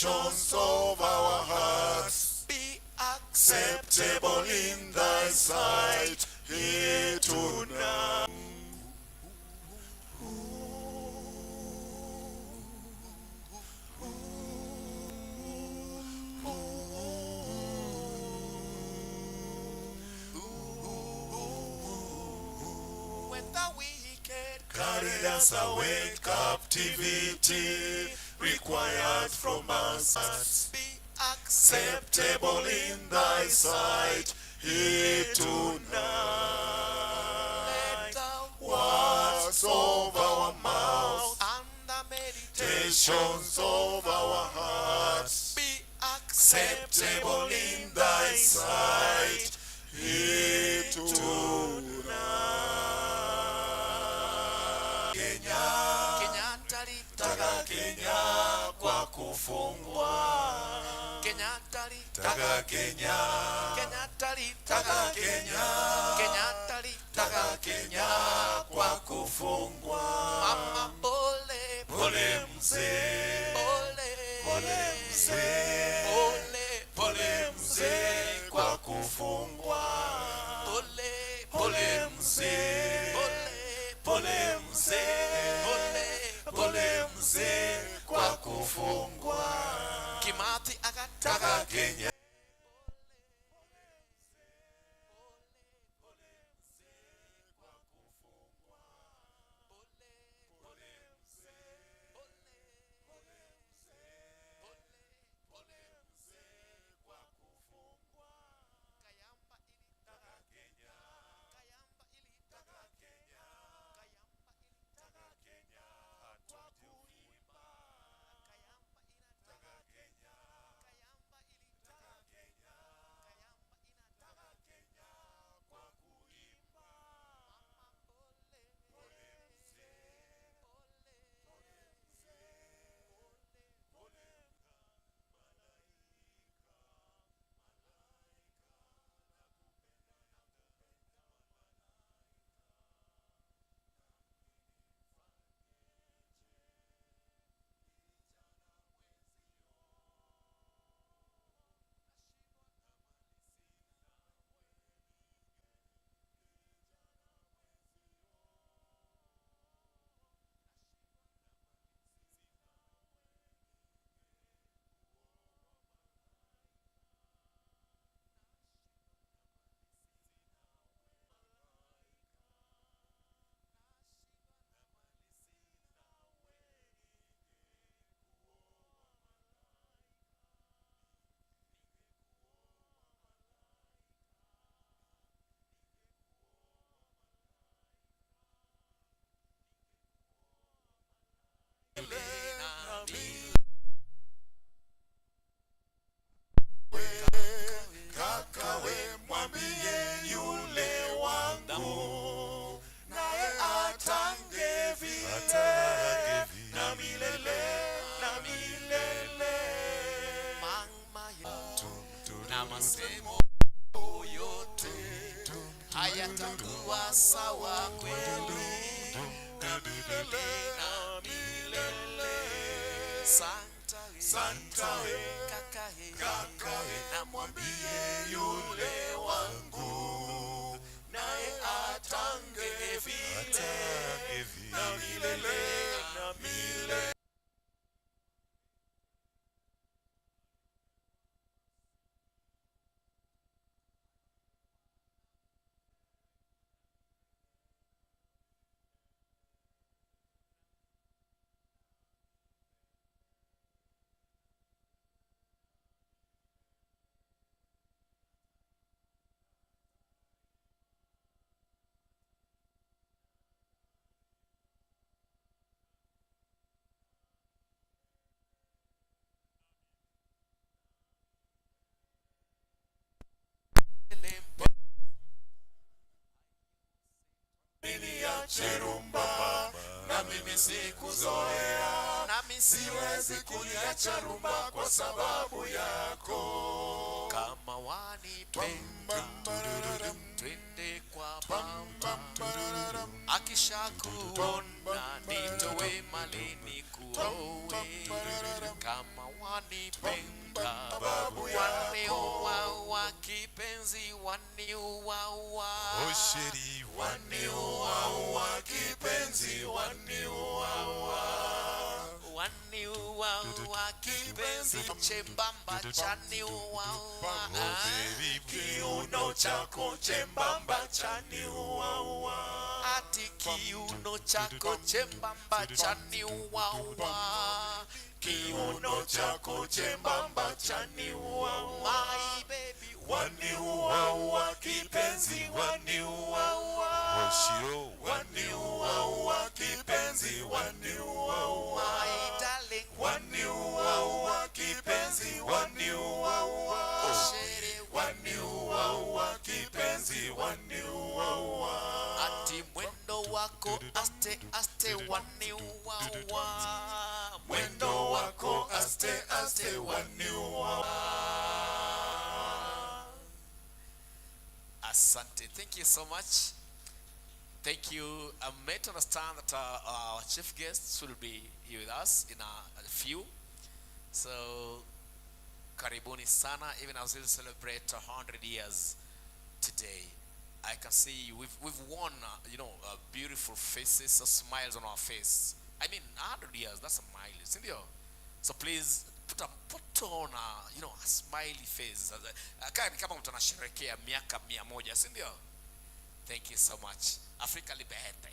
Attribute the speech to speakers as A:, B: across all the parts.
A: meditations of our hearts be acceptable in thy sight here tonight. When the wicked carried us away, captivity required from us be acceptable in thy sight here tonight. Let the words of our mouth and the meditations of our hearts be acceptable in thy sight here tonight. Taka Kenya kwa kufungwa. Kenyatta litaka Kenya. Kenyatta litaka Kenya. Kenyatta litaka Kenya kwa kufungwa. Mama pole pole mzee. Pole mzee. Pole mzee kwa kufungwa. Pole mzee. Pole mzee. Pole mzee kwa kufungwa. Kimathi akataka Kenya. Kakawe mwambie yule wangu, naye atange vile na milele na milele. Mama yetu na masemo yote hayatakuwa sawa kweli na milele na milele. Santa we kakae na mwambie yule wangu, naye atange vile na milele na milele. mimi sikuzoea, nami siwezi kuliacha rumba kwa sababu yako. Kama wanipenda twende kwa mama, akishakuona nitowe malini kuowe. Kama wanipenda waniuaua, kipenzi waniuaua,
B: Osheri
A: waniuaua, kipenzi waniuaua, waniuaua, kipenzi chembamba chaniuaua, kiuno chako chembamba chaniuaua, ati kiuno chako chembamba chaniuaua, kiuno chako chembamba chaniuaua, my baby waniuaua, kipenzi waniuaua,
B: Oshiro
A: waniuaua, kipenzi waniuaua, my darling waniuaua, kipenzi waniuaua, Osheri waniuaua, kipenzi waniuaua, ati mwendo wako aste aste waniuaua, mwendo wako aste aste waniuaua. Asante. Thank you so much. Thank you. I'm made to understand that our chief guests will be here with us in a few. So, karibuni sana. Even as we celebrate 100 years today, I can see we've won, beautiful faces, smiles on our face. I mean, 100 years, that's a milestone, isn't it? So please put on a smiley face. Kama mtu anasherehekea miaka 100, si ndio? Thank you so much. Afrika libehete.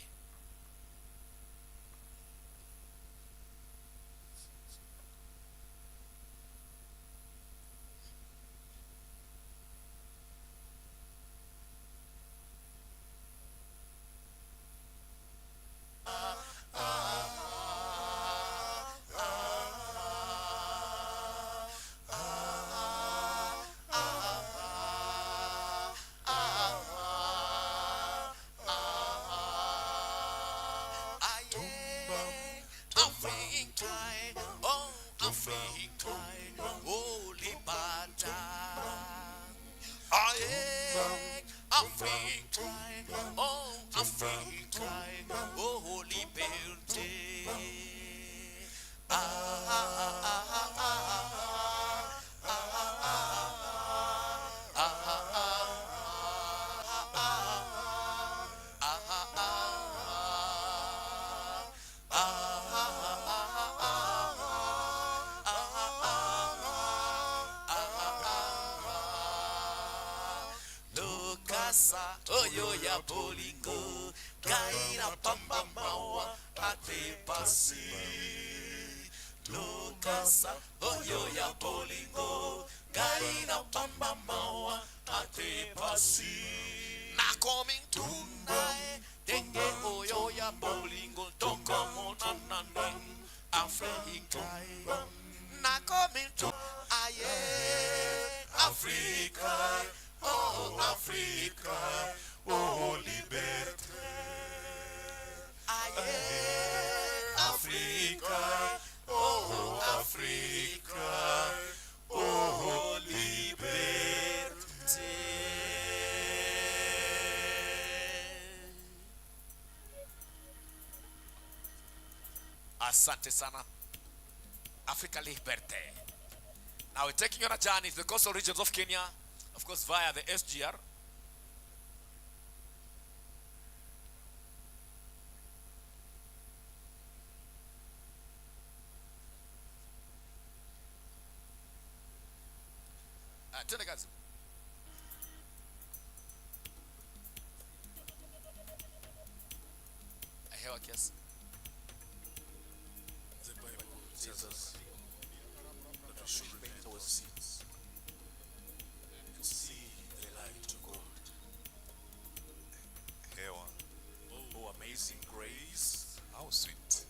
A: Oyo ya bolingo gaina pamba mawa ate pasi Lucasa. Oyo ya bolingo gaina pamba mawa ate pasi na coming tonight denge oyo ya bolingo toka mona nanin Africa na coming to aye Africa. Oh, Africa, oh, liberté. Aye, Africa, oh, Africa, oh, liberté. Asante sana. Africa liberté. Now we're taking you on a journey to the coastal regions of Kenya. Of course, via the SGR. Tena kazi. Hewa kiasi.
B: The Bible tells us that we should repent our sins and see the light of God.
A: Hewa.
B: Oh, amazing grace.
A: How sweet.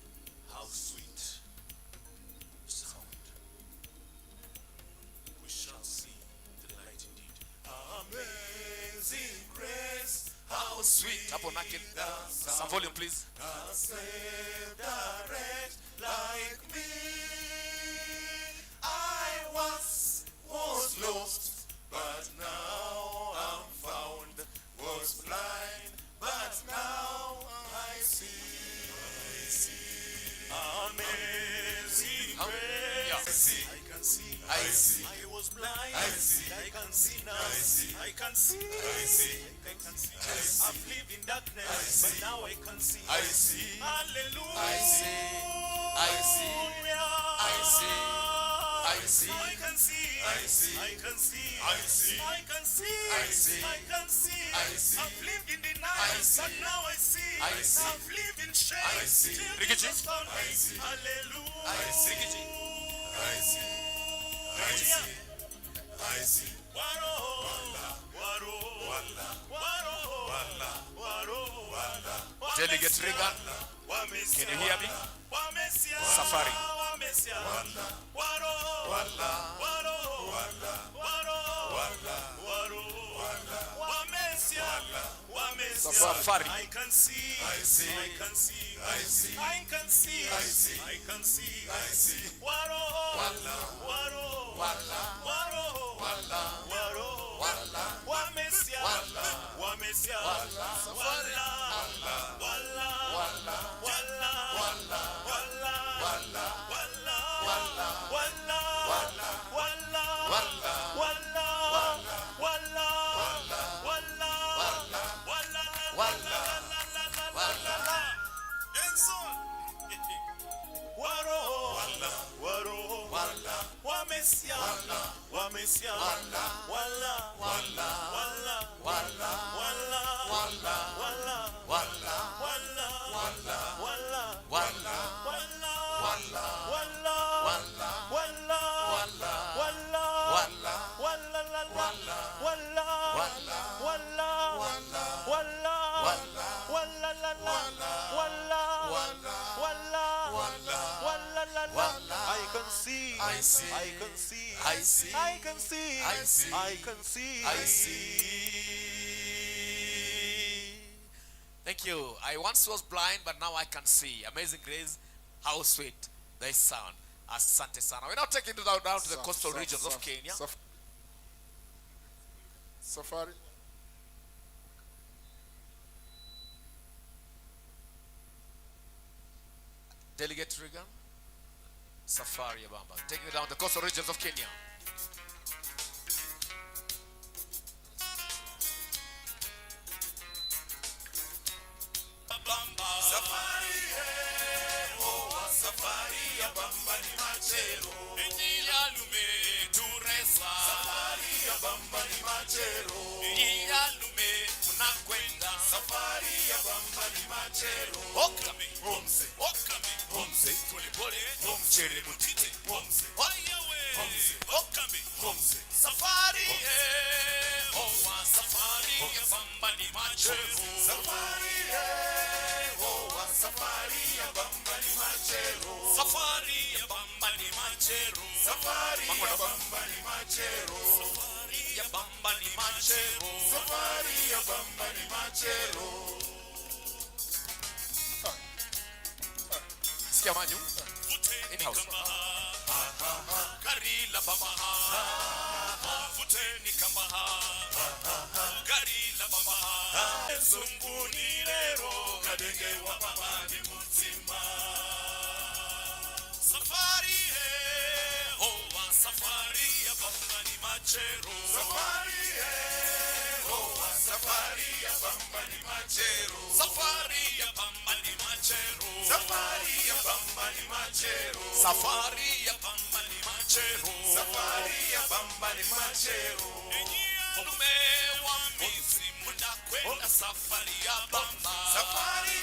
B: How sweet sound. We shall see the light indeed.
A: Amazing grace. How sweet. Hapo nake. Some volume please.
B: saved a wretch like me. I once was lost, but now I'm found. Was blind, but now I see. Amazing grace.
A: Yeah.
B: I see. I can see.
A: I see.
B: I was blind.
A: I see.
B: I can see now.
A: I see.
B: I can see.
A: I see.
B: I can see.
A: I see.
B: I've lived in darkness,
A: I see.
B: but now I can see.
A: I see.
B: Hallelujah.
A: I see. I see. I see. I see.
B: I can see.
A: I see.
B: I can see.
A: I see.
B: I can see.
A: I see.
B: I can see.
A: I see.
B: I've lived in
A: I
B: denial,
A: see.
B: but now I see.
A: I see.
B: I've lived in shame.
A: I see.
B: Till
A: Rikichi.
B: Jesus found me.
A: I see.
B: Hallelujah.
A: I see. I see. I see. I see.
B: Waro. Waro. Waro. Waro. Waro.
A: Delegate Regan,
B: Wamesia.
A: can you hear me?
B: Wamesia.
A: Safari.
B: Wamesia. Waro. Waro. Waro. Waro. Wamesia. Wamesia.
A: Safari.
B: I can see.
A: I see.
B: I can see.
A: I see.
B: I can see.
A: I see.
B: I can see.
A: I see.
B: Waro. Waro. Waro. Waro. Wamesia. Wamesia. Wala. Wamesia. I can see.
A: I see.
B: I can see.
A: I see.
B: I can see.
A: I see.
B: I can see.
A: I see. Thank you. I once was blind, but now I can see. Amazing grace. How sweet thy sound. Asante sana. We're now taking it down to the coastal regions of Kenya.
C: Safari.
A: Delegate Regan. Safari Bamba. Taking it down to the coastal regions of Kenya.
B: Safari, oh, safari ya bamba ni machero. Iyalume turesa. Safari ya bamba ni machero. Iyalume unakwenda. Safari ya bamba ni machero. Okame, homse, okame, homse, pole pole, homchere mutite, homse. Oyewe, homse, okame, homse. Safari, oh, safari ya bamba ni machero. Safari, safari ya bamba ni machero. Safari ya bamba ni machero. Safari ya bamba ni machero. Safari ya bamba ni machero. Safari ya bamba ni machero.
A: Sikia manyu. In-house.
B: Gari la bamba. Futeni kamba. Gari la bamba. Zunguni lero kadenge wa baba ni mutima. Safari oh safari ya bamba ni machero. Safari oh safari ya bamba ni machero. Safari ya bamba ni machero. Safari ya bamba ni machero. Safari ya bamba ni machero. Safari ya bamba ni machero. Enyialume wa misi munda kwenda safari ya bamba. Safari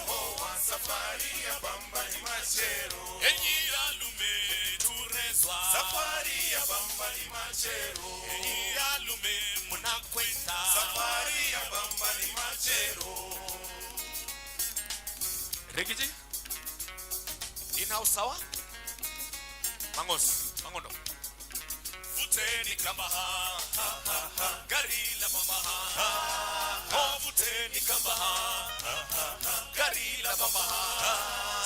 B: oh safari ya bamba ni machero. Enyialume turezwa. Safari ya bamba ni machero. Enyialume munda kwenda. Safari ya bamba ni machero.
A: Regiji. In-house sawa? Mangos. Mangondo.
B: Futeni kamba gari la mama oh futeni kamba gari la baba.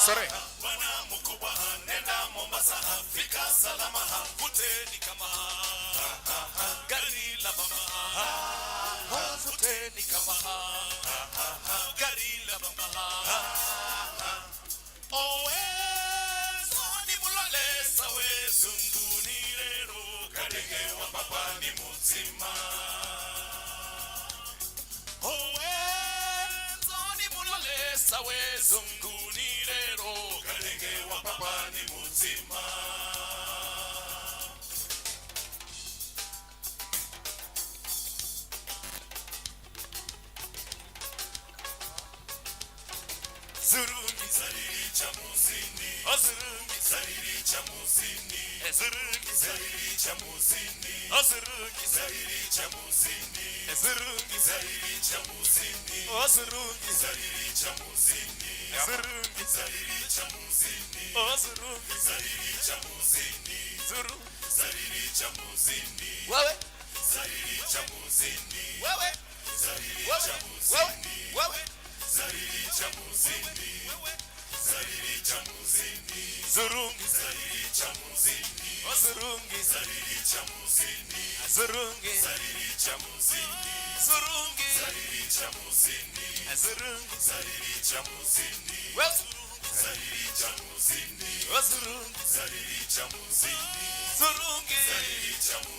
A: Sorry.
B: Bwana mkubwa nenda Mombasa, fika salama, vuteni kama gari la baba. Vuteni kama gari la baba. Owezoni mulole sawe zunguni lero, kadege wa papa ni muzima. Owezoni mulole sawe zunguni lero, kadege wa papa ni muzima. Zurungi zariri cha muzini, azurungi zariri cha muzini, ezurungi zariri cha muzini, azurungi zariri cha muzini, ezurungi zariri cha muzini, azurungi zariri cha muzini, ezurungi zariri cha muzini, azurungi zariri cha muzini, zuru zariri cha muzini, wewe zariri cha muzini, wewe zariri cha muzini, wewe zariri cha muzini, zariri cha muzini, zurungi zariri cha muzini, zurungi zariri cha muzini, zurungi zariri cha muzini, zurungi zariri cha muzini, zurungi zariri cha muzini, zariri cha muzini, zurungi zariri cha muzini, zurungi zariri cha muzini.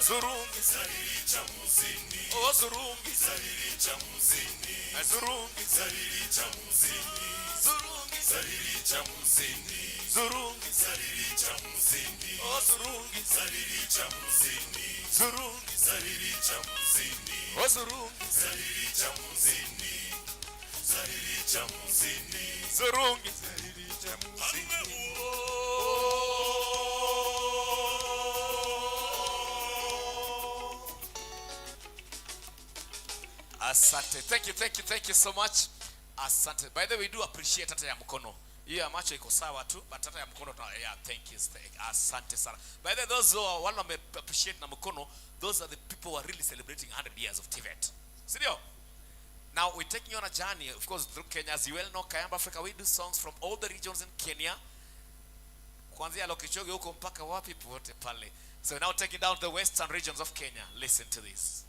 B: Zurungi zariri cha muzini, oh zurungi zariri cha muzini, zurungi zariri cha muzini, zurungi zariri cha muzini, zurungi zariri cha muzini, oh zurungi zariri cha muzini, zurungi zariri cha muzini, oh zurungi zariri cha muzini, zariri cha muzini, zurungi zariri cha muzini.
A: Asante. Thank you so much. Asante. By the way, we do appreciate hata ya mkono. Hiyo ya macho iko sawa tu, but hata ya mkono yeah, thank you. Asante sana. By the way, those who are one appreciate na mkono, those are the people who are really celebrating 100 years of TVET. Sindio? Now we're taking you on a journey, of course, through Kenya. As you well know, Kayamba Africa, we do songs from all the regions in Kenya. Kuanzia Lokichoge huko mpaka wapi pote pale. So we're now taking down the western regions of Kenya. Listen to this.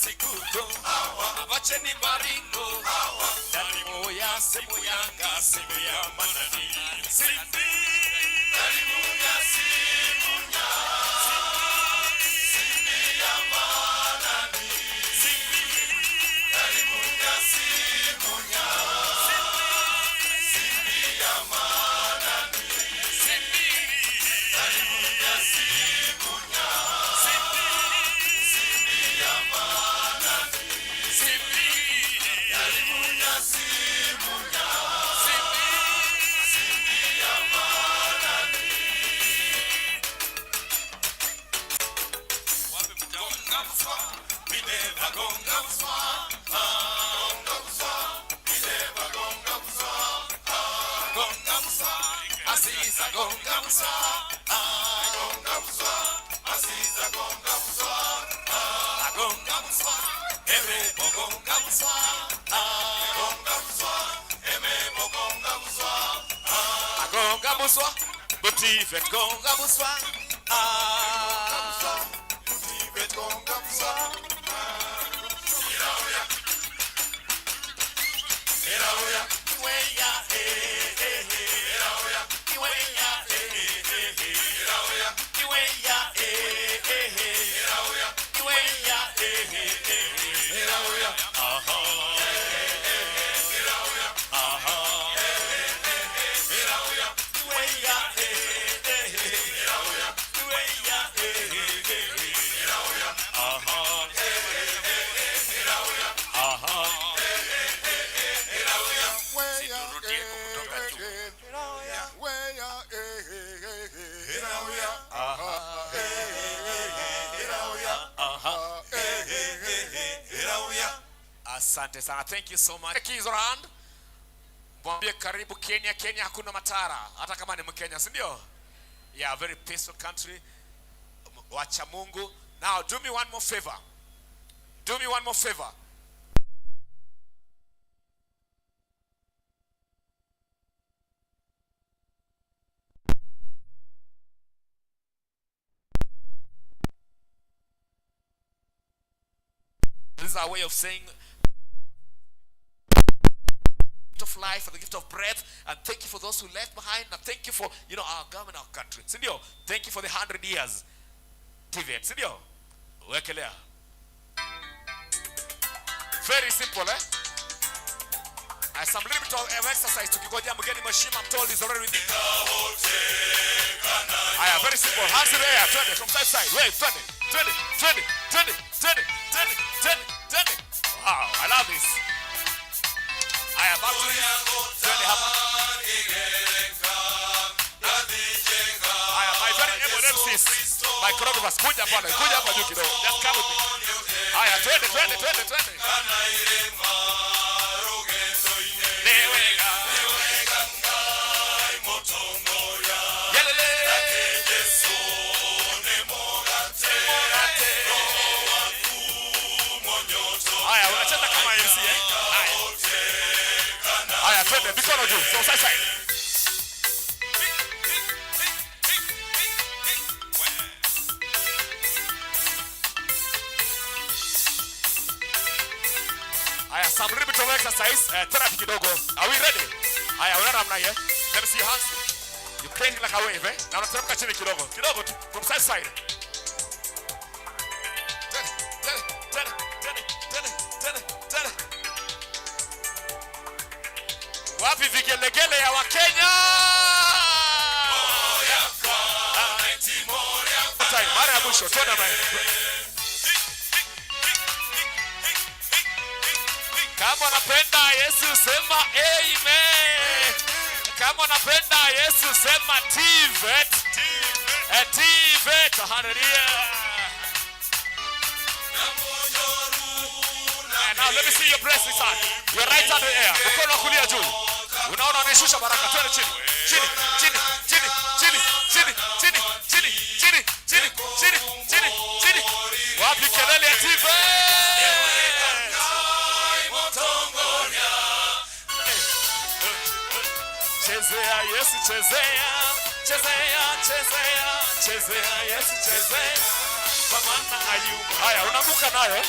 B: sikuko abacheni baringo dali moya semuyanga semuya manani simbi dali moya simunya simbi ya manani simbi dali moya simunya simbi ya manani simbi dali moya simunya simbi ya manani simbi dali moya simunya simbi ya manani wapi mjonga mswa bideva gonga mswa gonga mswa bideva gonga mswa gonga mswa asisa gonga mswa gonga mswa asisa gonga mswa gonga mswa eme gonga mswa gonga mswa eme gonga mswa gonga mswa TVET gonga mswa TVET gonga mswa Iraoya weya Iraoya weya Iraoya weya Iraoya weya Iraoya aha Iraoya aha Iraoya weya Iraoya weya Iraoya aha Iraoya aha Asante sana. Thank you so much. Keys around. Mwambie karibu Kenya. Kenya hakuna matara. Hata kama ni Mkenya, si ndio? Yeah, very peaceful country. Wacha Mungu. Now, do me one more favor. Do me one more favor. This is our way of saying of life, for the gift of breath, and thank you for those who left behind, and thank you for, our government, our country. Sindio, thank you for the 100 years. TVET, sindio? Wekelea. Very simple, eh? Some little bit of exercise. Tukikoja mgeni mheshimiwa, I'm told is already with me. Very simple. Hands in the air. Turn it from side to side. Wave. Turn it. Turn it. Turn it. Turn it. Turn it. Turn it. Turn it. Turn it. Wow, I love this. Back to it. Turn it up. My very able MCs, my choreographers, kuja hapa juu kidogo. Just come with me. Turn it. Turn it. Turn it. Turn it. Unacheza kama MC, eh? Twende mikono juu. So side side. Some little bit of exercise. Therapy kidogo. Are we ready? Unaona namna hiyo? Let me see your hands. You crank like a wave, eh? Na unateremka chini kidogo. Kidogo tu. From side side. Wapi vigelegele ya Wakenya? Mara ya mwisho, tuona naye. Kama unapenda Yesu sema amen. Kama unapenda Yesu sema TVET. TVET, hallelujah. Now let me see your breast this hand. Your right hand in the air. Mkono kulia juu. Unaona unashusha baraka. Twende chini. Chini. Chini. Chini. Chini. Chini. Chini. Chini. Chini. Chini. Chini. Chini. Chini. Wapi kelele ya TVET? Chezea Yesu chezea. Chezea. Chezea. Chezea Yesu chezea. Kwa maana hayumo. Unabuka nayo.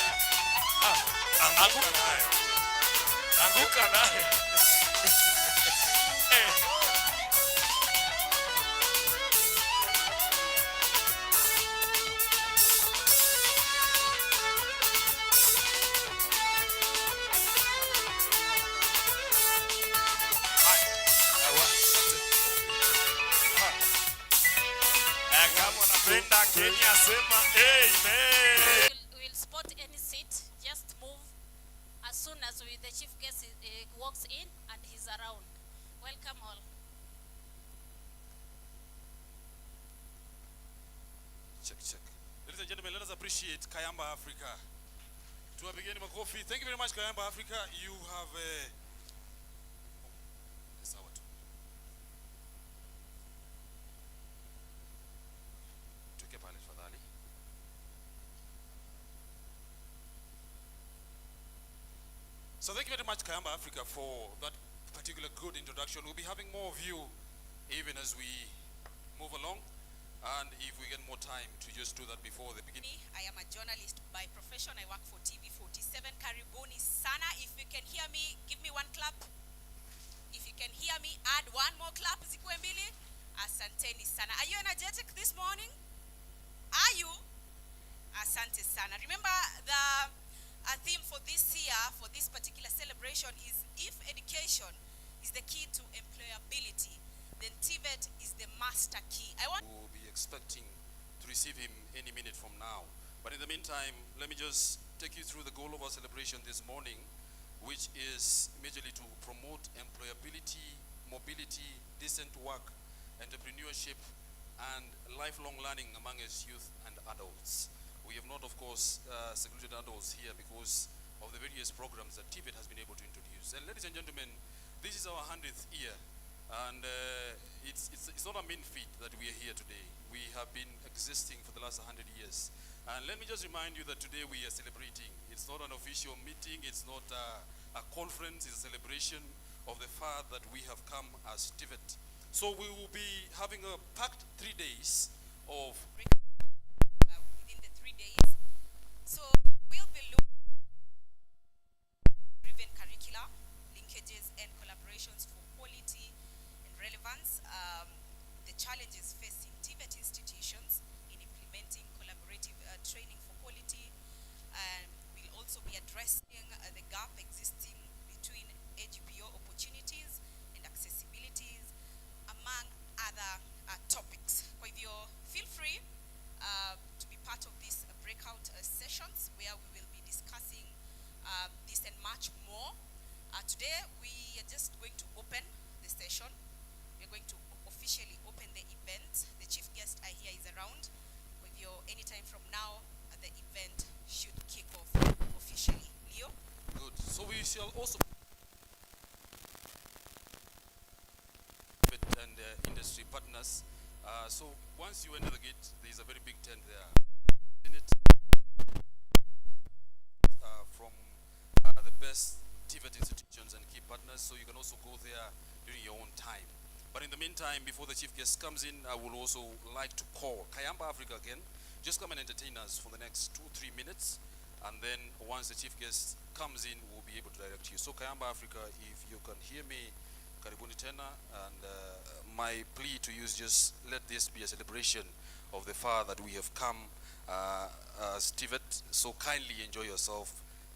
B: Anguka nayo. Anguka nayo. Kama unapenda Kenya sema amen.
C: We'll spot any seat, just move as soon as the chief guest walks in and he's around. Welcome all.
B: Check. Ladies and gentlemen, let us appreciate Kayamba Africa. To our beginning makofi. Thank you very much Kayamba Africa. You have So thank you very much Kayamba Africa for that particular good introduction. We'll be having more of you even as we move along, and if we get more time to just do that before the beginning.
D: I am a journalist by profession. I work for TV47. Karibuni sana. If you can hear me, give me one clap. If you can hear me, add one more clap. Zikuwe mbili. Asanteni sana. Are you energetic this morning? Are you? Asante sana. Remember the theme for this year, for this particular celebration is if education is the key to employability, then TVET is the master key.
B: We'll be expecting to receive him any minute from now. But in the meantime, let me just take you through the goal of our celebration this morning, which is majorly to promote employability, mobility, decent work, entrepreneurship, and lifelong learning among its youth and adults. We have not, of course, secluded adults here because of the various programs that TVET has been able to introduce. And ladies and gentlemen, this is our 100th year, and it's not a mean feat that we are here today. We have been existing for the last 100 years. And let me just remind you that today we are celebrating. It's not an official meeting, it's not a conference, it's a celebration of the fact that we have come as TVET. So we will be having a packed 3 days of
D: within the 3 days. So we'll be looking at driven curricula, linkages and collaborations for quality and relevance, the challenges facing TVET institutions in implementing collaborative training for quality, and we'll also be addressing the gap existing between AGPO opportunities and accessibilities, among other topics. Kwa hivyo, feel free to be part of these breakout sessions where we will be discussing this and much more. Today we are just going to open the session. We're going to officially open the event. The chief guest I hear is around. With you anytime from now, the event should kick off officially. Leo?
B: Good. So we shall also and industry partners. So once you enter the gate, there is a very big tent there. In it, from the best TVET institutions and key partners, so you can also go there during your own time. But in the meantime, before the chief guest comes in, I would also like to call Kayamba Africa again. Just come and entertain us for the next 2-3 minutes, and then once the chief guest comes in, we'll be able to direct you. So Kayamba Africa, if you can hear me, karibuni tena, and my plea to you is just let this be a celebration of the fact that we have come as TVET. So kindly enjoy yourself,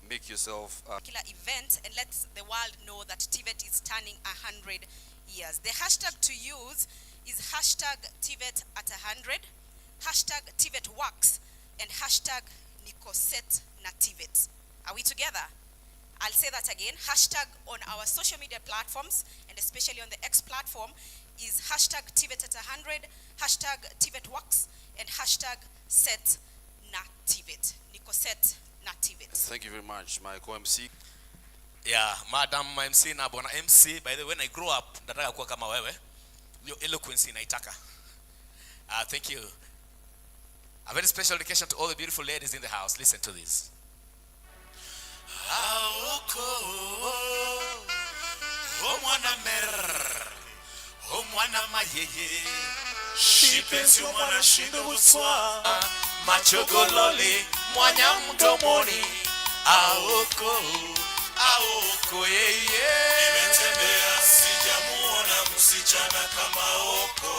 B: make yourself
D: Particular event, and let the world know that TVET is turning 100 years. The hashtag to use is hashtag TVET at 100, hashtag TVET works, and hashtag Nikoset na TVET. Are we together? I'll say that again. Hashtag on our social media platforms, and especially on the X platform, is hashtag TVET at 100, hashtag TVET works, and hashtag set na TVET. Nikoset na TVET.
B: Thank you very much, my co-MC.
A: Yeah, Madam MC na Bwana MC. By the way, when I grow up, nataka kuwa kama wewe. Your eloquence inaitaka. Thank you. A very special dedication to all the beautiful ladies in the house. Listen to this.
B: Omwana mer, omwana mayeye, shipenzi omwana shindo buswa,
A: Machogololi, mwanya mdomoni, aoko yeye.
B: Nimetembea sijamuona msichana kama Oko.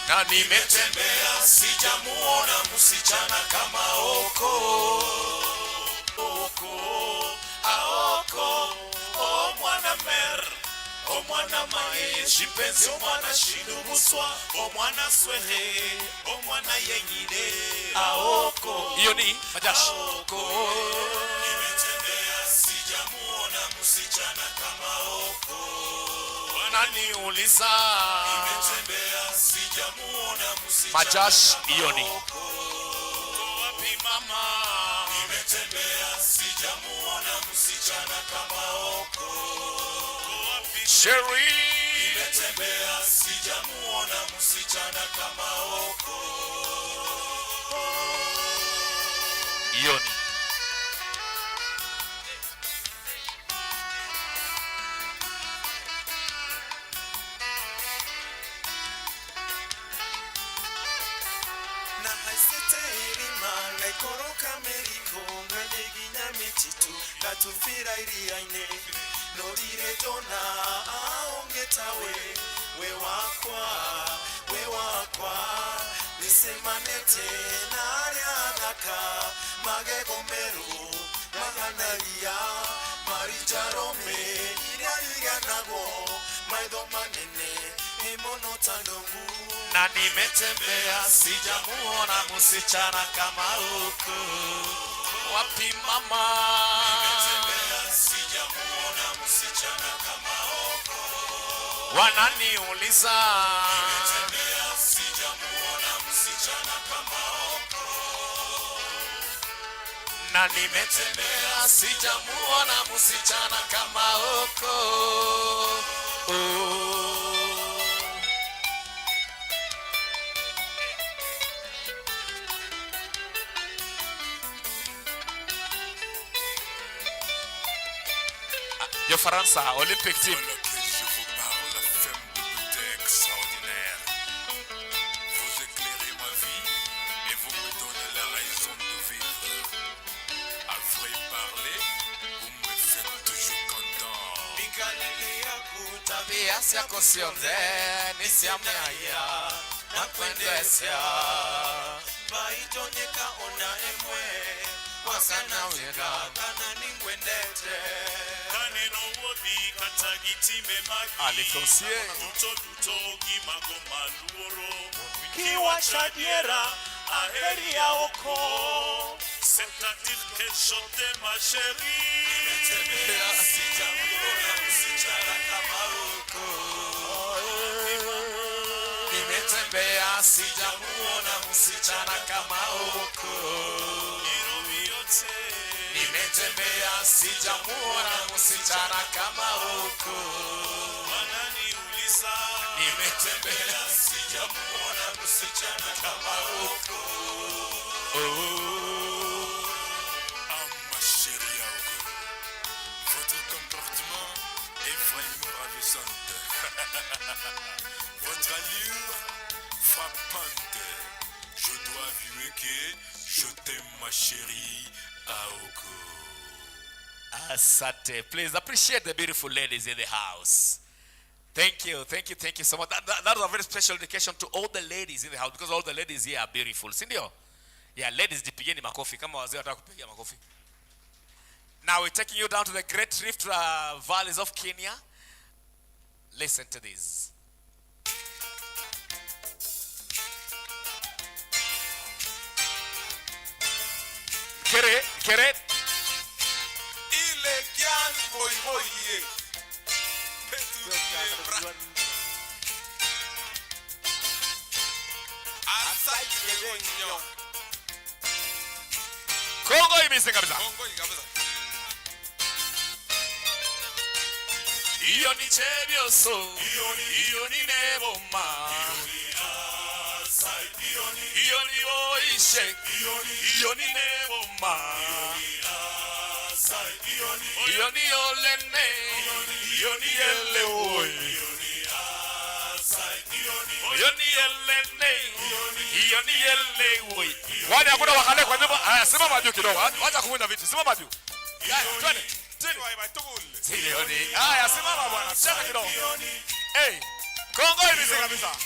A: Na
B: Nimetembea sijamuona msichana kama Oko. Aoko, o mwana mer, o mwana mae, shipenzi o mwana shidubuswa, o mwana swehe, o mwana yenyine. Aoko,
A: hiyo ni majashi.
B: Aoko. Nimetembea sijamuona msichana kama Oko.
A: Wananiuliza
B: Nimetembea sijamuona msichana
A: majashi,
B: kama
A: hiyo ni
B: Oko. Wapi mama? Nimetembea sijamuona msichana kama Oko. Wapi
A: Sherry.
B: Nimetembea sijamuona msichana kama Oko.
A: hiyo ni
B: Na haisete irima naikoroka meriko nwenyeginya michitu gatufira iriaine norire dona aongetawe we wakwa nisemanete narianaka magegomeru maganaria marijarome iriaiganago maitho manene imonotandongu.
A: na nimetembea sijamuona msichana kama huko. Wapi mama?
B: Nimetembea sijamuona msichana kama Oko.
A: Wananiuliza
B: Nimetembea sijamuona msichana kama Oko.
A: na nimetembea sijamuona msichana kama huko. Yo Faransa, Olympic team.
B: Voilà que je vous parle, femme de beauté extraordinaire. Vous éclairez ma vie et vous me donnez la raison de vivre. À vrai parler, vous me faites toujours content.
A: Tabia yako sionze nisiamea na kuendesha
B: Baitonyeka ona emwe
A: wakana wira
B: kana ningwendete kaneno wobi katagitime magi
A: alikosie
B: duto gimagoma luoro kiwa chadiera aheri ya Oko. C'est-à-dire que je t'aime ma chérie. Nimetembea sijamuona msichana kama Oko.
A: nimetembea sijamuona msichana kama huko. Nimetembea sijamuona msichana kama huko.
B: Wananiuliza nimetembea sijamuona msichana kama Oko. Ah ma chérie Oko, votre comportement est vraiment ravissant. Votre allure frappante. Je dois avouer que je t'aime ma chérie Oko.
A: Asante. Please appreciate the beautiful ladies in the house. Thank you so much. That was a very special dedication to all the ladies in the house, because all the ladies here are beautiful. Sindio? Yeah, ladies, jipigeni makofi kama wazee wataka kupiga makofi. Now we're taking you down to the Great Rift valleys of Kenya. Listen to this. Kere.
B: Ile kian boy boye. Petu kebra. Asai yegonyo.
A: Kongo imise kabisa.
B: Kongo kabisa.
A: Iyo ni chebioso. Iyo ni neboma. Iyo ni oishe. Iyo ni neboma. Iyo ni olene. Iyo ni eleoi. Iyo ni elene. Iyo ni eleoi. Wale hakuna wakale kwa nyumba.
B: simama juu kidogo. Wacha kuwinda viti. Simama juu. Twende. Silioni. Haya, simama bwana. Cheza kidogo. Hey. Kongo hivi kabisa.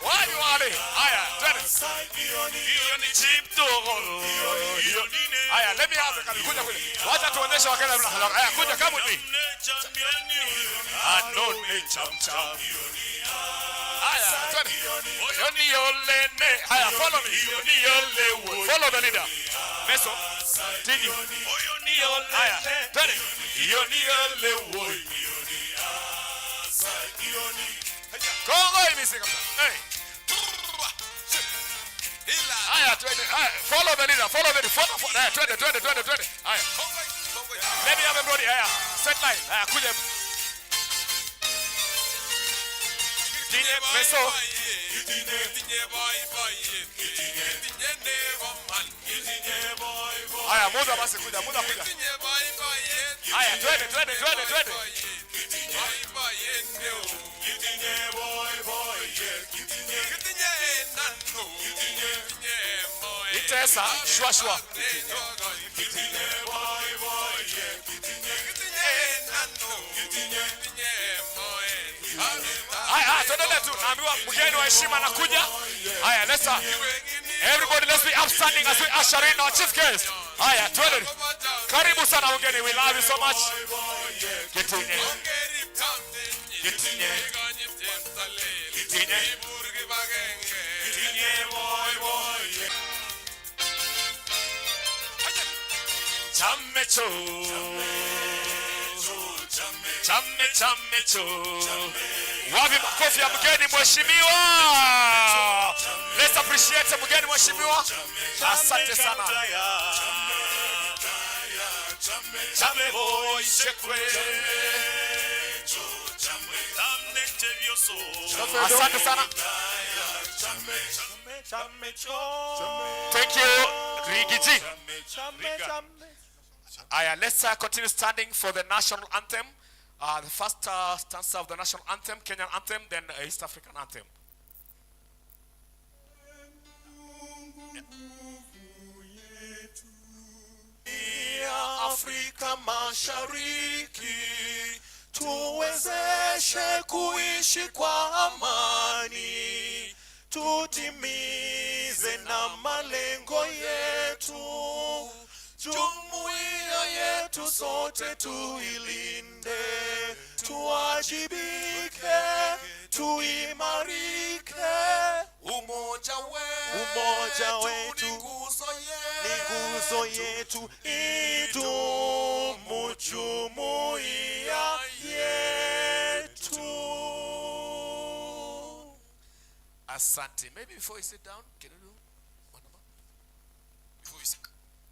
B: Wani wale. Haya, twende. Hiyo ni chip dogo. Haya, let me have it. Kuja kuja. Wacha tuonyeshe wakenya vile. Haya, kuja kama hivi. Anone cham cham. Haya, twende. Yoni yolene. Haya, follow me. Yoni yole. Follow the leader. Meso. Tini. Yoni yole. Haya, twende. Yoni yole. Kongo hivi kabisa. Hey. Haya, twende. Haya, follow the leader. Follow the leader. Follow. Haya, twende. Haya. Let me have everybody. Haya, set line. Haya, kuja. Tinye meso. Haya, muda basi kuja. Haya, twende. Itesa, shwa. Haya, tuendelee tu. Naambiwa mgeni wa heshima anakuja. Haya, everybody let's be upstanding as we usher in our chief guest. Haya, twende. Karibu sana mgeni. We love you so much. Kitinye. Chamecho. Wapi makofi ya mgeni mheshimiwa? Let's appreciate mgeni mheshimiwa. Asante sana. Chame boy shekwe. Asante sana. Thank you, Rigiji. Let's continue standing for the national anthem. The first stanza of the national anthem, Kenyan anthem, then East African anthem.
E: Afrika Mashariki tuwezeshe kuishi kwa amani, tutimize na malengo yetu, jumuiya yetu sote tuilinde, tuwajibike, tuimarike, umoja wetu ni nguzo yetu, idumu jumuiya yetu.
A: Asante. Maybe before you sit down, can you do one more?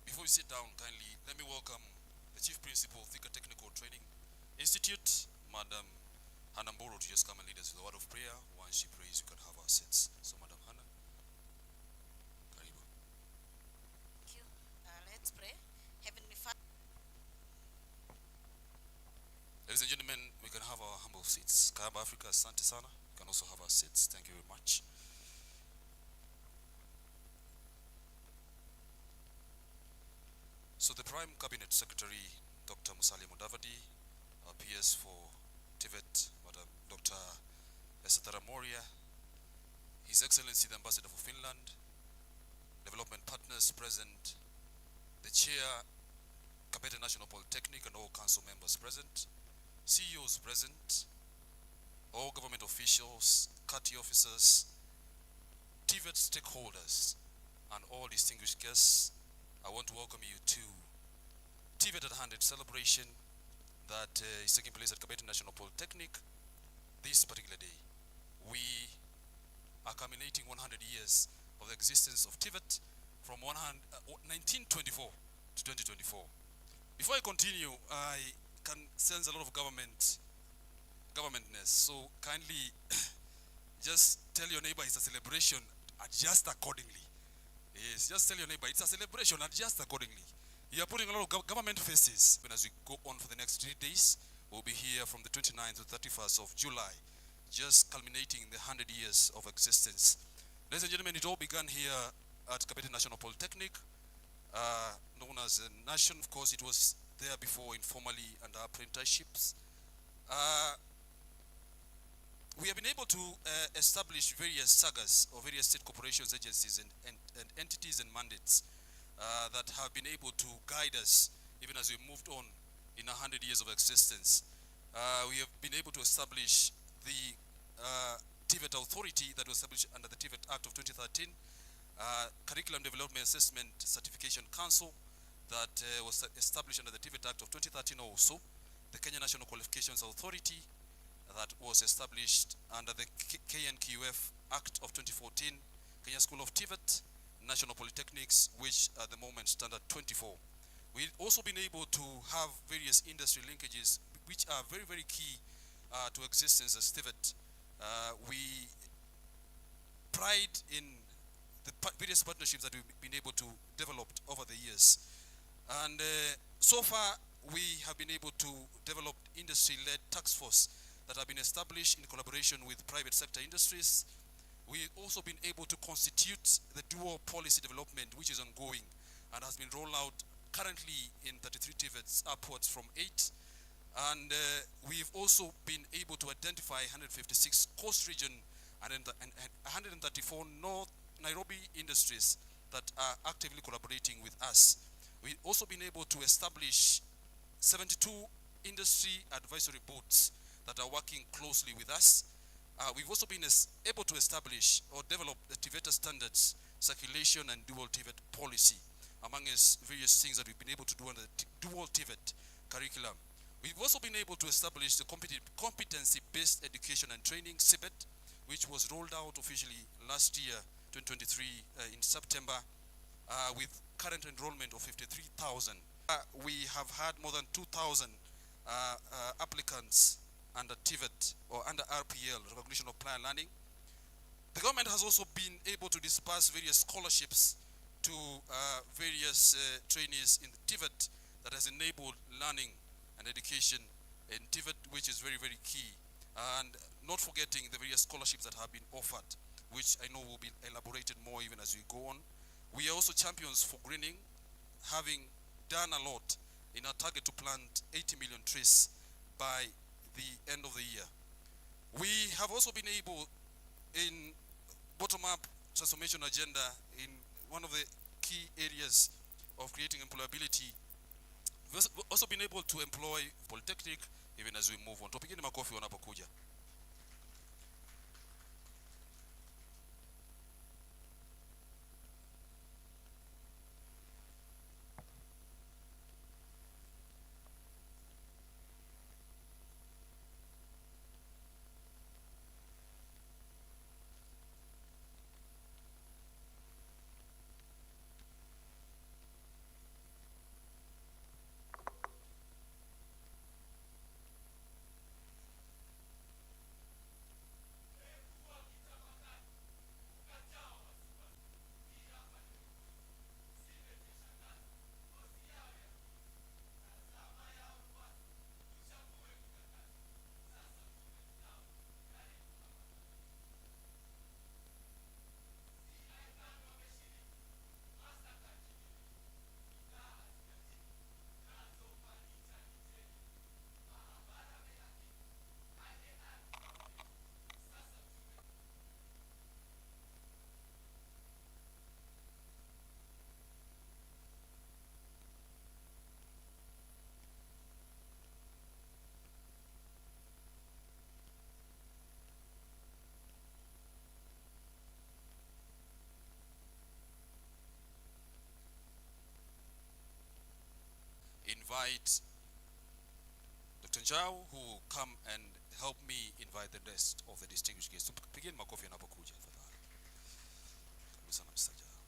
F: Before we sit down, kindly let me welcome the Chief Principal of Thika Technical Training Institute, Madam Hannah Mboro, to just come and lead us with a word of prayer. Once she prays, you can have our seats. So, Madam Hannah, karibu.
D: Thank you. Let's pray. Heavenly Father.
F: Ladies and gentlemen, we can have our humble seats. Kayaba Africa, asante sana. We can also have our seats. Thank you very much. So the Prime Cabinet Secretary, Dr. Musalia Mudavadi, our PS for TVET, Madam Dr. Esatara Moria, His Excellency the Ambassador for Finland, development partners present, the Chair, Kabete National Polytechnic, and all council members present, CEOs present, all government officials, CATI officers, TVET stakeholders, and all distinguished guests. I want to welcome you to TVET at 100 celebration that is taking place at Kabete National Polytechnic this particular day. We are culminating 100 years of the existence of TVET from 1924 to 2024. Before I continue, I can sense a lot of governmentness. So kindly just tell your neighbor it's a celebration, adjust accordingly. Yes, just tell your neighbor it's a celebration, adjust accordingly. You are putting a lot of government faces. And as we go on for the next 3 days, we'll be here from the 29th to 31st of July, just culminating the 100 years of existence. Ladies and gentlemen, it all began here at Kabete National Polytechnic known as Nation. Of course, it was there before informally under apprenticeships. We have been able to establish various sagas or various state corporations, agencies, and entities and mandates that have been able to guide us even as we moved on in 100 years of existence. We have been able to establish the TVET authority that was established under the TVET Act of 2013, Curriculum Development Assessment Certification Council that was established under the TVET Act of 2013 also, the Kenya National Qualifications Authority that was established under the KNQF Act of 2014, Kenya School of TVET, National Polytechnics, which at the moment stand at 24. We've also been able to have various industry linkages, which are very, very key to existence as TVET. We pride in the various partnerships that we've been able to develop over the years. And so far, we have been able to develop industry-led task force that have been established in collaboration with private sector industries. We've also been able to constitute the dual policy development, which is ongoing and has been rolled out currently in 33 TVETs, upwards from 8. And we've also been able to identify 156 coast region and 134 North Nairobi industries that are actively collaborating with us. We've also been able to establish 72 industry advisory boards that are working closely with us. We've also been able to establish or develop the TVET standards, circulation and dual TVET policy, among various things that we've been able to do under the dual TVET curriculum. We've also been able to establish the competency-based education and training, CBET, which was rolled out officially last year, 2023, in September, with current enrollment of 53,000. We have had more than 2,000 applicants under TVET or under RPL, Recognition of Prior Learning. The government has also been able to disperse various scholarships to various trainees in the TVET that has enabled learning and education in TVET, which is very, very key. And not forgetting the various scholarships that have been offered, which I know will be elaborated more even as we go on. We are also champions for greening, having done a lot in our target to plant 80 million trees by the end of the year. We have also been able, in bottom-up transformation agenda, in one of the key areas of creating employability, we've also been able to employ Polytechnic even as we move on. Tupigeni makofi wanapokuja. Invite Dr. Njau, who will come and help me invite the rest of the distinguished guests. Begin makofi anapokuja tafadhali. Karibu sana Mr. Njau.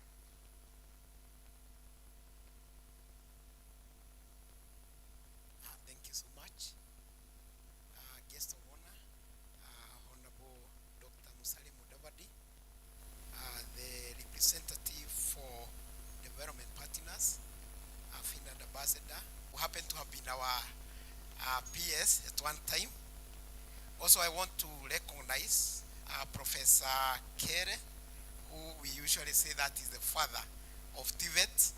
G: Thank you so much. Guest of honor, Honorable Dr. Musalia Mudavadi, the representative for development partners, Finland ambassador, who happened to have been our PS at one time. Also, I want to recognize Professor Kere, who we usually say that is the father of TVET,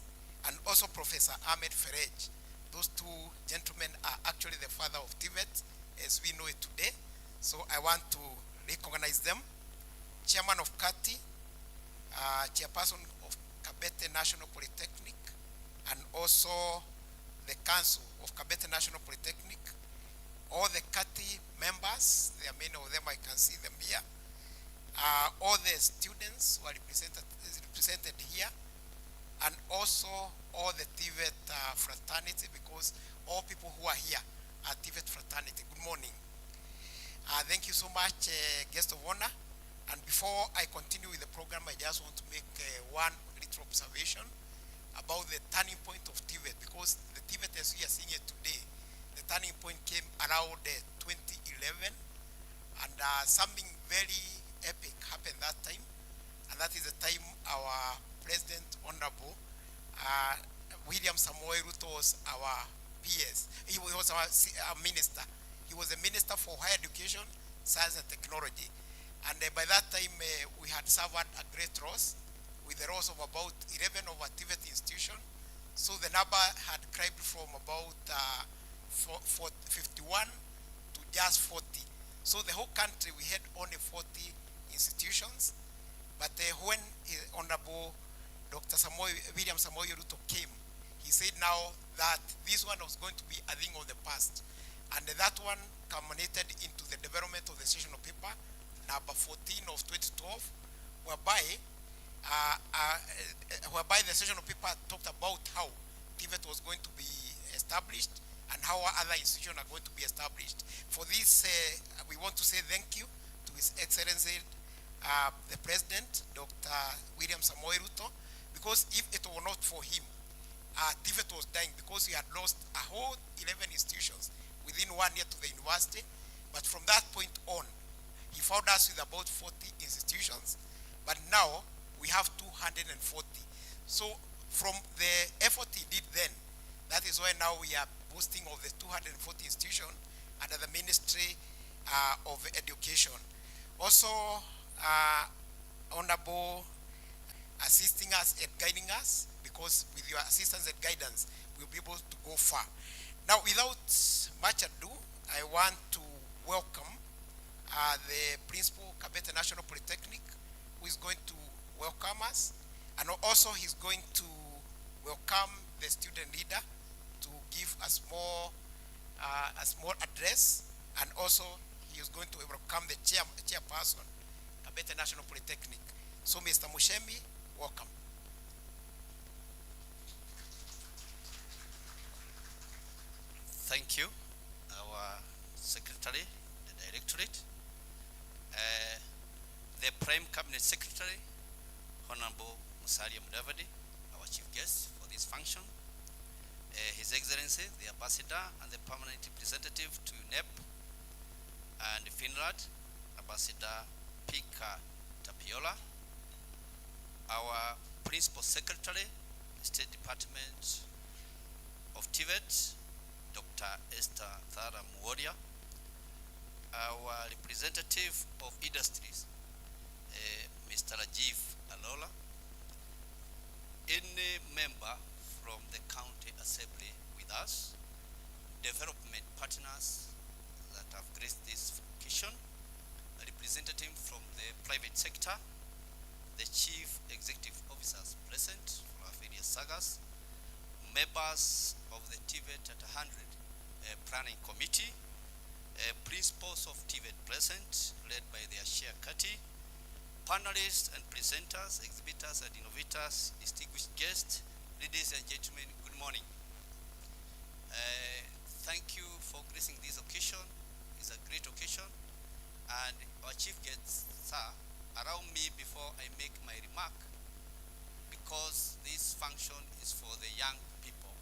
G: and also Professor Ahmed Ferej. Those two gentlemen are actually the father of TVET as we know it today. So I want to recognize them. Chairman of CATI, Chairperson of Kabete National Polytechnic, and also the Council of Kabete National Polytechnic, all the CATI members, there are many of them, I can see them here, all the students who are represented here, and also all the TVET fraternity, because all people who are here are TVET fraternity. Good morning. Thank you so much, guest of honor. And before I continue with the program, I just want to make one little observation about the turning point of TVET, because the TVET as we are seeing it today, the turning point came around 2011, and something very epic happened that time, and that is the time our President Honorable William Samoei Ruto was our PS. He was our minister. He was a minister for higher education, science and technology. And by that time, we had suffered a great loss, with a loss of about 11 of our TVET institutions. So the number had climbed from about 51 to just 40. So the whole country, we had only 40 institutions. But when Honorable Dr. William Samoei Ruto came, he said now that this one was going to be a thing of the past. And that one culminated into the development of the sessional paper, number 14 of 2012, whereby the sessional paper talked about how TVET was going to be established and how other institutions are going to be established. For this, we want to say thank you to His Excellency, the President, Dr. William Samoei Ruto, because if it were not for him, TVET was dying, because we had lost a whole 11 institutions within 1 year to the university. But from that point on, he found us with about 40 institutions, but now we have 240. So from the effort he did then, that is why now we are boasting of the 240 institutions under the Ministry of Education. Also, Honorable assisting us and guiding us, because with your assistance and guidance, we'll be able to go far. Now, without much ado, I want to welcome the Principal, Kabete National Polytechnic, who is going to welcome us, and also he's going to welcome the student leader to give a small address, and also he is going to welcome the chairperson, Kabete National Polytechnic. So, Mr. Mushemi, welcome.
H: Thank you, our Secretary, the Directorate, the Prime Cabinet Secretary, Honorable Musalia Mudavadi, our Chief Guest for this function, His Excellency, the Ambassador and the Permanent Representative to UNEP and Finland, Ambassador Pika Tapiola, our Principal Secretary, State Department of TVET, Dr. Esther Thara Muoria, our representative of industries, Mr. Rajiv Alola, any member from the County Assembly with us, development partners that have graced this occasion, a representative from the private sector, the chief executive officers present for our various sagas, members of the TVET at 100 planning committee, principals of TVET present, led by their chair Kati, panelists and presenters, exhibitors and innovators, distinguished guests, ladies and gentlemen, good morning. Thank you for gracing this occasion. It's a great occasion. And our chief guest, sir, allow me before I make my remark, because this function is for the young people,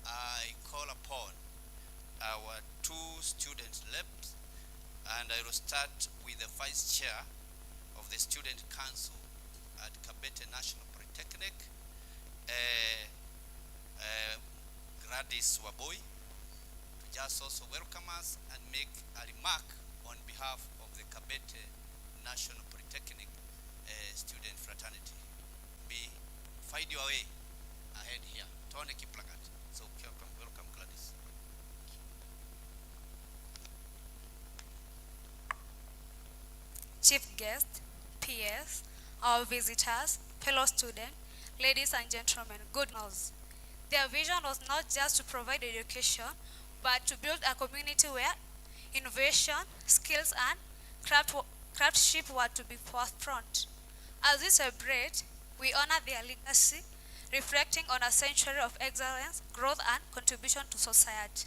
H: I call upon our two student reps, and I will start with the vice chair of the student council at Kabete National Polytechnic, Gladys Waboi, to just also welcome us and make a remark on behalf of the Kabete National Polytechnic student fraternity. Find your way ahead here. Tony Kiplagat. So welcome Gladys.
I: Chief guest, PS, our visitors, fellow students, ladies and gentlemen, good news. Their vision was not just to provide education, but to build a community where innovation, skills, and craftsmanship were to be forefront. As we celebrate, we honor their legacy, reflecting on a century of excellence, growth, and contribution to society.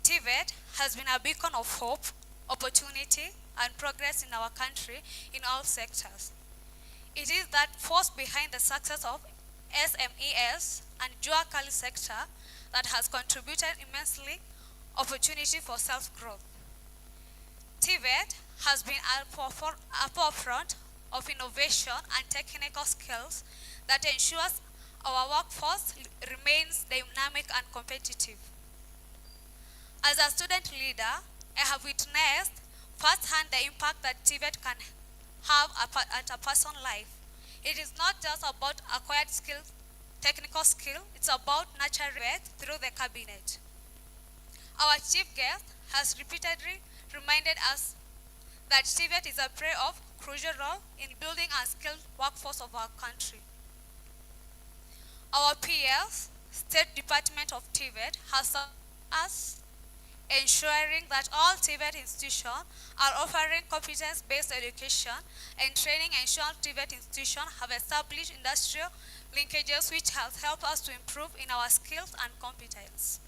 I: TVET has been a beacon of hope, opportunity, and progress in our country in all sectors. It is that force behind the success of SMEs and dual-quality sector that has contributed immensely opportunity for self-growth. TVET has been at a forefront of innovation and technical skills that ensures our workforce remains dynamic and competitive. As a student leader, I have witnessed firsthand the impact that TVET can have at a person's life. It is not just about acquired skills, technical skill, it's about nurturing it through the cabinet. Our chief guest has repeatedly reminded us that TVET is a play of crucial role in building a skilled workforce of our country. Our PS, State Department of TVET, has served us ensuring that all TVET institutions are offering competence-based education and training, ensure TVET institutions have established industrial linkages which has helped us to improve in our skills and competence.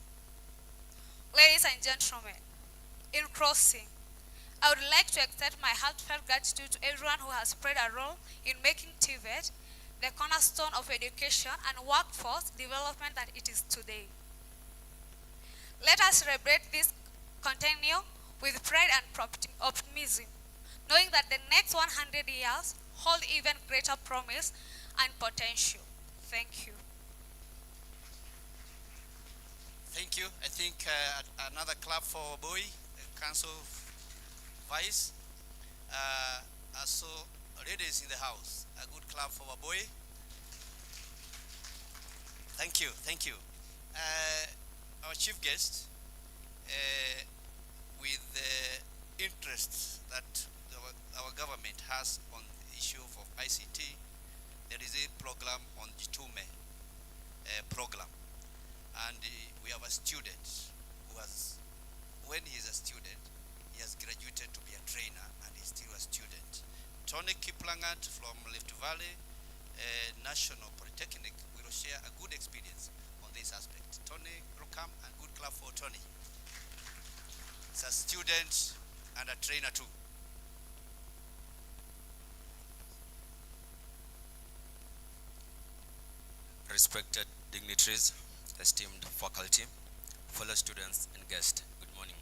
I: Ladies and gentlemen, in closing, I would like to extend my heartfelt gratitude to everyone who has played a role in making TVET the cornerstone of education and workforce development that it is today. Let us celebrate this continue with pride and optimism, knowing that the next 100 years hold even greater promise and potential. Thank you.
H: Thank you. I think another clap for Boy, Council Vice. Also, ladies in the house, a good clap for Boy. Thank you, thank you. Our chief guest, with the interest that our government has on the issue of ICT, there is a program on Jitume program. And we have a student who has, when he is a student, he has graduated to be a trainer and he's still a student. Tony Kiplangat from Rift Valley National Polytechnic will share a good experience on this aspect. Tony, welcome and good clap for Tony. He's a student and a trainer too.
J: Respected dignitaries, esteemed faculty, fellow students and guests, good morning.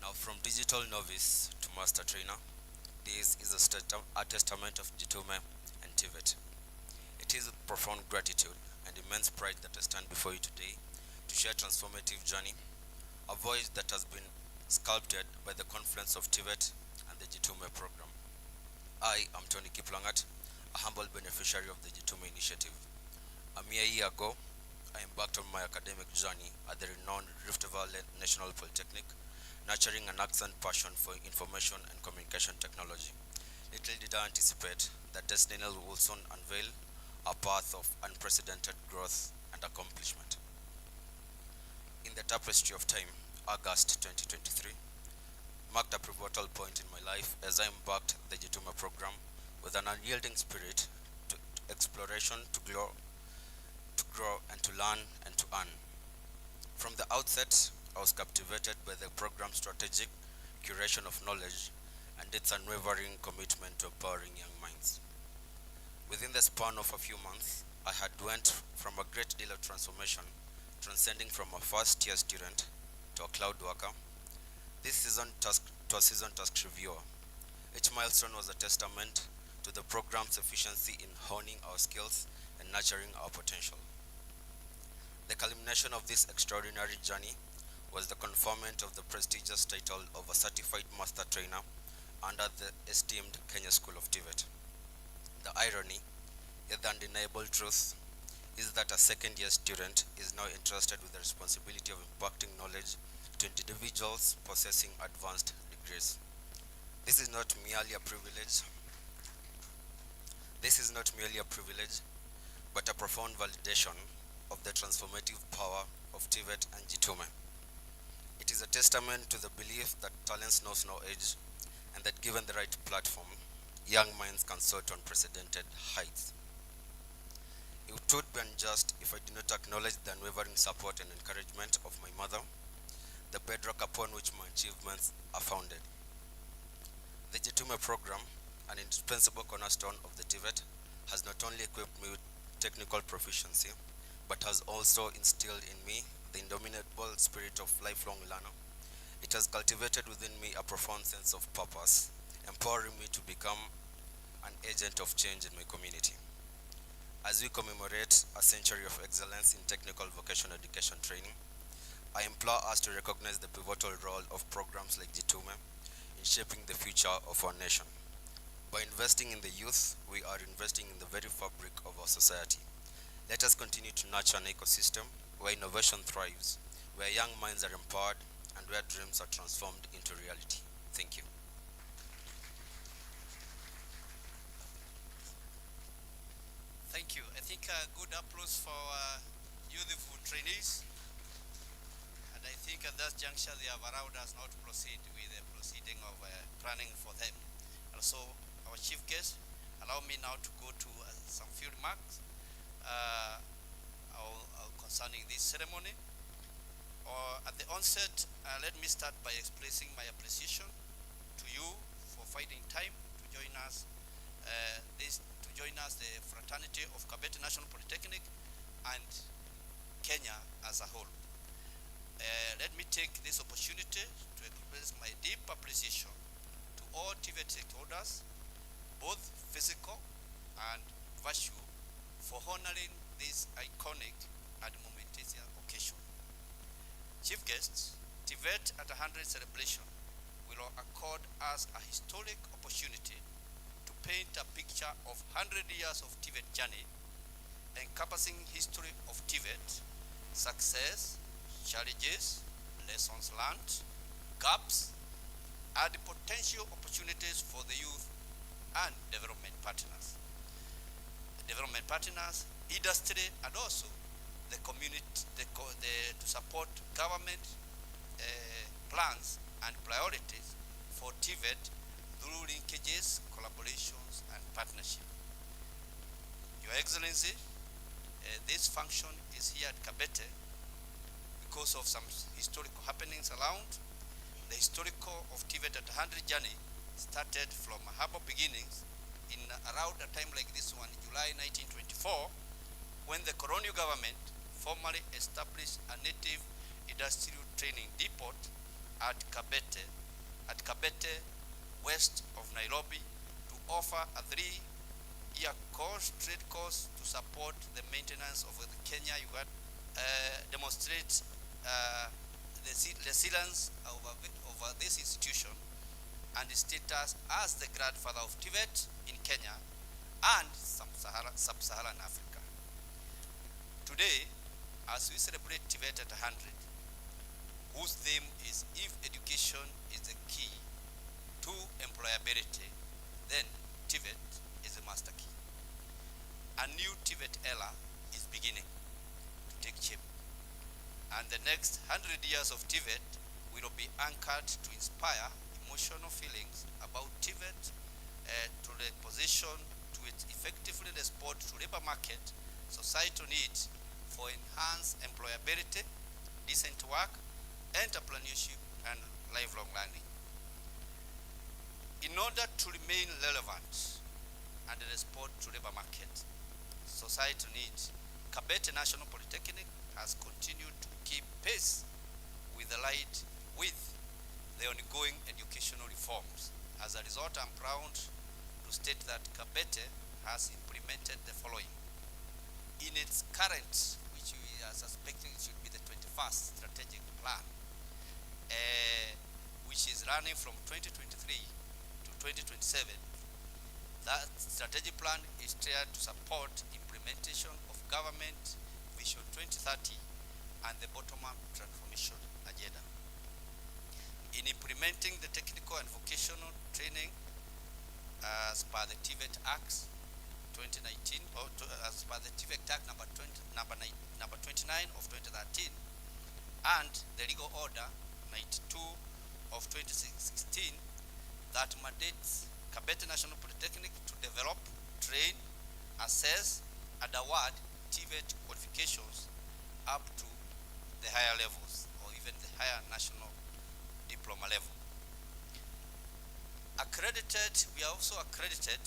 J: Now from digital novice to master trainer, this is a testament of Jitume and TVET. It is with profound gratitude and immense pride that I stand before you today to share transformative journey, a voice that has been sculpted by the confluence of TVET and the Jitume program. I am Tony Kiplangat, a humble beneficiary of the Jitume initiative. A mere year ago, I embarked on my academic journey at the renowned Rift Valley National Polytechnic, nurturing an ardent passion for information and communication technology. Little did I anticipate that destiny will soon unveil a path of unprecedented growth and accomplishment. In the tapestry of time, August 2023 marked a pivotal point in my life as I embarked the Jitume program with an unyielding spirit to exploration, to grow and to learn and to earn. From the outset, I was captivated by the program's strategic curation of knowledge and its unwavering commitment to empowering young minds. Within the span of a few months, I had went from a great deal of transformation, transcending from a first-year student to a cloud worker, this season to a seasoned task reviewer. Each milestone was a testament to the program's efficiency in honing our skills and nurturing our potential. The culmination of this extraordinary journey was the conferment of the prestigious title of a certified master trainer under the esteemed Kenya School of TVET. The irony Yet the undeniable truth is that a second-year student is now entrusted with the responsibility of impacting knowledge to individuals possessing advanced degrees. This is not merely a privilege. This is not merely a privilege, but a profound validation of the transformative power of TVET and Jitume. It is a testament to the belief that talents knows no age, and that given the right platform, young minds can soar to unprecedented heights. It would be unjust if I did not acknowledge the unwavering support and encouragement of my mother, the bedrock upon which my achievements are founded. The Jitume program, an indispensable cornerstone of the TVET, has not only equipped me with technical proficiency, but has also instilled in me the indomitable spirit of lifelong learner. It has cultivated within me a profound sense of purpose, empowering me to become an agent of change in my community. As we commemorate a century of excellence in technical vocational education training, I implore us to recognize the pivotal role of programs like Jitume in shaping the future of our nation. By investing in the youth, we are investing in the very fabric of our society. Let us continue to nurture an ecosystem where innovation thrives, where young minds are empowered, and where dreams are transformed into reality. Thank you.
H: Thank you. I think a good applause for youthful trainees. And I think at that juncture they have allowed us now to proceed with the proceeding of planning for them. Also, our chief guest, allow me now to go to some few remarks concerning this ceremony. At the onset, let me start by expressing my appreciation to you for finding time to join us the fraternity of Kabete National Polytechnic and Kenya as a whole. Let me take this opportunity to express my deep appreciation to all TVET stakeholders, both physical and virtual, for honoring this iconic and momentous occasion. Chief guests, TVET at 100 celebration will accord us a historic opportunity to paint a picture of 100 years of TVET journey, encompassing history of TVET, success, challenges, lessons learned, gaps, and potential opportunities for the youth and development partners. Development partners, industry, and also the community to support government plans and priorities for TVET through linkages, collaborations, and partnership. Your Excellency, this function is here at Kabete because of some historical happenings around. The historical of TVET at 100 journey started from humble beginnings in around a time like this one, July 1924, when the colonial government formally established a native industrial training depot at Kabete, west of Nairobi, to offer a 3-year course, trade course, to support the maintenance of the Kenya, Uganda, demonstrate the resilience of this institution and its status as the grandfather of TVET in Kenya and sub-Saharan Africa. Today, as we celebrate TVET at 100, whose theme is "If education is the key to employability, then TVET is the master key." A new TVET era is beginning to take shape, and the next 100 years of TVET will be anchored to inspire emotional feelings about TVET, to the position to it effectively respond to labor market, societal needs for enhanced employability, decent work, entrepreneurship, and lifelong learning. In order to remain relevant and respond to labor market, societal needs, Kabete National Polytechnic has continued to keep pace with the ongoing educational reforms. As a result, I'm proud to state that Kabete has implemented the following. In its current, which we are suspecting should be the 21st strategic plan, which is running from 2023 to 2027, That strategy plan is tailored to support implementation of government Vision 2030 and the bottom-up transformation agenda. In implementing the technical and vocational training as per the TVET Act 2019, or as per the TVET Act number 29 of 2013, and the legal order 92 of 2016 that mandates Kabete National Polytechnic to develop, train, assess, and award TVET qualifications up to the higher levels, or even the higher national diploma level. Accredited, we are also accredited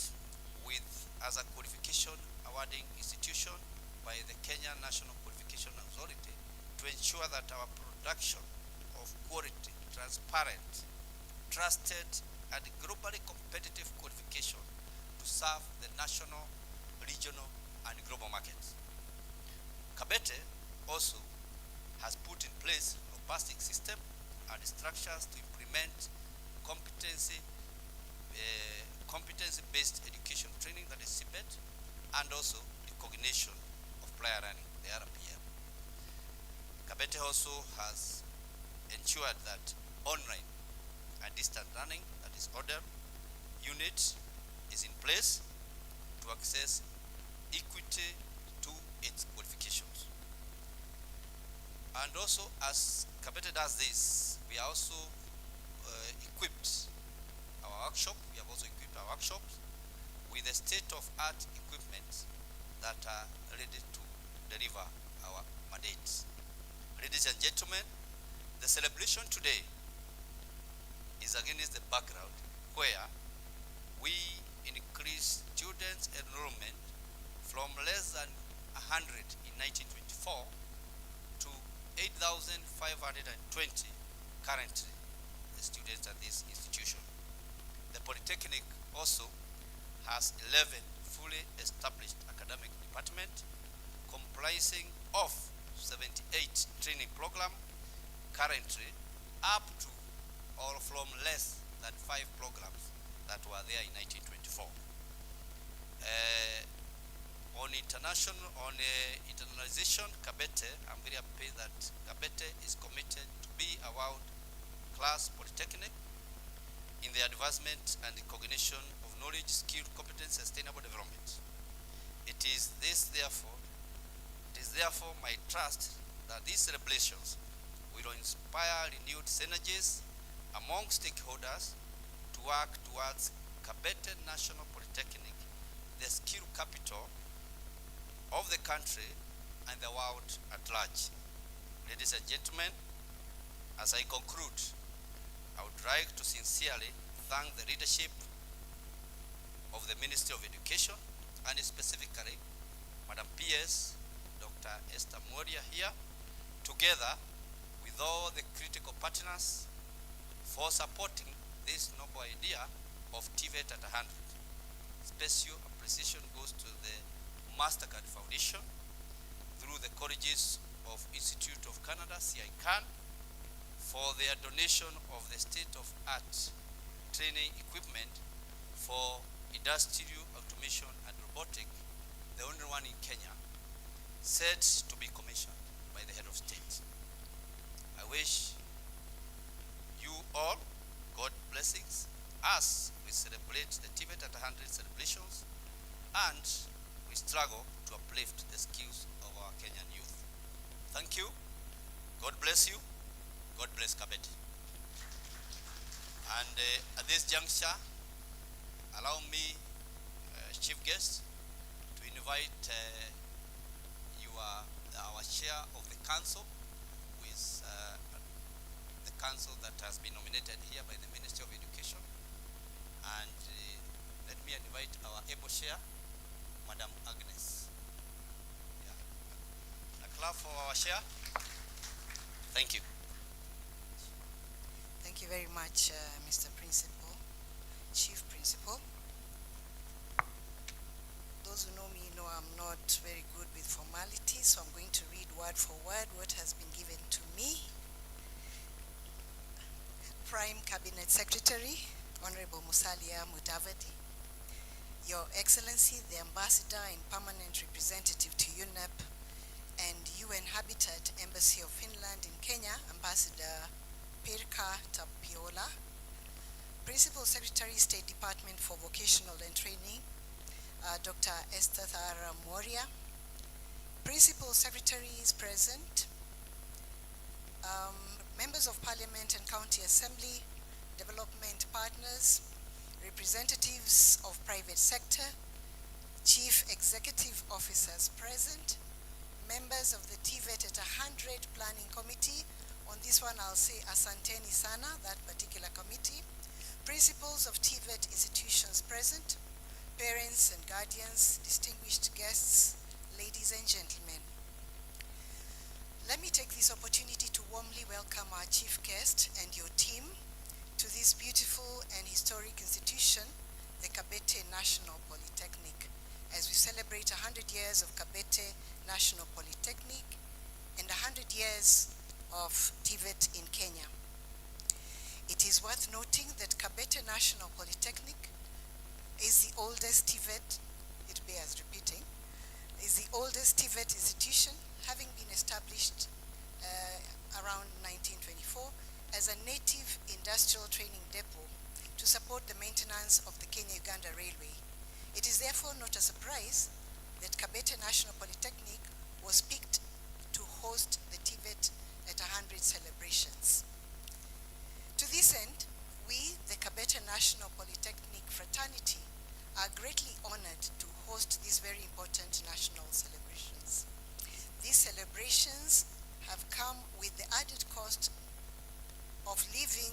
H: with as a qualification awarding institution by the Kenya National Qualification Authority to ensure that our production of quality, transparent, trusted, and globally competitive qualification to serve the national, regional, and global markets. Kabete also has put in place a robust system and structures to implement competency-based education training, that is CBET, and also recognition of prior learning, the RPM. Kabete also has ensured that online and distant learning, that is ODER, unit is in place to access equity to its qualifications. And also, as Kabete does this, we are also equipped our workshop. We have also equipped our workshops with the state-of-art equipment that are ready to deliver our mandates. Ladies and gentlemen, the celebration today is against the background where we increased students' enrollment from less than 100 in 1924 to 8,520 currently the students at this institution. The Polytechnic also has 11 fully established academic departments comprising of 78 training program currently up to or from less than 5 programs that were there in 1924. On internationalization, Kabete, I'm very happy that Kabete is committed to be a world-class polytechnic in the advancement and recognition of knowledge, skill, competence, and sustainable development. It is therefore my trust that these celebrations will inspire renewed synergies among stakeholders to work towards Kabete National Polytechnic, the skill capital of the country and the world at large. Ladies and gentlemen, as I conclude, I would like to sincerely thank the leadership of the Ministry of Education, and specifically Madam PS, Dr. Esther Moria here, together with all the critical partners for supporting this noble idea of TVET at 100. Special appreciation goes to the MasterCard Foundation through the Colleges of Institute of Canada, CICAN, for their donation of the state-of-art training equipment for industrial automation and robotic, the only one in Kenya, set to be commissioned by the head of state. I wish you all God blessings as we celebrate the TVET at 100 celebrations, and we struggle to uplift the skills of our Kenyan youth. Thank you. God bless you. God bless Kabete. And at this juncture, allow me, chief guest, to invite our chair of the council, who is the council that has been nominated here by the Ministry of Education. And let me invite our able chair, Madam Agnes. Yeah. A clap for our chair. Thank you.
K: Thank you very much, Mr. Principal, Chief Principal. Those who know me know I'm not very good with formalities, so I'm going to read word for word what has been given to me. Prime Cabinet Secretary, Honorable Musalia Mudavadi, Your Excellency, the Ambassador and Permanent Representative to UNEP and UN Habitat Embassy of Finland in Kenya, Ambassador Pirkka Tapiola, Principal Secretary, State Department for Vocational and Training, Dr. Esther Thara Moria, Principal Secretary is present, members of Parliament and County Assembly, development partners, representatives of private sector, chief executive officers present, members of the TVET at 100 Planning Committee. On this one, I'll say Asanteni Sana, that particular committee. Principals of TVET institutions present, parents and guardians, distinguished guests, ladies and gentlemen. Let me take this opportunity to warmly welcome our chief guest and your team to this beautiful and historic institution, the Kabete National Polytechnic, as we celebrate 100 years of Kabete National Polytechnic and 100 years of TVET in Kenya. It is worth noting that Kabete National Polytechnic is the oldest TVET, it bears repeating, is the oldest TVET institution, having been established around 1924 as a native industrial training depot to support the maintenance of the Kenya-Uganda Railway. It is therefore not a surprise that Kabete National Polytechnic was picked to host the TVET at 100 celebrations. To this end, we, the Kabete National Polytechnic fraternity, are greatly honored to host these very important national celebrations. These celebrations have come with the added cost of leading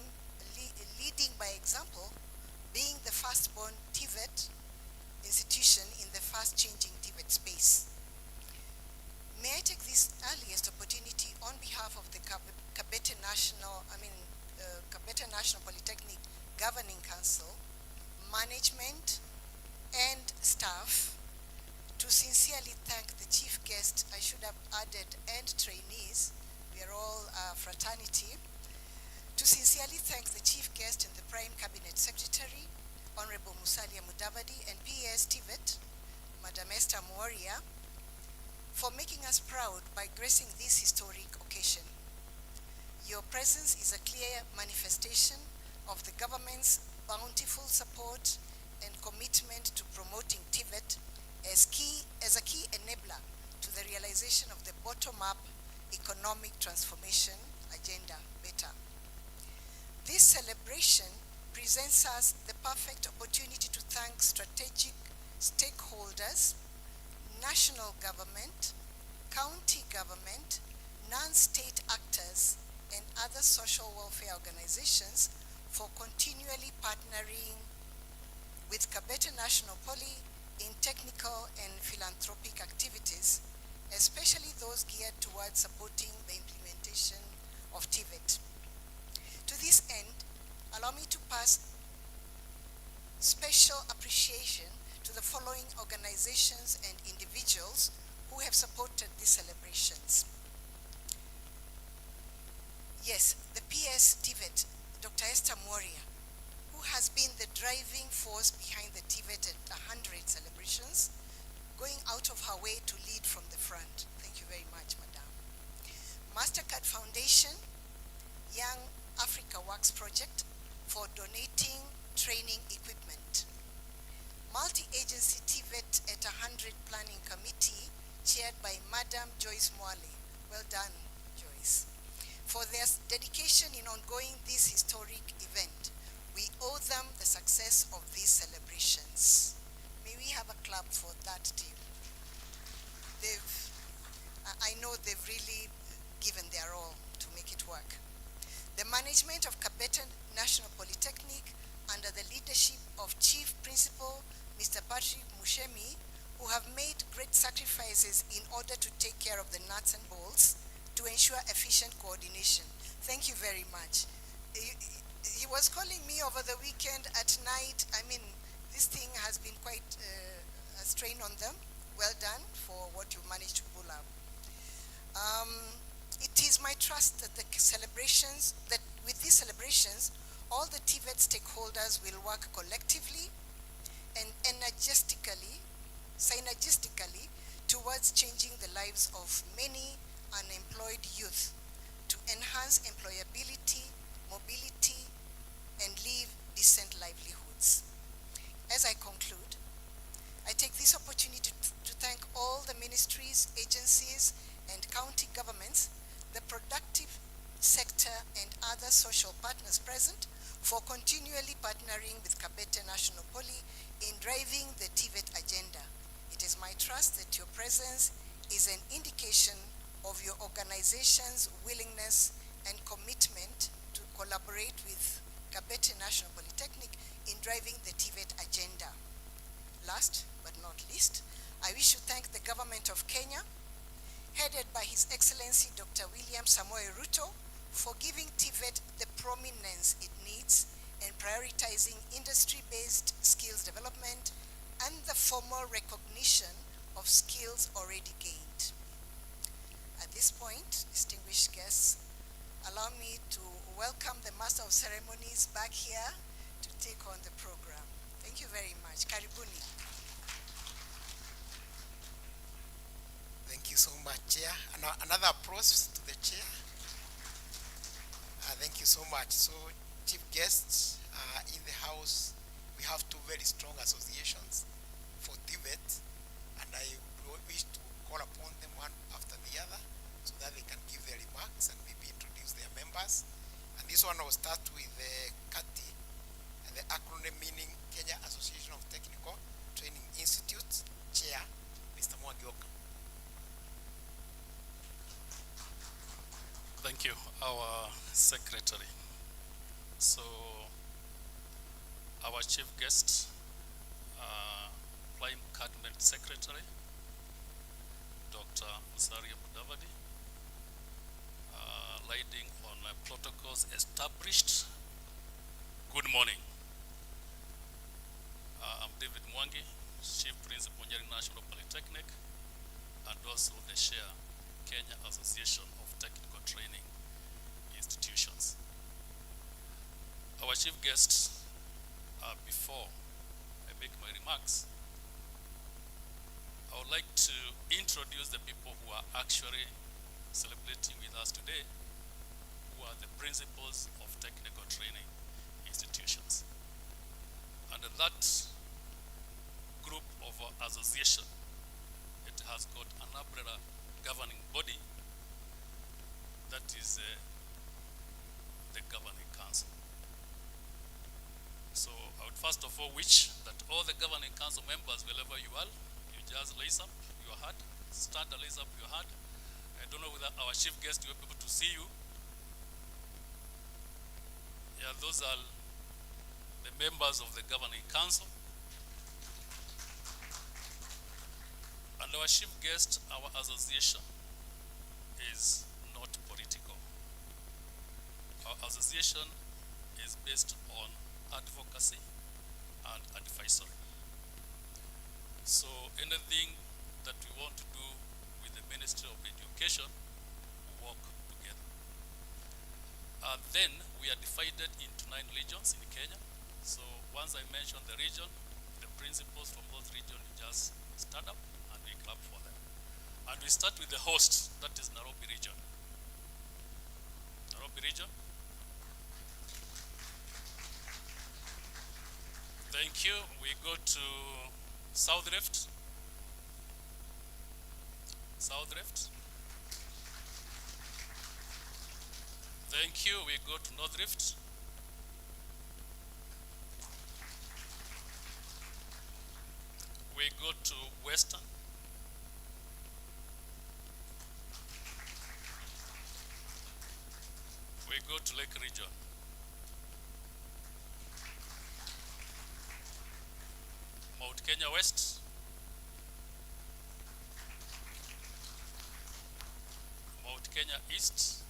K: by example, being the firstborn TVET institution in the fast-changing TVET space. May I take this earliest opportunity on behalf of the Kabete National Polytechnic Governing Council, management, and staff to sincerely thank the chief guest, I should have added, and trainees, we are all a fraternity, to sincerely thank the chief guest and the Prime Cabinet Secretary, Honorable Musalia Mudavadi, and PS TVET, Madam Esther Moria, for making us proud by gracing this historic occasion. Your presence is a clear manifestation of the government's bountiful support and commitment to promoting TVET as a key enabler to the realization of the bottom-up economic transformation agenda, BETA. This celebration presents us the perfect opportunity to thank strategic stakeholders, national government, county government, non-state actors, and other social welfare organizations for continually partnering with Kabete National Poly in technical and philanthropic activities, especially those geared towards supporting the implementation of TVET. To this end, allow me to pass special appreciation to the following organizations and individuals who have supported these celebrations. Yes, the PS TVET, Dr. Esther Moria, who has been the driving force behind the TVET at 100 celebrations, going out of her way to lead from the front. Thank you very much, Madam. MasterCard Foundation, Young Africa Works Project, for donating training equipment. Multi-agency TVET at 100 Planning Committee, chaired by Madam Joyce Mwale. Well done, Joyce. For their dedication in ongoing this historic event. We owe them the success of these celebrations. May we have a clap for that team. I know they've really given their all to make it work. The management of Kabete National Polytechnic, under the leadership of Chief Principal Mr. Patrick Mushemi, who have made great sacrifices in order to take care of the nuts and bolts to ensure efficient coordination. Thank you very much. He was calling me over the weekend at night. I mean, this thing has been quite a strain on them. Well done for what you managed to pull up. It is my trust that with these celebrations, all the TVET stakeholders will work collectively and synergistically towards changing the lives of many unemployed youth to enhance employability, mobility, and live decent livelihoods. As I conclude, I take this opportunity to thank all the ministries, agencies, and county governments, the productive sector, and other social partners present for continually partnering with Kabete National Poly in driving the TVET agenda. It is my trust that your presence is an indication of your organization's willingness and commitment to collaborate with Kabete National Polytechnic in driving the TVET agenda. Last but not least, I wish to thank the government of Kenya, headed by His Excellency Dr. William Samoei Ruto, for giving TVET the prominence it needs and prioritizing industry-based skills development and the formal recognition of skills already gained. At this point, distinguished guests, allow me to welcome the Master of Ceremonies back here to take on the program. Thank you very much. Karibuni.
G: Thank you so much, Chair. Another applause to the Chair. Thank you so much. So, chief guests in the house, we have two very strong associations for TVET, and I wish to call upon them one after the other so that they can give their remarks and maybe introduce their members. And this one will start with KATI, and the acronym meaning Kenya Association of Technical Training Institutes, Chair, Mr. Mwagioka.
L: Thank you, our secretary. So, our chief guest, Prime Cabinet Secretary, Dr. Musalia Mudavadi, leading on protocols established. Good morning. I'm David Mwangi, Chief Principal Nyeri National Polytechnic, and also the chair, Kenya Association of Technical Training Institutions. Our chief guests, before I make my remarks, I would like to introduce the people who are actually celebrating with us today, who are the principals of technical training institutions. And that group of association, it has got an umbrella governing body that is the governing council. So I would first of all wish that all the governing council members, wherever you are, you just raise up your hand, stand and raise up your hand. I don't know whether our chief guest will be able to see you. Yeah, those are the members of the governing council. And our chief guest, our association is not political. Our association is based on advocacy and advisory. So anything that we want to do with the Ministry of Education, we work together. Then we are divided into 9 regions in Kenya. So once I mention the region, the principals from those regions just stand up and we clap for them. And we start with the host, that is Nairobi region. Nairobi region. Thank you. We go to South Rift. South Rift. Thank you. We go to North Rift. We go to Western. We go to Lake region. Mount Kenya West. Mount Kenya East.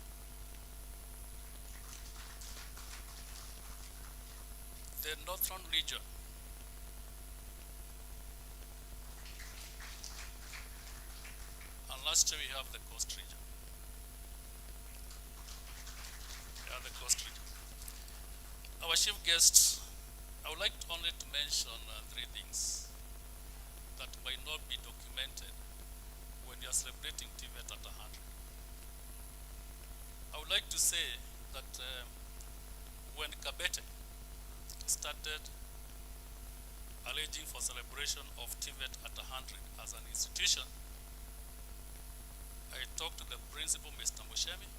L: The Northern region. And lastly, we have the Coast region. Yeah, the Coast region. Our chief guest, I would like only to mention 3 things. that might not be documented when you're celebrating TVET at 100. I would like to say that when Kabete started alleging for celebration of TVET at 100 as an institution, I talked to the principal, Mr. Moshemi,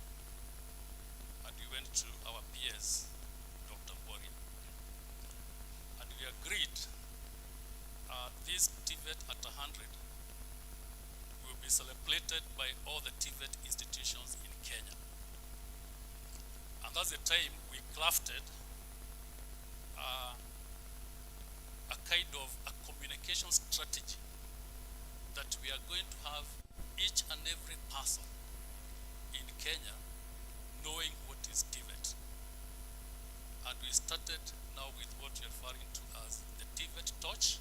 L: and we went to our peers, Dr. Mbori, and we agreed this TVET at 100 will be celebrated by all the TVET institutions in Kenya. And that's the time we crafted a kind of a communication strategy that we are going to have each and every person in Kenya knowing what is TVET. And we started now with what you're referring to as the TVET torch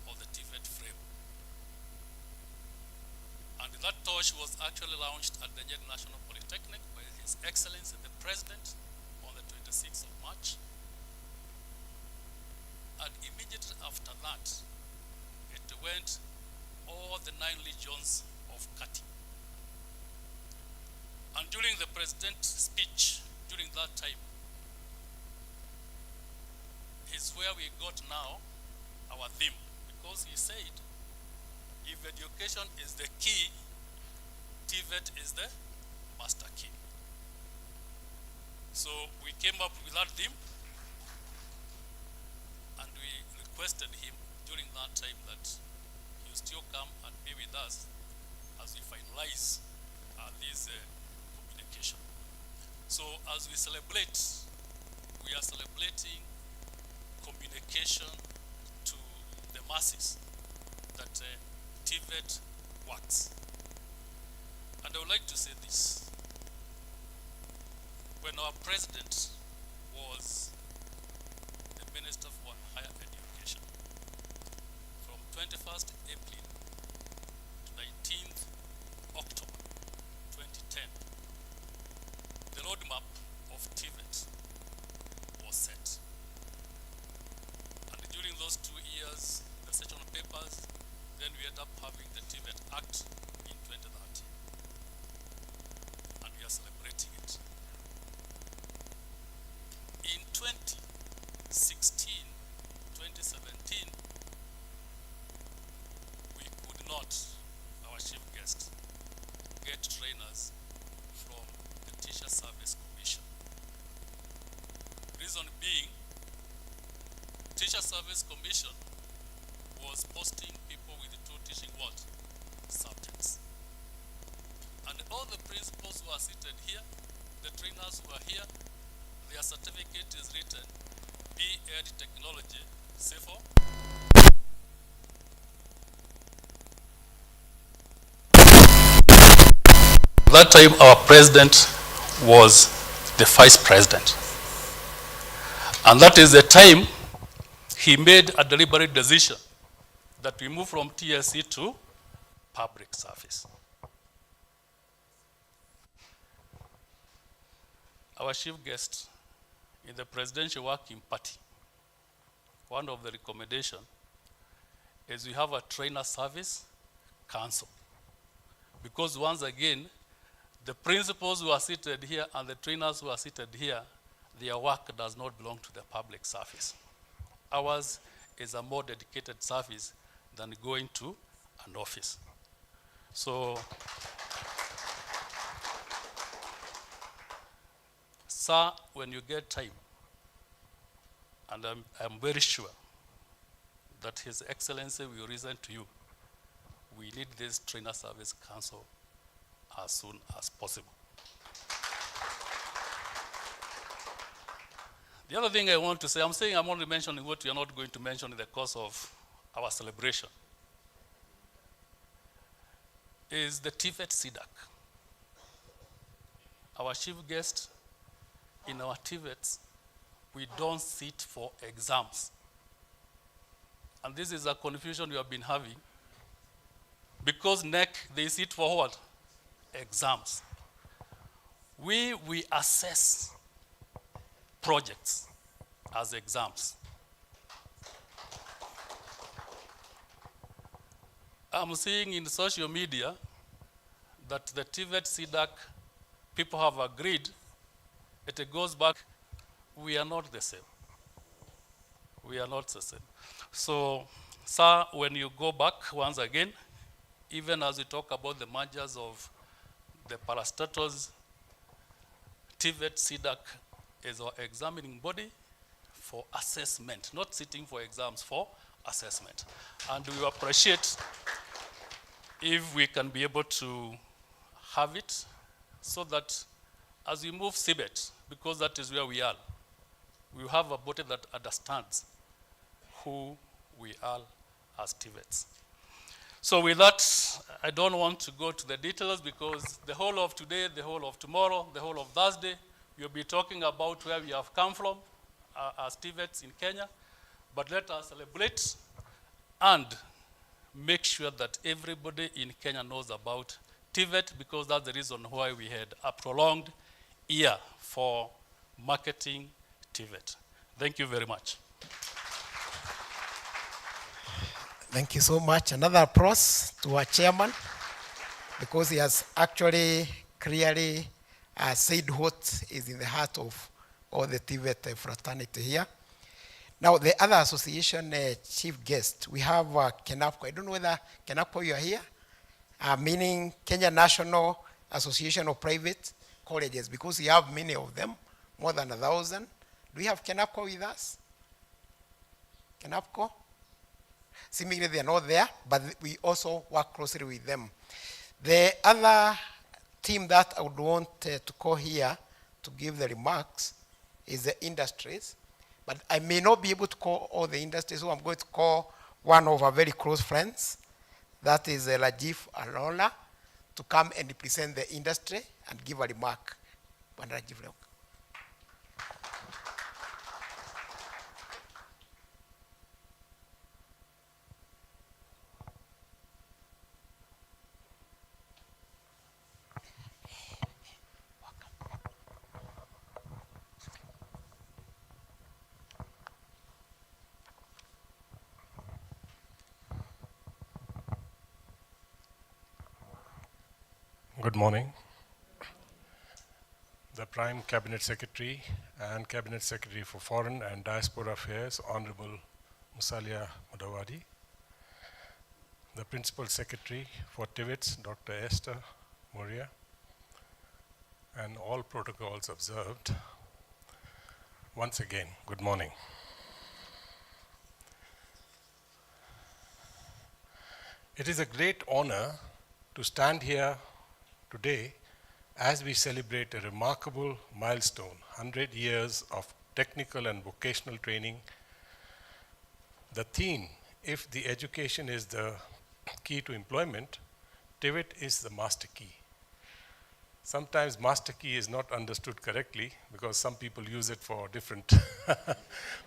L: or the TVET frame. And that torch was actually launched at the Nyeri National Polytechnic by His Excellency the President on the 26th of March. And immediately after that, it went all the 9 legions of Kati. And during the President's speech, during that time, is where we got now our theme, because he said, if education is the key, TVET is the master key. So we came up with that theme, and we requested him during that time that he will still come and be with us as we finalize this communication. So as we celebrate, we are celebrating communication to the masses that TVET works. And I would like to say this. When our president was the Minister for Higher Education, from 21st April to 19th October 2010, the roadmap of TVET was set. And during those 2 years, the session papers, then we ended up having the TVET Act in 2013. And we are celebrating it. In 2016, 2017, we could not, our chief guest, get trainers from the Teacher Service Commission. Reason being, Teacher Service Commission was posting people with 2 teaching what? Subjects. And all the principals who are seated here, the trainers who are here, their certificate is written B.Ed Technology, CIFO. That time our president was the vice president. And that is the time he made a deliberate decision that we move from TSC to public service. Our chief guest in the presidential working party, one of the recommendations is we have a trainer service council. Because once again, the principals who are seated here and the trainers who are seated here, their work does not belong to the public service. Ours is a more dedicated service than going to an office. So, sir, when you get time, and I'm very sure that His Excellency will listen to you, we need this trainer service council as soon as possible. The other thing I want to say, I'm only mentioning what we are not going to mention in the course of our celebration, is the TVET CDAC. Our chief guest, in our TVETs, we don't sit for exams. And this is a confusion we have been having, because NEC, they sit for what? Exams. We assess projects as exams. I'm seeing in social media that the TVET CDAC people have agreed, it goes back, we are not the same. We are not the same. So, sir, when you go back once again, even as we talk about the mergers of the parastatals, TVET CDAC is our examining body for assessment, not sitting for exams, for assessment. And we appreciate if we can be able to have it so that as we move CBET, because that is where we are, we have a body that understands who we are as TVETs. So with that, I don't want to go to the details because the whole of today, the whole of tomorrow, the whole of Thursday, we'll be talking about where we have come from as TVETs in Kenya. But let us celebrate and make sure that everybody in Kenya knows about TVET, because that's the reason why we had a prolonged year for marketing TVET. Thank you very much.
G: Thank you so much. Another applause to our chairman, because he has actually clearly said what is in the heart of all the TVET fraternity here. Now, the other association chief guest, we have KENAPCO. I don't know whether KENAPCO you are here, meaning Kenya National Association of Private Colleges, because we have many of them, more than 1,000. Do we have KENAPCO with us? KENAPCO? Seemingly they are not there, but we also work closely with them. The other team that I would want to call here to give the remarks is the industries. But I may not be able to call all the industries, so I'm going to call one of our very close friends, that is Rajiv Arola, to come and represent the industry and give a remark. Rajiv.
M: Good morning. The Prime Cabinet Secretary and Cabinet Secretary for Foreign and Diaspora Affairs, Honorable Musalia Mudavadi. The Principal Secretary for TVETs, Dr. Esther Moria, and all protocols observed. Once again, good morning. It is a great honor to stand here today as we celebrate a remarkable milestone, 100 years of technical and vocational training. The theme, if the education is the key to employment, TVET is the master key. Sometimes master key is not understood correctly because some people use it for different,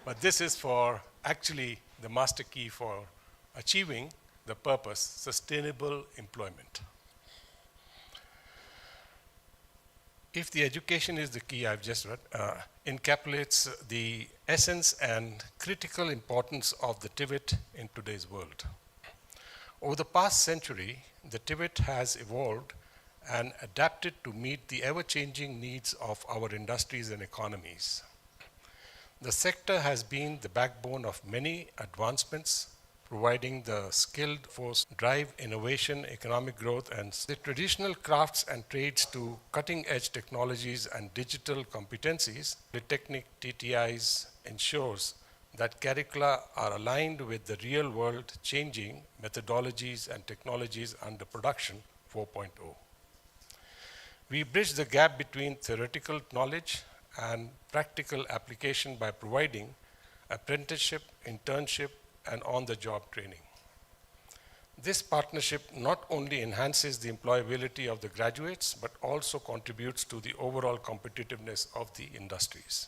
M: but this is for actually the master key for achieving the purpose, sustainable employment. If the education is the key, I've just read, encapsulates the essence and critical importance of the TVET in today's world. Over the past century, the TVET has evolved and adapted to meet the ever-changing needs of our industries and economies. The sector has been the backbone of many advancements, providing the skilled force drive innovation, economic growth, and the traditional crafts and trades to cutting-edge technologies and digital competencies. Polytechnic TTIs ensures that curricula are aligned with the real-world changing methodologies and technologies under production 4.0. We bridge the gap between theoretical knowledge and practical application by providing apprenticeship, internship, and on-the-job training. This partnership not only enhances the employability of the graduates, but also contributes to the overall competitiveness of the industries.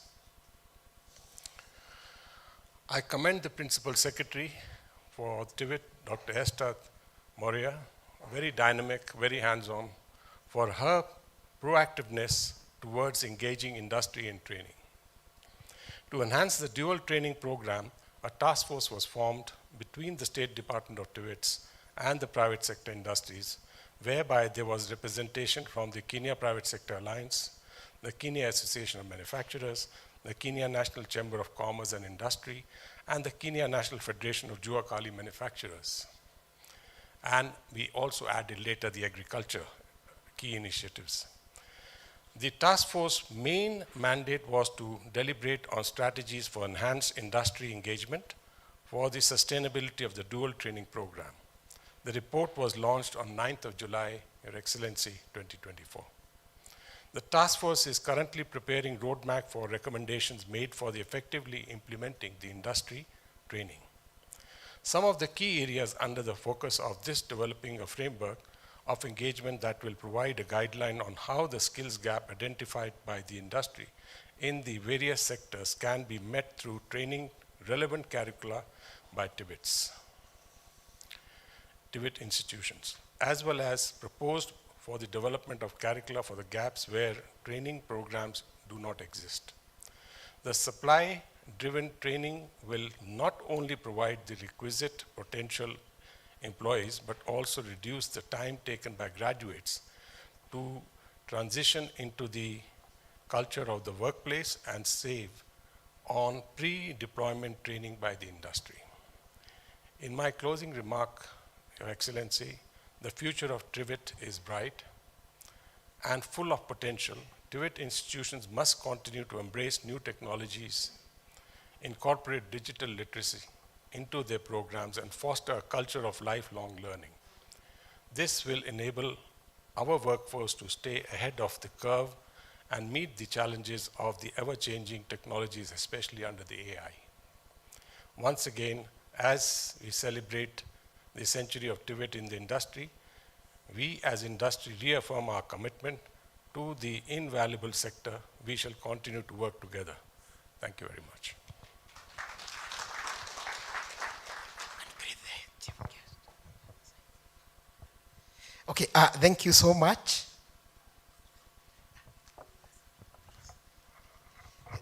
M: I commend the Principal Secretary for TVET, Dr. Esther Moria, very dynamic, very hands-on, for her proactiveness towards engaging industry in training. To enhance the dual training program, a task force was formed between the State Department of TVETs and the private sector industries, whereby there was representation from the Kenya Private Sector Alliance, the Kenya Association of Manufacturers, the Kenya National Chamber of Commerce and Industry, and the Kenya National Federation of Jua Kali Manufacturers. And we also added later the agriculture key initiatives. The task force main mandate was to deliberate on strategies for enhanced industry engagement for the sustainability of the dual training program. The report was launched on 9th of July, Your Excellency, 2024. The task force is currently preparing roadmap for recommendations made for the effectively implementing the industry training. Some of the key areas under the focus of this developing a framework of engagement that will provide a guideline on how the skills gap identified by the industry in the various sectors can be met through training relevant curricula by TVET institutions, as well as proposed for the development of curricula for the gaps where training programs do not exist. The supply-driven training will not only provide the requisite potential employees, but also reduce the time taken by graduates to transition into the culture of the workplace and save on pre-deployment training by the industry. In my closing remark, Your Excellency, the future of TVET is bright and full of potential. TVET institutions must continue to embrace new technologies, incorporate digital literacy into their programs, and foster a culture of lifelong learning. This will enable our workforce to stay ahead of the curve and meet the challenges of the ever-changing technologies, especially under the AI. Once again, as we celebrate the century of TVET in the industry, we as industry reaffirm our commitment to the invaluable sector. We shall continue to work together. Thank you very much.
G: Okay, thank you so much.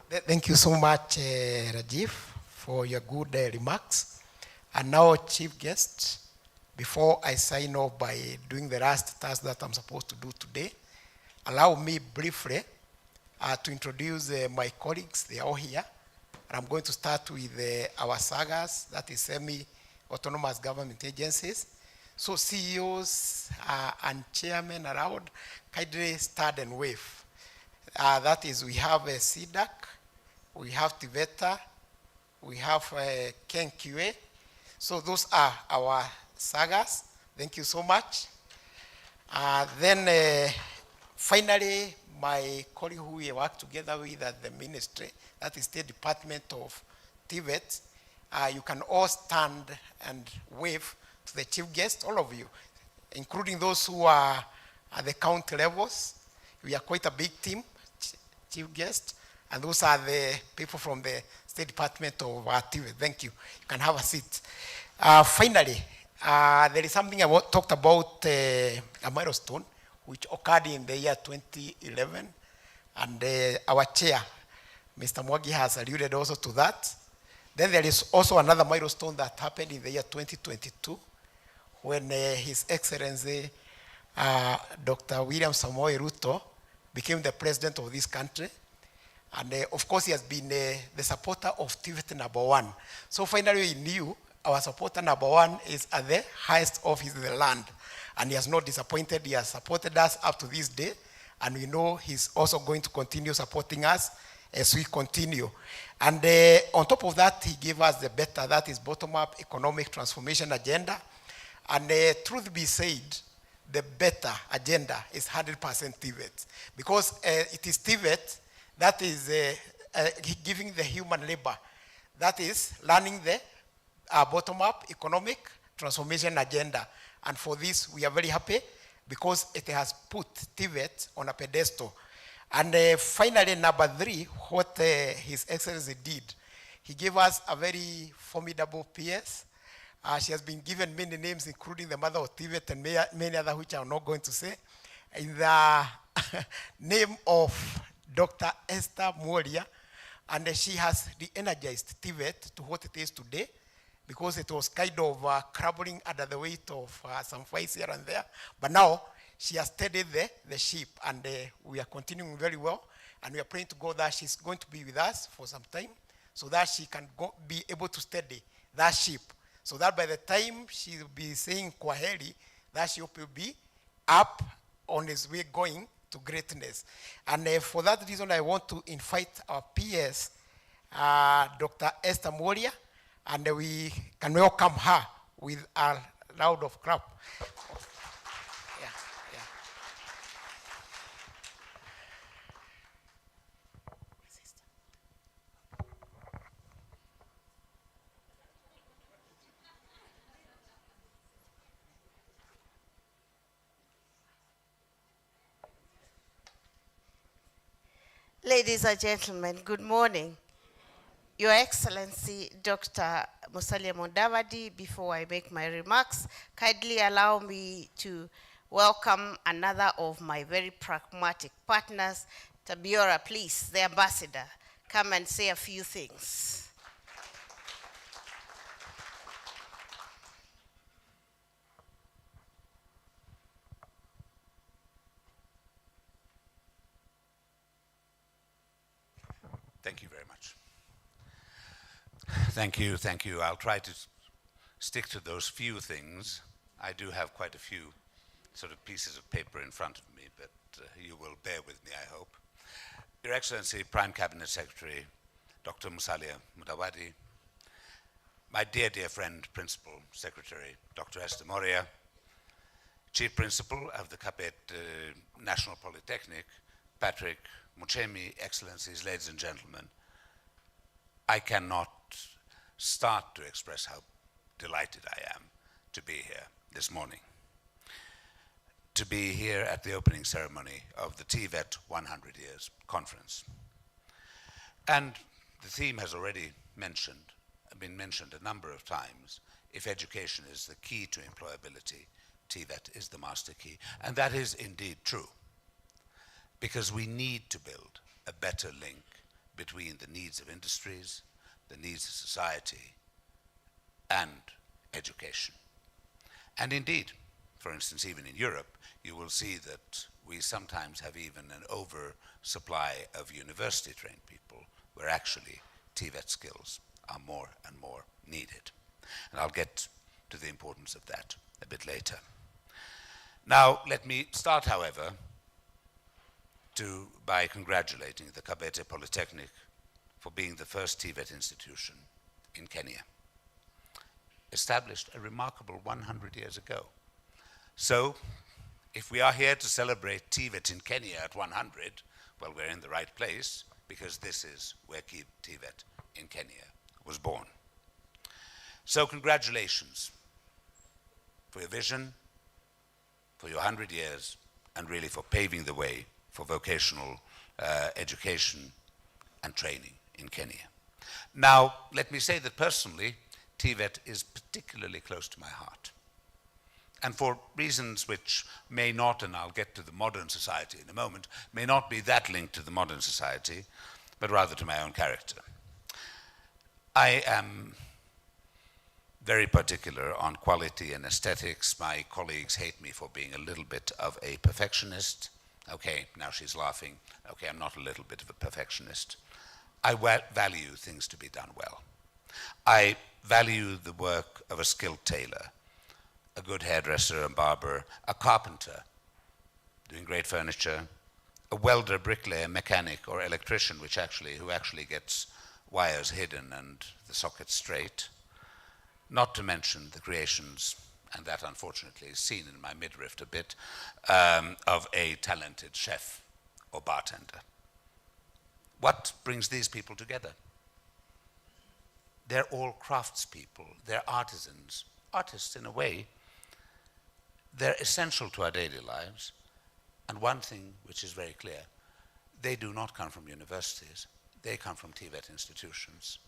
G: Thank you so much, Rajiv, for your good remarks. And now, chief guest, before I sign off by doing the last task that I'm supposed to do today, allow me briefly to introduce my colleagues. They are all here. And I'm going to start with our SAGAs, that is semi-autonomous government agencies. So CEOs and chairmen around, kindly start and wave. That is, we have CDAC, we have TVETA, we have KenQA. So those are our SAGAs. Thank you so much. Then finally, my colleague who we work together with at the ministry, that is State Department of TVET, you can all stand and wave to the chief guest, all of you, including those who are at the county levels. We are quite a big team, chief guest, and those are the people from the State Department of TVET. Thank you. You can have a seat. Finally, there is something I talked about, a milestone, which occurred in the year 2011, and our chair, Mr. Mwagi, has alluded also to that. Then there is also another milestone that happened in the year 2022, when His Excellency Dr. William Samoei Ruto became the president of this country. And of course, he has been the supporter of TVET #1. So finally, we knew our supporter #1 is at the highest office in the land. And he has not disappointed. He has supported us up to this day. And we know he's also going to continue supporting us as we continue. And on top of that, he gave us the better, that is bottom-up economic transformation agenda. And truth be said, the better agenda is 100% TVET. Because it is TVET that is giving the human labor, that is learning the bottom-up economic transformation agenda. And for this, we are very happy because it has put TVET on a pedestal. And finally, number 3, what His Excellency did, he gave us a very formidable PS. She has been given many names, including the mother of TVET and many other which I'm not going to say. In the name of Dr. Esther Moria, and she has re-energized TVET to what it is today. because it was kind of crumbling under the weight of some fights here and there. But now she has steadied the ship, and we are continuing very well. And we are praying to God that she's going to be with us for some time, so that she can be able to steady that ship, so that by the time she will be saying kwaheri, that ship will be up on its way going to greatness. And for that reason, I want to invite our PS, Dr. Esther Moria, and we can welcome her with a round of clap. Yeah, yeah.
N: Ladies and gentlemen, good morning. Your Excellency, Dr. Musalia Mudavadi, before I make my remarks, kindly allow me to welcome another of my very pragmatic partners. Tabiora, please, the ambassador, come and say a few things.
O: Thank you very much. Thank you. I'll try to stick to those few things. I do have quite a few sort of pieces of paper in front of me, but you will bear with me, I hope. Your Excellency, Prime Cabinet Secretary, Dr. Musalia Mudavadi, my dear friend, Principal Secretary, Dr. Esther Moria, Chief Principal of the Kapet National Polytechnic, Patrick Muchemi, Excellencies, ladies and gentlemen, I cannot start to express how delighted I am to be here this morning. To be here at the opening ceremony of the TVET 100 Years Conference. And the theme has already been mentioned a number of times. If education is the key to employability, TVET is the master key. And that is indeed true, because we need to build a better link between the needs of industries, the needs of society, and education. And indeed, for instance, even in Europe, you will see that we sometimes have even an oversupply of university-trained people, where actually TVET skills are more and more needed. And I'll get to the importance of that a bit later. Now, let me start, however, by congratulating the Kabete Polytechnic for being the first TVET institution in Kenya, established a remarkable 100 years ago. So, if we are here to celebrate TVET in Kenya at 100, well, we're in the right place, because this is where TVET in Kenya was born. So congratulations for your vision, for your 100 years, and really for paving the way for vocational education and training in Kenya. Now, let me say that personally, TVET is particularly close to my heart. And for reasons which may not, and I'll get to the modern society in a moment, may not be that linked to the modern society, but rather to my own character. I am very particular on quality and aesthetics. My colleagues hate me for being a little bit of a perfectionist. Okay, now she's laughing. Okay, I'm not a little bit of a perfectionist. I value things to be done well. I value the work of a skilled tailor, a good hairdresser and barber, a carpenter doing great furniture, a welder, bricklayer, mechanic, or electrician who actually gets wires hidden and the sockets straight, not to mention the creations, and that unfortunately is seen in my midriff a bit, of a talented chef or bartender. What brings these people together? They're all craftspeople, they're artisans, artists in a way. They're essential to our daily lives, and one thing which is very clear, they do not come from universities, they come from TVET institutions.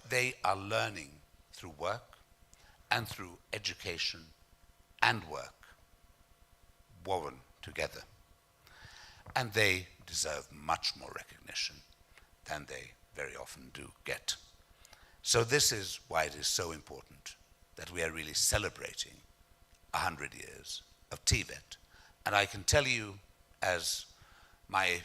O: They are learning through work and through education and work, woven together. And they deserve much more recognition than they very often do get. So this is why it is so important that we are really celebrating 100 years of TVET. And I can tell you, as my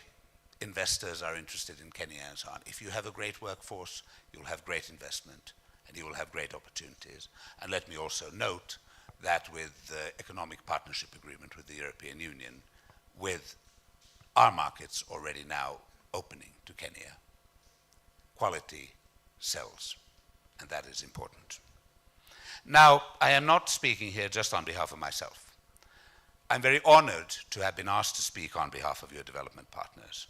O: investors are interested in Kenya and so on, if you have a great workforce, you'll have great investment and you will have great opportunities. And let me also note that with the economic partnership agreement with the European Union, with our markets already now opening to Kenya, quality sells, and that is important. Now, I am not speaking here just on behalf of myself. I'm very honored to have been asked to speak on behalf of your development partners,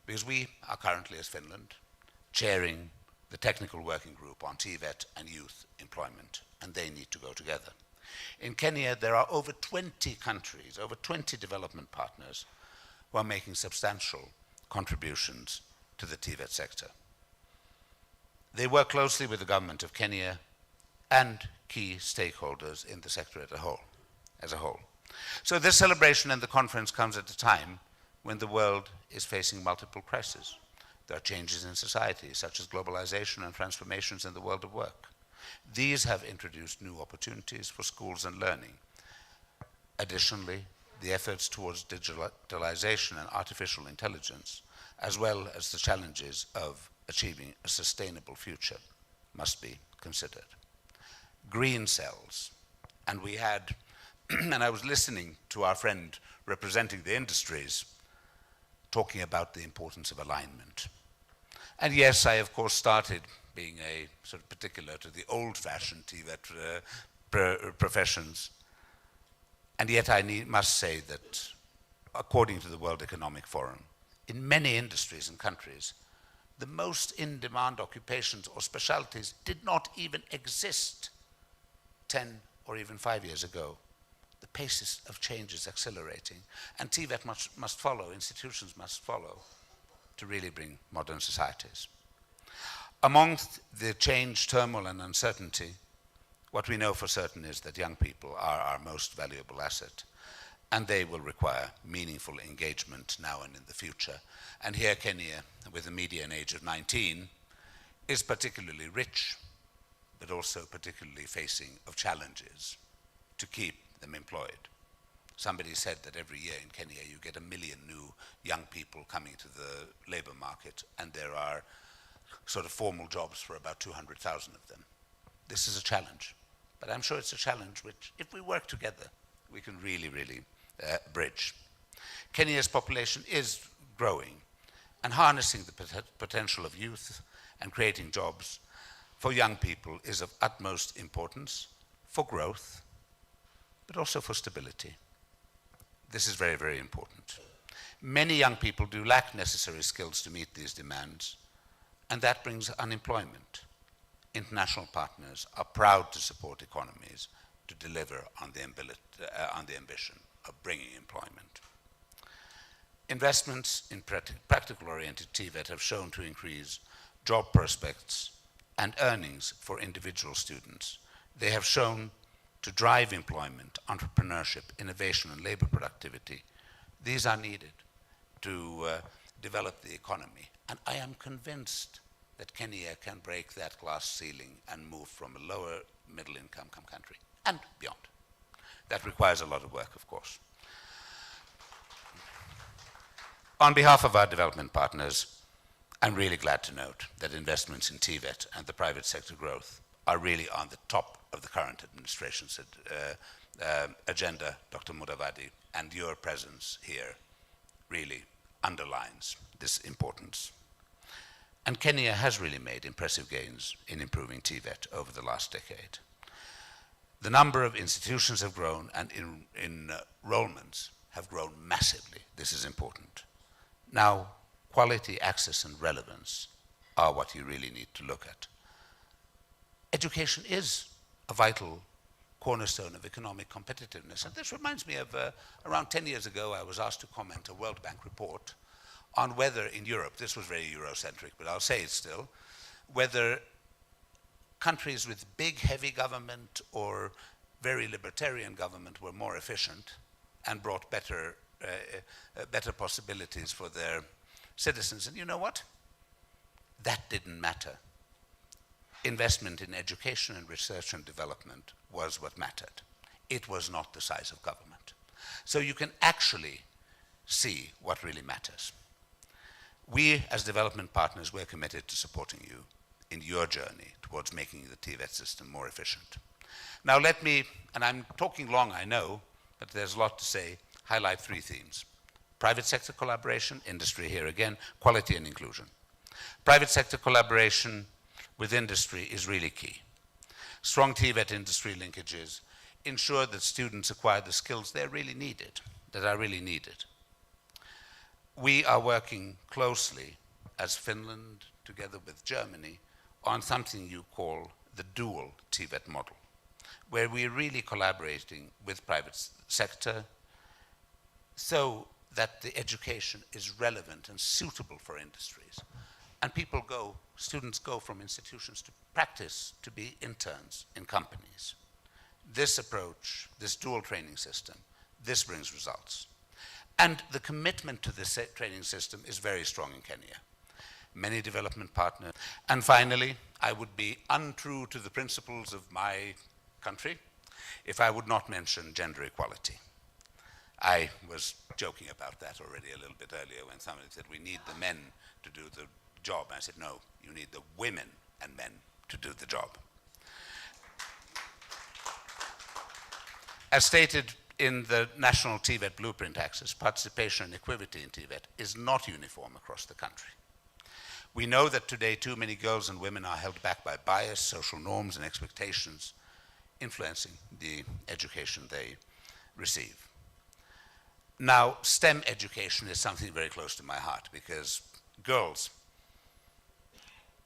O: because we are currently, as Finland, chairing the technical working group on TVET and youth employment, and they need to go together. In Kenya, there are over 20 countries, over 20 development partners who are making substantial contributions to the TVET sector. They work closely with the government of Kenya and key stakeholders in the sector as a whole. So this celebration and the conference comes at a time when the world is facing multiple crises. There are changes in society, such as globalization and transformations in the world of work. These have introduced new opportunities for schools and learning. Additionally, the efforts towards digitalization and artificial intelligence, as well as the challenges of achieving a sustainable future, must be considered. Green cells, and we had, and I was listening to our friend representing the industries talking about the importance of alignment. And yes, I of course started being a sort of particular to the old-fashioned TVET professions, and yet I must say that according to the World Economic Forum, in many industries and countries, the most in-demand occupations or specialties did not even exist 10 or even 5 years ago. The pace of change is accelerating, and TVET must follow, institutions must follow, to really bring modern societies. Amongst the change, turmoil, and uncertainty, what we know for certain is that young people are our most valuable asset, and they will require meaningful engagement now and in the future. And here Kenya, with a median age of 19, is particularly rich, but also particularly facing of challenges to keep them employed. Somebody said that every year in Kenya you get 1 million new young people coming to the labor market, and there are sort of formal jobs for about 200,000 of them. This is a challenge, but I'm sure it's a challenge which, if we work together, we can really, really bridge. Kenya's population is growing, and harnessing the potential of youth and creating jobs for young people is of utmost importance for growth, but also for stability. This is very, very important. Many young people do lack necessary skills to meet these demands, and that brings unemployment. International partners are proud to support economies to deliver on the ambition of bringing employment. Investments in practical-oriented TVET have shown to increase job prospects and earnings for individual students. They have shown to drive employment, entrepreneurship, innovation, and labor productivity. These are needed to develop the economy. And I am convinced that Kenya can break that glass ceiling and move from a lower middle-income country and beyond. That requires a lot of work, of course. On behalf of our development partners, I'm really glad to note that investments in TVET and the private sector growth are really on the top of the current administration's agenda, Dr. Mudavadi, and your presence here really underlines this importance. And Kenya has really made impressive gains in improving TVET over the last decade. The number of institutions have grown, and enrollments have grown massively. This is important. Now, quality, access, and relevance are what you really need to look at. Education is a vital cornerstone of economic competitiveness. And this reminds me of around 10 years ago, I was asked to comment a World Bank report on whether in Europe, this was very Eurocentric, but I'll say it still, whether countries with big, heavy government or very libertarian government were more efficient and brought better possibilities for their citizens. And you know what? That didn't matter. investment in education and research and development was what mattered. It was not the size of government. So you can actually see what really matters. We, as development partners, we're committed to supporting you in your journey towards making the TVET system more efficient. Now let me, and I'm talking long, I know, but there's a lot to say, highlight three themes. Private sector collaboration, industry here again, quality and inclusion. Private sector collaboration with industry is really key. Strong TVET industry linkages ensure that students acquire the skills that are really needed. We are working closely as Finland, together with Germany, on something you call the dual TVET model, where we're really collaborating with private sector so that the education is relevant and suitable for industries. And students go from institutions to practice, to be interns in companies. This approach, this dual training system, this brings results. And the commitment to this training system is very strong in Kenya. Many development partners. And finally, I would be untrue to the principles of my country if I would not mention gender equality. I was joking about that already a little bit earlier when somebody said we need the men to do the job. I said, no, you need the women and men to do the job. As stated in the National TVET Blueprint Access, participation and equity in TVET is not uniform across the country. We know that today too many girls and women are held back by bias, social norms and expectations influencing the education they receive. Now, STEM education is something very close to my heart because girls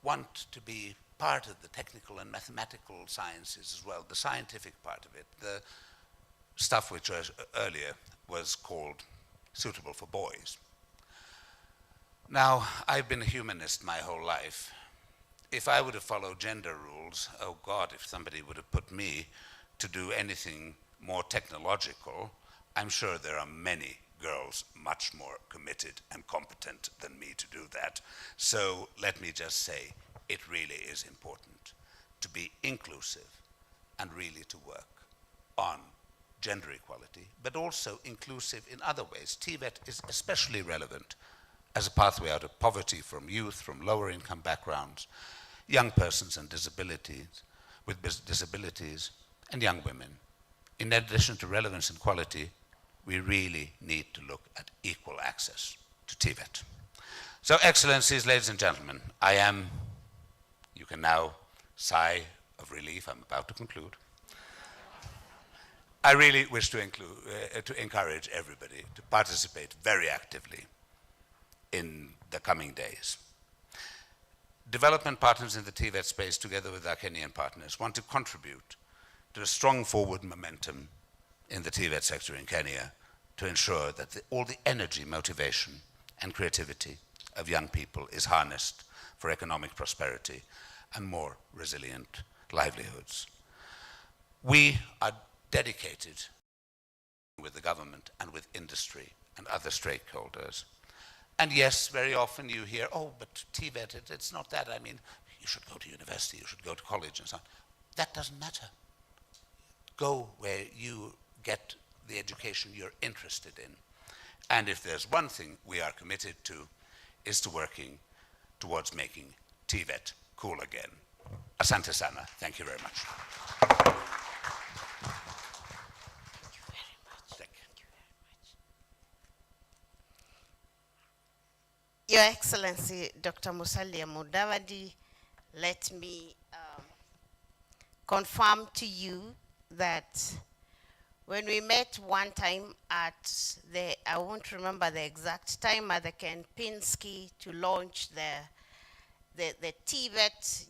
O: want to be part of the technical and mathematical sciences as well, the scientific part of it, the stuff which earlier was called suitable for boys. Now, I've been a humanist my whole life. If I would have followed gender rules, oh God, if somebody would have put me to do anything more technological, I'm sure there are many girls much more committed and competent than me to do that. So let me just say, it really is important to be inclusive and really to work on gender equality, but also inclusive in other ways. TVET is especially relevant as a pathway out of poverty from youth, from lower income backgrounds, young persons and disabilities, with disabilities, and young women. In addition to relevance and quality, we really need to look at equal access to TVET. So, Excellencies, ladies and gentlemen, you can now sigh of relief, I'm about to conclude. I really wish to encourage everybody to participate very actively in the coming days. Development partners in the TVET space, together with our Kenyan partners, want to contribute to a strong forward momentum in the TVET sector in Kenya to ensure that all the energy, motivation, and creativity of young people is harnessed for economic prosperity and more resilient livelihoods. We are dedicated with the government and with industry and other stakeholders. And yes, very often you hear, oh, but TVET, it's not that. I mean, you should go to university, you should go to college and so on. That doesn't matter. Go where you get the education you're interested in. And if there's one thing we are committed to, is to working towards making TVET cool again. Asante sana. Thank you very much.
N: Your Excellency, Dr. Musalia Mudavadi, let me confirm to you that when we met one time at I won't remember the exact time, at the Kempinski to launch the TVET,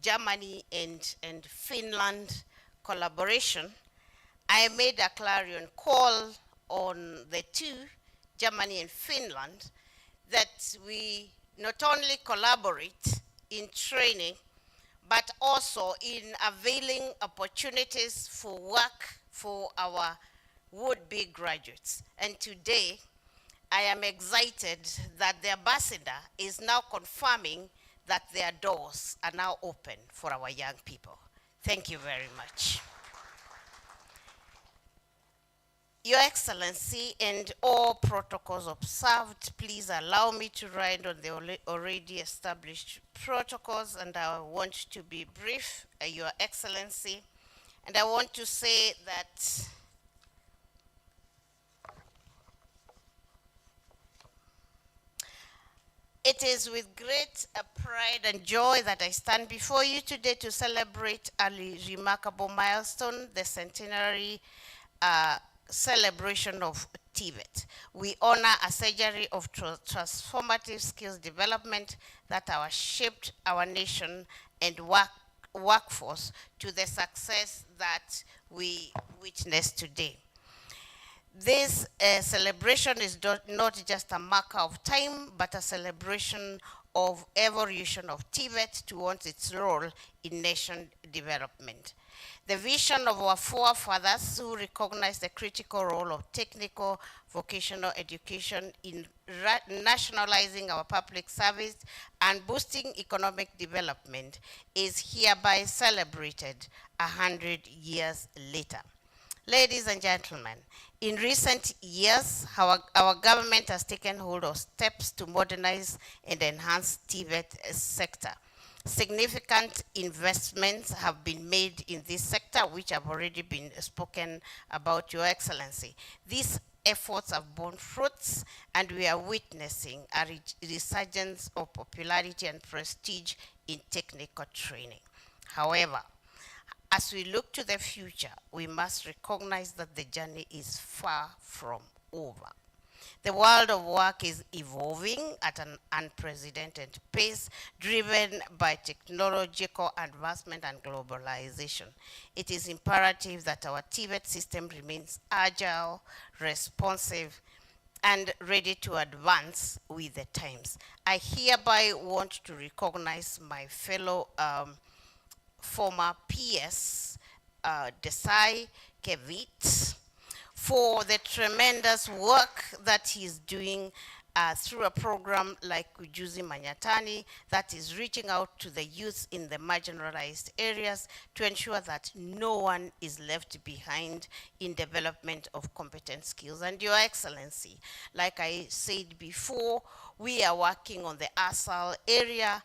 N: Germany and Finland collaboration, I made a clarion call on the two, Germany and Finland, that we not only collaborate in training, but also in availing opportunities for work for our would-be graduates. And today, I am excited that the ambassador is now confirming that their doors are now open for our young people. Thank you very much. Your Excellency, and all protocols observed, please allow me to ride on the already established protocols, and I want to be brief, Your Excellency. And I want to say that it is with great pride and joy that I stand before you today to celebrate a remarkable milestone, the centenary celebration of TVET. We honor a century of transformative skills development that have shaped our nation and workforce to the success that we witness today. This celebration is not just a marker of time, but a celebration of evolution of TVET towards its role in nation development. The vision of our forefathers who recognized the critical role of technical vocational education in nationalizing our public service and boosting economic development is hereby celebrated 100 years later. Ladies and gentlemen, in recent years, our government has taken hold of steps to modernize and enhance TVET sector. Significant investments have been made in this sector, which have already been spoken about, Your Excellency. These efforts have borne fruits, and we are witnessing a resurgence of popularity and prestige in technical training. However, as we look to the future, we must recognize that the journey is far from over. The world of work is evolving at an unprecedented pace, driven by technological advancement and globalization. It is imperative that our TVET system remains agile, responsive, and ready to advance with the times. I hereby want to recognize my fellow former PS, Desai Kevit, for the tremendous work that he's doing through a program like Ujuzi Manyatani that is reaching out to the youth in the marginalized areas to ensure that no one is left behind in development of competent skills. And Your Excellency, like I said before, we are working on the ASAL area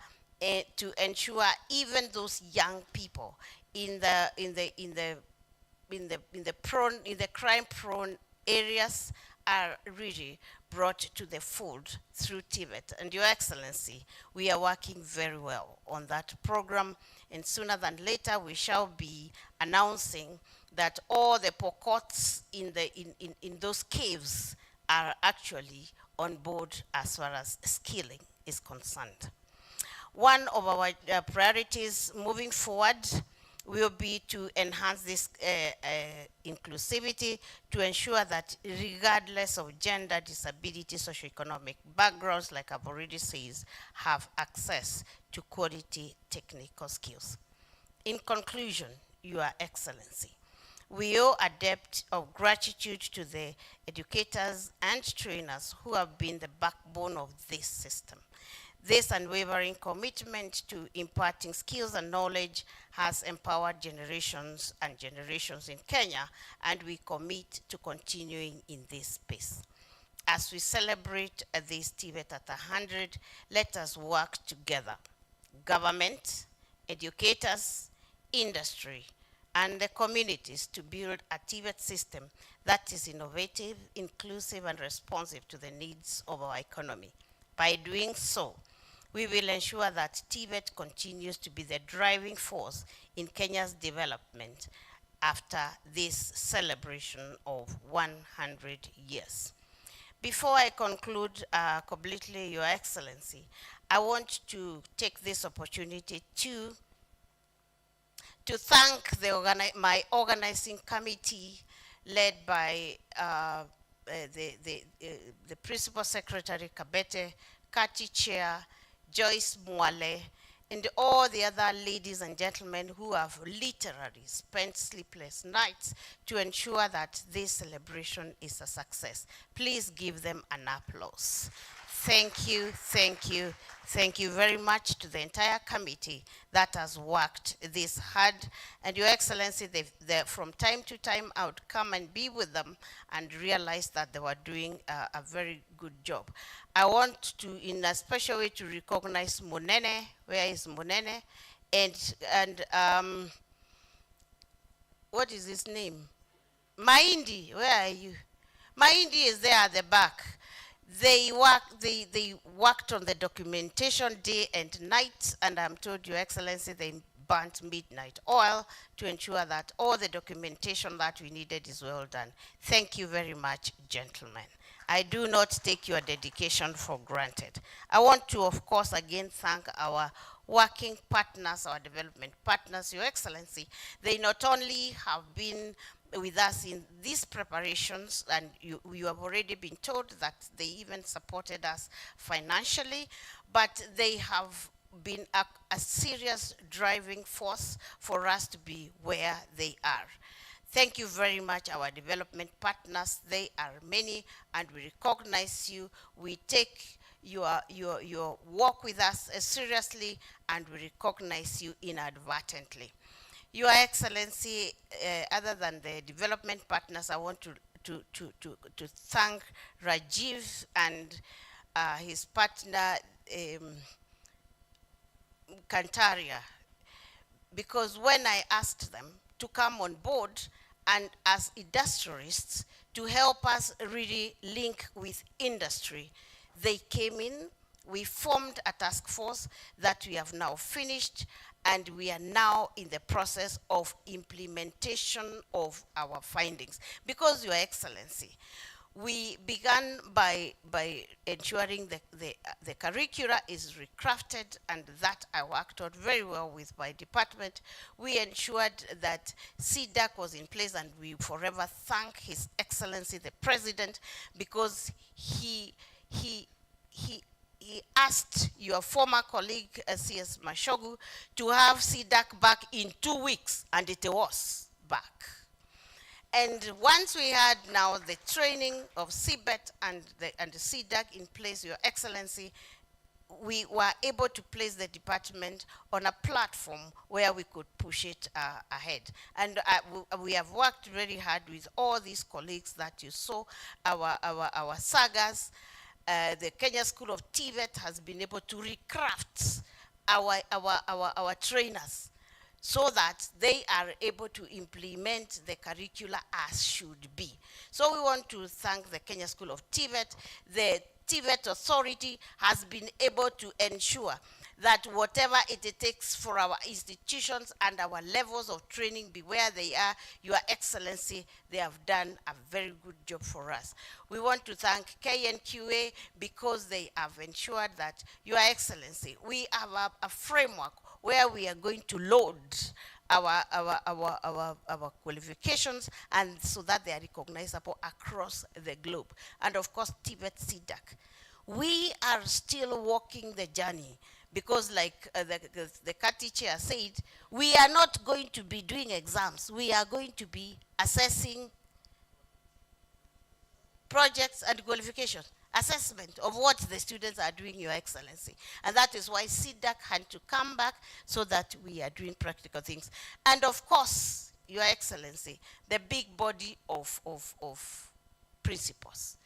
N: to ensure even those young people in the crime-prone areas are really brought to the fold through TVET. And Your Excellency, we are working very well on that program, and sooner than later we shall be announcing that all the pocots in those caves are actually on board as far as skilling is concerned. One of our priorities moving forward will be to enhance this inclusivity to ensure that regardless of gender, disability, socioeconomic backgrounds, like I've already said, have access to quality technical skills. In conclusion, Your Excellency, we owe a debt of gratitude to the educators and trainers who have been the backbone of this system. This unwavering commitment to imparting skills and knowledge has empowered generations and generations in Kenya, and we commit to continuing in this space. As we celebrate this TVET at 100, let us work together. Government, educators, industry, and the communities to build a TVET system that is innovative, inclusive, and responsive to the needs of our economy. By doing so, we will ensure that TVET continues to be the driving force in Kenya's development after this celebration of 100 years. Before I conclude completely, Your Excellency, I want to take this opportunity to thank my organizing committee led by the Principal Secretary Kabete, Kati Chair, Joyce Mwale, and all the other ladies and gentlemen who have literally spent sleepless nights to ensure that this celebration is a success. Please give them an applause. Thank you, thank you, thank you very much to the entire committee that has worked this hard. And Your Excellency, from time to time, I would come and be with them and realize that they were doing a very good job. I want to, in a special way, to recognize Munene. Where is Munene? And what is his name? Maindi, where are you? Maindi is there at the back. They worked on the documentation day and night, and I'm told, Your Excellency, they burnt midnight oil to ensure that all the documentation that we needed is well done. Thank you very much, gentlemen. I do not take your dedication for granted. I want to, of course, again thank our working partners, our development partners, Your Excellency. They not only have been with us in these preparations, and you have already been told that they even supported us financially, but they have been a serious driving force for us to be where they are. Thank you very much, our development partners. They are many, and we recognize you. We take your work with us seriously, and we recognize you inadvertently. Your Excellency, other than the development partners, I want to thank Rajiv and his partner, Kantaria, because when I asked them to come on board and as industrialists to help us really link with industry, they came in. We formed a task force that we have now finished, and we are now in the process of implementation of our findings. Because, Your Excellency, we began by ensuring the curricula is recrafted, and that I worked out very well with my department. We ensured that CDAC was in place, and we forever thank His Excellency the President, because he asked your former colleague, CS Mashogu, to have CDAC back in 2 weeks, and it was back. And once we had now the training of CBET and the CDAC in place, Your Excellency, we were able to place the department on a platform where we could push it ahead. And we have worked very hard with all these colleagues that you saw, our sagas. The Kenya School of TVET has been able to recraft our trainers so that they are able to implement the curricula as should be. So we want to thank the Kenya School of TVET. The TVET authority has been able to ensure that whatever it takes for our institutions and our levels of training be where they are, Your Excellency, they have done a very good job for us. We want to thank KNQA because they have ensured that, Your Excellency, we have a framework where we are going to load our qualifications, and so that they are recognizable across the globe. And of course, TVET CDAC. We are still walking the journey, because like the CATI chair said, we are not going to be doing exams. We are going to be assessing projects and qualifications, assessment of what the students are doing, Your Excellency. And that is why CDAC had to come back, so that we are doing practical things. And of course, Your Excellency, the big body of principals.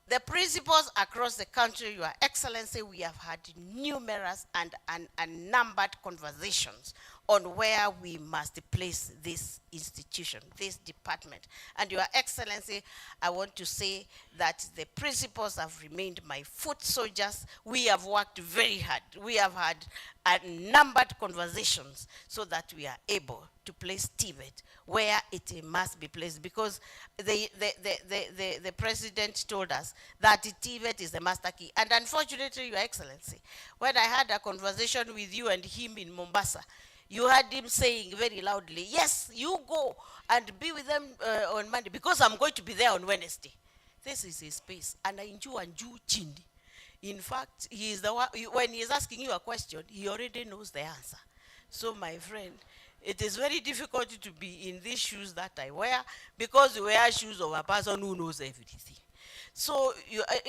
N: The principals across the country, Your Excellency, we have had numerous and numbered conversations on where we must place this institution, this department. And Your Excellency, I want to say that the principals have remained my foot soldiers. We have worked very hard. We have had numbered conversations so that we are able to place TVET where it must be placed, because the president told us that TVET is the master key. And unfortunately, Your Excellency, when I had a conversation with you and him in Mombasa, you heard him saying very loudly, yes, you go and be with them on Monday, because I'm going to be there on Wednesday. This is his space. And I enjoy chindi. In fact, he is the one, when he is asking you a question, he already knows the answer. So my friend, it is very difficult to be in these shoes that I wear, because you wear shoes of a person who knows everything. So,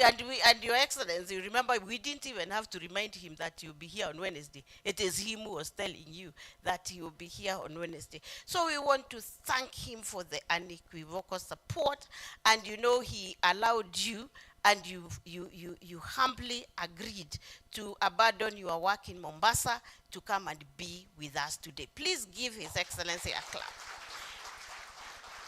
N: and Your Excellency, remember, we didn't even have to remind him that you'll be here on Wednesday. It is him who was telling you that he will be here on Wednesday. So we want to thank him for the unequivocal support, and he allowed you, and you humbly agreed to abandon your work in Mombasa to come and be with us today. Please give His Excellency a clap.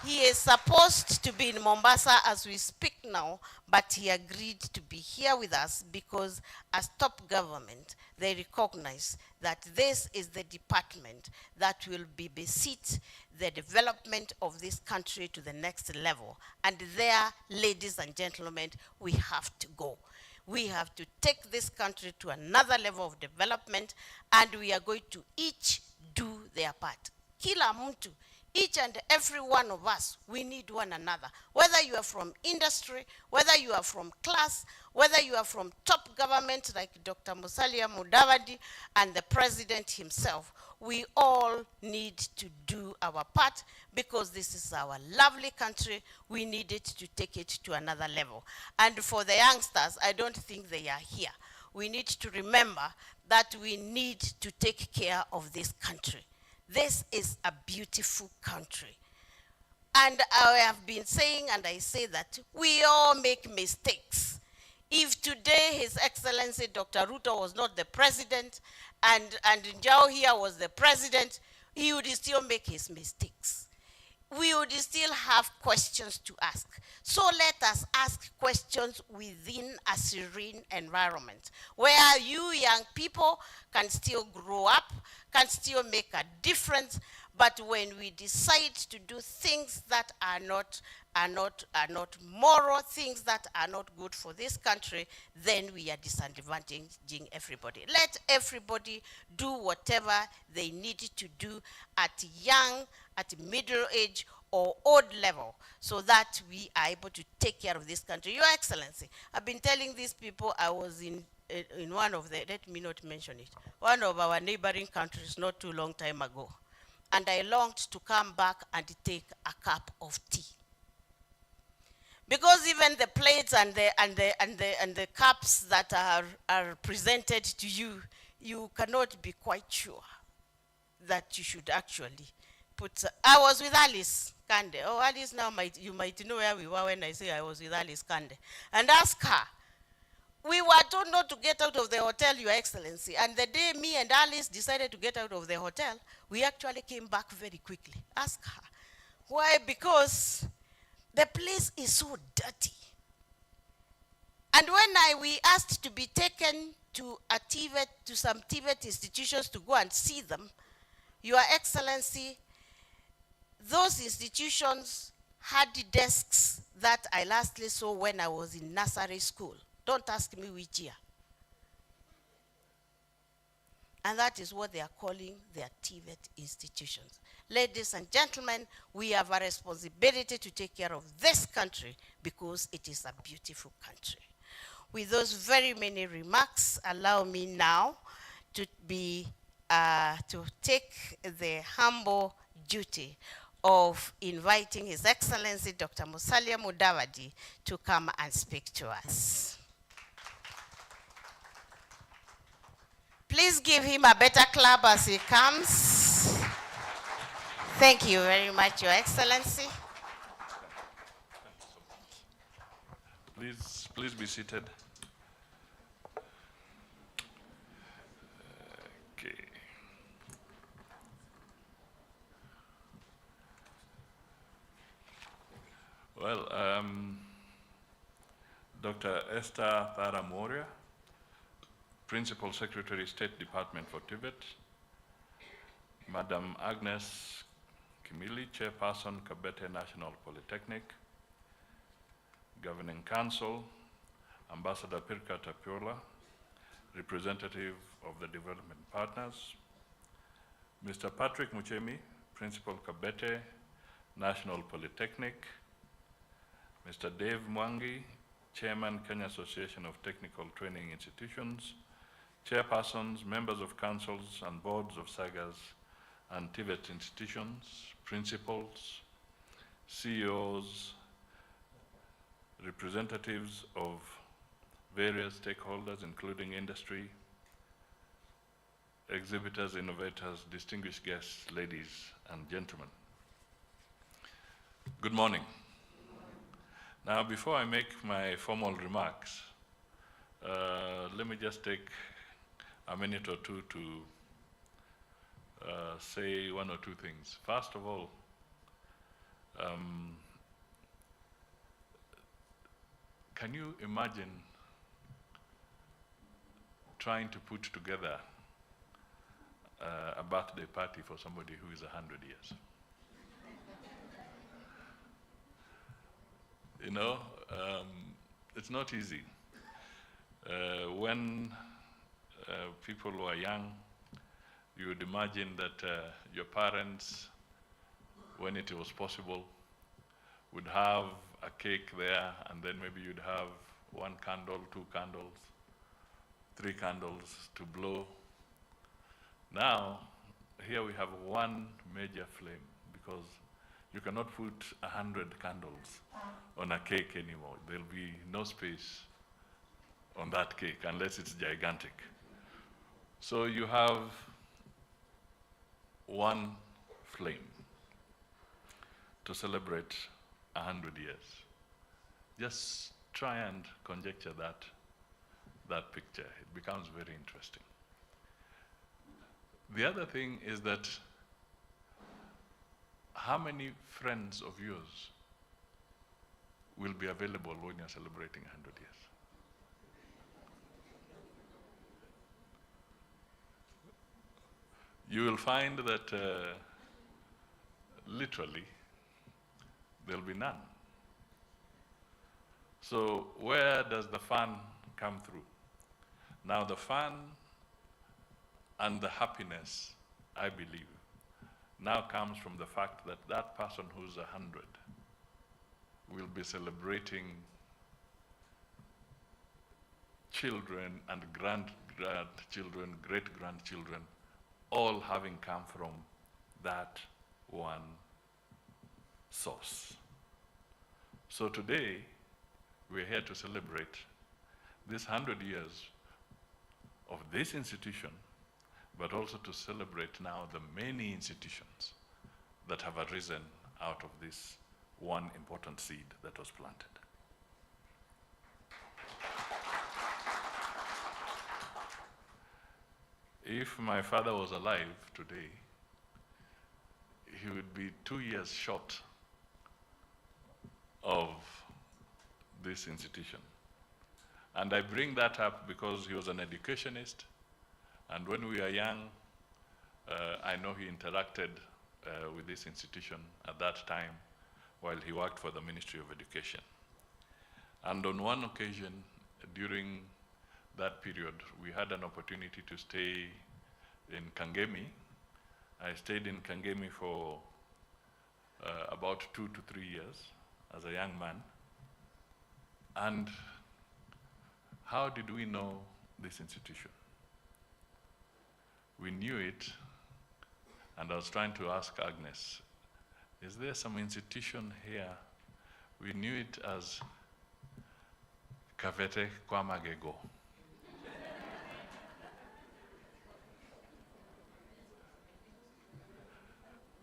N: He is supposed to be in Mombasa as we speak now, but he agreed to be here with us because as top government, they recognize that this is the department that will beseat the development of this country to the next level. And there, ladies and gentlemen, we have to go. We have to take this country to another level of development, and we are going to each do their part. Kila mtu, each and every one of us, we need one another. Whether you are from industry, whether you are from class, whether you are from top government like Dr. Musalia Mudavadi and the president himself, we all need to do our part because this is our lovely country. We need it to take it to another level. And for the youngsters, I don't think they are here. We need to remember that we need to take care of this country. This is a beautiful country. And I have been saying, and I say that we all make mistakes. If today His Excellency Dr. Ruto was not the president and Njao here was the president, he would still make his mistakes. We would still have questions to ask. So let us ask questions within a serene environment where you young people can still grow up, can still make a difference, but when we decide to do things that are not moral, things that are not good for this country, then we are disadvantaging everybody. Let everybody do whatever they need to do at young, at middle age, or old level, so that we are able to take care of this country. Your Excellency, I've been telling these people I was in one of the, let me not mention it, one of our neighboring countries not too long time ago. And I longed to come back and take a cup of tea. Because even the plates and the cups that are presented to you, you cannot be quite sure that you should actually put. I was with Alice Kande. Oh, Alice, now you might know where we were when I say I was with Alice Kande. And ask her. We were told not to get out of the hotel, Your Excellency. And the day me and Alice decided to get out of the hotel, we actually came back very quickly. Ask her. Why? Because the place is so dirty. And when we asked to be taken to a TVET, to some TVET institutions to go and see them, Your Excellency, those institutions had desks that I lastly saw when I was in nursery school. Don't ask me which year. And that is what they are calling their TVET institutions. Ladies and gentlemen, we have a responsibility to take care of this country because it is a beautiful country. With those very many remarks, allow me now to take the humble duty of inviting His Excellency Dr. Musalia Mudavadi to come and speak to us. Please give him a better clap as he comes. Thank you very much, Your Excellency.
P: Please be seated. Okay. Well, Dr. Esther Thara-Moria, Principal Secretary, State Department for TVET, Madam Agnes Kimili, Chairperson, Kabete National Polytechnic, Governing Council, Ambassador Pirka Tapiola, representative of the development partners, Mr. Patrick Muchemi, Principal, Kabete National Polytechnic, Mr. Dave Mwangi, Chairman, Kenya Association of Technical Training Institutions, chairpersons, members of councils and boards of SAGAs and TVET institutions, principals, CEOs, representatives of various stakeholders, including industry, exhibitors, innovators, distinguished guests, ladies and gentlemen. Good morning. Now, before I make my formal remarks, let me just take a minute or two to say one or two things. First of all, can you imagine trying to put together a birthday party for somebody who is 100 years? You know, it's not easy. When people were young, you would imagine that your parents, when it was possible, would have a cake there, and then maybe you'd have 1 candle, 2 candles, 3 candles to blow. Now, here we have 1 major flame, because you cannot put 100 candles on a cake anymore. There'll be no space on that cake unless it's gigantic. So you have 1 flame to celebrate 100 years. Just try and conjecture that picture. It becomes very interesting. The other thing is that how many friends of yours will be available when you're celebrating 100 years? You will find that literally there'll be none. So where does the fun come through? Now the fun and the happiness, I believe, now comes from the fact that that person who's 100 will be celebrating children and grandchildren, great-grandchildren, all having come from that one source. So today, we're here to celebrate this 100 years of this institution, but also to celebrate now the many institutions that have arisen out of this one important seed that was planted. If my father was alive today, he would be 2 years short of this institution. And I bring that up because he was an educationist, and when we were young, I know he interacted with this institution at that time while he worked for the Ministry of Education. And on one occasion during that period, we had an opportunity to stay in Kangemi. I stayed in Kangemi for about 2 to 3 years as a young man. And how did we know this institution? We knew it, and I was trying to ask Agnes, is there some institution here? We knew it as Kavete kwa Magego.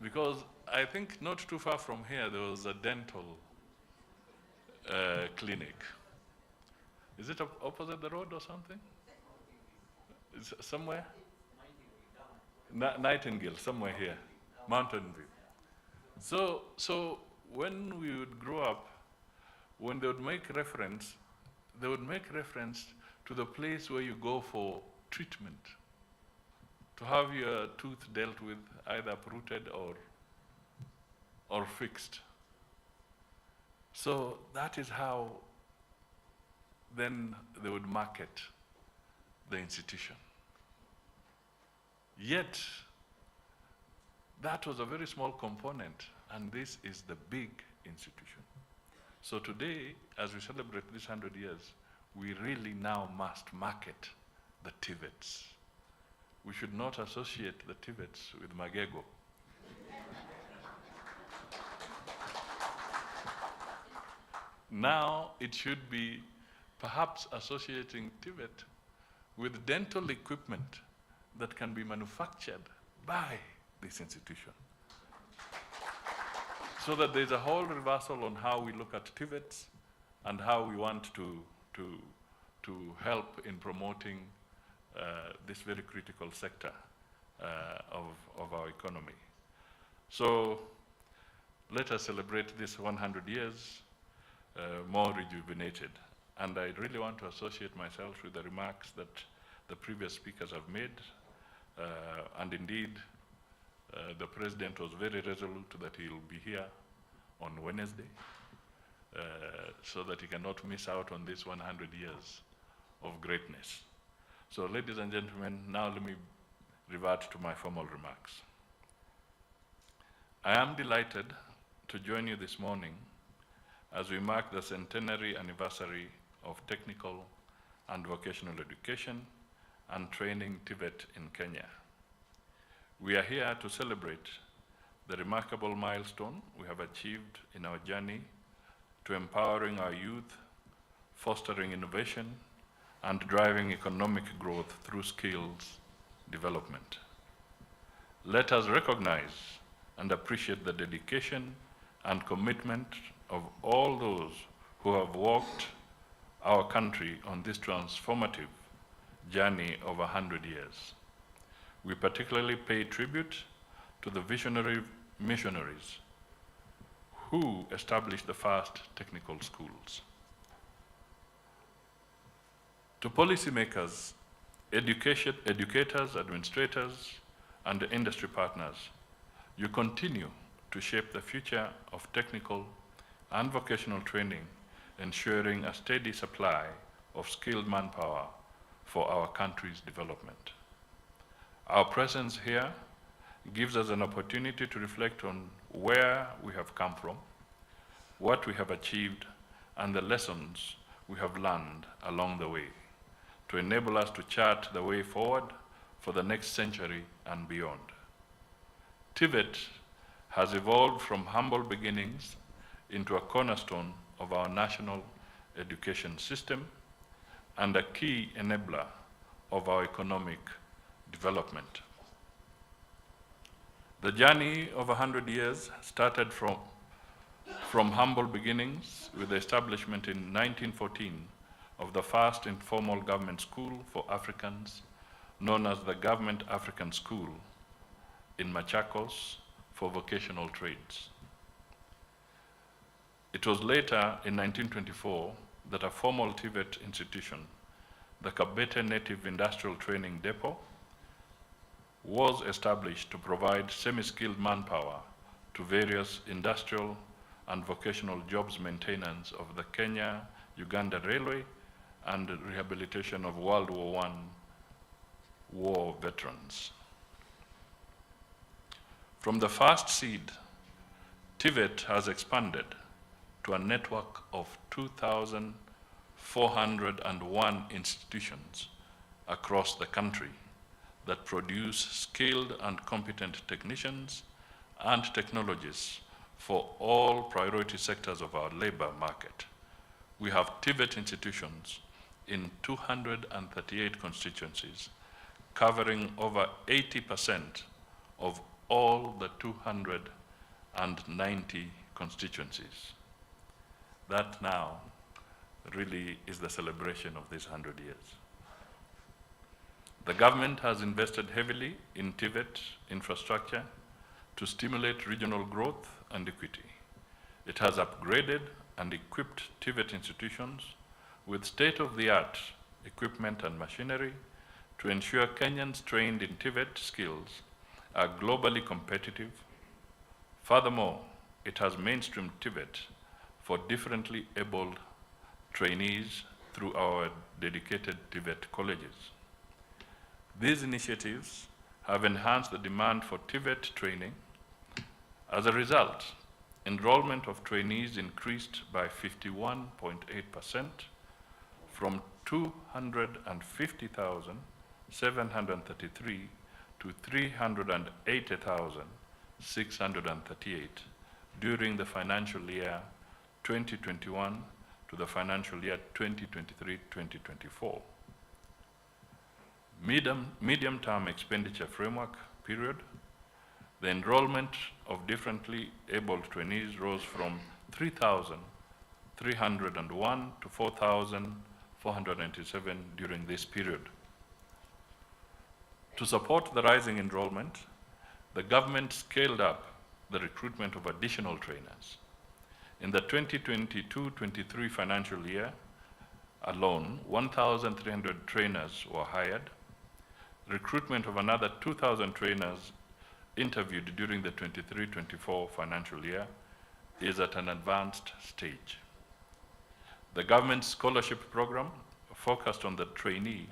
P: Because I think not too far from here, there was a dental clinic. Is it opposite the road or something? It's somewhere? Nightingale, somewhere here, Mountain View. So when we would grow up, when they would make reference, they would make reference to the place where you go for treatment, to have your tooth dealt with, either uprooted or fixed. So that is how then they would market the institution. Yet, that was a very small component, and this is the big institution. So today, as we celebrate this 100 years, we really now must market the TVETs. We should not associate the TVETs with Magego. Now it should be perhaps associating TVET with dental equipment that can be manufactured by this institution. So that there's a whole reversal on how we look at TVETs and how we want to help in promoting this very critical sector of our economy. So let us celebrate this 100 years more rejuvenated. And I really want to associate myself with the remarks that the previous speakers have made. And indeed, the President was very resolute that he will be here on Wednesday so that he cannot miss out on this 100 years of greatness. So ladies and gentlemen, now let me revert to my formal remarks. I am delighted to join you this morning as we mark the centenary anniversary of technical and vocational education and training TVET in Kenya. We are here to celebrate the remarkable milestone we have achieved in our journey to empowering our youth, fostering innovation, and driving economic growth through skills development. Let us recognize and appreciate the dedication and commitment of all those who have walked our country on this transformative journey of 100 years. We particularly pay tribute to the visionary missionaries who established the first technical schools. To policymakers, educators, administrators, and industry partners, you continue to shape the future of technical and vocational training, ensuring a steady supply of skilled manpower for our country's development. Our presence here gives us an opportunity to reflect on where we have come from, what we have achieved, and the lessons we have learned along the way, to enable us to chart the way forward for the next century and beyond. TVET has evolved from humble beginnings into a cornerstone of our national education system and a key enabler of our economic development. The journey of 100 years started from humble beginnings with the establishment in 1914 of the first informal government school for Africans, known as the Government African School in Machakos for vocational trades. It was later in 1924 that a formal TVET institution, the Kabete Native Industrial Training Depot, was established to provide semi-skilled manpower to various industrial and vocational jobs maintenance of the Kenya-Uganda Railway and rehabilitation of World War I war veterans. From the first seed, TVET has expanded to a network of 2,401 institutions across the country that produce skilled and competent technicians and technologists for all priority sectors of our labor market. We have TVET institutions in 238 constituencies, covering over 80% of all the 290 constituencies. That now really is the celebration of these 100 years. The government has invested heavily in TVET infrastructure to stimulate regional growth and equity. It has upgraded and equipped TVET institutions with state-of-the-art equipment and machinery to ensure Kenyans trained in TVET skills are globally competitive. Furthermore, it has mainstreamed TVET for differently abled trainees through our dedicated TVET colleges. These initiatives have enhanced the demand for TVET training. As a result, enrollment of trainees increased by 51.8% from 250,733 to 380,638 during the financial year 2021 to the financial year 2023-2024. Medium-term expenditure framework period, the enrollment of differently abled trainees rose from 3,301 to 4,497 during this period. To support the rising enrollment, the government scaled up the recruitment of additional trainers. In the 2022-23 financial year alone, 1,300 trainers were hired. Recruitment of another 2,000 trainers interviewed during the 23-24 financial year is at an advanced stage. The government scholarship program focused on the trainee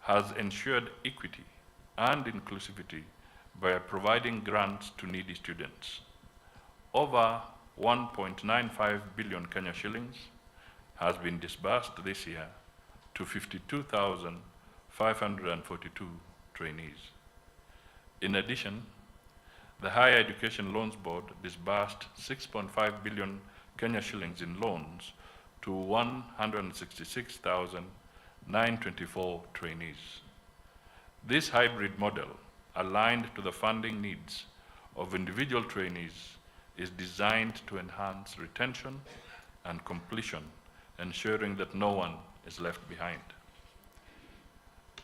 P: has ensured equity and inclusivity by providing grants to needy students. Over 1.95 billion Kenya shillings has been disbursed this year to 52,542 trainees. In addition, the Higher Education Loans Board disbursed 6.5 billion Kenya shillings in loans to 166,924 trainees. This hybrid model, aligned to the funding needs of individual trainees, is designed to enhance retention and completion, ensuring that no one is left behind.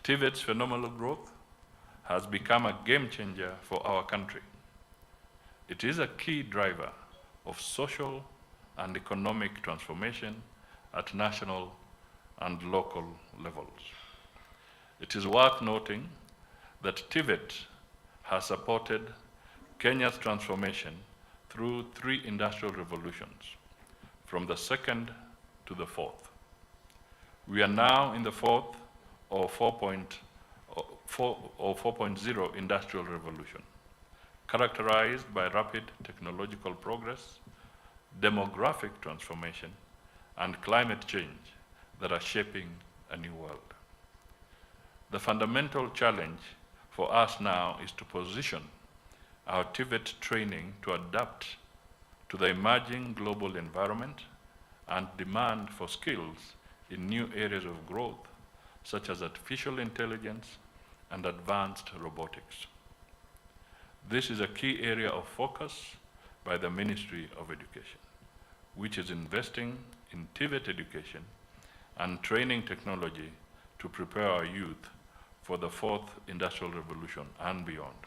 P: TVET's phenomenal growth has become a game changer for our country. It is a key driver of social and economic transformation at national and local levels. It is worth noting that TVET has supported Kenya's transformation through 3 industrial revolutions, from the 2nd to the 4th. We are now in the 4th or 4.0 industrial revolution, characterized by rapid technological progress, demographic transformation, and climate change that are shaping a new world. The fundamental challenge for us now is to position our TVET training to adapt to the emerging global environment and demand for skills in new areas of growth, such as artificial intelligence and advanced robotics. This is a key area of focus by the Ministry of Education, which is investing in TVET education and training technology to prepare our youth for the 4th industrial revolution and beyond.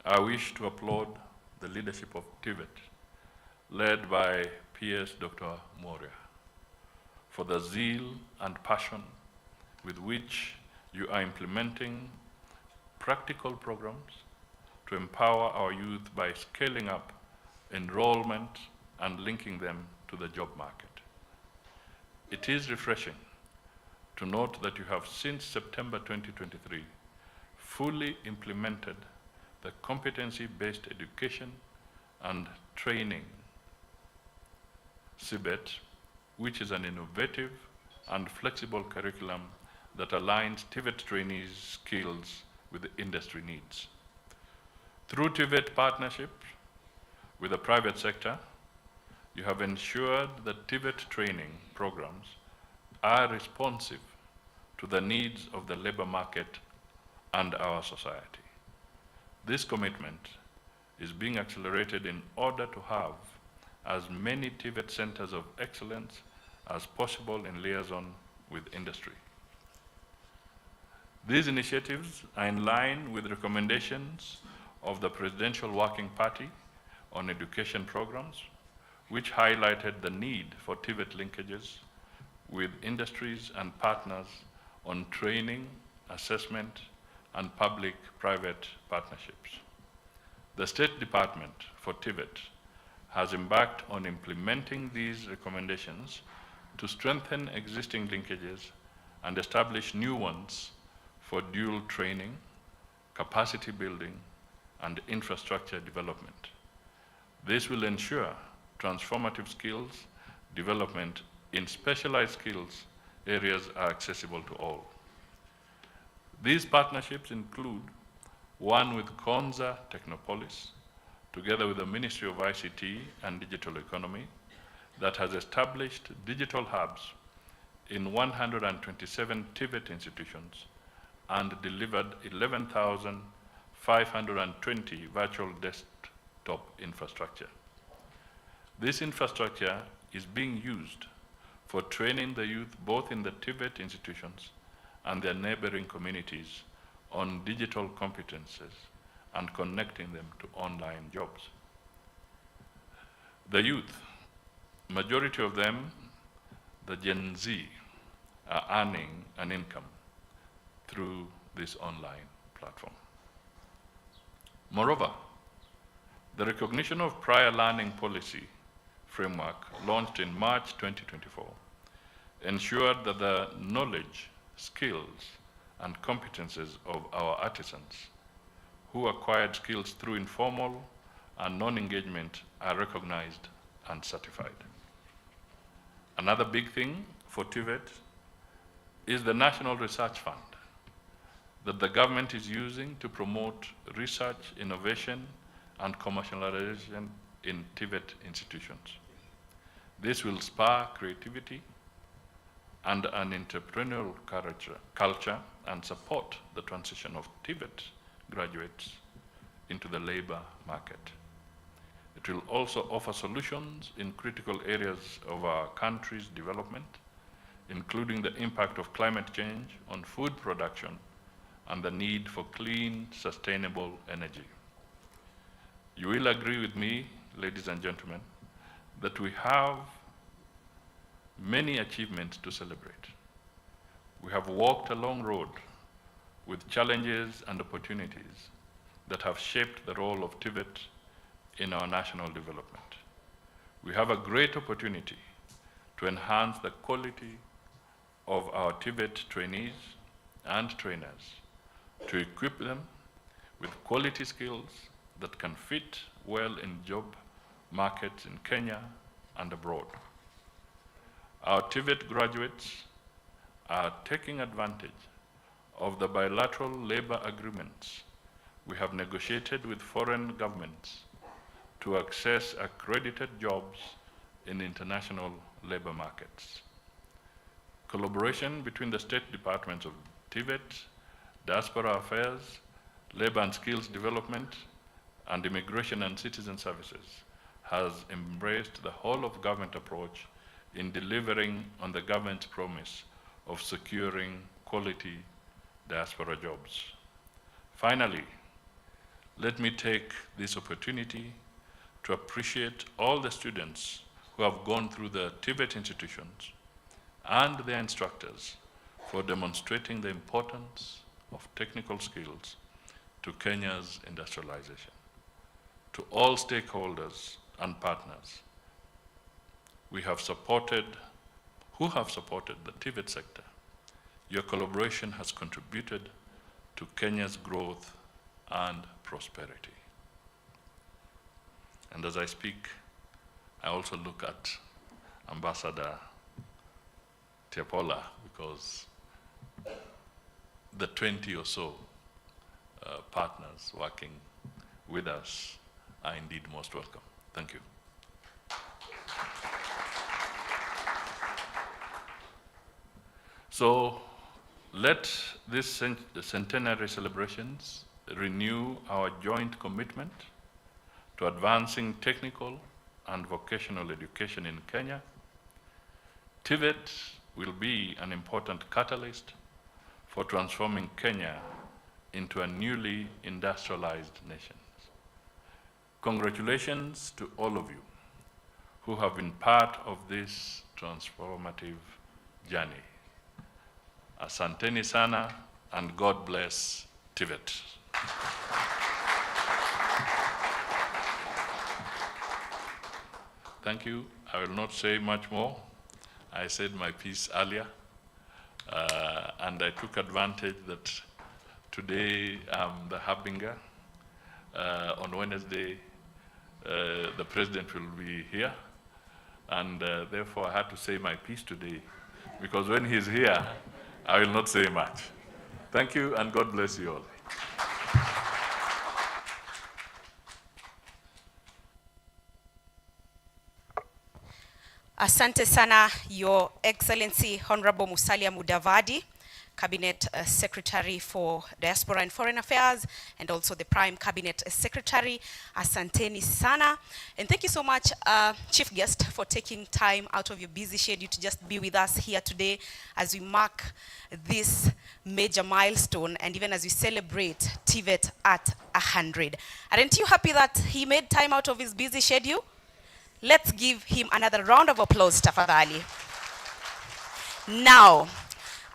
P: I wish to applaud the leadership of TVET, led by PS Dr. Moria, for the zeal and passion with which you are implementing practical programs to empower our youth by scaling up enrollment and linking them to the job market. It is refreshing to note that you have, since September 2023, fully implemented the competency-based education and training, CBET, which is an innovative and flexible curriculum that aligns TVET trainees' skills with the industry needs. Through TVET partnerships with the private sector, you have ensured that TVET training programs are responsive to the needs of the labor market and our society. This commitment is being accelerated in order to have as many TVET centers of excellence as possible in liaison with industry. These initiatives are in line with recommendations of the Presidential Working Party on education programs, which highlighted the need for TVET linkages with industries and partners on training, assessment, and public-private partnerships. The State Department for TVET has embarked on implementing these recommendations to strengthen existing linkages and establish new ones for dual training, capacity building, and infrastructure development. This will ensure transformative skills development in specialized skills areas are accessible to all. These partnerships include one with Konza Technopolis, together with the Ministry of ICT and Digital Economy, that has established digital hubs in 127 TVET institutions and delivered 11,520 virtual desktop infrastructure. This infrastructure is being used for training the youth both in the TVET institutions and their neighboring communities on digital competences and connecting them to online jobs. The youth, majority of them, the Gen Z, are earning an income through this online platform. Moreover, the recognition of prior learning policy framework launched in March 2024 ensured that the knowledge, skills, and competences of our artisans who acquired skills through informal and non-engagement are recognized and certified. Another big thing for TVET is the National Research Fund that the government is using to promote research, innovation, and commercialization in TVET institutions. This will spur creativity and an entrepreneurial culture and support the transition of TVET graduates into the labor market. It will also offer solutions in critical areas of our country's development, including the impact of climate change on food production and the need for clean, sustainable energy. You will agree with me, ladies and gentlemen, that we have many achievements to celebrate. We have walked a long road with challenges and opportunities that have shaped the role of TVET in our national development. We have a great opportunity to enhance the quality of our TVET trainees and trainers, to equip them with quality skills that can fit well in job markets in Kenya and abroad. Our TVET graduates are taking advantage of the bilateral labor agreements we have negotiated with foreign governments to access accredited jobs in international labor markets. Collaboration between the state departments of TVET, Diaspora Affairs, Labor and Skills Development, and Immigration and Citizen Services has embraced the whole of government approach in delivering on the government's promise of securing quality diaspora jobs. Finally, let me take this opportunity to appreciate all the students who have gone through the TVET institutions and their instructors for demonstrating the importance of technical skills to Kenya's industrialization. To all stakeholders and partners who have supported the TVET sector, your collaboration has contributed to Kenya's growth and prosperity. And as I speak, I also look at Ambassador Tiapola, because the 20 or so partners working with us are indeed most welcome. Thank you. So let this centenary celebrations renew our joint commitment to advancing technical and vocational education in Kenya. TVET will be an important catalyst for transforming Kenya into a newly industrialized nation. Congratulations to all of you who have been part of this transformative journey. Asanteni sana, and God bless TVET. Thank you. I will not say much more. I said my piece earlier, and I took advantage that today I'm the harbinger. On Wednesday, the president will be here, and therefore I had to say my piece today, because when he's here, I will not say much. Thank you, and God bless you all.
Q: Asante sana, Your Excellency Honorable Musalia Mudavadi, Cabinet Secretary for Diaspora and Foreign Affairs, and also the Prime Cabinet Secretary. Asanteni sana. And thank you so much, Chief Guest, for taking time out of your busy schedule to just be with us here today as we mark this major milestone and even as we celebrate TVET at 100. Aren't you happy that he made time out of his busy schedule? Let's give him another round of applause, tafadhali. Now,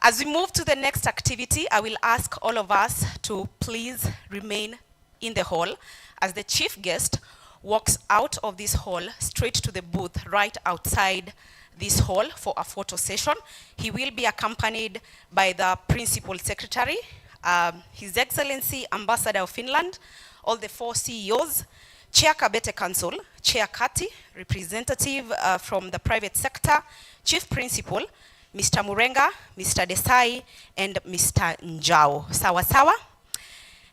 Q: as we move to the next activity, I will ask all of us to please remain in the hall as the chief guest walks out of this hall straight to the booth right outside this hall for a photo session. He will be accompanied by the Principal Secretary, His Excellency Ambassador of Finland, all the 4 CEOs, Chair Kabete Council, Chair Kati, representative from the private sector, Chief Principal, Mr. Murenga, Mr. Desai, and Mr. Njao. Sawa sawa?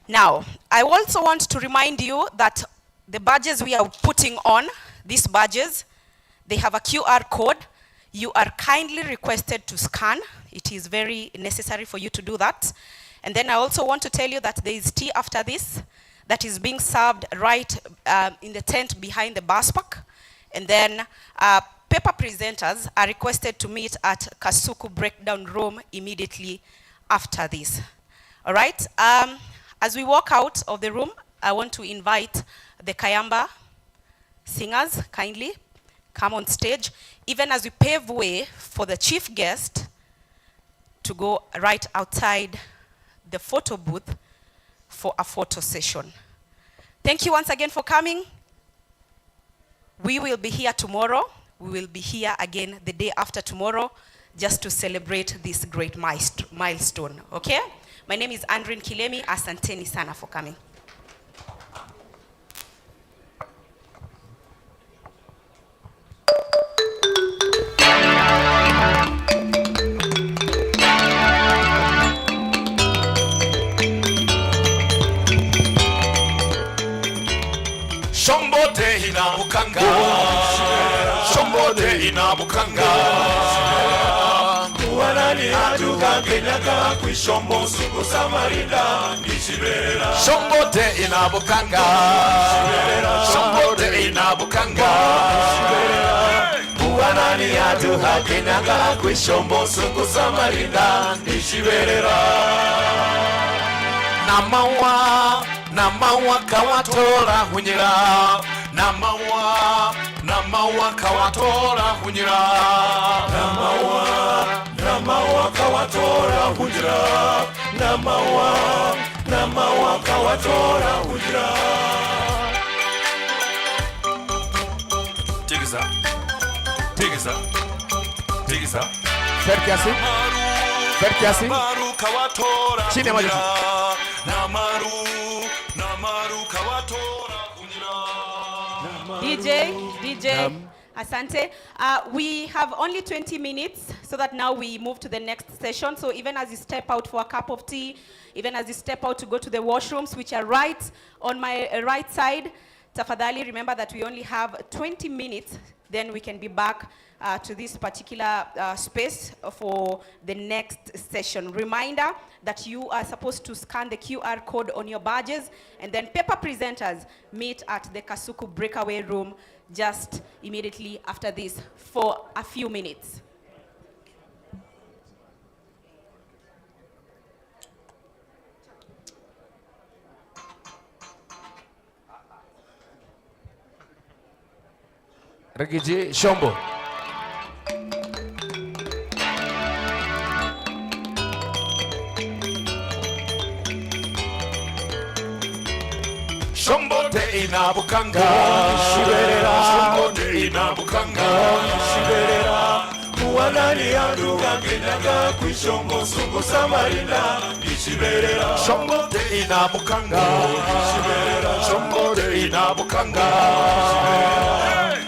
Q: Now, I also want to remind you that the badges we are putting on, these badges, they have a QR code. You are kindly requested to scan. It is very necessary for you to do that. And then I also want to tell you that there is tea after this that is being served right in the tent behind the bus park. And then paper presenters are requested to meet at Kasuku Breakdown Room immediately after this. All right, as we walk out of the room, I want to invite the Kayamba singers kindly come on stage, even as we pave way for the chief guest to go right outside the photo booth for a photo session. Thank you once again for coming. We will be here tomorrow. We will be here again the day after tomorrow just to celebrate this great milestone, okay? My name is Andrin Kilemi. Asanteni sana for coming.
B: Shombote inabukanga, Shombote inabukanga. Kuwanani aduka kenyaga kwishombo suku samarinda nishibera. Shombote inabukanga, Shombote inabukanga. Kuwanani aduka kenyaga kwishombo suku samarinda nishibera. Namawa kawatora hunyira. Namawa kawatora hunyira. Namawa kawatora hunyira. Namawa kawatora hunyira. Tigisa. Ferkiasi. Chini ya maji. Namaru kawatora hunyira.
Q: DJ, asante. We have only 20 minutes so that now we move to the next session. So even as you step out for a cup of tea, even as you step out to go to the washrooms, which are right on my right side, tafadhali, remember that we only have 20 minutes, then we can be back to this particular space for the next session. Reminder that you are supposed to scan the QR code on your badges, and then paper presenters meet at the Kasuku breakaway room just immediately after this for a few minutes.
B: Regiji Shombo. Shombote inabukanga, Shombote inabukanga, Muwanani aduga kenyaga kwishombo sungu samarinda nishiberera. Shombote inabukanga, Shombote inabukanga,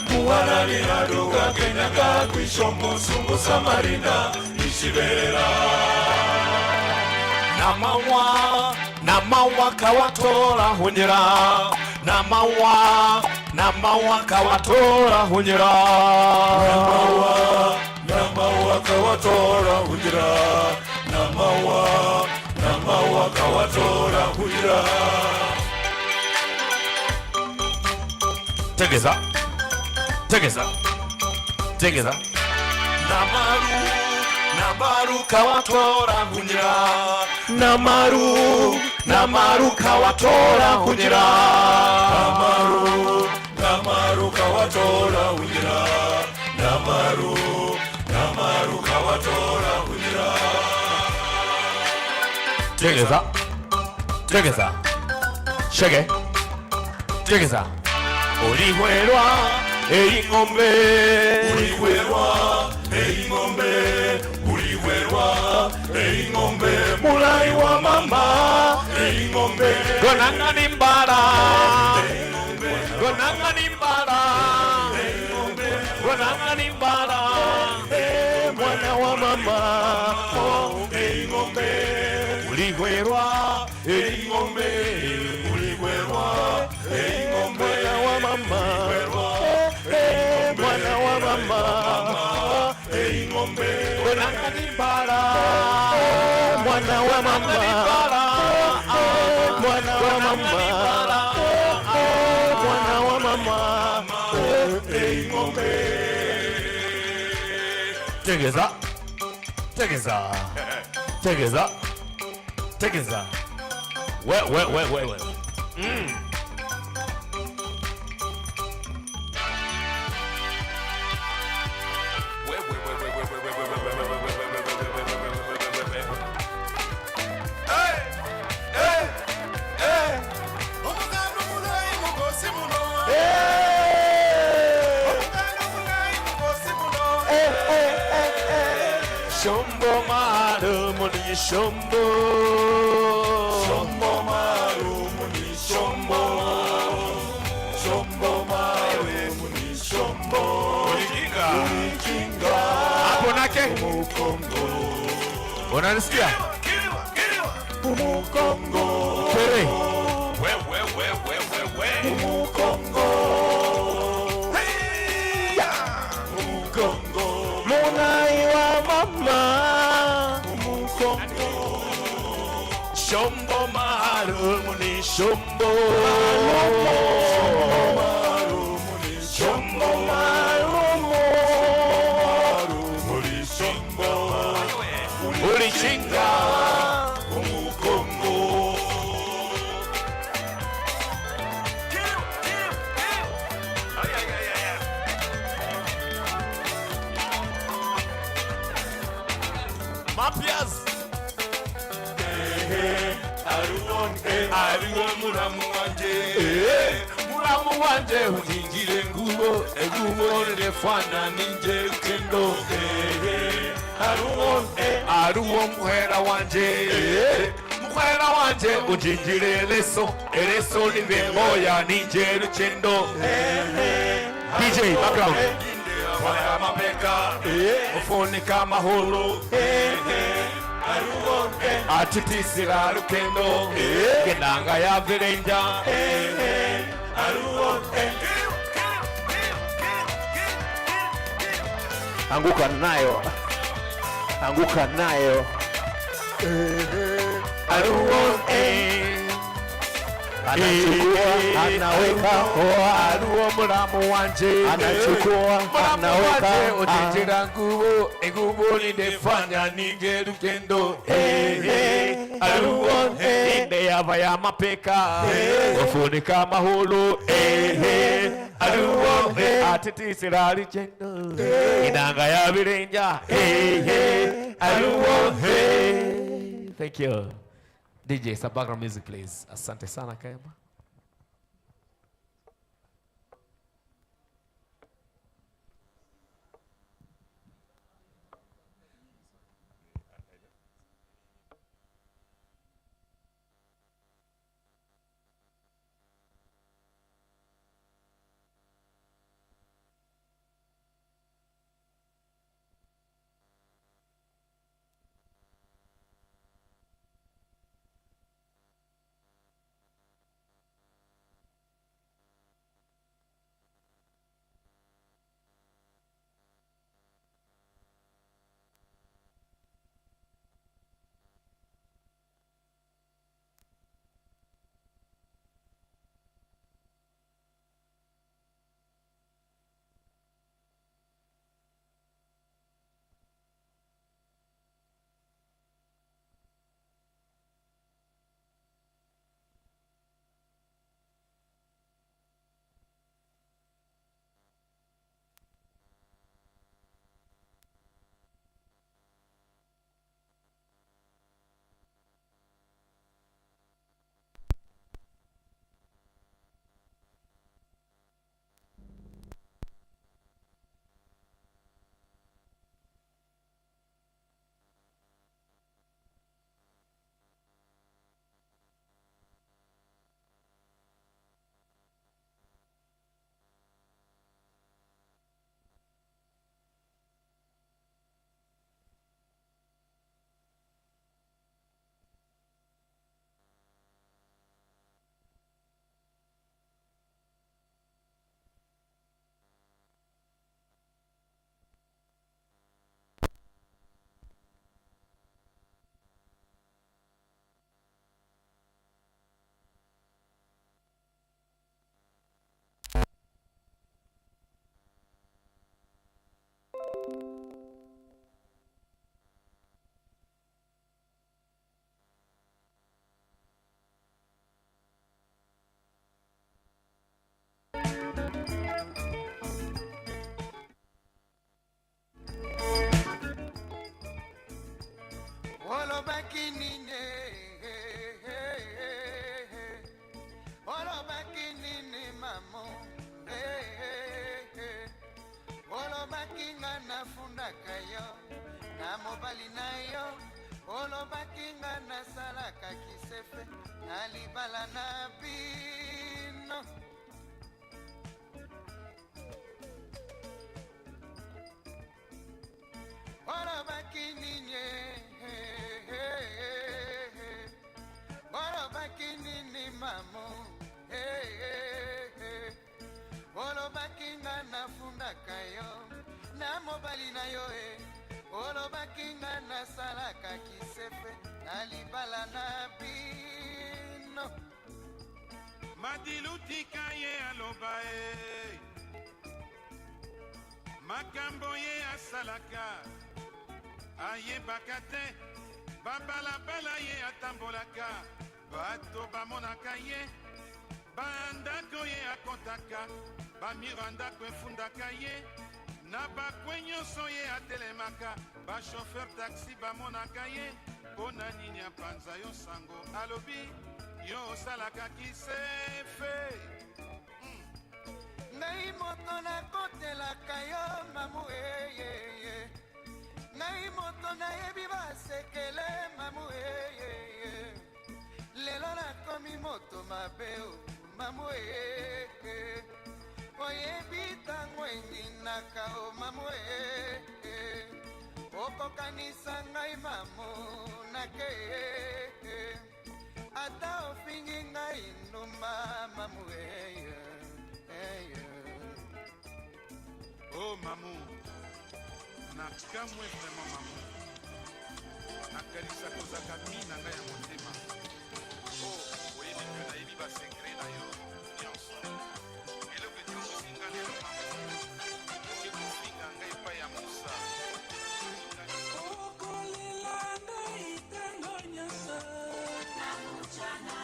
B: Muwanani aduga kenyaga kwishombo sungu samarinda nishiberera. Namawa kawatora hunyira.
E: namawa kawatora hunyira namawa kawatora hunyira namawa kawatora hunyira tegeza namaru kawatora hunyira namaru kawatora hunyira namaru kawatora hunyira namaru kawatora hunyira tegeza shege tegeza olihwerwa eingombe mulai wa mama eingombe gonanga nimbara mwana wa mama eingombe uligwerwa eingombe mwana wa mama gonanga nimbara mwana wa mama tegeza we Shombo maru muni shombo maru muni shombo maru muni shombo Ulikinga hapo nake Umukongo unanisikia Umukongo Kere we Umukongo Umukongo Munai wa mama Umukongo Shombo maru muni shombo maru muni shombo Ulichinga Umukongo Mapias Aruon muramu wanje uningire ngubo nefana ninje kendo Aruon muhera wanje uningire eleso nive moya ninje ruchendo DJ background Waya mapeka ufunika maholo Atitisira rukendo Genanga ya virenja Anguka nayo Anachukua anaweka Aruo muramu wanje Anachukua anaweka Ujinjira ngubo nindefanya ninge rukendo Aruo inde yava ya mapeka Wafunika maholo Aruo atitisira rukendo Inanga ya virenja Aruo Thank you. DJ, some background music please. Asante sana Kayama.
R: Olo bakinine, olo bakinine mamo, olo bakinga na funda kayo, na mobali na yo, olo bakinga na salaka kisefe, na libala na bino. Olo bakinine, olo bakinini mamo, olo bakinga na funda kayo, na mobali na yo olo bakinga na salaka kisefe, na libala na bino.
S: Madilutika ye aloba makambo ye asalaka ayebaka te, babalabala ye atambolaka, bato bamonaka ye, bandako ye akotaka, bamiro ndako efundaka ye, na bakwe nyonso ye atelemaka, bashofer taxi bamonaka ye, mpona nini apanza yo sango alobi yo osalaka kisefe.
R: Ngai moto nakotelaka yo mamu ngai moto nayebi basekele mamu lelo nakomi moto mabe mamu oyebi ntango endinaka o mamu okokanisa ngai mamu nake ata ofingi ngai ndumba mamu
S: Oh mamu, nakamwe vraiment mamu, nakanisa kozaka mina ngai ya motema. Oh, oyebi mpe nayebi basekre na yo nyonso. Eloko etiokosinga lelo mamu, okoki kofinga ngai epai ya Musa.
B: Okolela ngai ntango nyonso na mchana.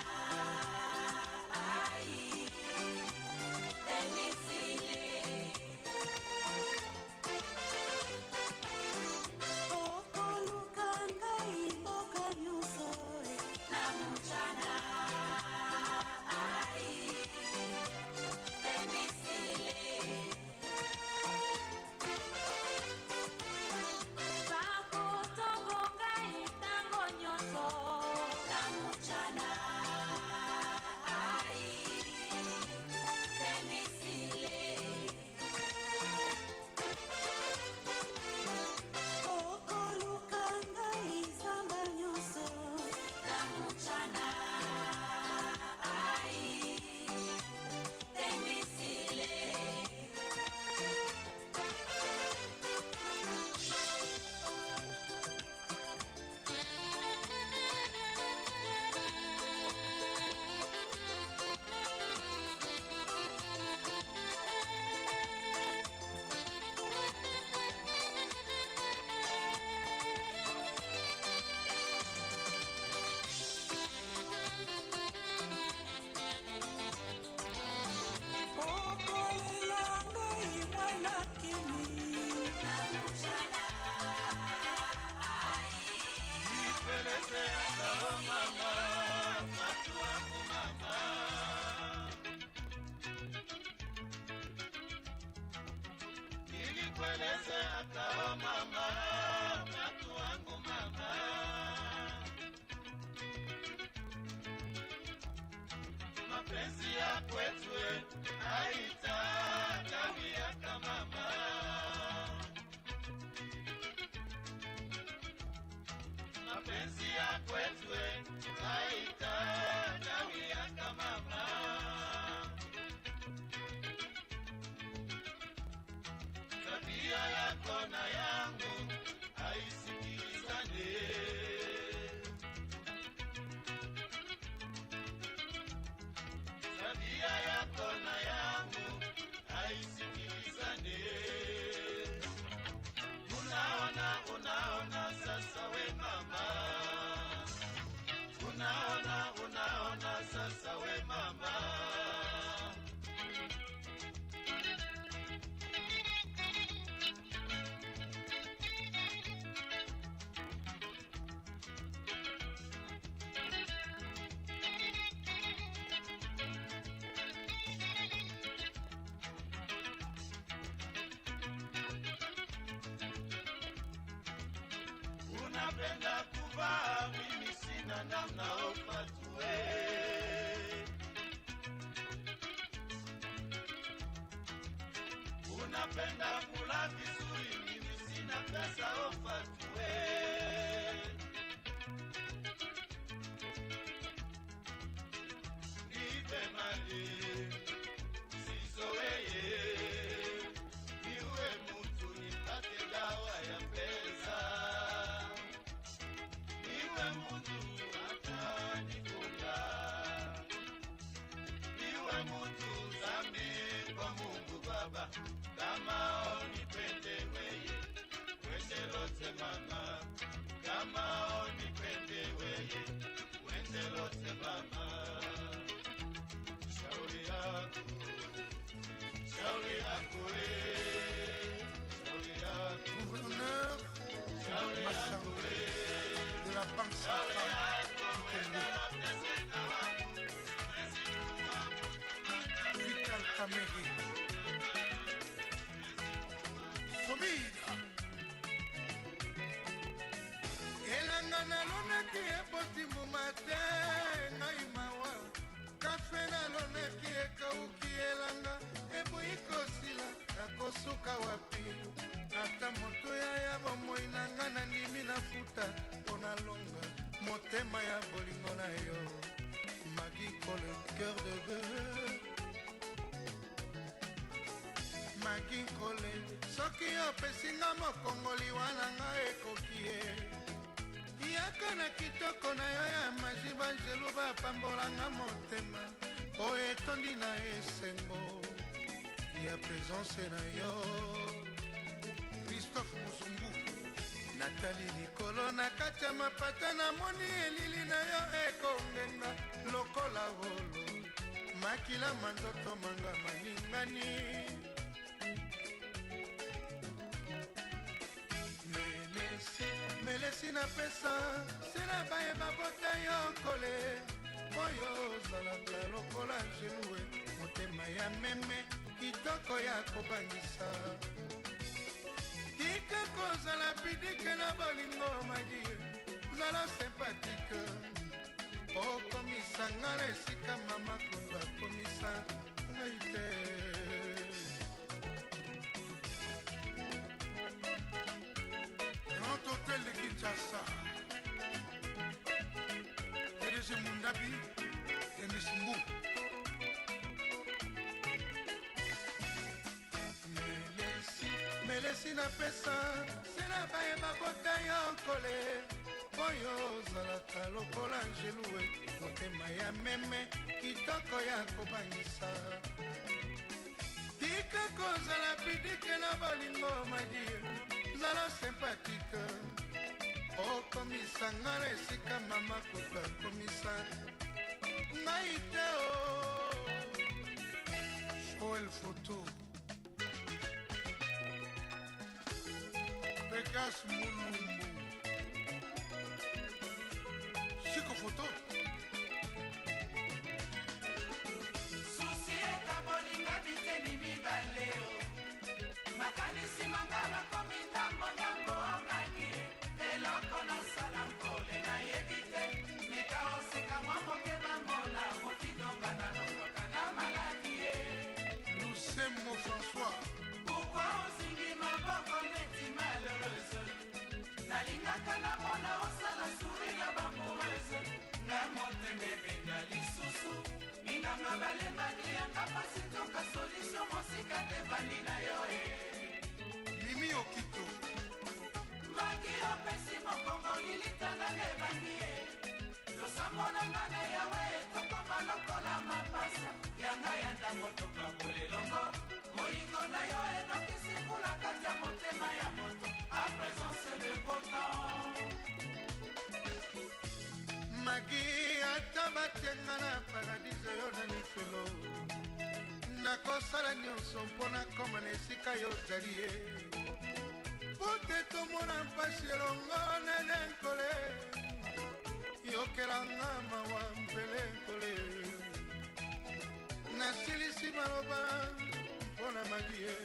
R: Mapenzi ya kwetu haitakawia kama mama. Mapenzi ya kwetu haitakawia kama mama. Tabia yako na yangu haisikilizane. Tabia yako na yangu haisikilizane.
B: unapenda kuvaa, mimi sina namna opatue. Unapenda kula vizuri, mimi sina pesa opatue. Nipe mali sizoweye, niwe mtu nipate dawa ya pesa. Niwe mtu hata nifunga, niwe mtu zame kwa Mungu Baba. Kama unipende weye, wende lote mama. Kama unipende weye, wende lote mama. Shauri yako, shauri yako shauri yako.
R: Gouverneur Massangwe de la Banque Centrale Vital Kamegi Somida elanga nalonaki ebotimu mate ngai mawa kafe nalonaki ekauki elanga eboyi kosila nakosuka wapi ata moto ya bomoi na nga nandimi nafuta mpo nalonga motema ya bolingo na yo magikole cœur de bœuf magikole soki opesinga mokongoli wana nga ekoki ye yaka na kitoko na yo ya maji banjelu bapambolanga motema po etondi na esengo ya présence na yo Christophe Musumbu Nathalie Nikolo na kati ya mapata namoni elili na yo ekongenga lokola wolo makila manzoto manga maningani melesi na pesa sena bayeba bota yo kole oyo ozalaka lokola jelue motema ya meme kitoko ya kobangisa tika kozala pidike na bolingo magi zala sympathique okomisa nga na esika mama koto akomisa ngai te Grand Hôtel de Kinshasa PDG Mundabi et Missimbu melesi na pesa sena bayeba bota yo nkole oyo ozalaka lokola angelue motema ya meme kitoko ya kobangisa tika kozala pidike na bolingo magi zala sympathique okomisa nga na esika mama koto akomisa ngai te o Joel Photo Vegas Mulumbu Chico Photo
B: Susi eta bolinga biteni mibaleo makanisi mangala komi ndambo ndambo ngani eloko na sala nkole na yebite meka oseka mwa moke bambola motindonga na lokoka na maladie
R: Lucemo François
B: Pourquoi osingi maboko neti malheureuse nalingaka na mona osala suri ya bamoureuse nga moteme benga lisusu minanga balembani yanga pasi toka solution mosika te bandi na yo
R: Mimi Okito
B: maki opesi mokongo lilitanga ne bandi ye losambo na nga na yawe tokoma lokola mapasa yanga ya ntango tokakolelongo molingo na yo enokisi mbula kati ya motema ya moto a présence de potan
R: magi ata batenga na paradise yo na lifelo nakosala nyonso mpo nakoma na esika yo ozali ye mpo te tomona mpasi elongo nene nkole yokelanga mawa mpele nkole nasilisi maloba mpo na magi ye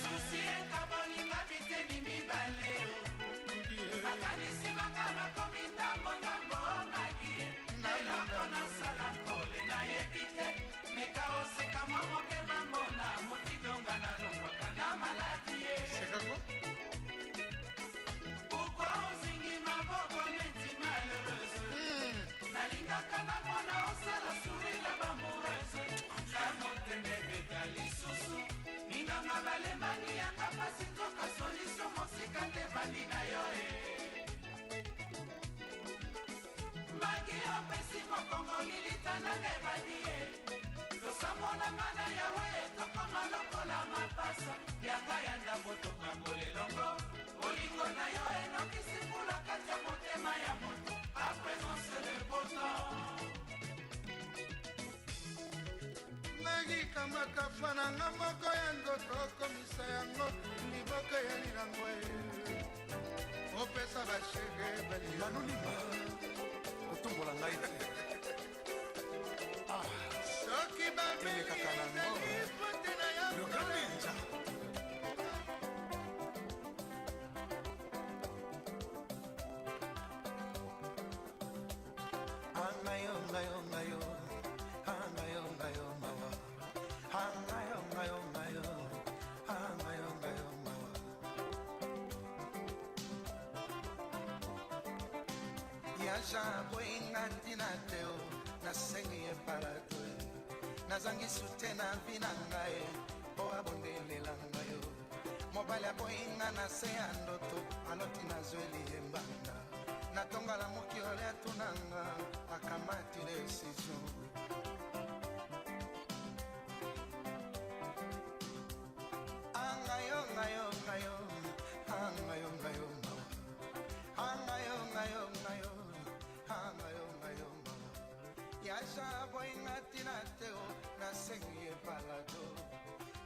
B: Susi mokongo militana nebadie tosamonangana yawe tokoma lokola mapasa yanga ya ndambo tokangolelongo bolingo na yo enokisi mbula kati ya motema ya moto apresence le botan
R: nagikamaka fananga moko ya ndoto okomisa yango liboko ya lilango opesa bashege balimanunima otumbola ngai te soki babelekaka nango na yango angayo ngayo ngayo angayo ngayo mawa angayo ngayo ngayo angayo ngayo mawa yasha boinga tina teo nasengi epalato nazangi sutena vina ngae o abondelela ngayo mobali aboinga na se ya ndoto aloti nazweli embanda natongala mokiole atunanga akamati decision angayo ngayo ngayo angayo ngayo mawa angayo ngayo ngayo angayo ngayo mawa yasha boinga tina teo nasengi epalado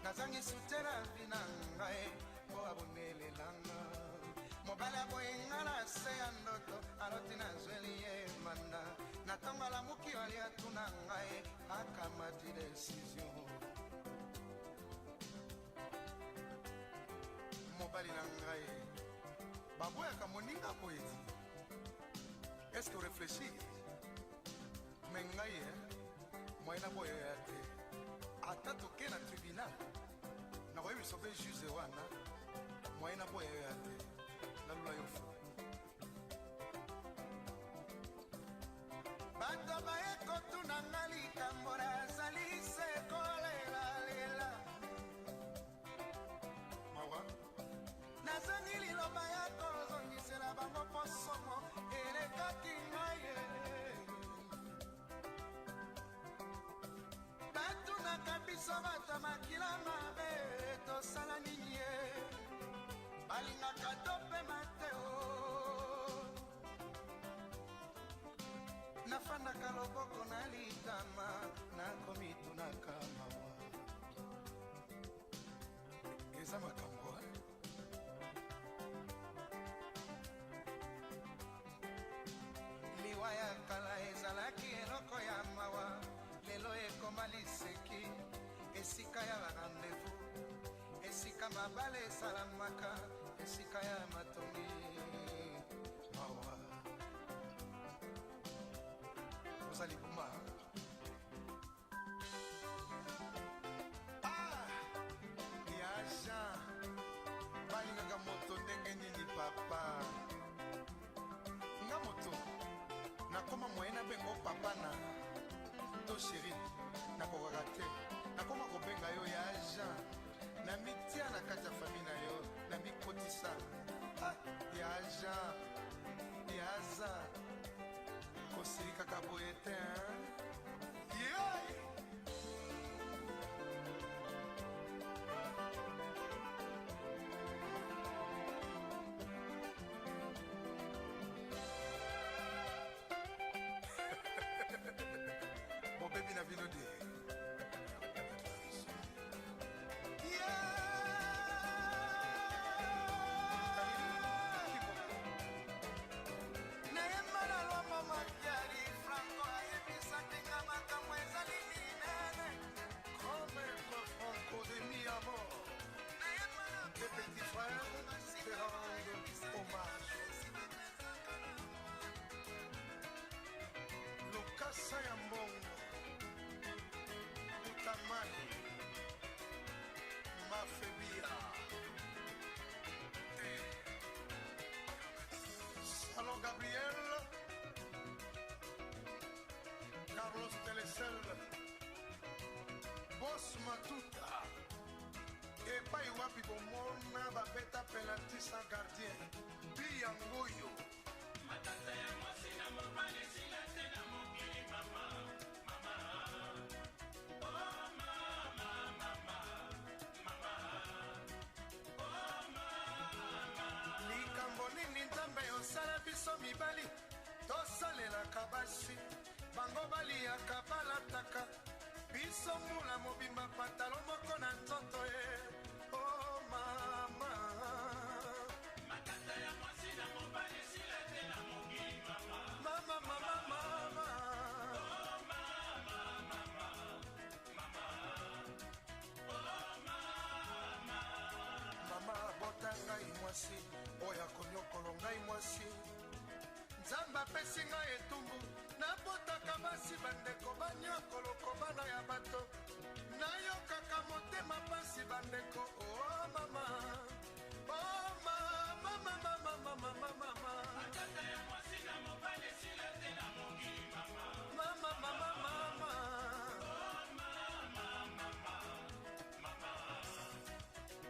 R: nazangi sutena vina ngae o abonelelanga mobala boinga na se ya ndoto aloti nazweli ye manda natongola moki oli atuna ngai akamati decision mobali na ngai baboyaka moninga poeti eske orefleshi me ngai moye na boyo ya te ata toke na tribunal nakoyebi sobe juge wana moye na boyo ya te nalula yo fu bato bayekotuna nga likambo nazali se kolelalela mawa nazangi liloba ya kozongisela bango posomo elekaki ngai batunaka biso bato makila mabe tosala nini ye balingaka tope mateo nafandaka loboko na litama nakomitunaka mawa eza makambo liwa ya kala ezalaki eloko ya mawa lelo ekoma liseki esika ya barandevous esika mabale esalamaka esika ya matongi mawa ozali buma ya jean balingaka moto ndenge nini papa nga moto nakoma moye na bengo papa na to sheri nakokaka te nakoma kobenga yo ya jean na mitia na kati ya fami na yo na mikotisa ya jean yaza kosilikaka boye te bobebi na bino de Lukasa ya mbongo utamani mafebia Salon Gabriel Carlos Telecel Boss Matuta epai wapi bomona babeta penalty sans gardien biyangoyo matata ya mwasi na mobali sila te na mokili papa bazalaka basi bango baliaka balataka biso mula mobimba patalo moko na nzoto ye oh mama
B: makata ya mwasi na mobali sila te na mokili mama
R: mama mama
B: oh mama mama mama oh mama
R: mama bota ngai mwasi oyo akonyokolo ngai mwasi nzambe apesi ngai etumbu nabotaka basi bandeko banyokoloko bana ya bato nayokaka motema pasi bandeko oh mama oh mama mama mama mama
B: makata ya mwasi na mobali sila te na mokili mama
R: mama mama mama
B: oh mama mama mama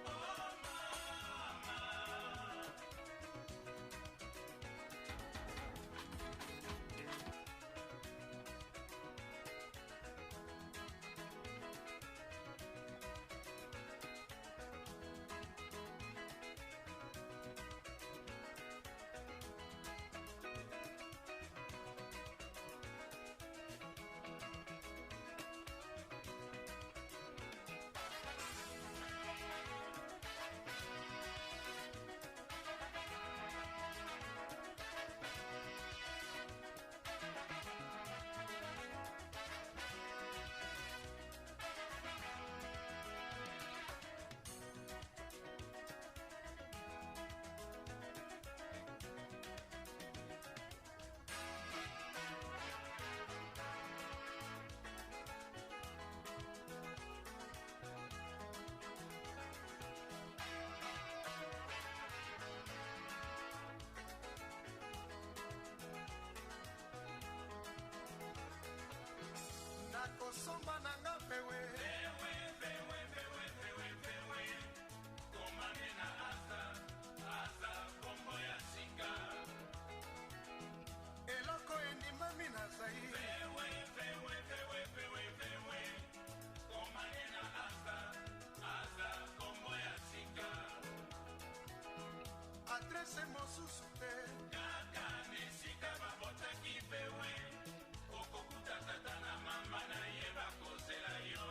B: oh mama
R: nakosomba nanga pewe
B: komane na asa kombo ya sika
R: eloko endimami na zai
B: komane na asa kombo ya sika
R: adrese mosusu te
B: kaka nesika babotaki pewe okokuta tata na mama na ye bakozela yo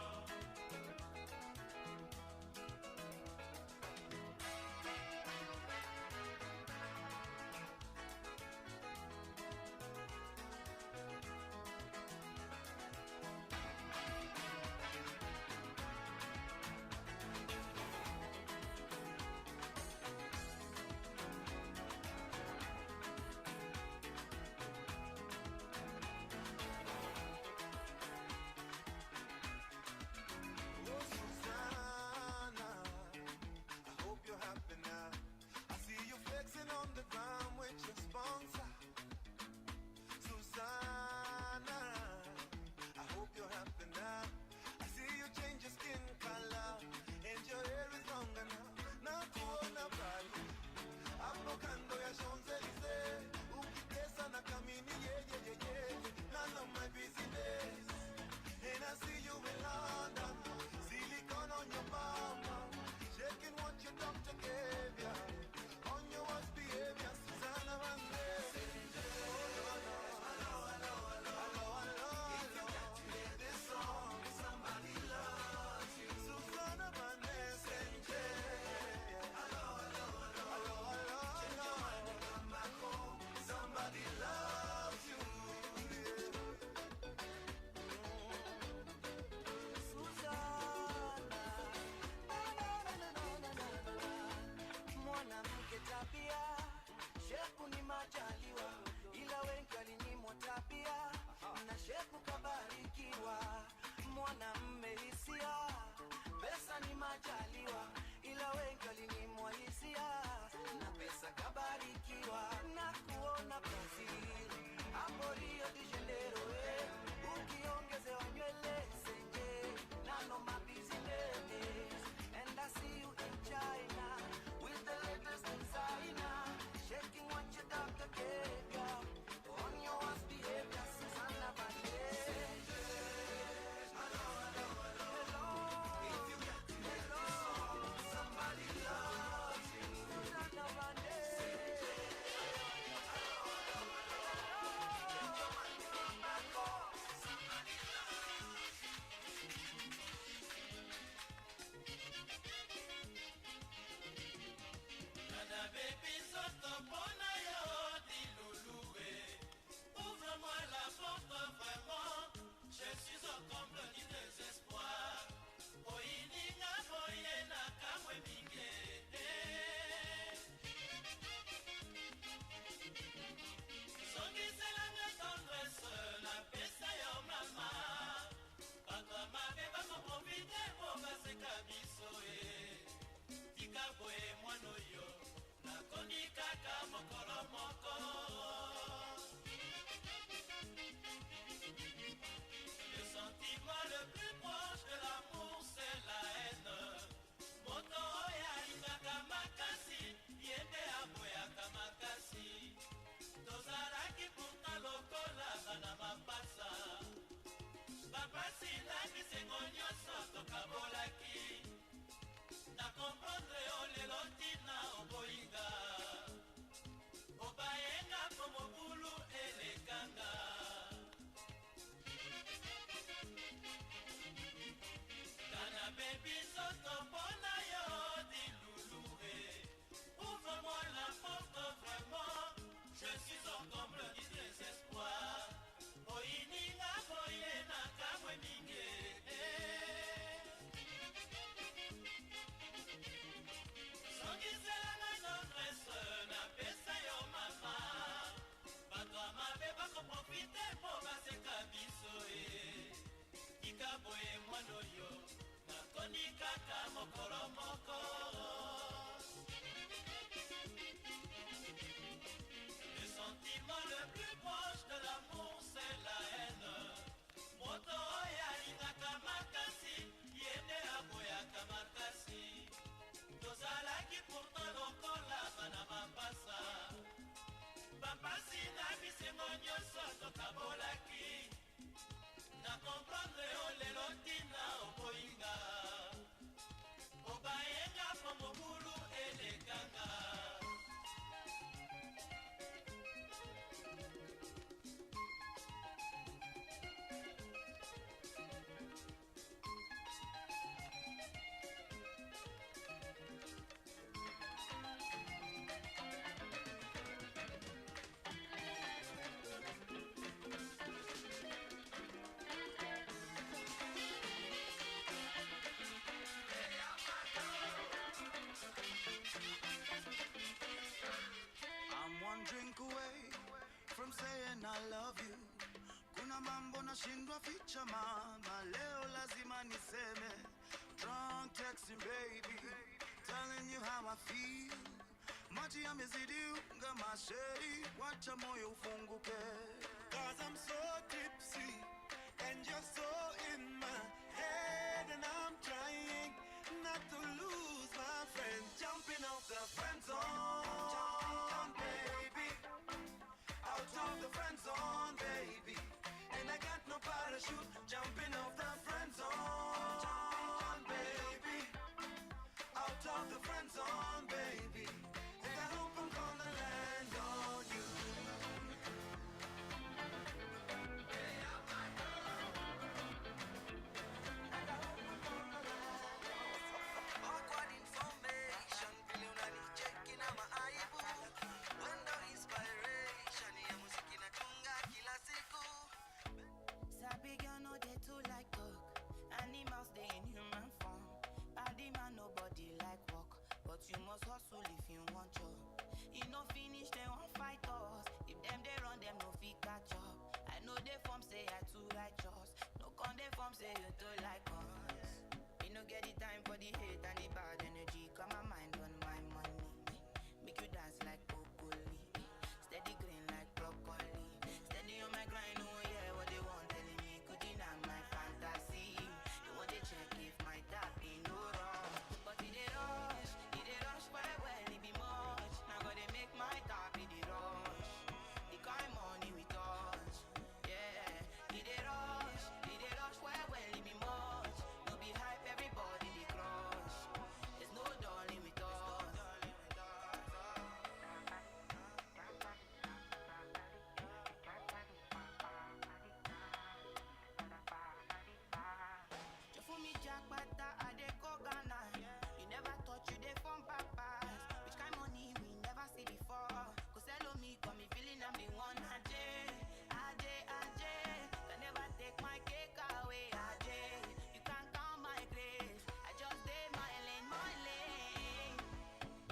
T: and I love you. Kuna mambo nashindwa ficha mama, leo lazima niseme. Drunk texting baby, telling you how I feel. Maji yamezidi unga masheri, wacha moyo ufunguke. Cause I'm so tipsy, and you're so in my head, and I'm trying not to lose my friend. Jumping off the friend zone, baby. Out of the friend zone, baby. And I got no parachute. Jumping off the friend zone, baby. Out of the friend zone, baby. And I hope I'm gonna land on you. Awkward information, vile unanicheki na maaibu. Wendo inspiration, ya muziki natunga kila siku.
U: Sabi girl no they too like talk. Animals they in human form. Body man nobody like walk, but you must hustle if you want job. You no finish they won't fight us. If them they run them no fit catch up. I know they form say I too righteous. No con they form say you too like us. You no get the time for the hate and the bad energy. Got my mind on my money. Make you dance like broccoli. Steady green like broccoli. Steady on my grind, oh yeah, what they want telling me. Could deny my fantasy. They want to check if my tap ain't no wrong. But it they rush, well, it be much. Now gotta make my tap in the rush. The kind money we touch, yeah. It they rush, well, it be much. No be hype, everybody they crush. There's no darling with us. You fool me Jack Butter, I dey go Ghana. You never thought you dey from papas. Which kind money we never see before. Cause hello me, got me feeling I'm the one. Ajay. Can never take my cake away, Ajay. You can't count my grace. I just did my lane.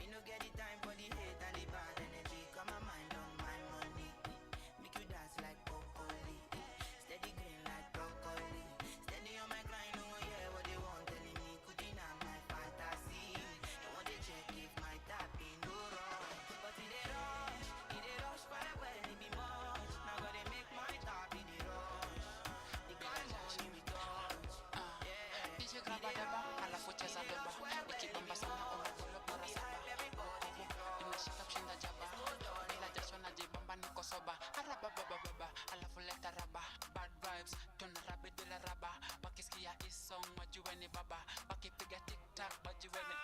U: Me no get the time for the hate and the bad energy. Got my mind on my money. Make you dance like broccoli. Steady green like broccoli. Steady on my grind, oh yeah, what they want telling me. Could deny my fantasy. They want to check if my tap ain't no wrong. But it they rush, well, it be much. Now gotta make my tap in the rush. The kind money we touch, yeah.
V: DJ graba daba, alafu cheza beba. Ikibamba sana umekulo para saba. Inashika kushinda jaba. Bila jasho najibamba niko soba. Araba baba, alafu leta raba. Bad vibes, tunarabi bila raba. Wakisikia hii song wajue ni baba. Wakipiga TikTok wajue ni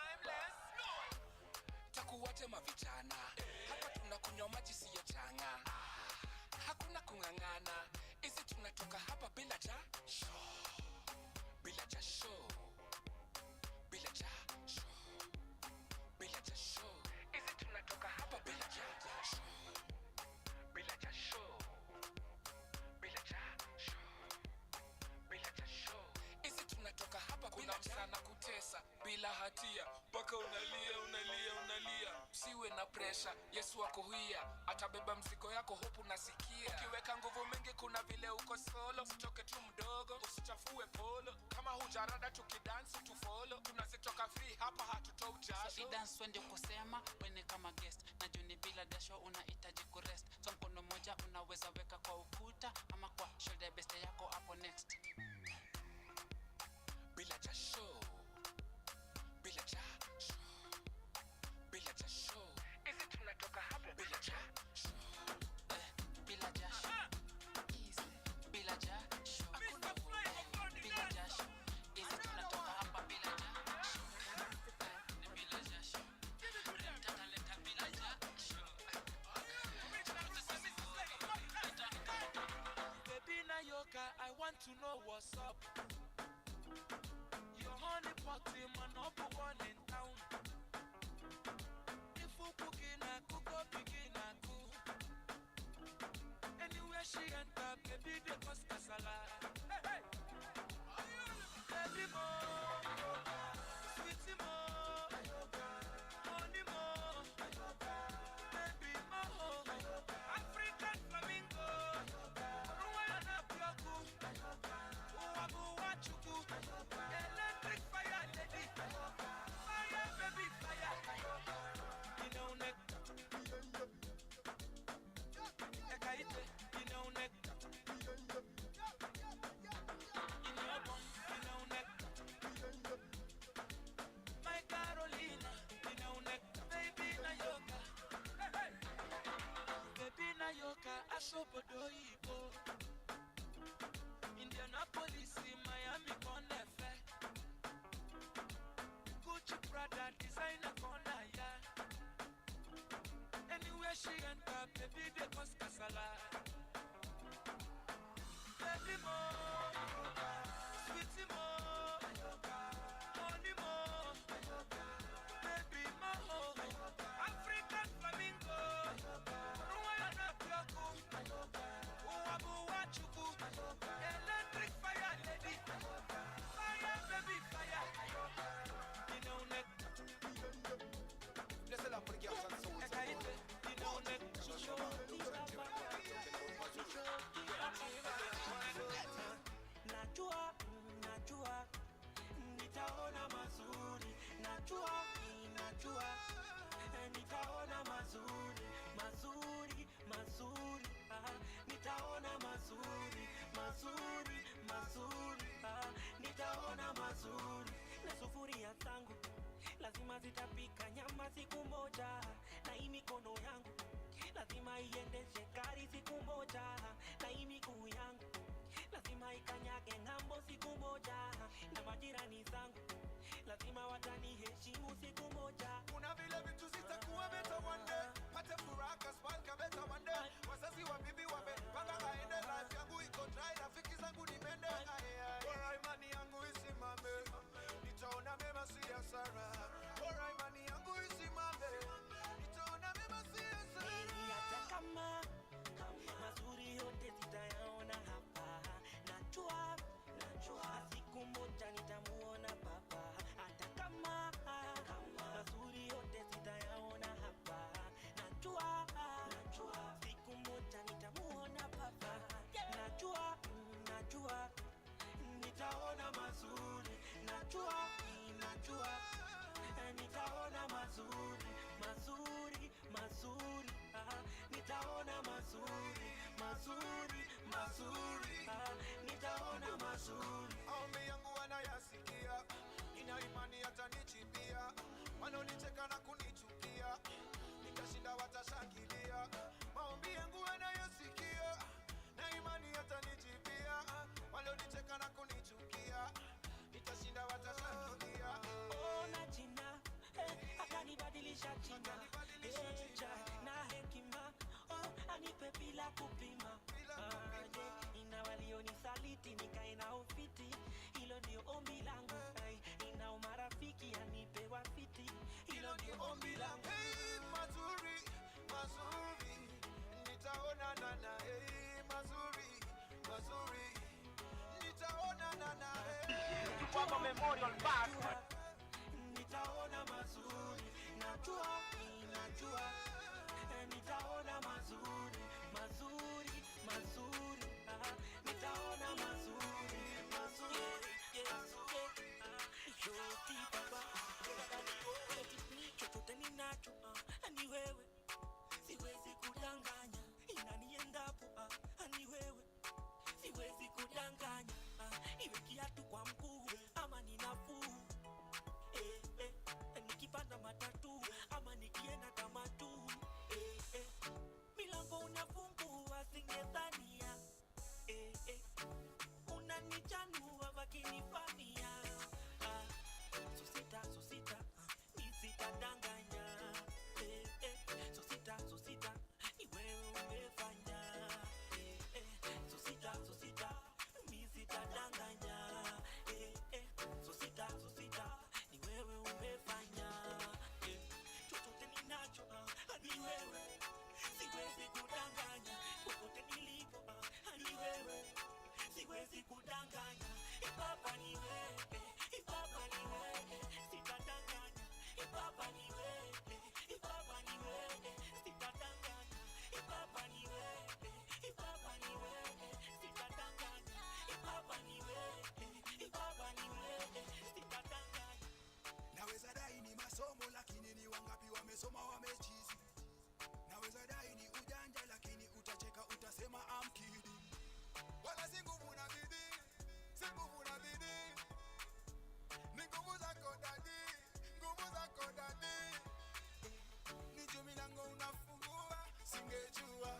W: Takuwate mavijana. Hapa tunakunywa maji siyo changa. Hakuna kungangana. Hizi tunatoka hapa bila jasho. Bila jasho. Bila jasho. Bila jasho. Hizi tunatoka hapa bila jasho. Bila jasho. Bila jasho. Bila jasho. Hizi tunatoka hapa bila msana kutesa bila hatia mpaka unalia. Siwe na pressure, Yesu ako hia. Atabeba mzigo yako hope unasikia. Ukiweka nguvu mingi kuna vile uko solo. Usitoke tu mdogo, usichafue polo. Kama hujarada tukidance tu follow. Tunazitoka free hapa hatutoi jasho.
V: So dance wende kusema wene kama guest. Na juni bila dasho unahitaji kurest. So mkono moja unaweza weka kwa ukuta ama kwa shoulder best yako hapo next.
W: Bila jasho. Bila jasho. Bila jasho. Hizi tunatoka hapa bila jasho.
V: Bila jasho. Easy. Bila jasho. Bila jasho. Hizi tunatoka hapa bila jasho. Bila jasho. Leta bila jasho.
W: Baby Nayoka, I want to know what's up. Your
A: Osobodo Igbo, Indianapolis, Miami, Conefe, Gucci, Prada, designer, corner, yeah. Anywhere she enter, baby, they cause casala. Baby mo, sweetie mo, honey mo, baby mo, African flamingo, Rwanda Bioko, Uwabu Wachuku, electric fire lady, fire baby fire, you know neck. Let's let put your hands on you know neck. Najua, najua, nitaona mazuri. Najua, najua, nitaona mazuri, mazuri, mazuri. Nitaona mazuri, mazuri, mazuri. Nitaona mazuri. Na sufuria zangu lazima zitapika nyama siku moja, na hii mikono yangu lazima iendeshe gari siku moja, na hii miguu yangu lazima ikanyage ng'ambo siku moja, na majirani zangu lazima wataniheshimu siku moja.
C: Kuna vile vitu zitakuwa better one day, pate furaha kasmalka better one day. Wazazi wa bibi wamepanga aende, life yangu iko dry, rafiki zangu ni mende. Bora imani yangu isimame, nitaona mema si hasara. Bora imani yangu isimame, nitaona mema si hasara.
A: Hata kama mazuri yote zitayaona hapa, najua, najua siku moja nitamuona baba. Hata kama mazuri yote zitayaona hapa, najua, najua siku moja nitamuona baba. Najua, najua nitaona mazuri. Najua, najua nitaona mazuri, mazuri, mazuri. Nitaona mazuri, mazuri, mazuri. Nitaona mazuri.
C: Maombi yangu wanayasikia, nina imani atanichipia. Wanaonicheka na kunichukia, nikashinda watashangilia. Maombi yangu wanayasikia, na imani atanichipia. Wanaonicheka na kunichukia, nitashinda watashangilia.
A: Ona jina, akanibadilisha jina, na hekima, anipe bila kupima. Ina walionisaliti nikae na ufiti, hilo ndio ombi langu. Ina marafiki anipe wafiti, hilo ndio ombi langu.
C: Hey, mazuri, mazuri, nitaona nana. Hey, mazuri, mazuri, nitaona nana.
A: Kwa Memorial Park nitaona mazuri. Najua, najua nitaona mazuri, mazuri, mazuri. Nitaona mazuri, mazuri, mazuri. Yote baba, chochote ninacho ni wewe, siwezi kudanganya. Inaniendapo ni wewe, siwezi kudanganya. Iwe kiatu kwa mguu ama ni nafuu, nikipanda matatu ama nikienda tamatu, milango unafungua singedhania, unanichanua wakinifania. Susita, susita, nisitadanganya. Susita, susita, ni wewe umefanya. Susita, susita, nisitadanganya. Susita, susita, ni wewe umefanya. Chochote ninacho ni wewe, siwezi kudanganya. Popote nilipo ni wewe, siwezi kudanganya. Baba ni wewe, Baba ni wewe, sitadanganya. Baba ni wewe, Baba ni wewe, sitadanganya. Baba ni wewe, Baba ni wewe, sitadanganya. Baba ni wewe, Baba ni wewe, sitadanganya.
C: Naweza dai ni masomo lakini ni wangapi wamesoma wamechizi. Naweza dai ni ujanja lakini utacheka utasema I'm kidding. Wala si nguvu na bidii, si nguvu na bidii. Ni nguvu zako dadi, nguvu zako dadi. Ni milango unafungua, singejua.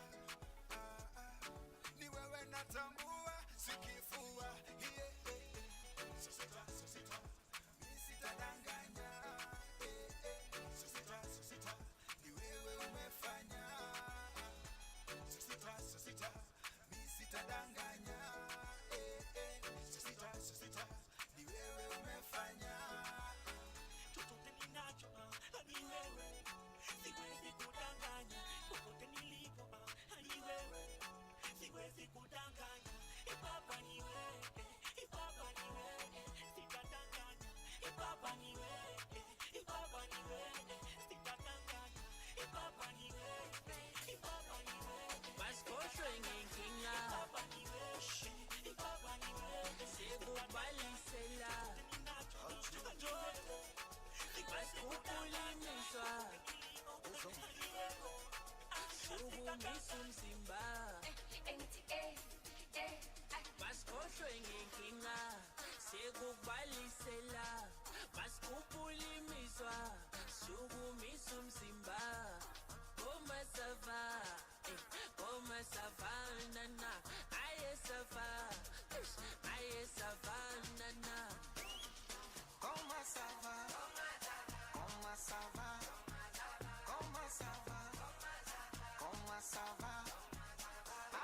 A: siwezi kudanganya. Ipapa ni wewe, ipapa ni wewe, sitadanganya. Ipapa ni wewe, ipapa ni wewe, sitadanganya. Ipapa ni wewe, ipapa ni wewe.
D: Basikhohlwe ngenkinga.
A: Ipapa ni wewe, ipapa ni wewe,
D: sikubalisela. Basikhukulimiswa. Sukumisa umzimba. Basikhohlwe ngenkinga. Sikubalisela. Basikhukulimiswa. Sukumisa umzimba. Koma sava, koma savana, aye savana.
R: Koma sava, koma sava, koma sava, koma sava,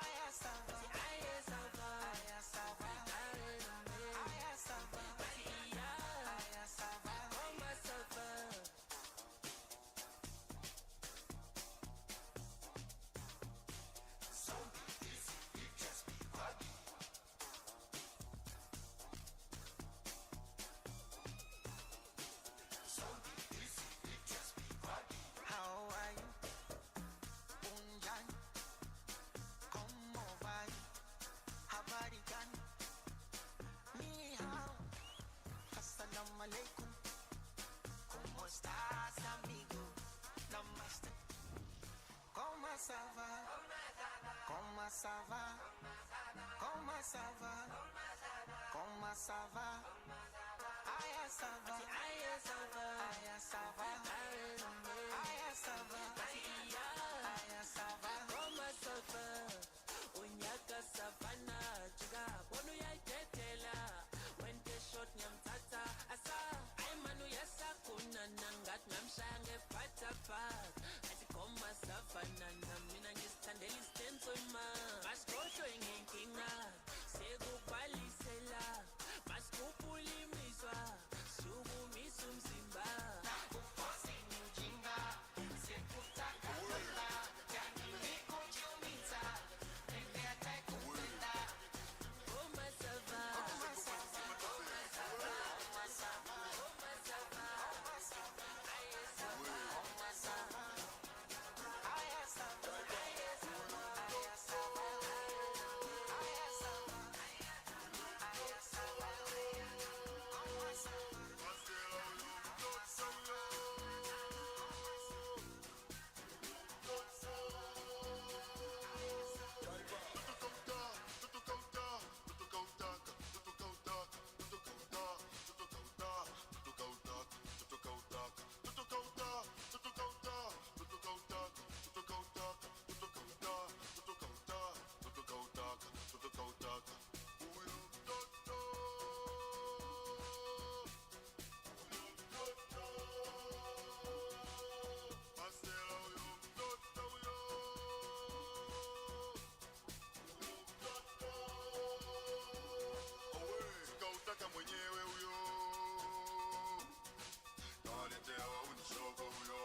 R: aye sava,
D: Aye sava,
R: aye sava, aye sava, aye sava,
D: koma sava.
R: How are you? Unjan, como vai? Habari gani? Ni hao. Assalamu alaikum. Como estás, amigo? Namaste. Como ça va? Como ça va? Como ça va? Como ça va? Aya ça va?
D: Aye sava,
R: Aya ça va? Aya ça va? Aya ça va?
D: koma sava. Unyaka savana, juga bonu ya tetela. Wente shot nyamtata, asa. Ay manu yasa kuna nangat namshange patapat. Ati koma savana na mina ngistandeli stenzo ima. Basikhohlwe ngenkinga, sikubalisela. Basikhukulimiswa, sukumisa umzimba.
R: Nakufosi ni ujinga, sikutaka kwenda, yani nikujumiza, nende atakupenda.
D: Koma sava,
R: Koma sava, koma sava, koma sava, koma sava, koma sava,
D: aye sava,
R: koma sava, aya sava, aya sava, aya sava, aya sava, aya sava, koma sava.
F: Sikautaka mwenyewe huyo, kawaletea wauni shogo huyo,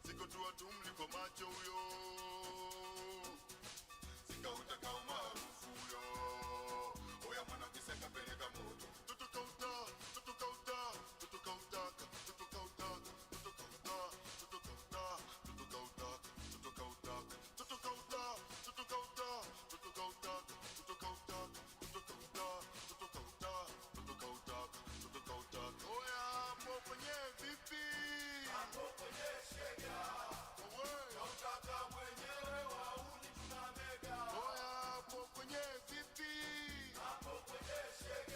F: sikutua tumli kwa macho huyo, sikautaka umaarufu huyo, oya mwana kiseka peleka moto. Tutukauta, tutukauta, tutukautaka, tutukautaka, tutukauta, tutukauta, tutukautaka, tutukautaka, tutukauta, tutukauta, tutukautaka, tutukautaka, tutukauta, tutukauta, tutukautaka, tutukautaka. Oya hapo kwenye vipi? Hapo kwenye shega. Owe. Kautaka mwenyewe wauni tunamega. Oya hapo kwenye vipi? Hapo kwenye shega.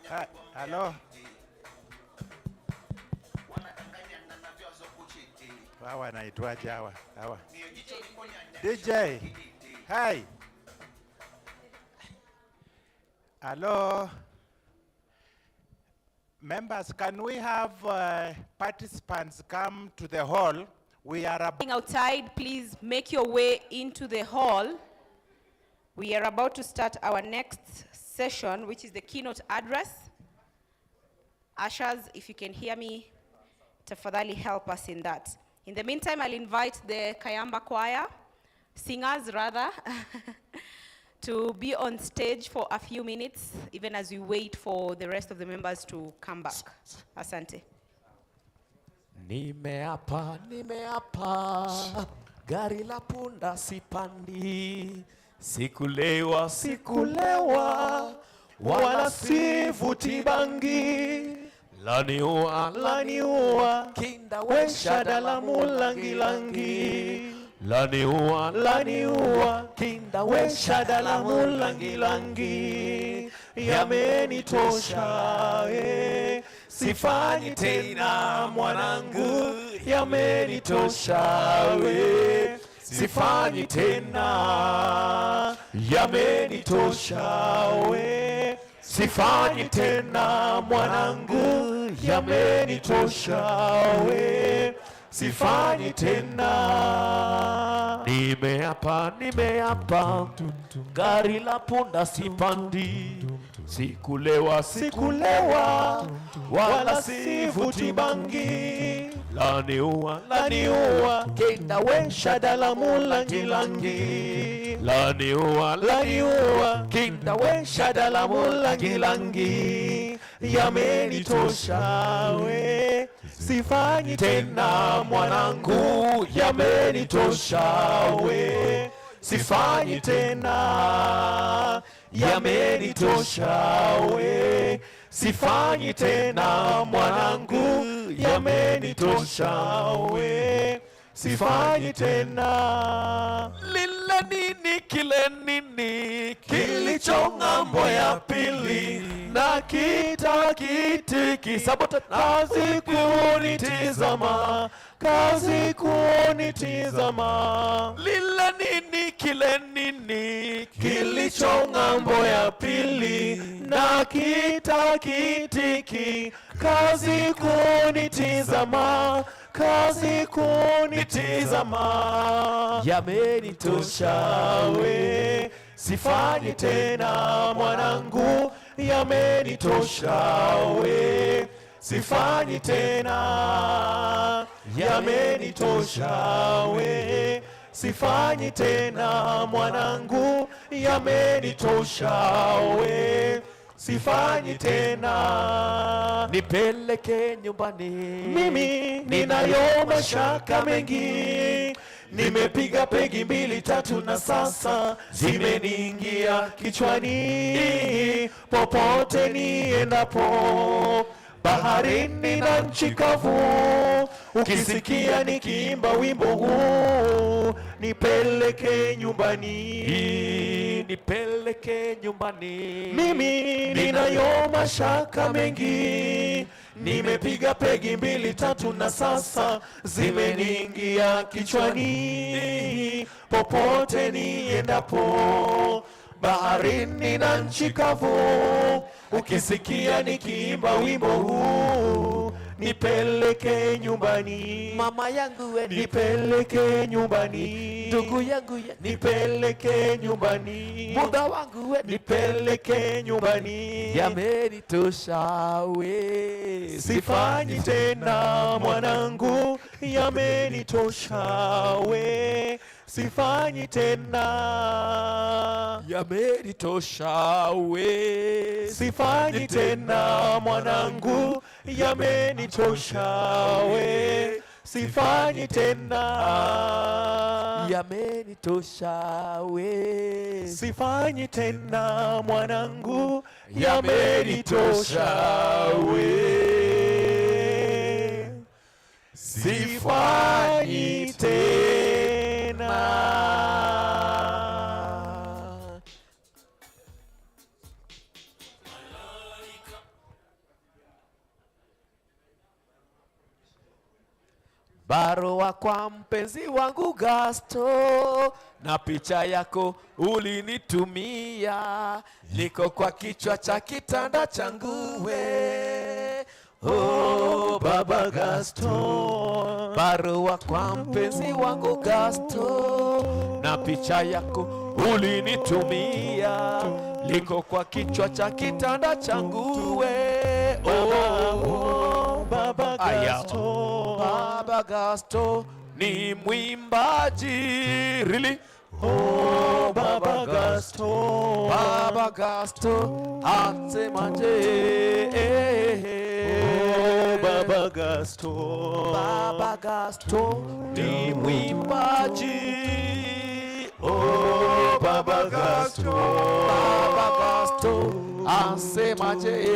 R: Hello. Hawa naitwaje hawa? DJ. Hi. Hello. Members, can we have participants come to the hall? We are
Q: outside, please make your way into the hall. We are about to start our next session, which is the keynote address. Ushers, if you can hear me, tafadhali help us in that. In the meantime, I'll invite the Kayamba choir, singers rather, to be on stage for a few minutes, even as we wait for the rest of the members to come back. Asante.
E: Nimeapa, gari la punda sipandi, sikulewa, wala sivuti bangi. Laniua, kinda wesha dalamu langi. Laniua, kinda wesha dalamu langi. Yamenitosha, sifanyi tena mwanangu. Yamenitosha, sifanyi tena. Yamenitosha, sifanyi tena mwanangu. Yamenitosha, sifanyi tena. Nimeapa, gari la punda sipandi, sikulewa, wala sivuti bangi. Laniua, kenda wesha dalamu langi. Laniua, kenda wesha dalamu langi. Yamenitosha, sifanyi tena mwanangu. Yamenitosha, sifanyi tena. Yamenitosha, sifanyi tena mwanangu. Yamenitosha, sifanyi tena. Lile nini kile nini kilicho ng'ambo ya pili, na kitakitiki sabote kazi kunitizama. Lile nini kile nini kilicho ng'ambo ya pili, na kitakitiki kazi kunitizama. Yamenitosha, sifanyi tena mwanangu. Yamenitosha, sifanyi tena. Yamenitosha, sifanyi tena mwanangu. Yamenitosha, sifanyi tena. Nipeleke nyumbani, mimi ninayo mashaka mengi. Nimepiga pegi 2 3 na sasa zimeniingia kichwani. Popote niendapo, baharini na nchi kavu, ukisikia nikiimba wimbo huu, nipeleke nyumbani. Nipeleke nyumbani. Mimi ninayo mashaka mengi. Nimepiga pegi 2 3 na sasa zimeniingia kichwani. Popote niendapo, baharini na nchi kavu, ukisikia nikiimba wimbo huu, nipeleke nyumbani. Mama yangu nipeleke nyumbani. Ndugu yangu nipeleke nyumbani. Muda wangu nipeleke nyumbani. Yamenitosha, sifanyi tena mwanangu. Yamenitosha, sifanyi tena. Yamenitosha, sifanyi tena mwanangu. Yamenitosha, sifanyi tena. Yamenitosha, sifanyi tena mwanangu. Yamenitosha, sifanyi tena. barua kwa mpenzi wangu Gasto, na picha yako ulinitumia, liko kwa kichwa cha kitanda changu we. Oh Baba Gasto, barua kwa mpenzi wangu Gasto, na picha yako ulinitumia, liko kwa kichwa cha kitanda changu we. Oh Baba Gasto, Baba Gasto ni mwimbaji really. Oh Baba Gasto, Baba Gasto asemaje? Oh Baba Gasto, Baba Gasto ni mwimbaji. Oh Baba Gasto, Baba Gasto asemaje?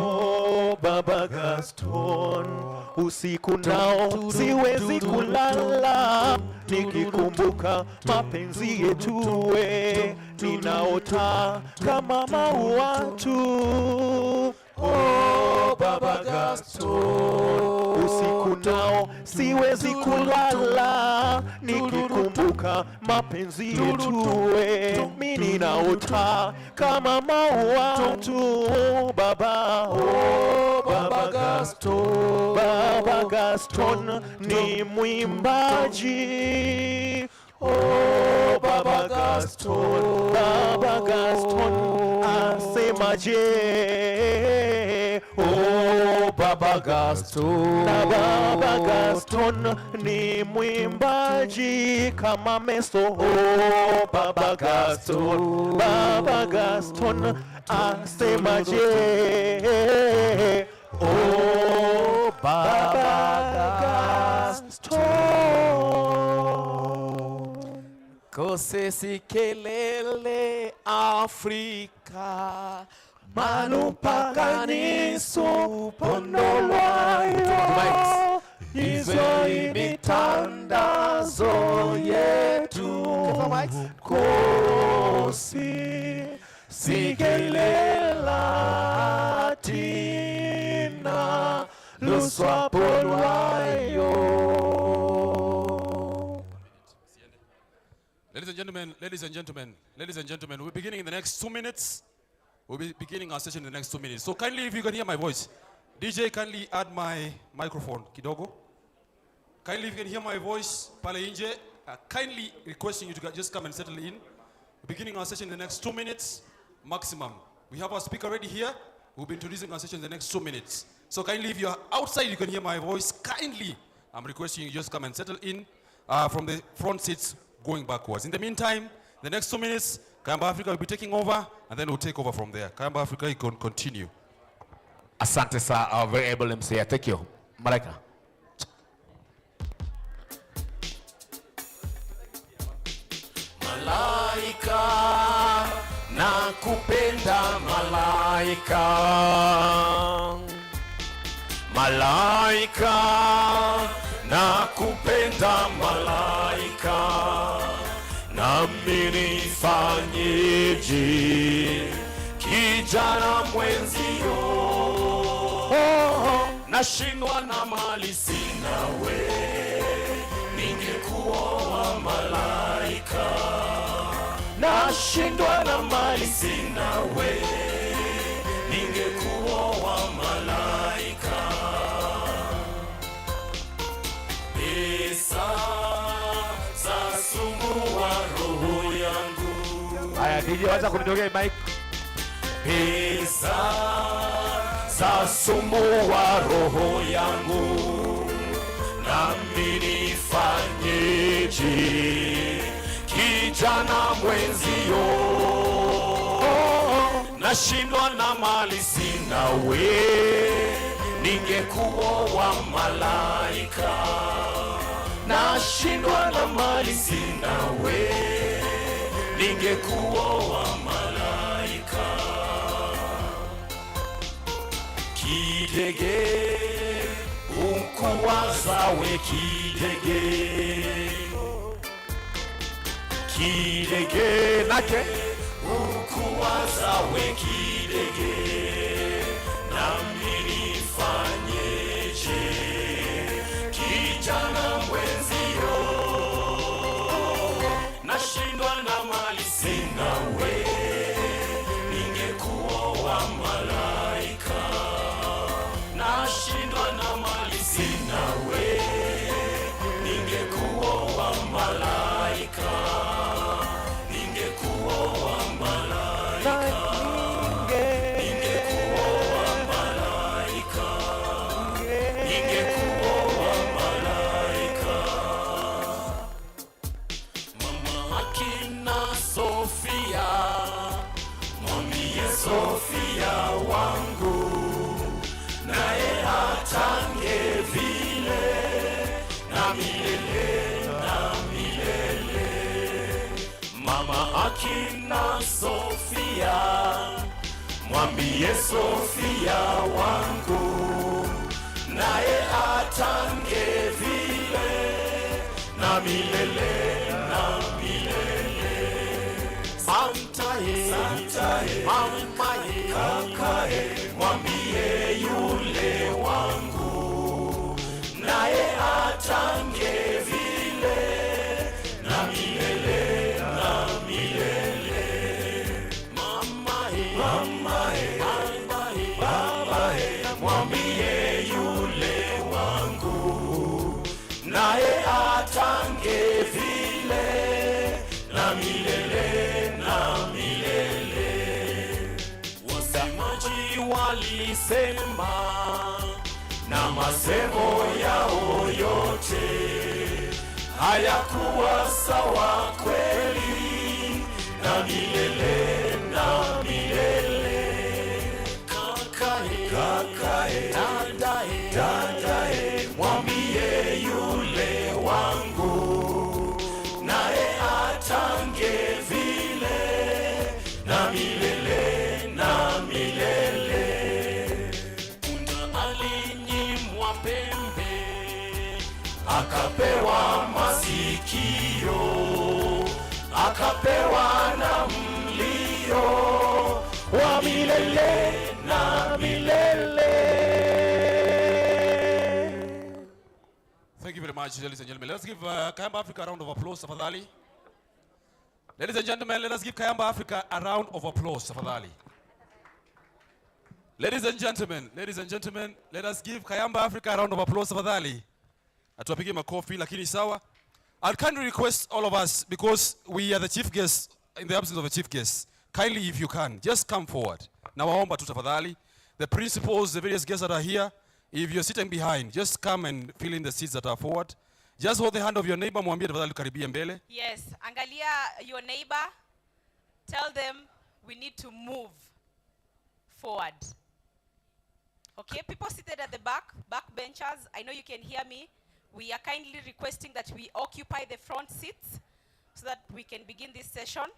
E: Oh Baba Gaston, usiku nao siwezi kulala, nikikumbuka mapenzi yetu we, ninaota kama maua tu. Oh Baba Gaston, usiku nao siwezi kulala, nikikumbuka mapenzi yetu we, ninaota kama maua tu. Baba, oh Baba Gaston, Baba Gaston ni mwimbaji. Oh Baba Gaston, Baba Gaston asemaje? Oh Baba Gaston, na Baba Gaston ni mwimbaji kama meso. Oh Baba Gaston, Baba Gaston asemaje? Oh Baba Gaston, kose sikelele Afrika, malupa kanisu pondolwayo, hizo imitandazo yetu, kosi sikelela tina luswa polwayo.
H: Ladies and gentlemen, ladies and gentlemen, ladies and gentlemen, we're beginning in the next 2 minutes. We'll be beginning our session in the next 2 minutes. So kindly, if you can hear my voice, DJ, kindly add my microphone, kidogo. Kindly, if you can hear my voice, pale inje, kindly requesting you to just come and settle in. We're beginning our session in the next 2 minutes, maximum. We have our speaker already here. We'll be introducing our session in the next 2 minutes. So kindly, if you're outside, you can hear my voice. Kindly, I'm requesting you just come and settle in from the front seats going backwards. In the meantime, the next 2 minutes, Kayamba Africa will be taking over, and then we'll take over from there. Kayamba Africa, you can continue.
E: Asante sir, our very able MC. Thank you. Malaika. Malaika, nakupenda malaika. Malaika, nakupenda malaika. Nami nifanyeje kijana mwenzio? Nashindwa na mali sina we, ningekuoa malaika. Nashindwa na mali sina we, ningekuoa malaika. Pesa zasumbua roho yangu. Aya, DJ wacha kunitokea mic. Pesa zasumbua roho yangu, nami nifanyeje kijana mwenzio? Nashindwa na mali sina we, ningekuoa malaika. Nashindwa na mali sina we, ningekuoa malaika. Kidege unkuwaza we kidege, kidege nake unkuwaza we kidege. Nami nifanyeje
A: Sofia wangu, naye atange vile na milele na milele. Mama akina Sofia, mwambie Sofia wangu, naye atange vile na milele na milele. Santae, santae, mamae, kakae, mwambie yule wangu, naye atange vile na milele na milele. Mamae, mamae, babae, babae, mwambie yule wangu, naye atange vile na milele na milele. Wasemaji walisema na masemo yao yote hayakuwa sawa kweli na milele na milele. Kakae, kakae, dadae, dadae, mwambie yule wangu, naye atange vile na milele na milele. Punda alinyimwa pembe, akapewa masikio, akapewa na mlio wa milele na milele.
H: Thank you very much, ladies and gentlemen. Let's give Kayamba Africa a round of applause, tafadhali. Ladies and gentlemen, let us give Kayamba Africa a round of applause, tafadhali. Ladies and gentlemen, let us give Kayamba Africa a round of applause, tafadhali. Atuwapigie makofi, lakini sawa. I'll kindly request all of us, because we are the chief guests, in the absence of a chief guest, kindly, if you can, just come forward. Nawaomba tu tafadhali. The principals, the various guests that are here, if you're sitting behind, just come and fill in the seats that are forward. Just hold the hand of your neighbor, mwambie tafadhali karibia mbele.
Q: Yes, angalia your neighbor. Tell them we need to move forward. Okay, people seated at the back benchers, I know you can hear me. We are kindly requesting that we occupy the front seats so that we can begin this session.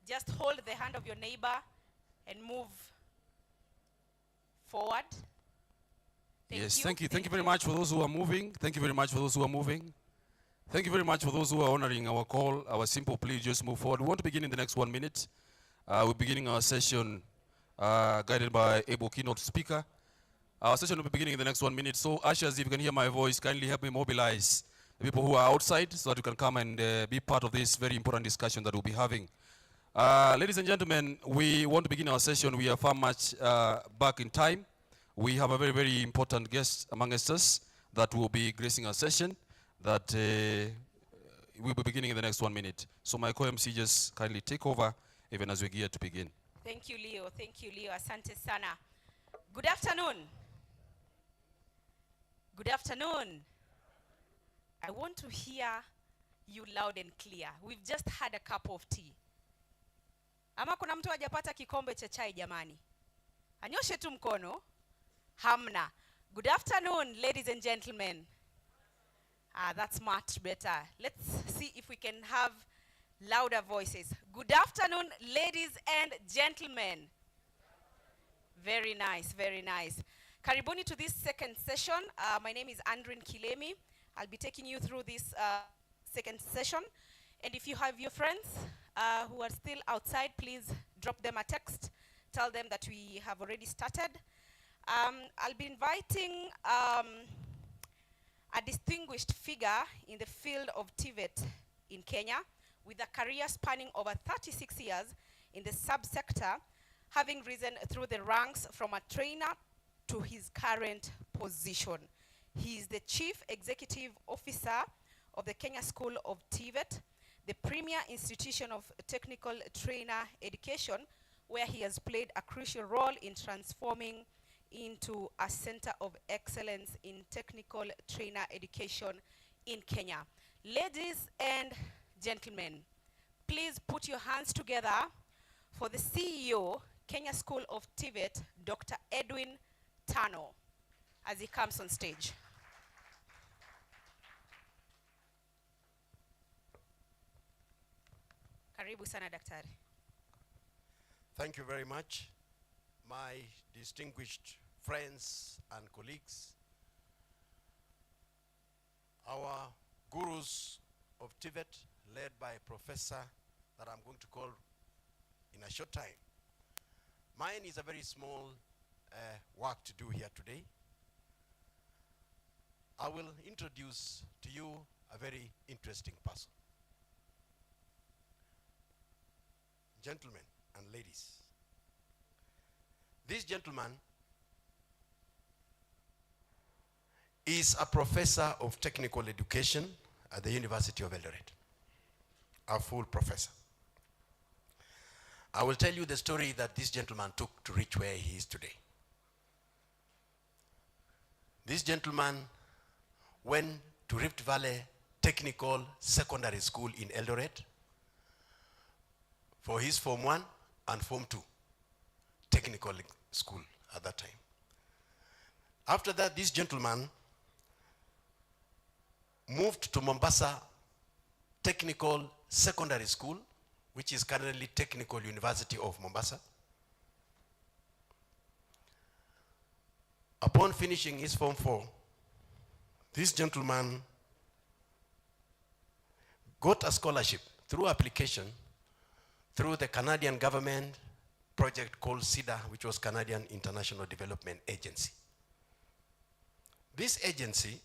Q: Just hold the hand of your neighbor and move forward.
H: Thank you very much for those who are moving. Thank you very much for those who are moving. Thank you very much for those who are honoring our call, our simple plea, just move forward. We want to begin in the next 1 minute. We're beginning our session guided by able keynote speaker. Our session will be beginning in the next 1 minute. So, ushers, if you can hear my voice, kindly help me mobilize the people who are outside so that you can come and be part of this very important discussion that we'll be having. Ladies and gentlemen, we want to begin our session. We are far much back in time. We have a very, very important guest amongst us that will be gracing our session that will be beginning in the next 1 minute. So my co-MC just kindly take over even as we gear to begin.
Q: Thank you, Leo. Thank you, Leo. Asante sana. Good afternoon. Good afternoon. I want to hear you loud and clear. We've just had a cup of tea. Ama kuna mtu hajapata kikombe cha chai jamani? Anyoshe tu mkono. Hamna. Good afternoon, ladies and gentlemen. That's much better. Let's see if we can have louder voices. Good afternoon, ladies and gentlemen. Very nice, very nice. Karibuni to this second session. My name is Andrin Kilemi. I'll be taking you through this second session. And if you have your friends who are still outside, please drop them a text. Tell them that we have already started. I'll be inviting a distinguished figure in the field of TVET in Kenya with a career spanning over 36 years in the subsector, having risen through the ranks from a trainer to his current position. He is the Chief Executive Officer of the Kenya School of TVET, the premier institution of technical trainer education, where he has played a crucial role in transforming into a center of excellence in technical trainer education in Kenya. Ladies and gentlemen, please put your hands together for the CEO, Kenya School of TVET, Dr. Edwin Tano, as he comes on stage. Karibu sana daktari.
I: Thank you very much, my distinguished friends and colleagues, our gurus of TVET, led by a professor that I'm going to call in a short time. Mine is a very small work to do here today. I will introduce to you a very interesting person. Gentlemen and ladies, this gentleman is a professor of technical education at the University of Eldoret, a full professor. I will tell you the story that this gentleman took to reach where he is today. This gentleman went to Rift Valley Technical Secondary School in Eldoret for his Form 1 and Form 2 technical school at that time. After that, this gentleman moved to Mombasa Technical Secondary School, which is currently Technical University of Mombasa. Upon finishing his Form 4, this gentleman got a scholarship through application through the Canadian government project called CIDA, which was Canadian International Development Agency. This agency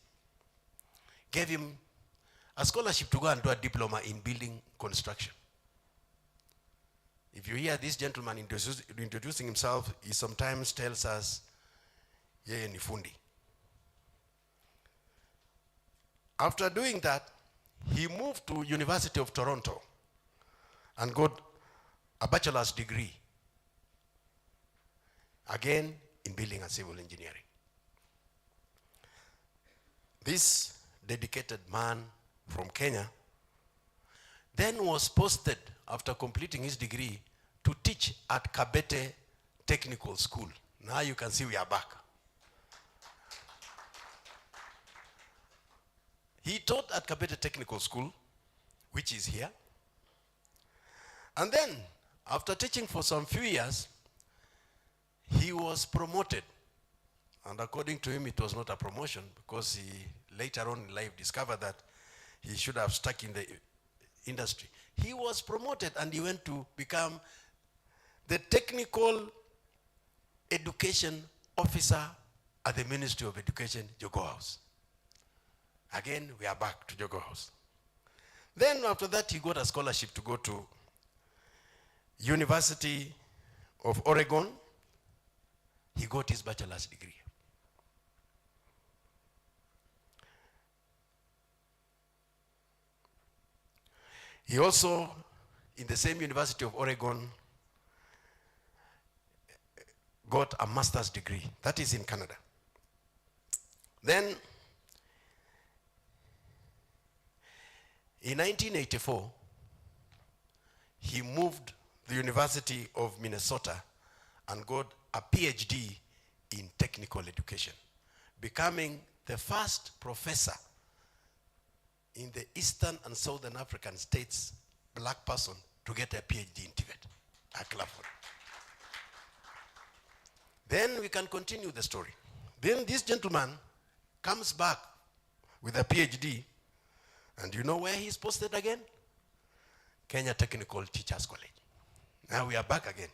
I: gave him a scholarship to go and do a diploma in building construction. If you hear this gentleman introducing himself, he sometimes tells us, yeye ni fundi. After doing that, he moved to University of Toronto and got a bachelor's degree, again in building and civil engineering. This dedicated man from Kenya then was posted after completing his degree to teach at Kabete Technical School. Now you can see we are back. He taught at Kabete Technical School, which is here. And then, after teaching for some few years, he was promoted. And according to him, it was not a promotion because he later on in life discovered that he should have stuck in the industry. He was promoted and he went to become the technical education officer at the Ministry of Education, Jogo House. Again, we are back to Jogo House. Then after that, he got a scholarship to go to University of Oregon. He got his bachelor's degree. He also, in the same University of Oregon, got a master's degree. That is in Canada. Then, in 1984, he moved to the University of Minnesota and got a PhD in technical education, becoming the first professor in the Eastern and Southern African states, black person, to get a PhD in TVET at Clapham. Then we can continue the story. Then this gentleman comes back with a PhD, and you know where he's posted again? Kenya Technical Teachers College. Now we are back again.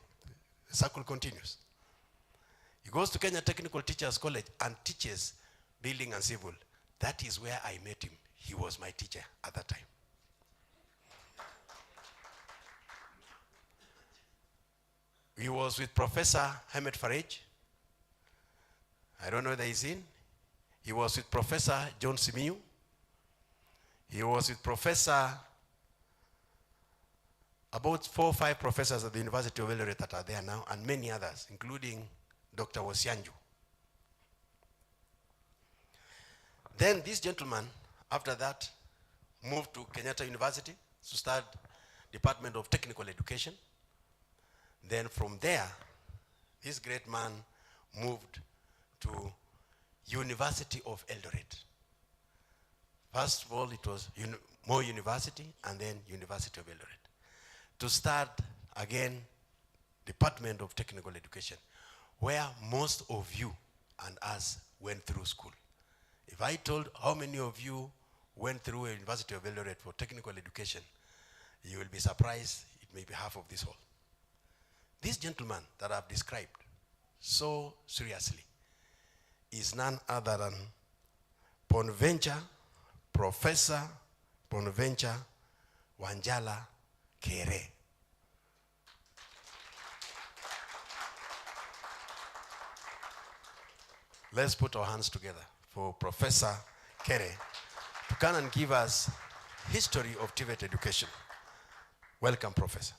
I: The circle continues. He goes to Kenya Technical Teachers College and teaches building and civil. That is where I met him. He was my teacher at that time. He was with Professor Hamed Farage. I don't know whether he's in. He was with Professor John Simiyu. He was with Professor, about 4 or 5 professors at the University of Eldoret that are there now, and many others, including Dr. Wosianju. Then this gentleman, after that, moved to Kenyatta University to start Department of Technical Education. Then from there, this great man moved to University of Eldoret. First of all, it was More University, and then University of Eldoret. To start again, Department of Technical Education, where most of you and us went through school. If I told how many of you went through a University of Eldoret for technical education, you will be surprised. It may be half of this hall. This gentleman that I've described so seriously is none other than Bonaventure, Professor Bonaventure Wanjala Kere. Let's put our hands together for Professor Kere to come and give us history of TVET education. Welcome, Professor.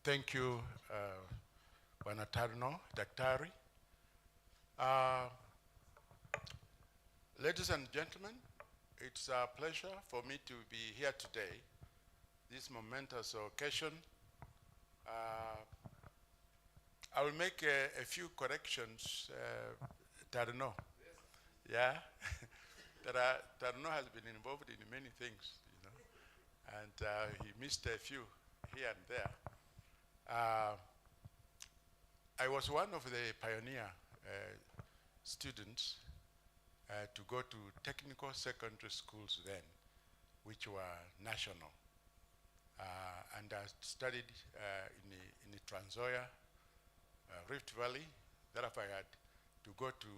S: Thank you, Bwana Tarno, Daktari. Ladies and gentlemen, it's a pleasure for me to be here today, this momentous occasion. I will make a few corrections, Tarno. Yeah, Tarno has been involved in many things, you know, and he missed a few here and there. I was one of the pioneer students to go to technical secondary schools then, which were national. And I studied in the Transoya, Rift Valley. Therefore, I had to go to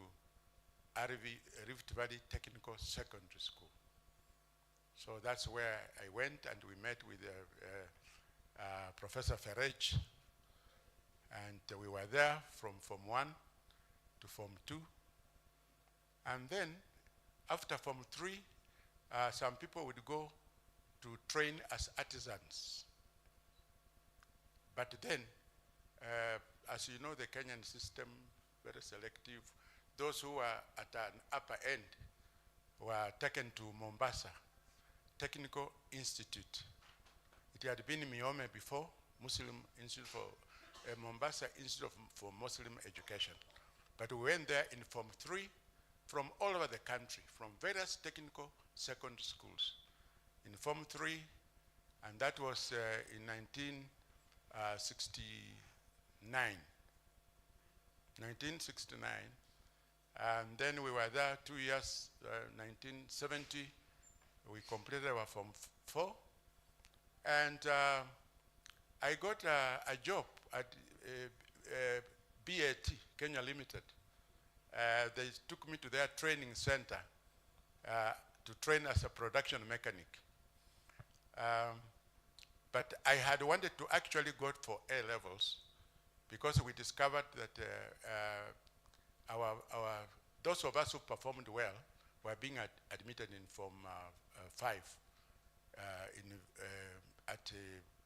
S: Rift Valley Technical Secondary School. So that's where I went, and we met with Professor Ferrej, and we were there from Form 1 to Form 2. And then, after Form 3, some people would go to train as artisans. But then, as you know, the Kenyan system, very selective. Those who are at an upper end were taken to Mombasa Technical Institute. It had been Miome before, Muslim Institute for Mombasa Institute for Muslim Education. But we went there in Form 3 from all over the country, from various technical secondary schools. In Form 3, and that was in 1969. 1969. And then we were there 2 years, 1970. We completed our Form 4. And I got a job at BAT, Kenya Limited. They took me to their training center to train as a production mechanic. But I had wanted to actually go for A levels because we discovered that those of us who performed well were being admitted in Form 5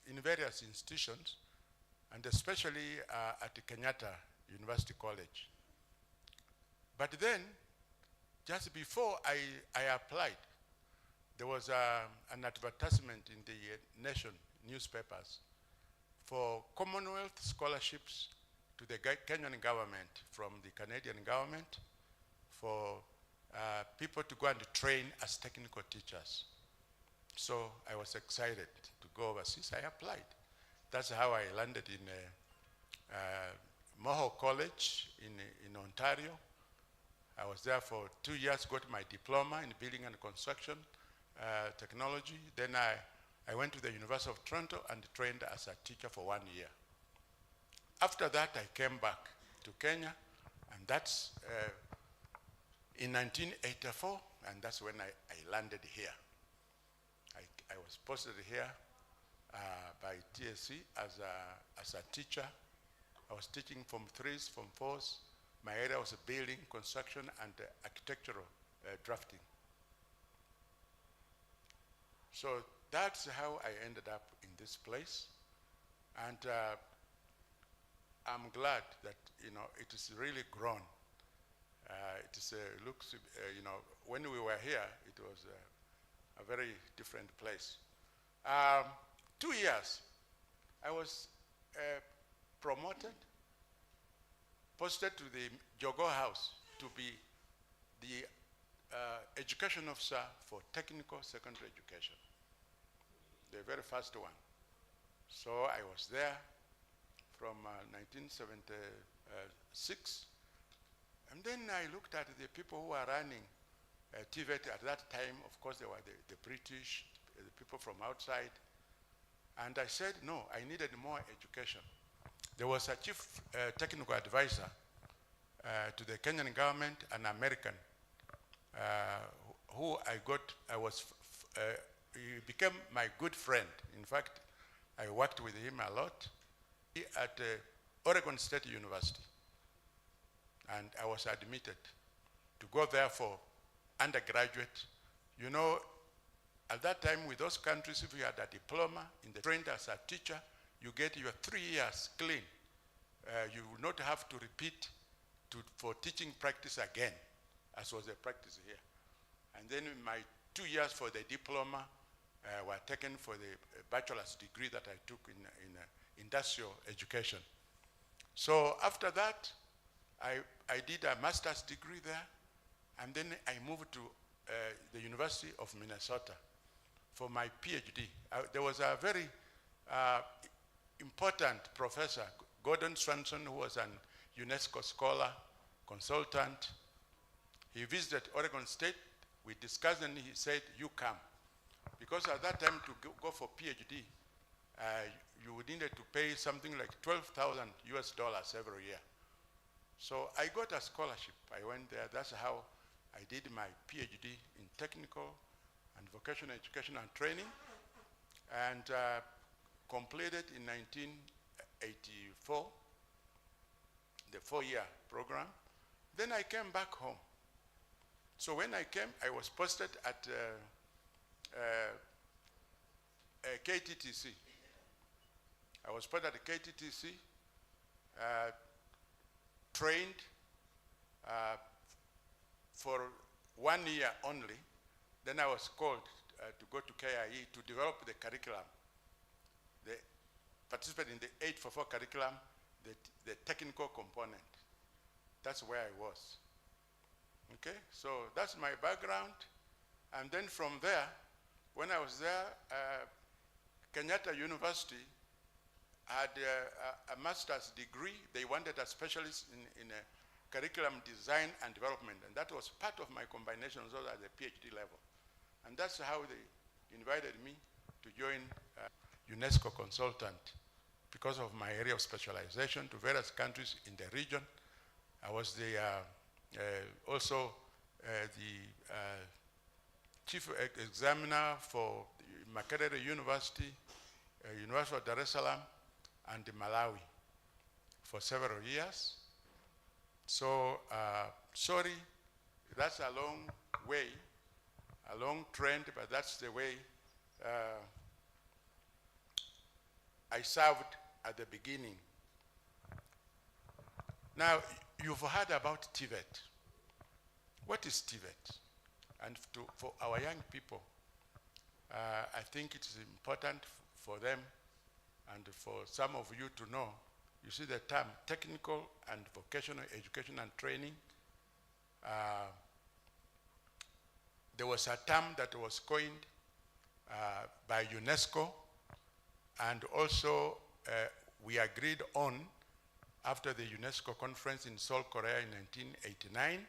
S: in various institutions, and especially at Kenyatta University College. But then, just before I applied, there was an advertisement in the Nation newspapers for Commonwealth scholarships to the Kenyan government from the Canadian government for people to go and train as technical teachers. So I was excited to go overseas. I applied. That's how I landed in Mohawk College in Ontario. I was there for 2 years, got my diploma in building and construction technology. Then I went to the University of Toronto and trained as a teacher for 1 year. After that, I came back to Kenya, and that's in 1984, and that's when I landed here. I was posted here by TSC as a teacher. I was teaching Form 3s, Form 4s. My area was building, construction, and architectural
J: drafting. So that's how I ended up in this place. And I'm glad that, you know, it is really grown. It is, looks, you know, when we were here, it was a very different place. 2 years, I was promoted, posted to the Jogo House to be the education officer for technical secondary education, the very first one. So I was there from 1976. And then I looked at the people who were running TVET at that time. Of course, they were the British, the people from outside. And I said, no, I needed more education. There was a chief technical advisor to the Kenyan government, an American, who he became my good friend. In fact, I worked with him a lot at Oregon State University. And I was admitted to go there for undergraduate. You know, at that time with those countries, if you had a diploma in the trained as a teacher, you get your 3 years clean. You will not have to repeat for teaching practice again, as was the practice here. And then my 2 years for the diploma were taken for the bachelor's degree that I took in industrial education. So after that, I did a master's degree there, and then I moved to the University of Minnesota for my PhD. There was a very important professor, Gordon Swanson, who was an UNESCO scholar, consultant. He visited Oregon State. We discussed, and he said, you come. Because at that time, to go for PhD, you would need to pay something like $12,000 US every year. So I got a scholarship. I went there. That's how I did my PhD in technical and vocational education and training, and completed in 1984, the 4-year program. Then I came back home. So when I came, I was posted at KTTC. I was posted at KTTC, trained for 1 year only. Then I was called to go to KIE to develop the curriculum, participate in the 844 curriculum, the technical component. That's where I was. Okay, so that's my background. And then from there, when I was there, Kenyatta University had a master's degree. They wanted a specialist in curriculum design and development, and that was part of my combination also at the PhD level. And that's how they invited me to join UNESCO consultant because of my area of specialization to various countries in the region. I was also the chief examiner for Makerere University, University of Dar es Salaam, and Malawi for several years. So, sorry, that's a long way, a long trend, but that's the way I served at the beginning. Now, you've heard about TVET. What is TVET? And for our young people, I think it is important for them and for some of you to know. You see the term technical and vocational education and training. There was a term that was coined by UNESCO, and also we agreed on after the UNESCO conference in Seoul, Korea in 1989,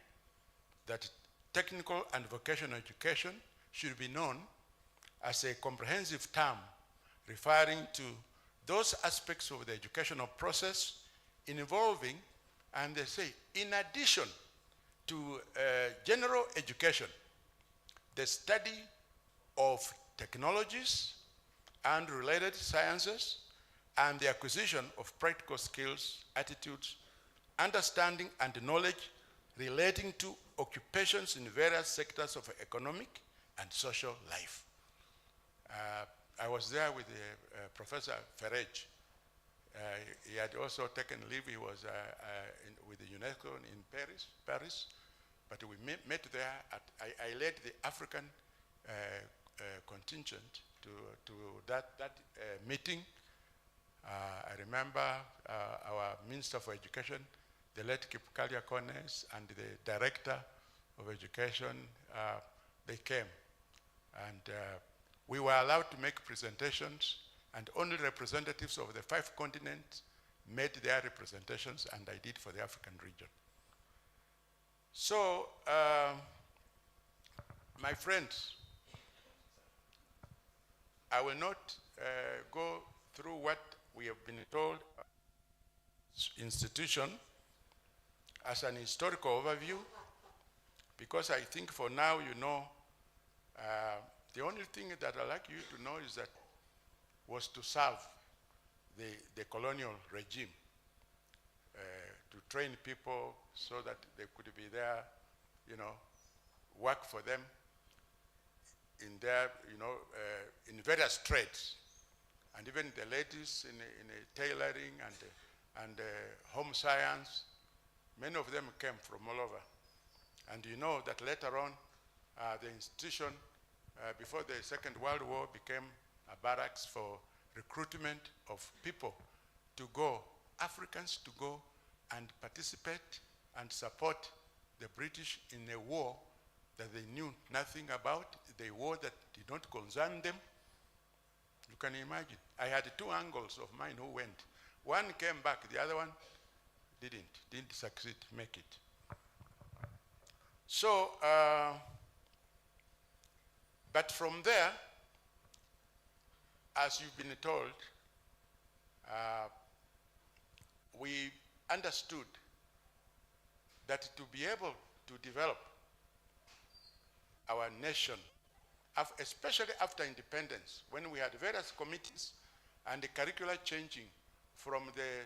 J: that technical and vocational education should be known as a comprehensive term referring to those aspects of the educational process involving, and they say, in addition to general education, the study of technologies and related sciences, and the acquisition of practical skills, attitudes, understanding, and knowledge relating to occupations in various sectors of economic and social life. I was there with Professor Ferrej. He had also taken leave. He was with the UNESCO in Paris. But we met there. I led the African contingent to that meeting. I remember our Minister for Education, the late Kipkalia Kones, and the Director of Education, they came. And we were allowed to make presentations, and only representatives of the 5 continents made their representations, and I did for the African region. So, my friends, I will not go through what we have been told institution as an historical overview, because I think for now you know, the only thing that I'd like you to know is that was to serve the colonial regime, to train people so that they could be there, you know, work for them in their, you know, in various trades. And even the ladies in tailoring and home science, many of them came from all over. And you know that later on, the institution, before the Second World War, became a barracks for recruitment of people to go, Africans to go and participate and support the British in a war that they knew nothing about, the war that did not concern them. You can imagine. I had 2 uncles of mine who went. One came back, the other one didn't succeed, make it. So, but from there, as you've been told, we understood that to be able to develop our nation, especially after independence, when we had various committees and the curricula changing from the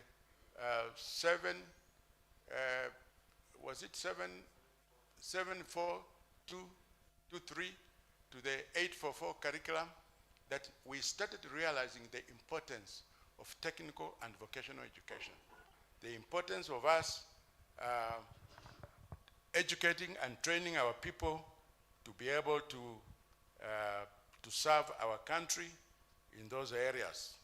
J: 74223 to the 844 curriculum, that we started realizing the importance of technical and vocational education. The importance of us educating and training our people to be able to serve our country in those areas.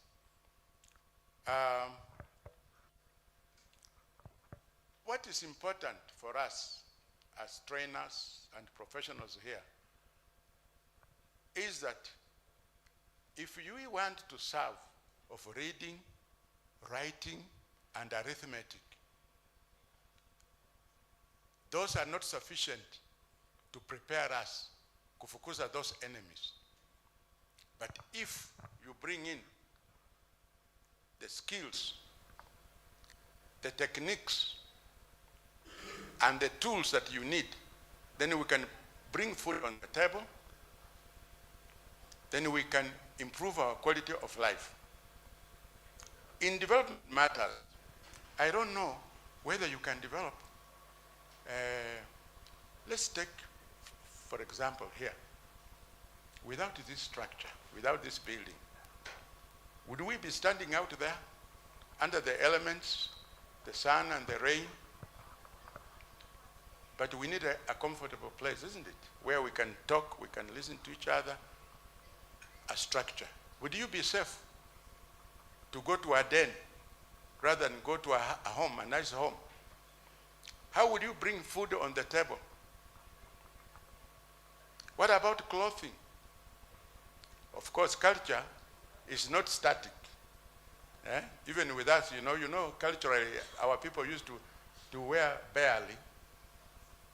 J: What is important for us as trainers and professionals here is that if you want to serve of reading, writing, and arithmetic, those are not sufficient to prepare us kufukuza those enemies. But if you bring in the skills, the techniques, and the tools that you need, then we can bring food on the table, then we can improve our quality of life. In development matters, I don't know whether you can develop. Let's take, for example, here. Without this structure, without this building, would we be standing out there under the elements, the sun and the rain? But we need a comfortable place, isn't it? Where we can talk, we can listen to each other, a structure. Would you be safe to go to a den rather than go to a home, a nice home? How would you bring food on the table? What about clothing? Of course, culture is not static. Even with us, you know, culturally, our people used to wear barely.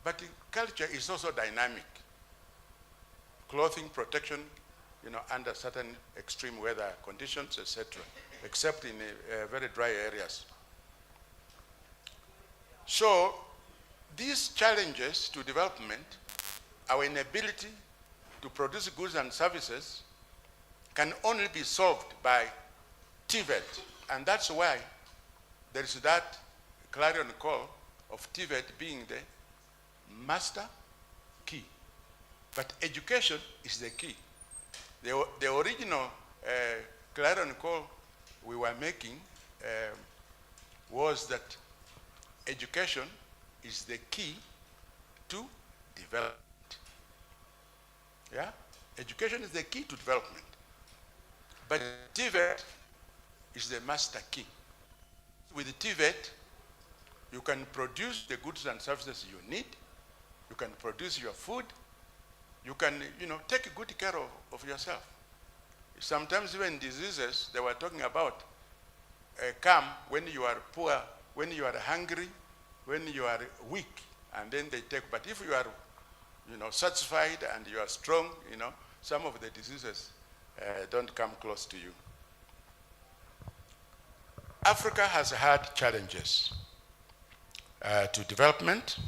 J: But culture is also dynamic. Clothing protection, you know, under certain extreme weather conditions, etc., except in very dry areas. So these challenges to development, our inability to produce goods and services, can only be solved by TVET. And that's why there is that clarion call of TVET being master key. But education is the key. The original clarion call we were making was that education is the key to development. Yeah? Education is the key to development. But TVET is the master key. With the TVET, you can produce the goods and services you need. You can produce your food. You can, take good care of yourself. Sometimes even diseases they were talking about come when you are poor, when you are hungry, when you are weak, and then they take. But if you are, satisfied and you are strong, some of the diseases don't come close to you. Africa has had challenges to development,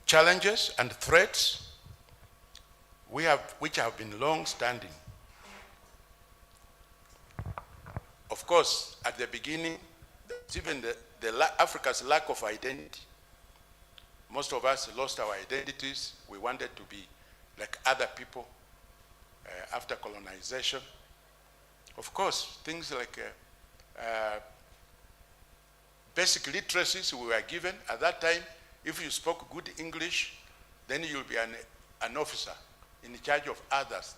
J: challenges and threats which have been long-standing. Of course, at the beginning, even Africa's lack of identity. Most of us lost our identities. We wanted to be like other people after colonization. Of course, things like basic literacies we were given. At that time, if you spoke good English, then you'll be an officer in charge of others.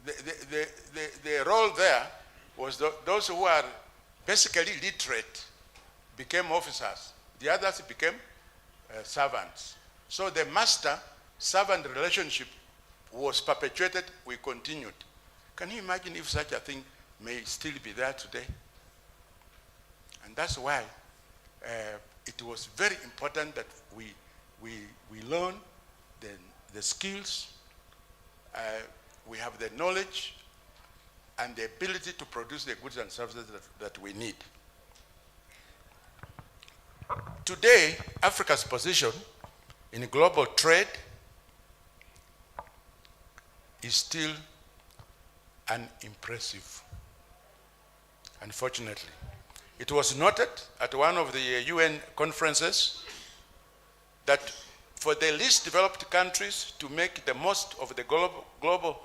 J: The role there was those who are basically literate became officers. The others became servants. So the master-servant relationship was perpetuated, we continued. Can you imagine if such a thing may still be there today? And that's why it was very important that we learn the skills, we have the knowledge and the ability to produce the goods and services that we need. Today, Africa's position in global trade is still unimpressive, unfortunately. It was noted at one of the UN conferences that for the least developed countries to make the most of the global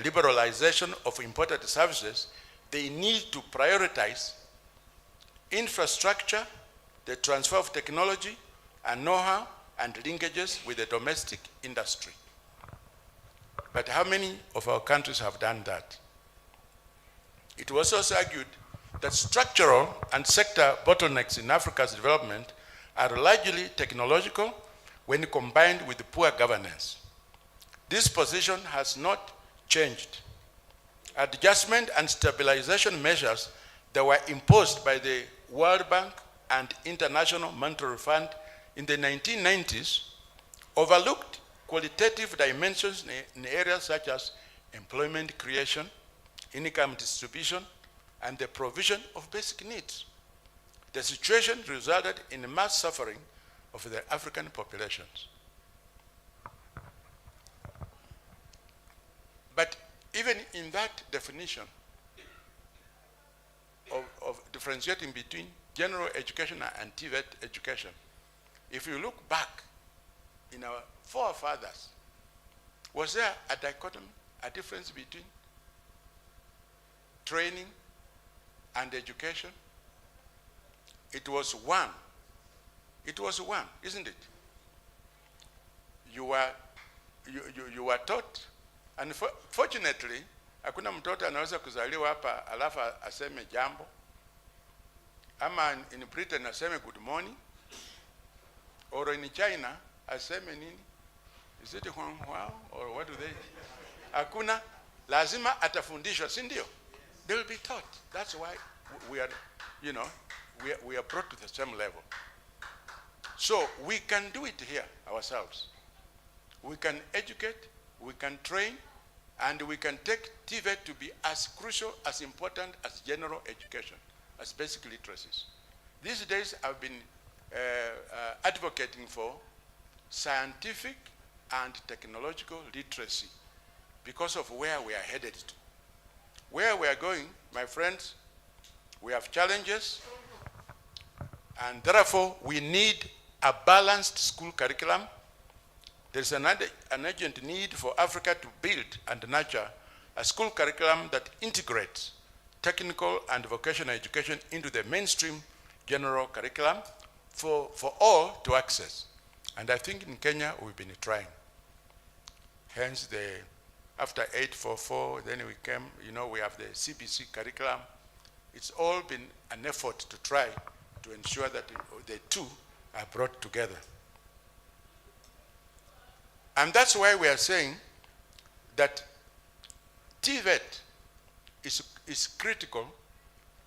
J: liberalization of imported services, they need to prioritize infrastructure, the transfer of technology and know-how and linkages with the domestic industry. But how many of our countries have done that? It was also argued that structural and sector bottlenecks in Africa's development are largely technological when combined with poor governance. This position has not changed. Adjustment and stabilization measures that were imposed by the World Bank and International Monetary Fund in the 1990s overlooked qualitative dimensions in areas such as employment creation, income distribution, and the provision of basic needs. The situation resulted in mass suffering of the African populations. But even in that definition of differentiating between general education and TVET education, if you look back in our forefathers, was there a dichotomy, a difference between training and education? It was one. It was one, isn't it? You were taught, and fortunately, hakuna mtoto anaweza kuzaliwa hapa alafu aseme jambo, ama in Britain aseme good morning, or in China aseme nini? Is it huang huao, or what do they? Hakuna, lazima atafundishwa, si ndio? They will be taught. That's why we are, we are brought to the same level. So we can do it here ourselves. We can educate, we can train, and we can take TVET to be as crucial, as important as general education, as basic literacies. These days I've been advocating for scientific and technological literacy because of where we are headed to. Where we are going, my friends, we have challenges, and therefore we need a balanced school curriculum. There's an urgent need for Africa to build and nurture a school curriculum that integrates technical and vocational education into the mainstream general curriculum for all to access. And I think in Kenya, we've been trying. Hence, after 844, then we came, we have the CBC curriculum. It's all been an effort to try to ensure that the two are brought together. And that's why we are saying that TVET is critical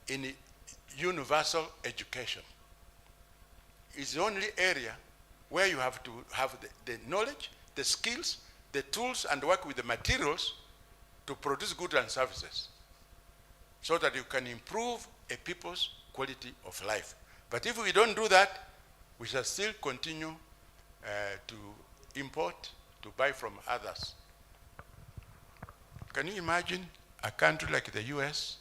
J: in universal education. It's the only area where you have to have the knowledge, the skills, the tools, and work with the materials to produce goods and services so that you can improve a people's quality of life. But if we don't do that, we shall still continue to import, to buy from others. Can you imagine a country like the US,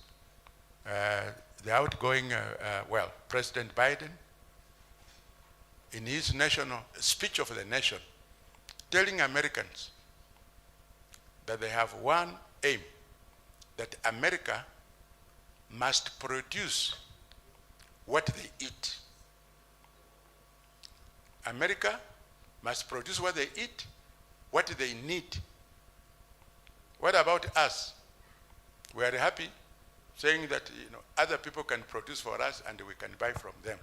J: the outgoing, President Biden, in his national speech of the nation, telling Americans that they have one aim, that America must produce what they eat. America must produce what they eat, what they need. What about us? We are happy saying that other people can produce for us and we can buy from them.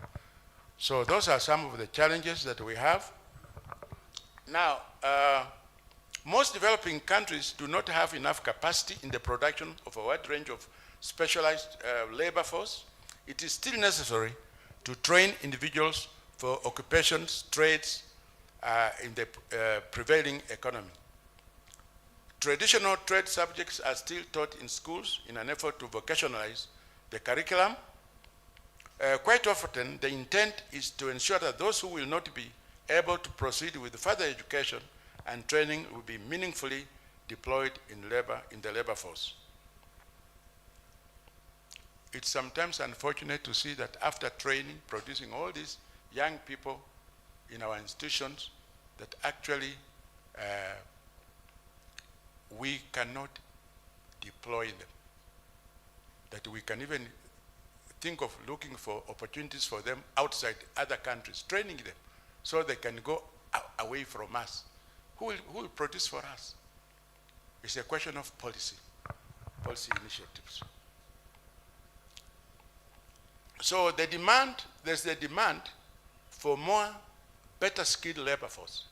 J: So those are some of the challenges that we have. Now, most developing countries do not have enough capacity in the production of a wide range of specialized labor force. It is still necessary to train individuals for occupations, trades in the prevailing economy. Traditional trade subjects are still taught in schools in an effort to vocationalize the curriculum. Quite often, the intent is to ensure that those who will not be able to proceed with further education and training will be meaningfully deployed in the labor force. It's sometimes unfortunate to see that after training, producing all these young people in our institutions, that actually we cannot deploy them. That we can even think of looking for opportunities for them outside other countries, training them so they can go away from us. Who will produce for us? It's a question of policy initiatives. So there's the demand for more better skilled labor force.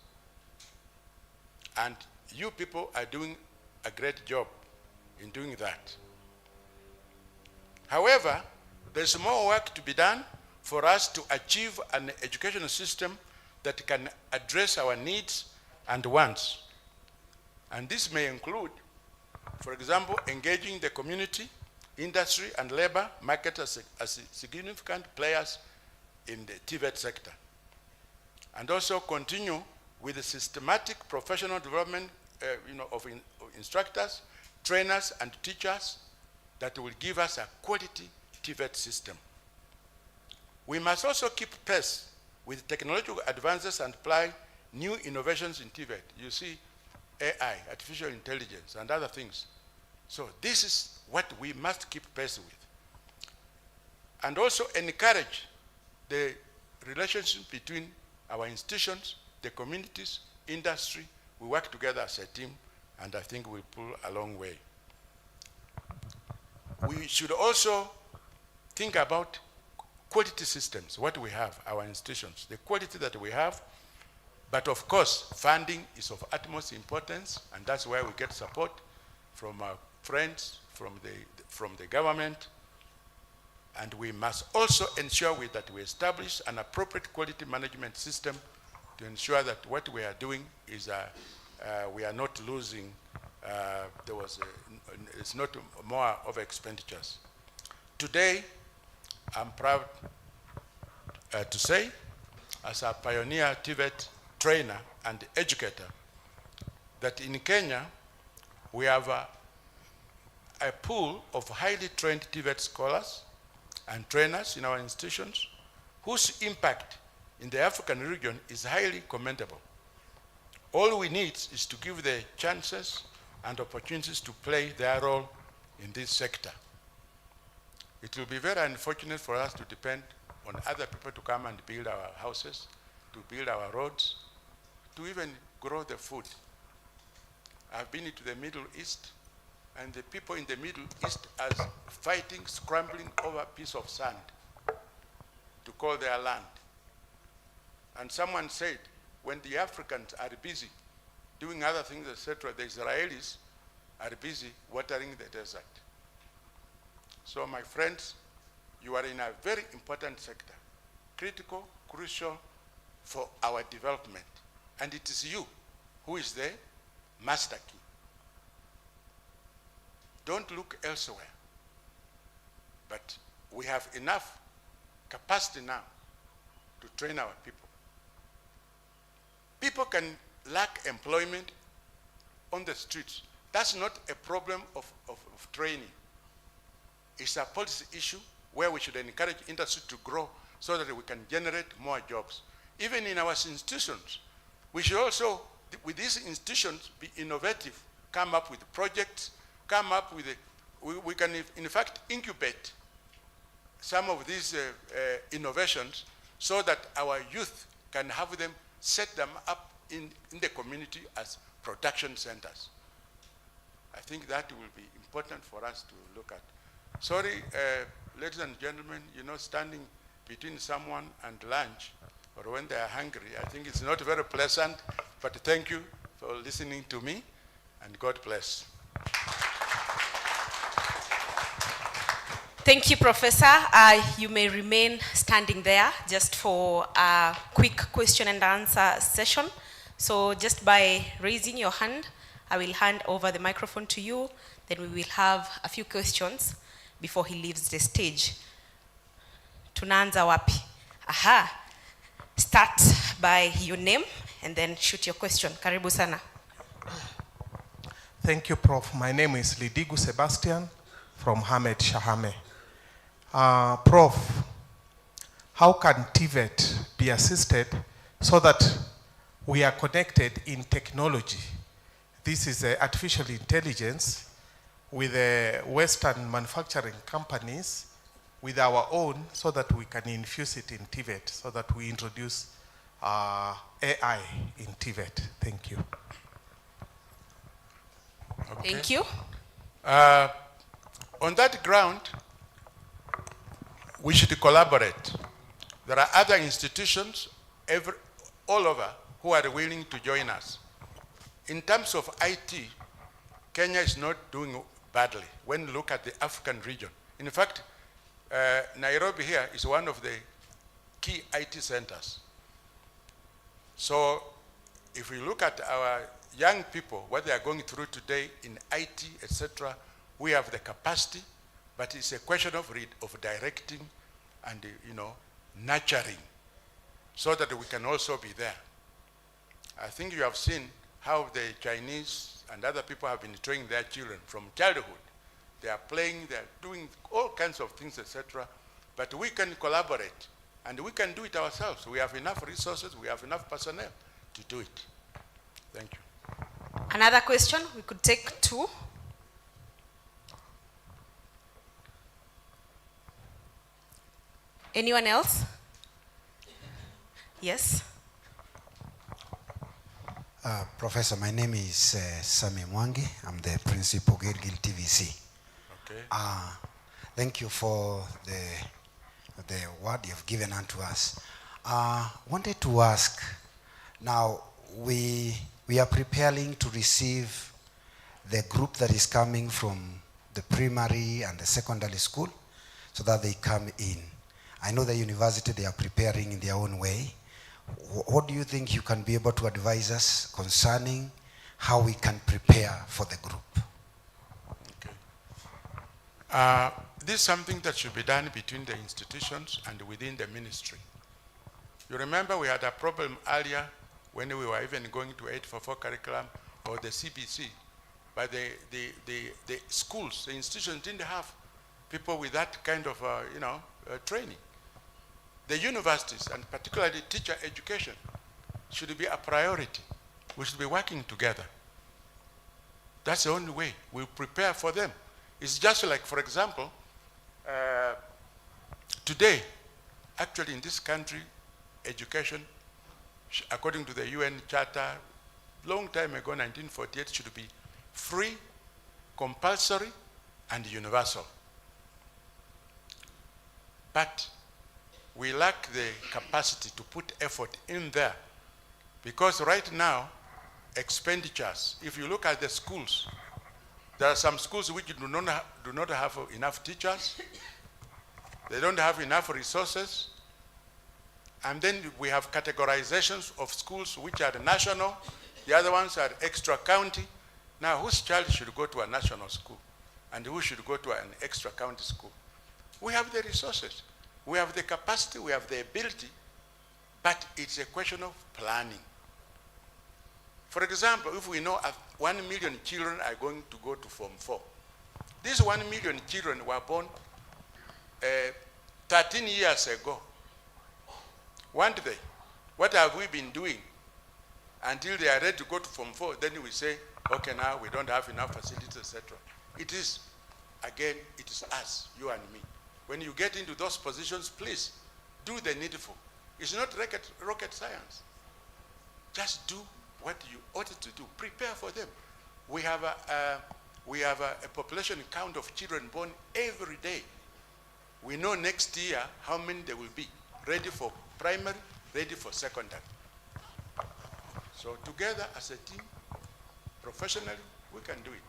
J: And you people are doing a great job in doing that. However, there's more work to be done for us to achieve an educational system that can address our needs and wants. And this may include, for example, engaging the community, industry, and labor market as significant players in the TVET sector. And also continue with the systematic professional development of instructors, trainers, and teachers that will give us a quality TVET system. We must also keep pace with technological advances and apply new innovations in TVET. You see, AI, artificial intelligence, and other things. So this is what we must keep pace with. And also encourage the relationship between our institutions, the communities, industry. We work together as a team, and I think we'll pull a long way. We should also think about quality systems, what we have, our institutions, the quality that we have. But of course, funding is of utmost importance, and that's where we get support from our friends, from the government. And we must also ensure that we establish an appropriate quality management system to ensure that what we are doing is we are not losing, it's not more of expenditures. Today, I'm proud to say, as a pioneer TVET trainer and educator, that in Kenya, we have a pool of highly trained TVET scholars and trainers in our institutions whose impact in the African region is highly commendable. All we need is to give the chances and opportunities to play their role in this sector. It will be very unfortunate for us to depend on other people to come and build our houses, to build our roads, to even grow the food. I've been to the Middle East, and the people in the Middle East are fighting, scrambling over a piece of sand to call their land. And someone said, when the Africans are busy doing other things, etc., the Israelis are busy watering the desert. So my friends, you are in a very important sector, critical, crucial for our development. And it is you who is the master key. Don't look elsewhere. But we have enough capacity now to train our people. People can lack employment on the streets. That's not a problem of training. It's a policy issue where we should encourage industry to grow so that we can generate more jobs. Even in our institutions, we should also, with these institutions, be innovative, come up with projects, come up with, we can in fact incubate some of these innovations so that our youth can have them, set them up in the community as production centers. I think that will be important for us to look at. Sorry, ladies and gentlemen, you know, standing between someone and lunch, or when they are hungry, I think it's not very pleasant, but thank you for listening to me, and God bless.
Q: Thank you, Professor. You may remain standing there just for a quick question and answer session. So just by raising your hand, I will hand over the microphone to you. Then we will have a few questions before he leaves the stage. Tunaanza wapi? Aha. Start by your name and then shoot your question. Karibu sana.
K: Thank you, Prof. My name is Lidigu Sebastian from Hamed Shahame. Prof, how can TVET be assisted so that we are connected in technology? This is artificial intelligence with Western manufacturing companies, with our own, so that we can infuse it in TVET, so that we introduce AI in TVET. Thank you.
J: Okay.
Q: Thank you.
J: On that ground, we should collaborate. There are other institutions all over who are willing to join us. In terms of IT, Kenya is not doing badly when you look at the African region. In fact, Nairobi here is one of the key IT centers. So if we look at our young people, what they are going through today in IT, etc., we have the capacity, but it's a question of directing and, you know, nurturing so that we can also be there. I think you have seen how the Chinese and other people have been training their children from childhood. They are playing, they are doing all kinds of things, etc. But we can collaborate, and we can do it ourselves. We have enough resources, we have enough personnel to do it. Thank you.
Q: Another question, we could take two. Anyone else? Yes.
L: Professor, my name is Sami Mwangi. I'm the principal Gilgil TVC.
J: Okay.
L: Thank you for the word you've given unto us. Wanted to ask, now we are preparing to receive the group that is coming from the primary and the secondary school so that they come in. I know the university, they are preparing in their own way. What do you think you can be able to advise us concerning how we can prepare for the group?
J: Okay. This is something that should be done between the institutions and within the ministry. You remember we had a problem earlier when we were even going to 844 curriculum or the CBC, but the schools, the institutions didn't have people with that kind of training. the universities, and particularly teacher education, should be a priority. We should be working together. That's the only way we prepare for them. It's just like, for example, today, actually in this country, education, according to the UN Charter, long time ago, 1948, should be free, compulsory, and universal. But we lack the capacity to put effort in there, because right now, expenditures, if you look at the schools, there are some schools which do not have enough teachers, they don't have enough resources, and then we have categorizations of schools which are national, the other ones are extra county. Now, whose child should go to a national school and who should go to an extra county school? We have the resources, we have the capacity, we have the ability, but it's a question of planning. For example, if we know 1 million children are going to go to Form 4, these 1 million children were born 13 years ago. Weren't they? What have we been doing until they are ready to go to Form 4? Then we say, okay, now we don't have enough facilities, etc. It is, again, it is us, you and me. When you get into those positions, please do the needful. It's not rocket science. Just do what you ought to do. Prepare for them. We have a population count of children born every day. We know next year how many there will be, ready for primary, ready for secondary. So together as a team, professionally, we can do it.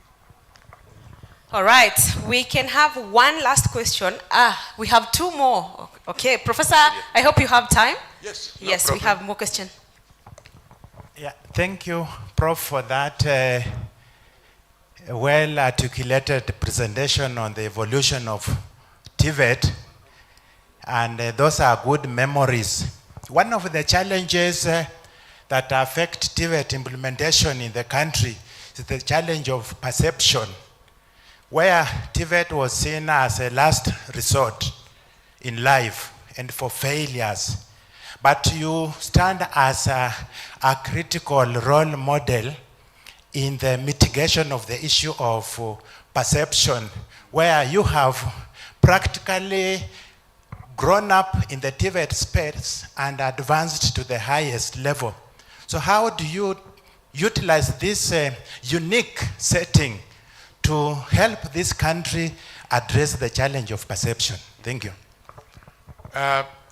Q: All right, we can have one last question. We have two more. Okay, Professor, I hope you have time.
J: Yes.
Q: Yes, we have more questions.
G: Yeah, thank you, Prof, for that well-articulated presentation on the evolution of TVET, and those are good memories. One of the challenges that affect TVET implementation in the country is the challenge of perception, where TVET was seen as a last resort in life and for failures. But you stand as a critical role model in the mitigation of the issue of perception, where you have practically grown up in the TVET space and advanced to the highest level. So how do you utilize this unique setting to help this country address the challenge of perception? Thank you.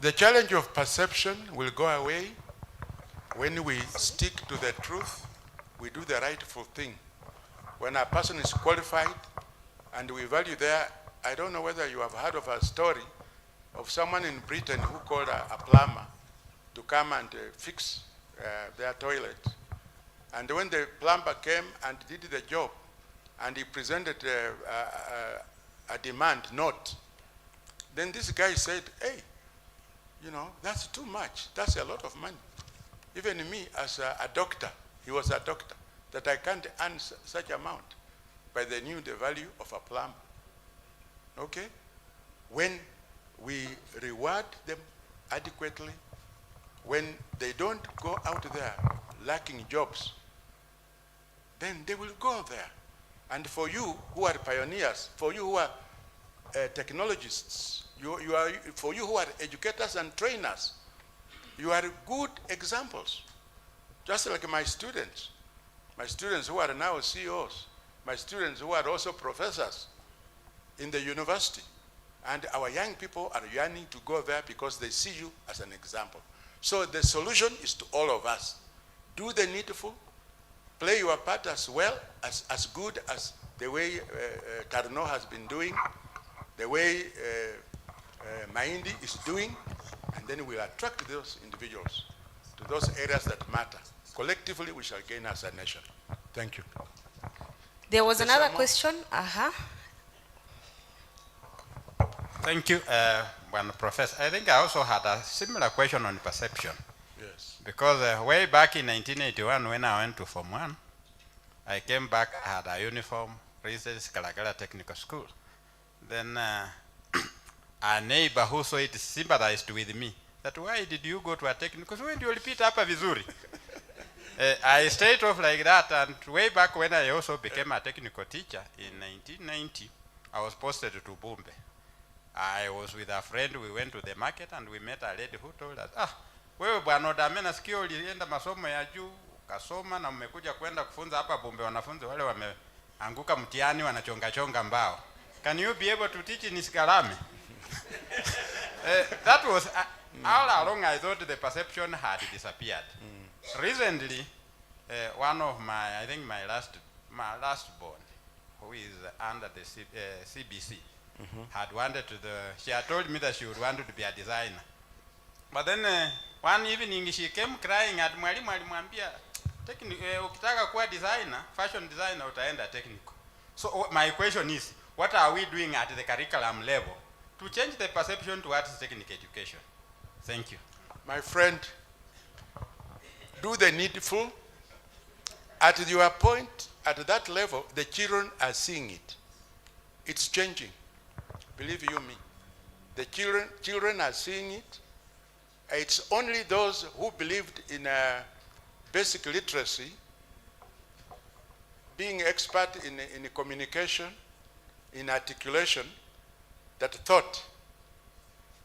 J: The challenge of perception will go away when we stick to the truth, we do the rightful thing. When a person is qualified and we value their, I don't know whether you have heard of a story of someone in Britain who called a plumber to come and fix their toilet. And when the plumber came and did the job, and he presented a demand note, then this guy said, hey, you know, that's too much. That's a lot of money. Even me as a doctor, he was a doctor, that I can't earn such amount. But they knew the value of a plumber. Okay? When we reward them adequately, when they don't go out there lacking jobs, then they will go there. And for you who are pioneers, for you who are technologists, for you who are educators and trainers, you are good examples. Just like my students who are now CEOs, my students who are also professors in the university. And our young people are yearning to go there because they see you as an example. So the solution is to all of us. Do the needful, play your part as well, as good as the way Carnot has been doing, the way Mahindi is doing, and then we'll attract those individuals to those areas that matter. Collectively, we shall gain as a nation. Thank you.
Q: There was another question.
M: Thank you, one professor. I think I also had a similar question on perception.
J: Yes.
M: Because way back in 1981, when I went to Form 1, I came back, I had a uniform, registered Kalagala Technical School. Then a neighbor who saw it sympathized with me that why did you go to a technical? So when you repeat hapa vizuri. I stayed off like that, and way back when I also became a technical teacher in 1990, I was posted to Bumbe. I was with a friend, we went to the market and we met a lady who told us, wewe bwana Odame nasikia ulienda masomo ya juu, ukasoma na umekuja kwenda kufunza hapa Bumbe wanafunzi wale wameanguka mtihani wanachonga mbao. Can you be able to teach in Isikalame? That was, all along I thought the perception had disappeared. Recently, one of my, I think my last born, who is under the CBC, had wanted she had told me that she would want to be a designer. But then one evening she came crying at mwalimu alimwambia, ukitaka kuwa designer, fashion designer utaenda technical. So my question is, what are we doing at the curriculum level to change the perception towards technical education? Thank you.
J: My friend, do the needful. At your point, at that level, the children are seeing it. It's changing. Believe you me. The children are seeing it. It's only those who believed in basic literacy, being expert in communication, in articulation, that thought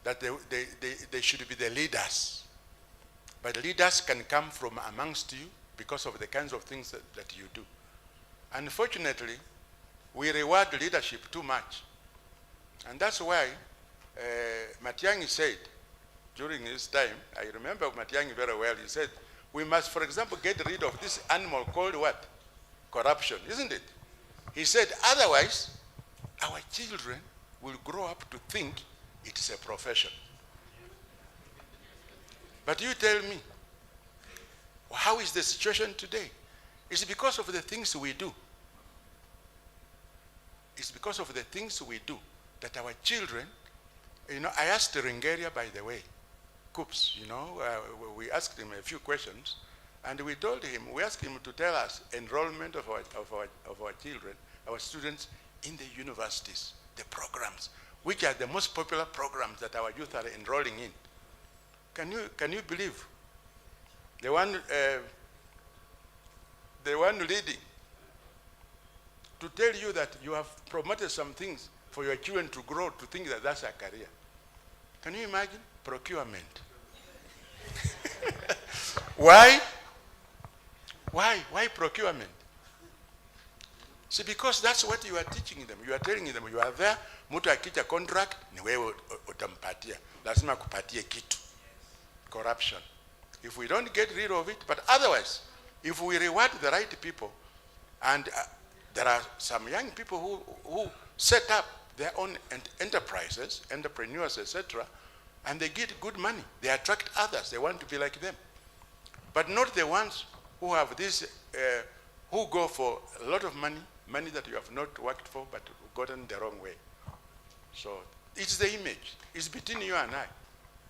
J: that they should be the leaders. But leaders can come from amongst you because of the kinds of things that you do. Unfortunately, we reward leadership too much. And that's why Matiang'i said, during his time, I remember Matiang'i very well, he said, we must, for example, get rid of this animal called what? Corruption, isn't it? He said, otherwise, our children will grow up to think it's a profession. But you tell me, how is the situation today? It's because of the things we do. It's because of the things we do that our children, I asked Ringeria, by the way, Coops, we asked him a few questions, and we told him, we asked him to tell us enrollment of our children, our students in the universities, the programs, which are the most popular programs that our youth are enrolling in. Can you believe? The one leading to tell you that you have promoted some things for your children to grow to think that that's a career. Can you imagine? Procurement. Why? Why procurement? See, because that's what you are teaching them. You are telling them, you are there, mtu akija contract, ni wewe utampatia. Lazima kupatie kitu. Corruption. If we don't get rid of it, but otherwise, if we reward the right people, and there are some young people who set up their own enterprises, entrepreneurs, etc., and they get good money. They attract others. They want to be like them. But not the ones who have this, who go for a lot of money that you have not worked for, but gotten the wrong way. So it's the image. It's between you and I.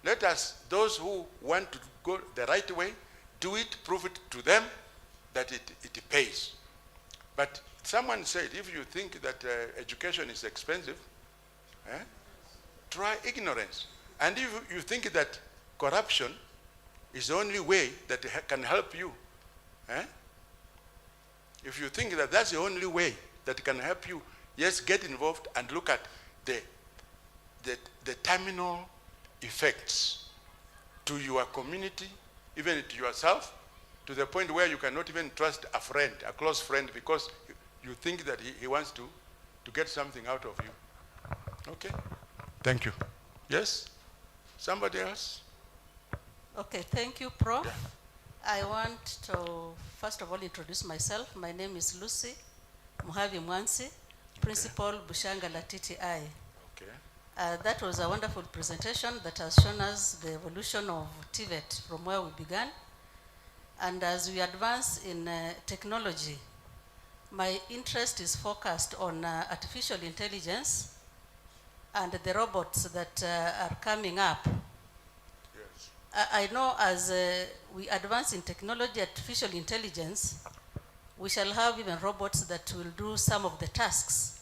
J: Let us, those who want to go the right way, do it, prove it to them that it pays. But someone said, if you think that education is expensive, try ignorance. And if you think that corruption is the only way that can help you, if you think that that's the only way that can help you, yes, get involved and look at the terminal effects to your community, even to yourself, to the point where you cannot even trust a friend, a close friend, because you think that he wants to get something out of you. Okay? Thank you. Yes? Somebody else?
N: Okay, thank you, Prof. Yeah. I want to, first of all, introduce myself. My name is Lucy Muhavi Mwansi, Principal Bushanga la TTI. Okay. That was a wonderful presentation that has shown us the evolution of TVET from where we began. And as we advance in technology, my interest is focused on artificial intelligence and the robots that are coming up. Yes. I know as we advance in technology, artificial intelligence, we shall have even robots that will do some of the tasks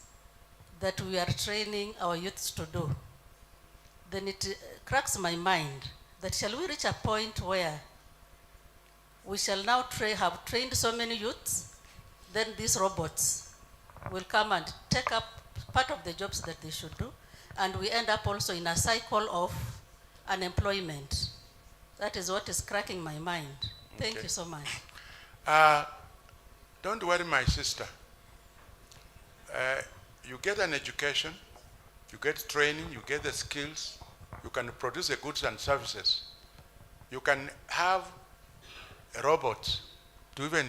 N: that we are training our youths to do. Then it cracks my mind that shall we reach a point where we shall now have trained so many youths, then these robots will come and take up part of the jobs that they should do, and we end up also in a cycle of unemployment. That is what is cracking my mind. Thank you so much.
J: Don't worry, my sister. You get an education, you get training, you get the skills, you can produce the goods and services. You can have robots to even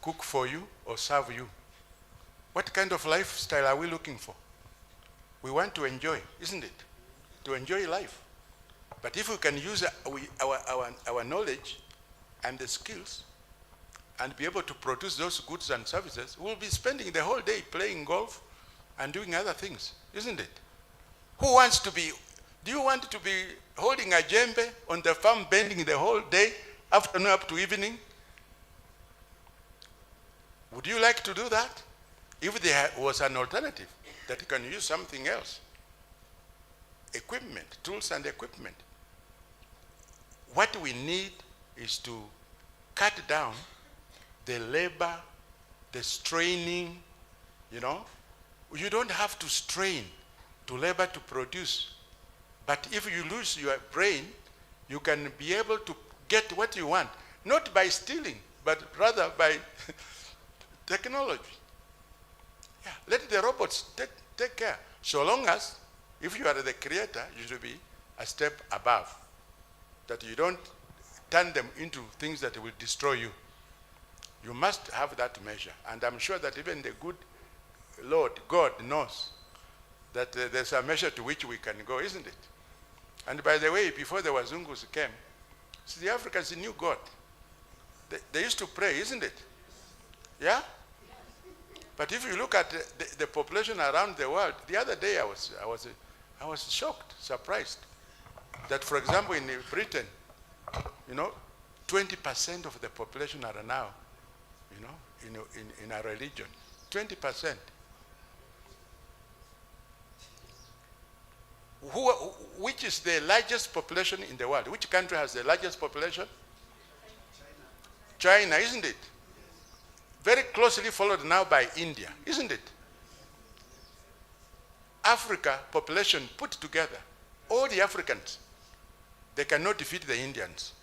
J: cook for you or serve you. What kind of lifestyle are we looking for? We want to enjoy, isn't it? To enjoy life. But if we can use our knowledge and the skills and be able to produce those goods and services, we'll be spending the whole day playing golf and doing other things, isn't it? Who wants to be, do you want to be holding a djembe on the farm bending the whole day, afternoon up to evening? Would you like to do that? If there was an alternative that you can use something else, equipment, tools and equipment. What we need is to cut down the labor, the straining, you know. You don't have to strain to labor to produce. But if you lose your brain, you can be able to get what you want, not by stealing, but rather by technology. Yeah, let the robots take care. So long as, if you are the creator, you should be a step above. That you don't turn them into things that will destroy you. You must have that measure. And I'm sure that even the good Lord, God, knows that there's a measure to which we can go, isn't it? And by the way, before the Wazungus came, the Africans knew God. They used to pray, isn't it? Yeah? But if you look at the population around the world, the other day I was shocked, surprised, that for example in Britain, you know, 20% of the population are now, you know, in a religion. 20%. Which is the largest population in the world? Which country has the largest population? China, isn't it? Very closely followed now by India, isn't it? Africa population put together, all the Africans, they cannot defeat the Indians.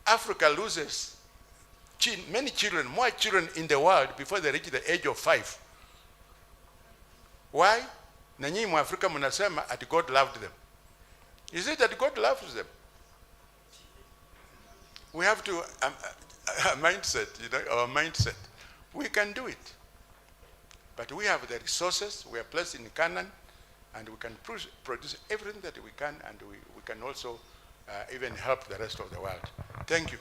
J: Africa loses many children, more children in the world before they reach the age of 5. Why? Na nyinyi Mwafrika mnasema that God loved them. Is it that God loves them? We have to, a mindset, you know, our mindset. We can do it. But we have the resources, we are placed in Canaan, and we can produce everything that we can, and we can also even help the rest of the world. Thank you.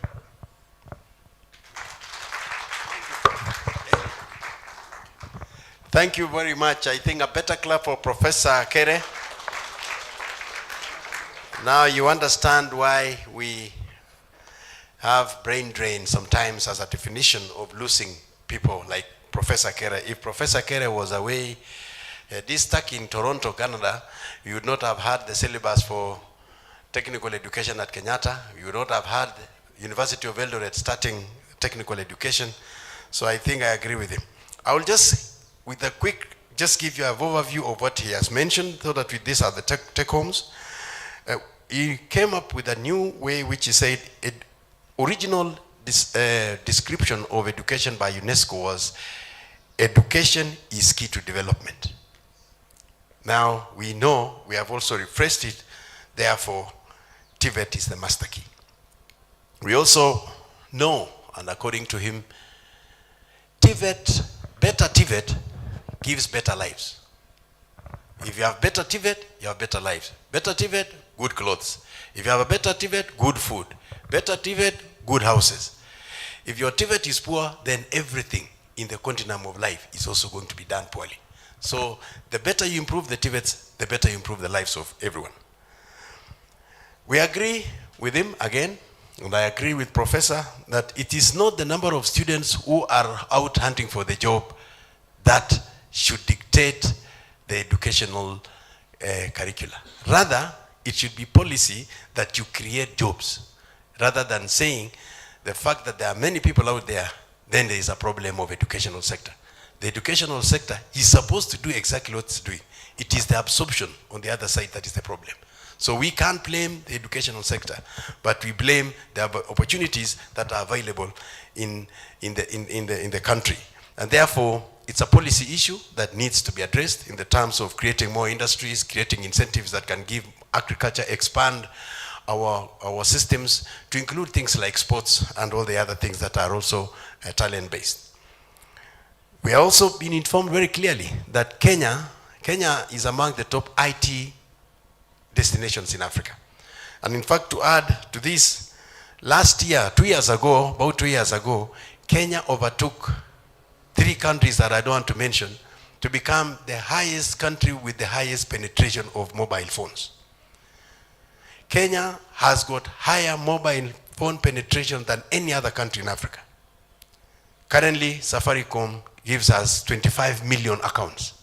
I: Thank you very much. I think a better clap for Professor Kere. Now you understand why we have brain drain sometimes as a definition of losing people like Professor Kere. If Professor Kere was away, this stuck in Toronto, Canada, you would not have had the syllabus for technical education at Kenyatta. You would not have had University of Eldoret starting technical education. So I think I agree with him. I will just, with a quick, just give you an overview of what he has mentioned, so that these are the take-homes. He came up with a new way, which he said, original description of education by UNESCO was, education is key to development. Now we know, we have also rephrased it, therefore TVET is the master key. We also know, and according to him, TVET, better TVET gives better lives. If you have better TVET, you have better lives. Better TVET, good clothes. If you have a better TVET, good food. Better TVET, good houses. If your TVET is poor, then everything in the continuum of life is also going to be done poorly. So the better you improve the TVETs, the better you improve the lives of everyone. We agree with him again, and I agree with Professor, that it is not the number of students who are out hunting for the job that should dictate the educational curricula. Rather, it should be policy that you create jobs, rather than saying the fact that there are many people out there, then there is a problem of educational sector. The educational sector is supposed to do exactly what it's doing. It is the absorption on the other side that is the problem. So we can't blame the educational sector, but we blame the opportunities that are available in the country. And therefore, it's a policy issue that needs to be addressed in the terms of creating more industries, creating incentives that can give agriculture, expand our systems to include things like sports and all the other things that are also talent-based. We have also been informed very clearly that Kenya is among the top IT destinations in Africa. And in fact, to add to this, last year, about 2 years ago, Kenya overtook 3 countries that I don't want to mention to become the highest country with the highest penetration of mobile phones. Kenya has got higher mobile phone penetration than any other country in Africa. Currently, Safaricom gives us 25 million accounts.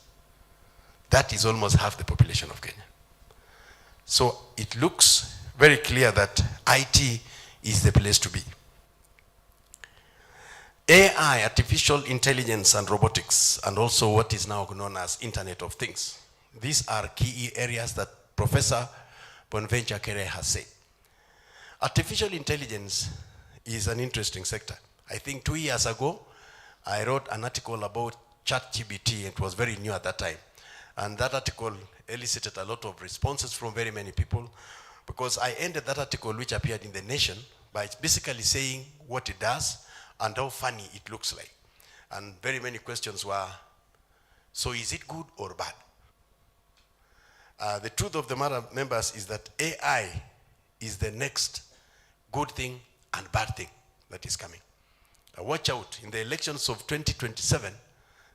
I: That is almost half the population of Kenya. So it looks very clear that IT is the place to be. AI, artificial intelligence and robotics, and also what is now known as Internet of Things. These are key areas that Professor Bonaventure Kere has said. Artificial intelligence is an interesting sector. I think 2 years ago, I wrote an article about ChatGPT. It was very new at that time. And that article elicited a lot of responses from very many people, because I ended that article, which appeared in The Nation, by basically saying what it does and how funny it looks like. And very many questions were, so is it good or bad? The truth of the matter, members, is that AI is the next good thing and bad thing that is coming. Watch out, in the elections of 2027,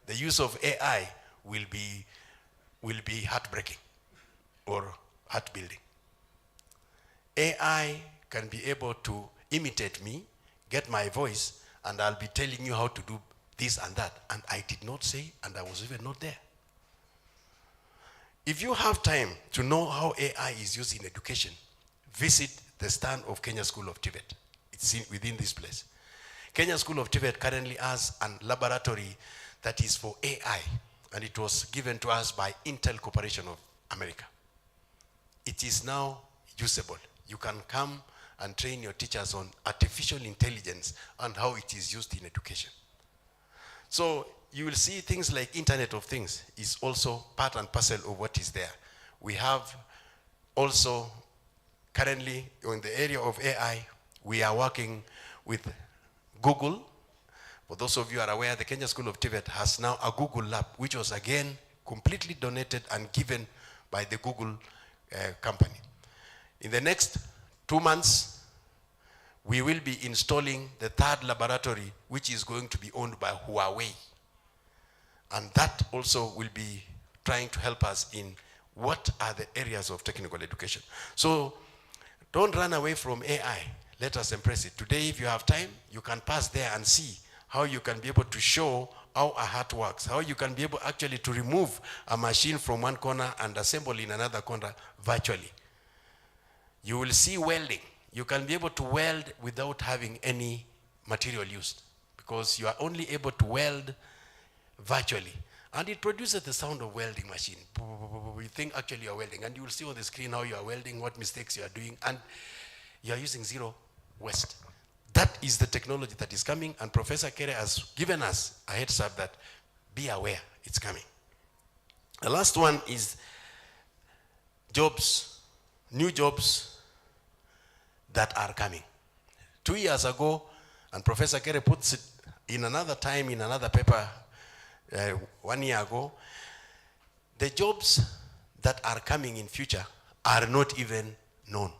I: the use of AI will be heartbreaking or heart-building. AI can be able to imitate me, get my voice, and I'll be telling you how to do this and that. And I did not say, and I was even not there. If you have time to know how AI is used in education, visit the stand of Kenya School of TVET. It's within this place. Kenya School of TVET currently has a laboratory that is for AI, and it was given to us by Intel Corporation of America. It is now usable. You can come and train your teachers on artificial intelligence and how it is used in education. So you will see things like Internet of Things is also part and parcel of what is there. We have also currently in the area of AI, we are working with Google. For those of you who are aware, the Kenya School of TVET has now a Google lab, which was again completely donated and given by the Google company. In the next 2 months, we will be installing the 3rd laboratory, which is going to be owned by Huawei. And that also will be trying to help us in what are the areas of technical education. So don't run away from AI. Let us embrace it. Today, if you have time, you can pass there and see how you can be able to show how a heart works, how you can be able actually to remove a machine from one corner and assemble in another corner virtually. You will see welding. You can be able to weld without having any material used, because you are only able to weld virtually. And it produces the sound of welding machine. You think actually you are welding, and you will see on the screen how you are welding, what mistakes you are doing, and you are using zero waste. That is the technology that is coming, and Professor Kere has given us a heads up that be aware, it's coming. The last one is jobs, new jobs that are coming. 2 years ago, and Professor Kere puts it in another time, in another paper 1 year ago, the jobs that are coming in future are not even known.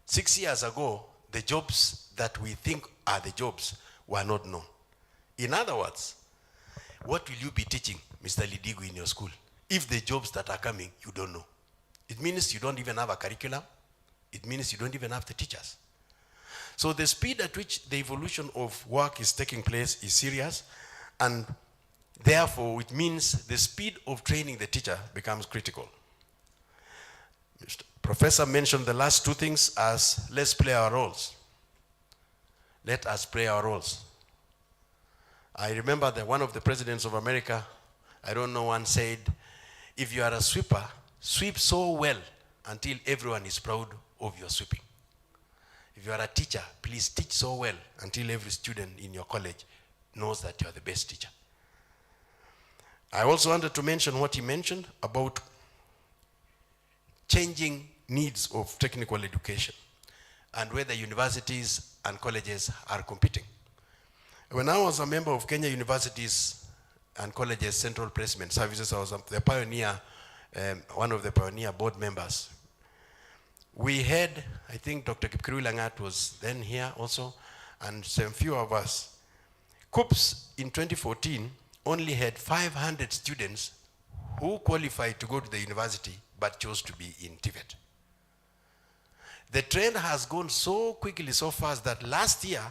I: 6 years ago, the jobs that we think are the jobs were not known. In other words, what will you be teaching, Mr. Lidigu, in your school, if the jobs that are coming you don't know? It means you don't even have a curriculum. It means you don't even have the teachers. So the speed at which the evolution of work is taking place is serious, and therefore it means the speed of training the teacher becomes critical. Professor mentioned the last two things as let's play our roles. Let us play our roles. I remember that one of the presidents of America, I don't know, once said, if you are a sweeper, sweep so well until everyone is proud of your sweeping. If you are a teacher, please teach so well until every student in your college knows that you are the best teacher. I also wanted to mention what he mentioned about changing needs of technical education and whether universities and colleges are competing. When I was a member of Kenya Universities and Colleges Central Placement Services, I was the pioneer, one of the pioneer board members. We had, I think Dr. Kipkirui Langat was then here also, and some few of us. COOPS in 2014 only had 500 students who qualified to go to the university but chose to be in TVET. The trend has gone so quickly, so fast that last year,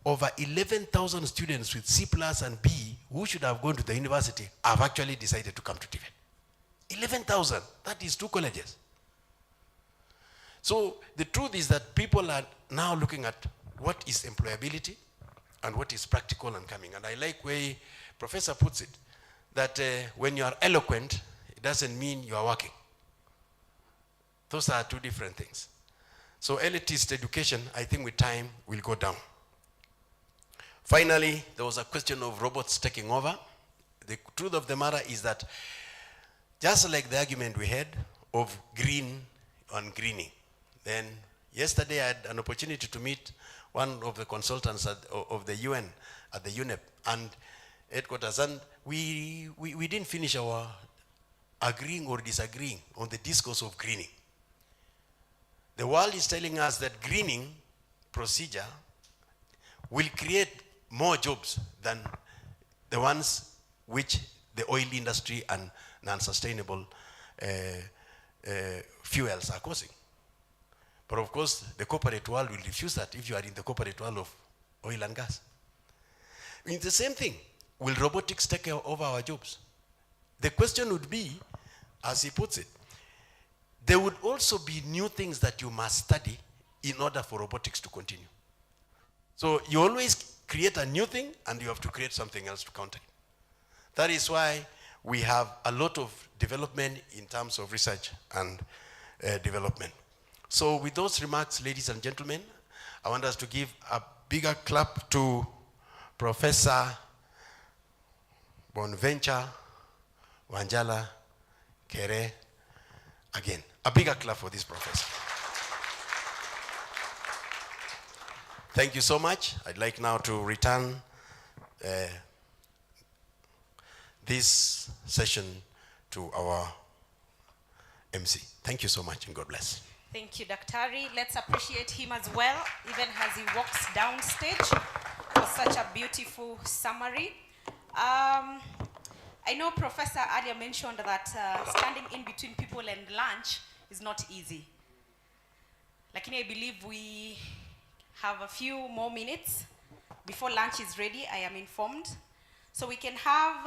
I: over 11,000 students with C+ and B who should have gone to the university have actually decided to come to TVET. 11,000, that is 2 colleges. So the truth is that people are now looking at what is employability and what is practical and coming. And I like where Professor puts it, that when you are eloquent, it doesn't mean you are working. Those are 2 different things. So elitist education, I think with time, will go down. Finally, there was a question of robots taking over. The truth of the matter is that just like the argument we had of green on greening, then yesterday I had an opportunity to meet one of the consultants of the UN at the UNEP and headquarters, and we didn't finish our agreeing or disagreeing on the discourse of greening. The world is telling us that greening procedure will create more jobs than the ones which the oil industry and non-sustainable fuels are causing. But of course, the corporate world will refuse that if you are in the corporate world of oil and gas. It's the same thing. Will robotics take over our jobs? The question would be, as he puts it, there would also be new things that you must study in order for robotics to continue. So you always create a new thing and you have to create something else to counter it. That is why we have a lot of development in terms of research and development. So with those remarks, ladies and gentlemen, I want us to give a bigger clap to Professor Bonaventure Wanjala Kere. Again, a bigger clap for this professor. Thank you so much. I'd like now to return this session to our MC. Thank you so much and God bless.
Q: Thank you, Daktari. Let's appreciate him as well, even as he walks downstage for such a beautiful summary. I know Professor earlier mentioned that standing in between people and lunch is not easy. Lakini I believe we have a few more minutes before lunch is ready, I am informed. So we can have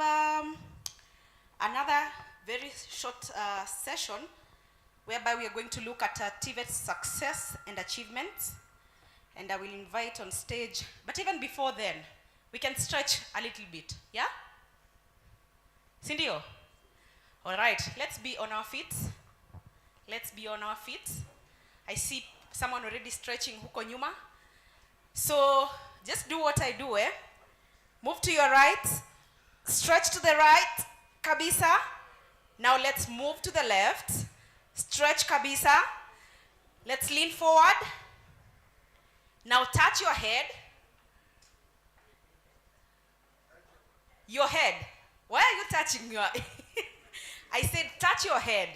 Q: another very short session whereby we are going to look at TVET's success and achievements. And I will invite on stage, but even before then, we can stretch a little bit, yeah? Sindio? All right, let's be on our feet. Let's be on our feet. I see someone already stretching huko nyuma. So just do what I do, eh? Move to your right, stretch to the right, kabisa. Now let's move to the left, stretch kabisa. Let's lean forward. Now touch your head. Your head. Why are you touching your I said touch your head.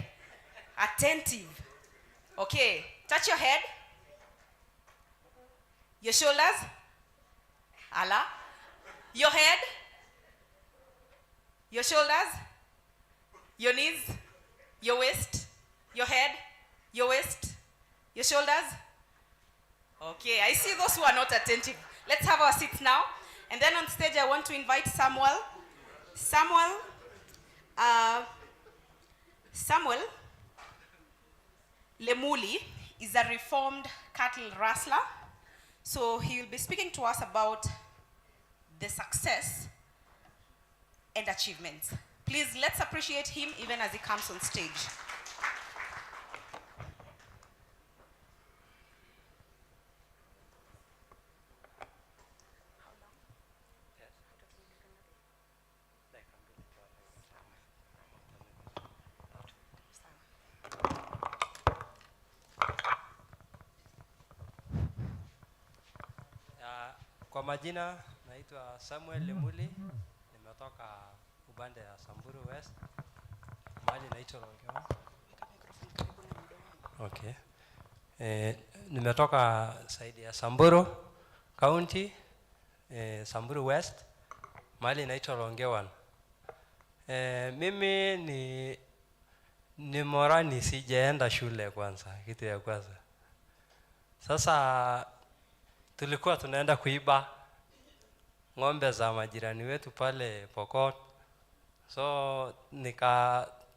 Q: Attentive. Okay, touch your head. Your shoulders. Allah. Your head. Your shoulders. Your knees. Your waist. Your head. Your waist. Your shoulders. Okay, I see those who are not attentive. Let's have our seats now. And then on stage, I want to invite Samuel. Samuel, Lemuli is a reformed cattle rustler. So he will be speaking to us about the success and achievements. Please, let's appreciate him even as he comes on stage.
B: Kwa majina naitwa Samuel Lemuli, nimetoka upande ya Samburu West, mahali naitwa Longewa. Okay. Nimetoka saidi ya Samburu County, Samburu West, mahali naitwa Longewa. Mimi ni morani, sijaenda shule kwanza, kitu ya kwanza. Sasa tulikuwa tunaenda kuiba ng'ombe za majirani wetu pale Pokot. So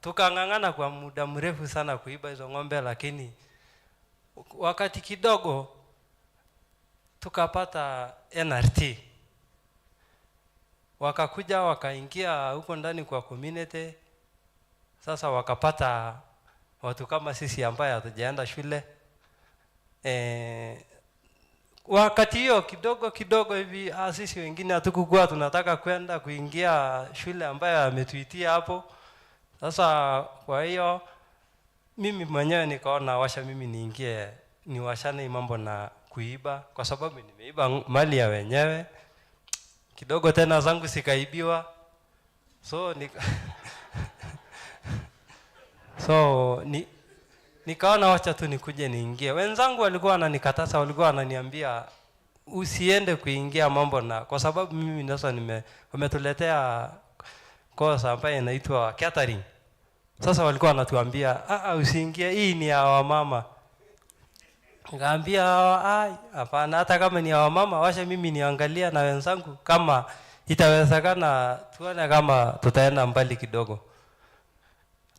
B: tukang'ang'ana kwa muda mrefu sana kuiba hizo ng'ombe, lakini wakati kidogo tukapata NRT. Wakakuja wakaingia huko ndani kwa community. Sasa wakapata watu kama sisi ambaye hatujaenda shule. Wakati hiyo kidogo hivi sisi wengine hatukukuwa tunataka kwenda kuingia shule ambayo ametuitia hapo. Sasa kwa hiyo mimi mwenyewe nikaona washa mimi niingie niwashane mambo na kuiba, kwa sababu nimeiba mali ya wenyewe. Kidogo tena zangu sikaibiwa. Nikaona wacha tu nikuje niingie. Wenzangu walikuwa wananikataza, walikuwa wananiambia usiende kuingia mambo na, kwa sababu mimi sasa wametuletea kosa ambayo inaitwa catering. Sasa walikuwa wanatuambia usiingie, hii ni ya wamama. Ngambia hapana, hata kama ni ya wamama washa mimi niangalia na wenzangu kama itawezekana, tuone kama tutaenda mbali kidogo.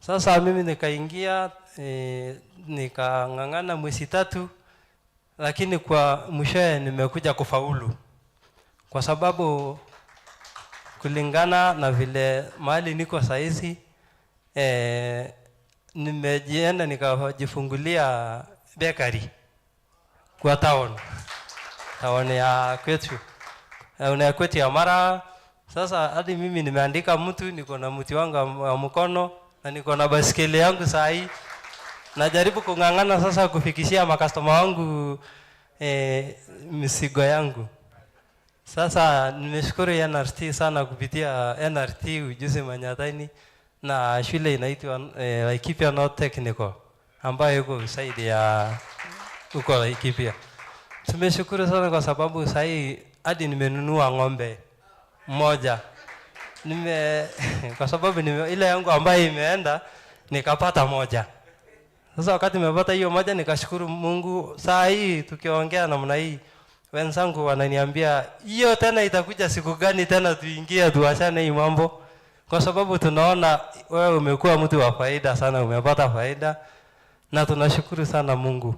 B: Sasa mimi nikaingia, nikang'ang'ana mwezi 3, lakini kwa mwishowe nimekuja kufaulu. Kwa sababu kulingana na vile mahali niko saizi, nimejienda nikajifungulia bakery kwa town ya kwetu. Una kwetu ya Mara. Sasa hadi mimi nimeandika mtu, niko na mti wangu wa mkono na niko na basikeli yangu sahi. Najaribu kung'ang'ana sasa kufikishia makastoma wangu misigo yangu. Sasa nimeshukuru NRT sana, kupitia NRT ujuzi manyataini na shule inaitwa Laikipia North Technical ambayo iko saidi ya uko Laikipia. Tumeshukuru sana kwa sababu sahi hadi nimenunua ng'ombe moja. Kwa sababu ile yangu ambayo imeenda nikapata moja. Sasa wakati nimepata hiyo moja nikashukuru Mungu. Saa hii tukiongea namna hii, wenzangu wananiambia hiyo tena itakuja siku gani tena tuingie tuachane hii mambo, kwa sababu tunaona wewe umekuwa mtu wa faida sana, umepata faida na tunashukuru sana Mungu.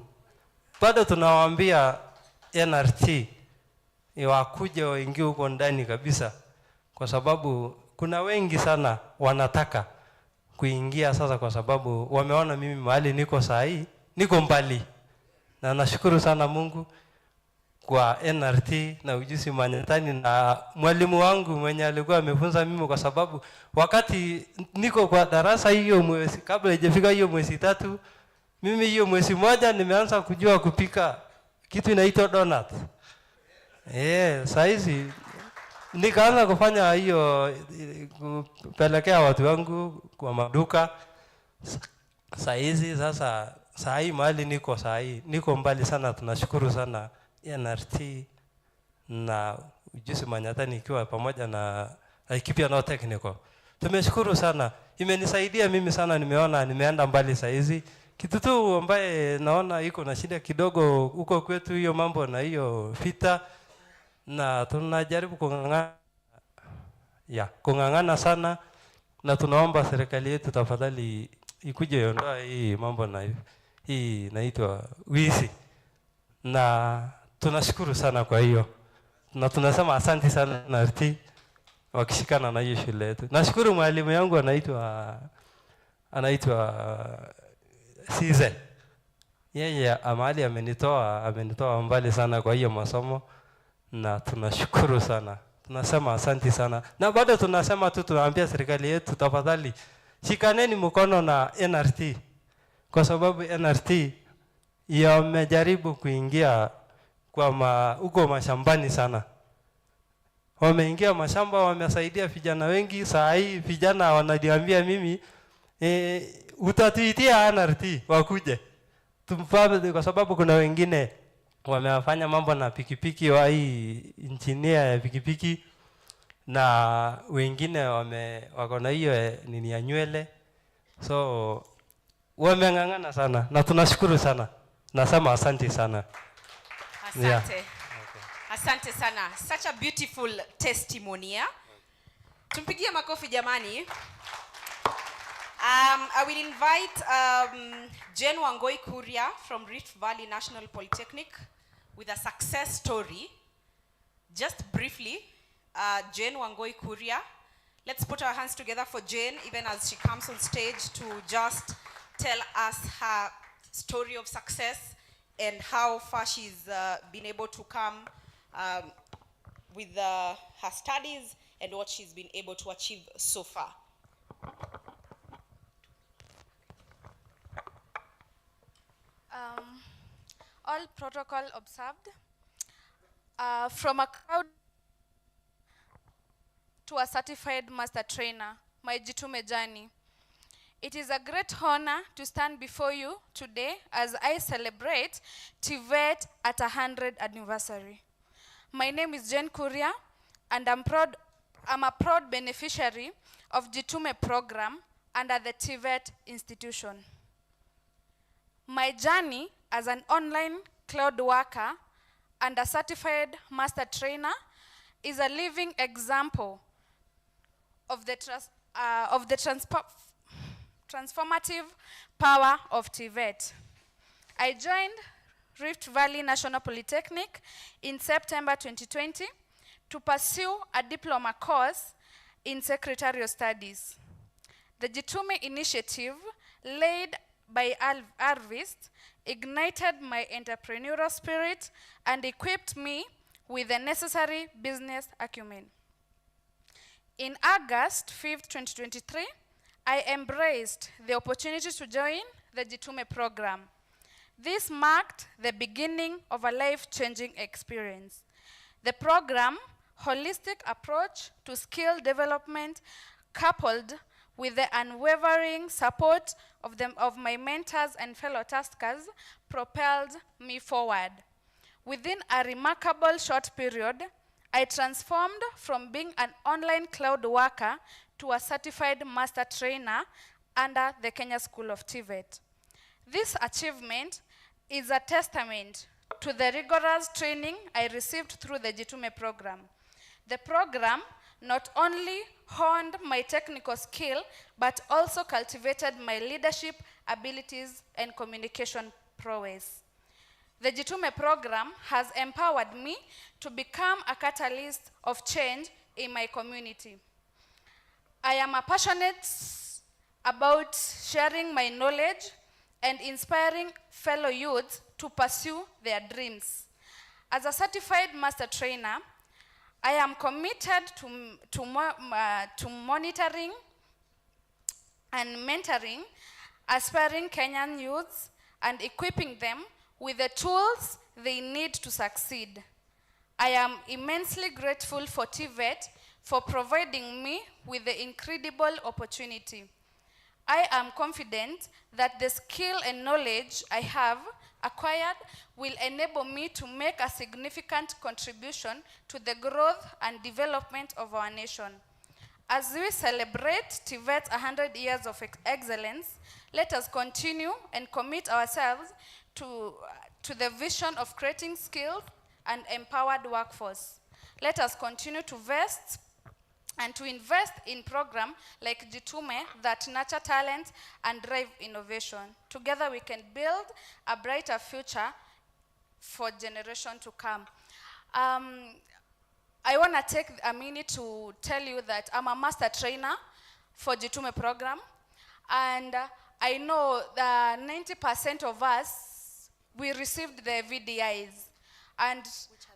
B: Bado tunawaambia NRT wakuje waingie huko ndani kabisa, kwa sababu kuna wengi sana wanataka kuingia sasa, kwa sababu wameona mimi mahali niko sahi niko mbali. Na nashukuru sana Mungu kwa NRT na ujuzi manyatani na mwalimu wangu mwenye alikuwa amefunza mimi, kwa sababu wakati niko kwa darasa hiyo mwezi, kabla haijafika hiyo mwezi 3, mimi hiyo mwezi 1 nimeanza kujua kupika kitu inaitwa donut. Saizi nikaanza kufanya hiyo, kupelekea watu wangu kwa maduka. Saizi sasa sahi mahali niko sahi niko mbali sana. Tunashukuru sana NRT na ujuzi manyatani ikiwa pamoja na Laikipia North Technical. Tumeshukuru sana, imenisaidia mimi sana, nimeona nimeenda mbali saizi. Kitu tu ambaye naona iko na shida kidogo huko kwetu hiyo mambo na hiyo vita, na tunajaribu kung'ang'ana sana, na tunaomba serikali yetu tafadhali ikuje iondoa hii mambo na hii inaitwa wizi, na tunashukuru sana kwa hiyo, na tunasema asante sana na RT wakishikana na hiyo shule yetu. Nashukuru mwalimu yangu anaitwa Size. Yeye amali amenitoa mbali sana kwa hiyo masomo, na tunashukuru sana. Tunasema asante sana. Na bado tunasema tu, tunaambia serikali yetu, tafadhali shikaneni mkono na NRT, kwa sababu NRT yamejaribu kuingia kwa huko mashambani sana. Wameingia mashamba, wamesaidia vijana wengi. Saa hii vijana wananiambia mimi, utatuitia NRT wakuje tumfabe, kwa sababu kuna wengine wamefanya mambo na pikipiki, wa hii engineer ya pikipiki, na wengine wako na hiyo nini ya nywele. So wameng'ang'ana sana na tunashukuru sana. Nasema asante sana.
Q: Asante.
B: Yeah.
Q: Asante sana. Such a beautiful testimony. Tumpigie makofi jamani. I will invite Jane Wangoi Kuria from Rift Valley National Polytechnic with a success story. Just briefly, Jane Wangoi Kuria. Let's put our hands together for Jane, even as she comes on stage to just tell us her story of success and how far she's been able to come with her studies and what she's been able to achieve so far.
O: All protocol observed. From a crowd to a certified master trainer, my Jitume journey. It is a great honor to stand before you today as I celebrate TVET at 100th anniversary. My name is Jane Kuria, and I'm a proud beneficiary of Jitume program under the TVET institution. My journey as an online cloud worker and a certified master trainer is a living example of the transformative power of TVET. I joined Rift Valley National Polytechnic in September 2020 to pursue a diploma course in secretarial studies. The Jitume initiative, led by Arvist, ignited my entrepreneurial spirit and equipped me with the necessary business acumen. In August 5th, 2023, I embraced the opportunity to join the Jitume program. This marked the beginning of a life-changing experience. The program, holistic approach to skill development, coupled with the unwavering support of my mentors and fellow taskers, propelled me forward. Within a remarkable short period, I transformed from being an online cloud worker to a certified master trainer under the Kenya School of TVET. This achievement is a testament to the rigorous training I received through the Jitume program. The program not only honed my technical skill, but also cultivated my leadership abilities and communication prowess. The Jitume program has empowered me to become a catalyst of change in my community. I am passionate about sharing my knowledge and inspiring fellow youths to pursue their dreams. As a certified master trainer, I am committed to monitoring and mentoring aspiring Kenyan youths and equipping them with the tools they need to succeed. I am immensely grateful for TVET for providing me with the incredible opportunity. I am confident that the skill and knowledge I have acquired will enable me to make a significant contribution to the growth and development of our nation. As we celebrate TVET's 100 years of excellence, let us continue and commit ourselves to the vision of creating skilled and empowered workforce. Let us continue to vest and to invest in program like Jitume that nurture talent and drive innovation. Together we can build a brighter future for generation to come. I want to take a minute to tell you that I'm a master trainer for Jitume program, and I know that 90% of us, we received the VDIs, and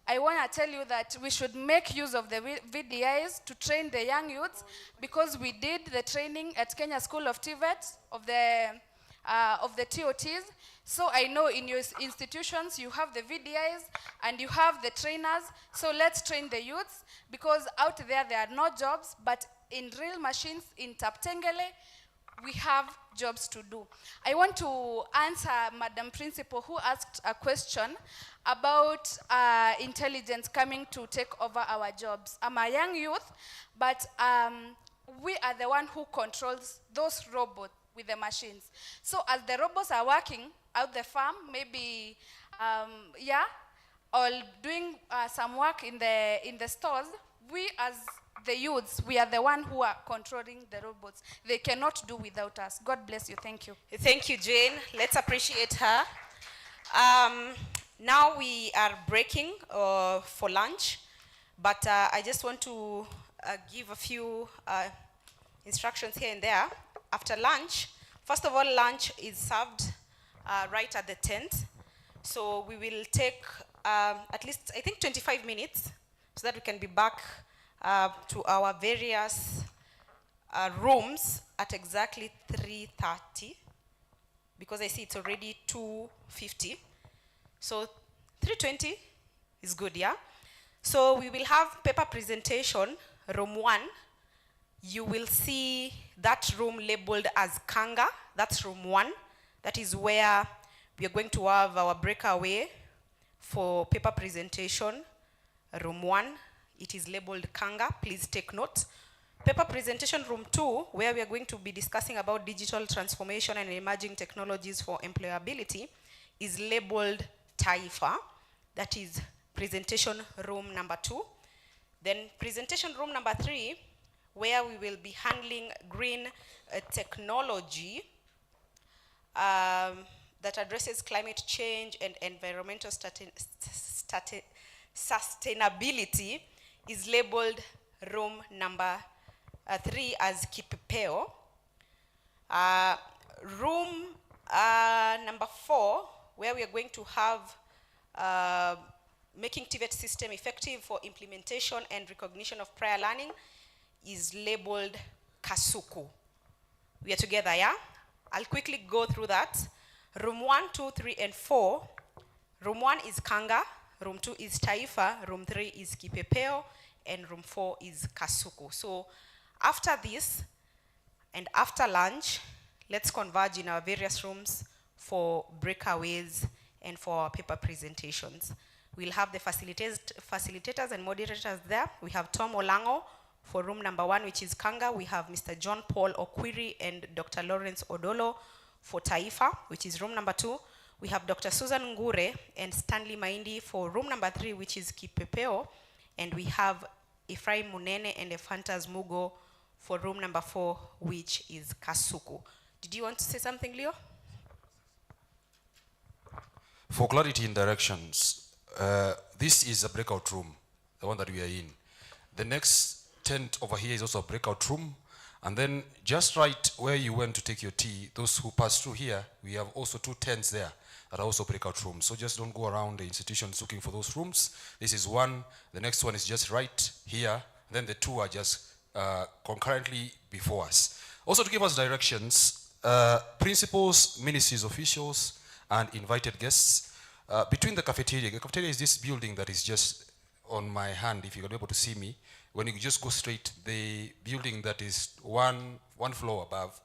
O: I want to tell you that we should make use of the VDIs to train the young youths, because we did the training at Kenya School of TVET of the TOTs. So I know in your institutions you have the VDIs and you have the trainers. So let's train the youths, because out there are no jobs, but in real machines in Taptengele, we have jobs to do. I want to answer Madam Principal, who asked a question about intelligence coming to take over our jobs. I'm a young youth, but we are the one who controls those robots with the machines. So as the robots are working out the farm, maybe, or doing some work in the stores, we as the youths, we are the one who are controlling the robots. They cannot do without us. God bless you. Thank you.
Q: Thank you, Jane. Let's appreciate her. Now we are breaking for lunch, but I just want to give a few instructions here and there. After lunch, first of all, lunch is served right at the tent. So we will take at least, I think, 25 minutes so that we can be back to our various rooms at exactly 3:30, because I see it's already 2:50. So 3:20 is good, yeah? So we will have paper presentation, room 1. You will see that room labeled as Kanga. That's room 1. That is where we are going to have our breakaway for paper presentation. Room 1, it is labeled Kanga. Please take note. Paper presentation room 2, where we are going to be discussing about digital transformation and emerging technologies for employability, is labeled Taifa. That is presentation room number 2. Then presentation room number 3, where we will be handling green technology that addresses climate change and environmental sustainability, is labeled room number 3 as Kipepeo. Room number 4, where we are going to have making TVET system effective for implementation and recognition of prior learning, is labeled Kasuku. We are together, yeah? I'll quickly go through that. Room 1, 2, 3, and 4. Room 1 is Kanga. Room 2 is Taifa. Room 3 is Kipepeo. And room 4 is Kasuku. So after this, and after lunch, let's converge in our various rooms for breakaways and for our paper presentations. We'll have the facilitators and moderators there. We have Tom Olango for room number 1, which is Kanga. We have Mr. John Paul Okwiri and Dr. Lawrence Odolo for Taifa, which is room number 2. We have Dr. Susan Ngure and Stanley Maindi for room number 3, which is Kipepeo. And we have Ephraim Munene and Ephantas Mugo for room number 4, which is Kasuku. Did you want to say something, Leo?
H: For clarity in directions, this is a breakout room, the one that we are in. The next tent over here is also a breakout room. And then just right where you went to take your tea, those who pass through here, we have also 2 tents there that are also breakout rooms. So just don't go around the institutions looking for those rooms. This is one. The next one is just right here. Then the 2 are just concurrently before us. Also to give us directions, principals, ministries officials, and invited guests. Between the cafeteria is this building that is just on my hand, if you're able to see me. When you just go straight, the building that is one floor above.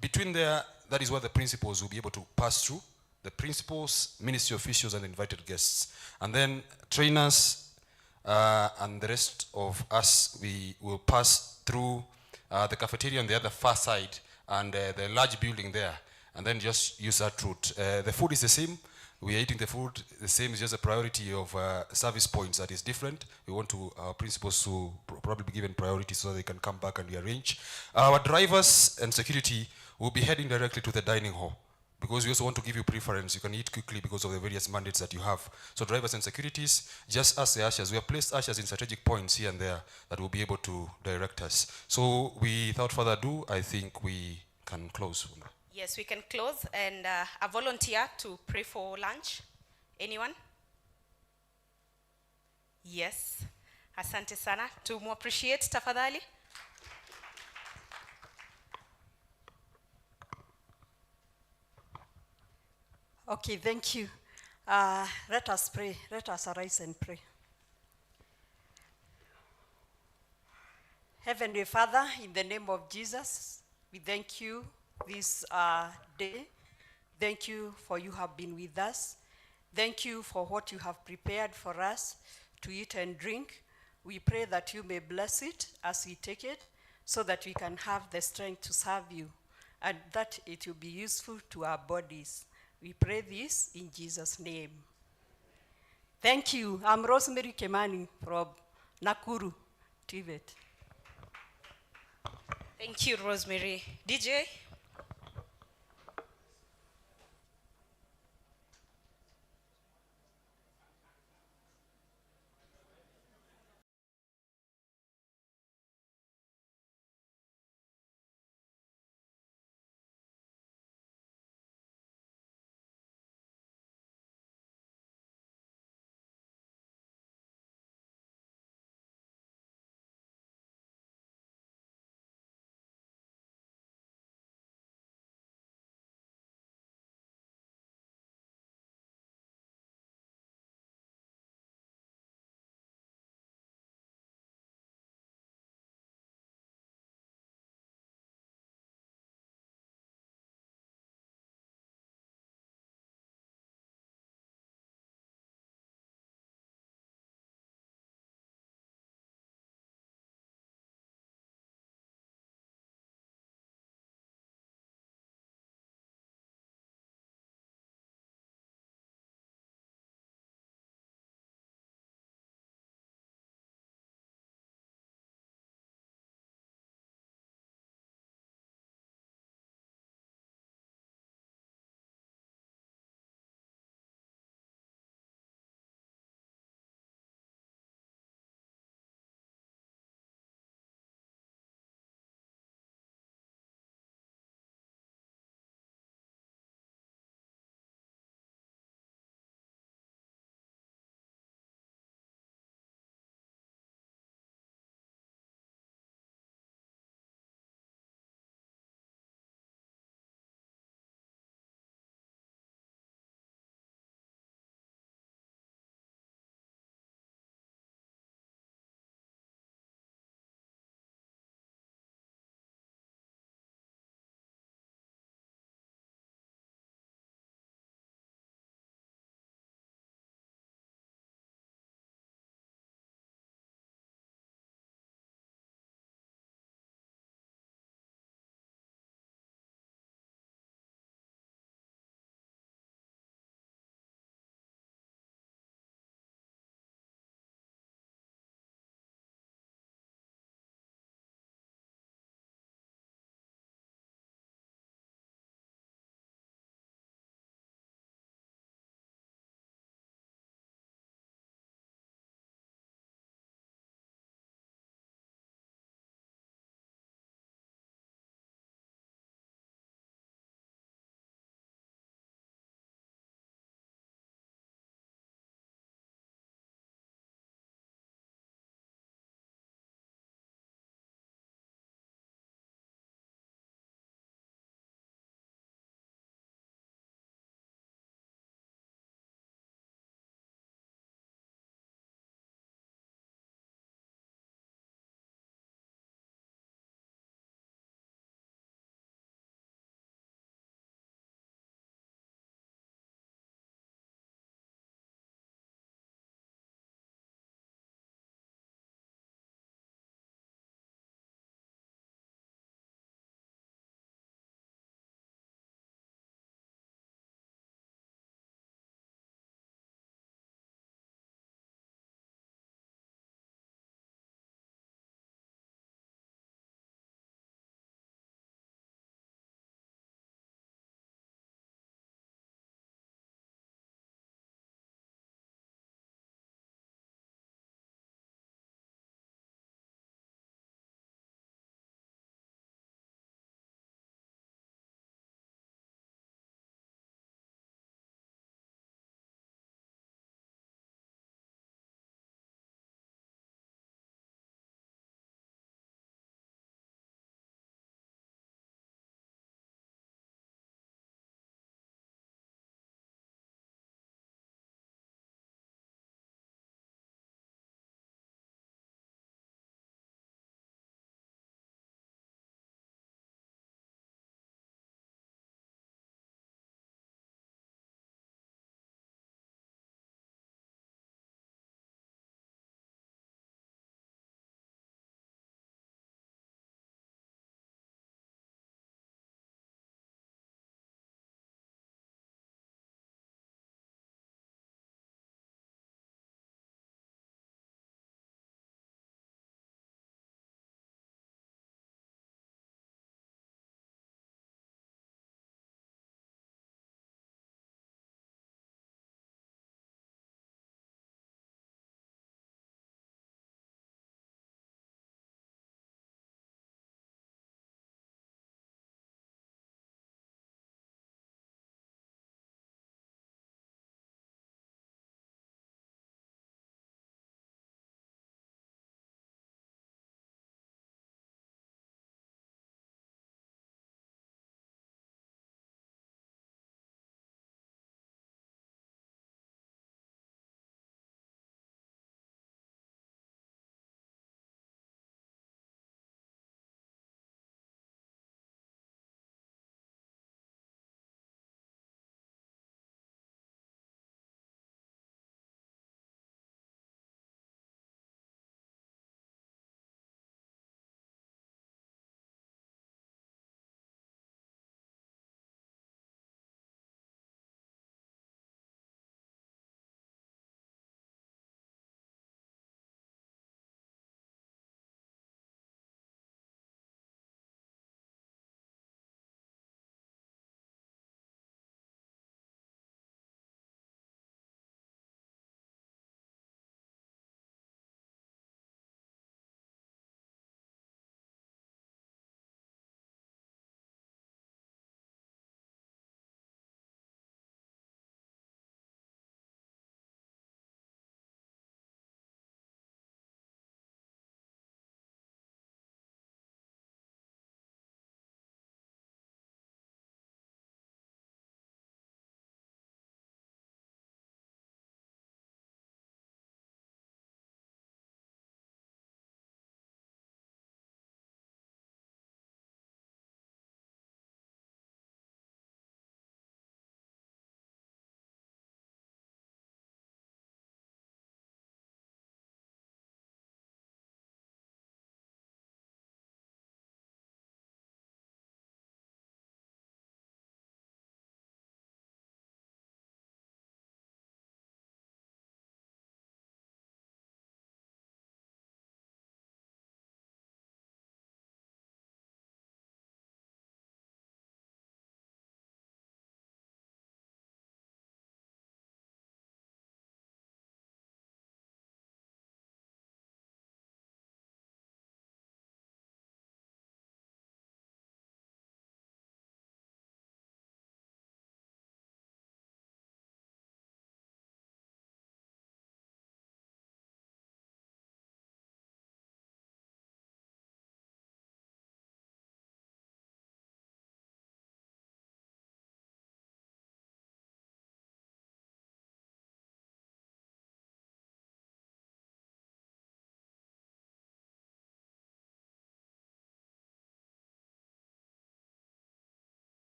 H: Between there, that is where the principals will be able to pass through. The principals, ministry officials, and invited guests. And then trainers and the rest of us, we will pass through the cafeteria on the other far side and the large building there. And then just use that route. The food is the same. We are eating the food the same, is just a priority of service points that is different. We want our principals to probably be given priority so they can come back and rearrange. Our drivers and security will be heading directly to the dining hall, because we also want to give you preference. You can eat quickly because of the various mandates that you have. So drivers and securities, just as the ushers, we have placed ushers in strategic points here and there that will be able to direct us. So without further ado, I think we can close.
Q: Yes, we can close, and a volunteer to pray for lunch. Anyone? Yes. Asante sana. To more appreciate, tafadhali.
P: Okay, thank you. Let us pray. Let us arise and pray. Heavenly Father, in the name of Jesus, we thank you this day. Thank you for you have been with us. Thank you for what you have prepared for us to eat and drink. We pray that you may bless it as we take it, so that we can have the strength to serve you, and that it will be useful to our bodies. We pray this in Jesus' name. Thank you. I'm Rosemary Kemani from Nakuru, TVET.
Q: Thank you, Rosemary. DJ?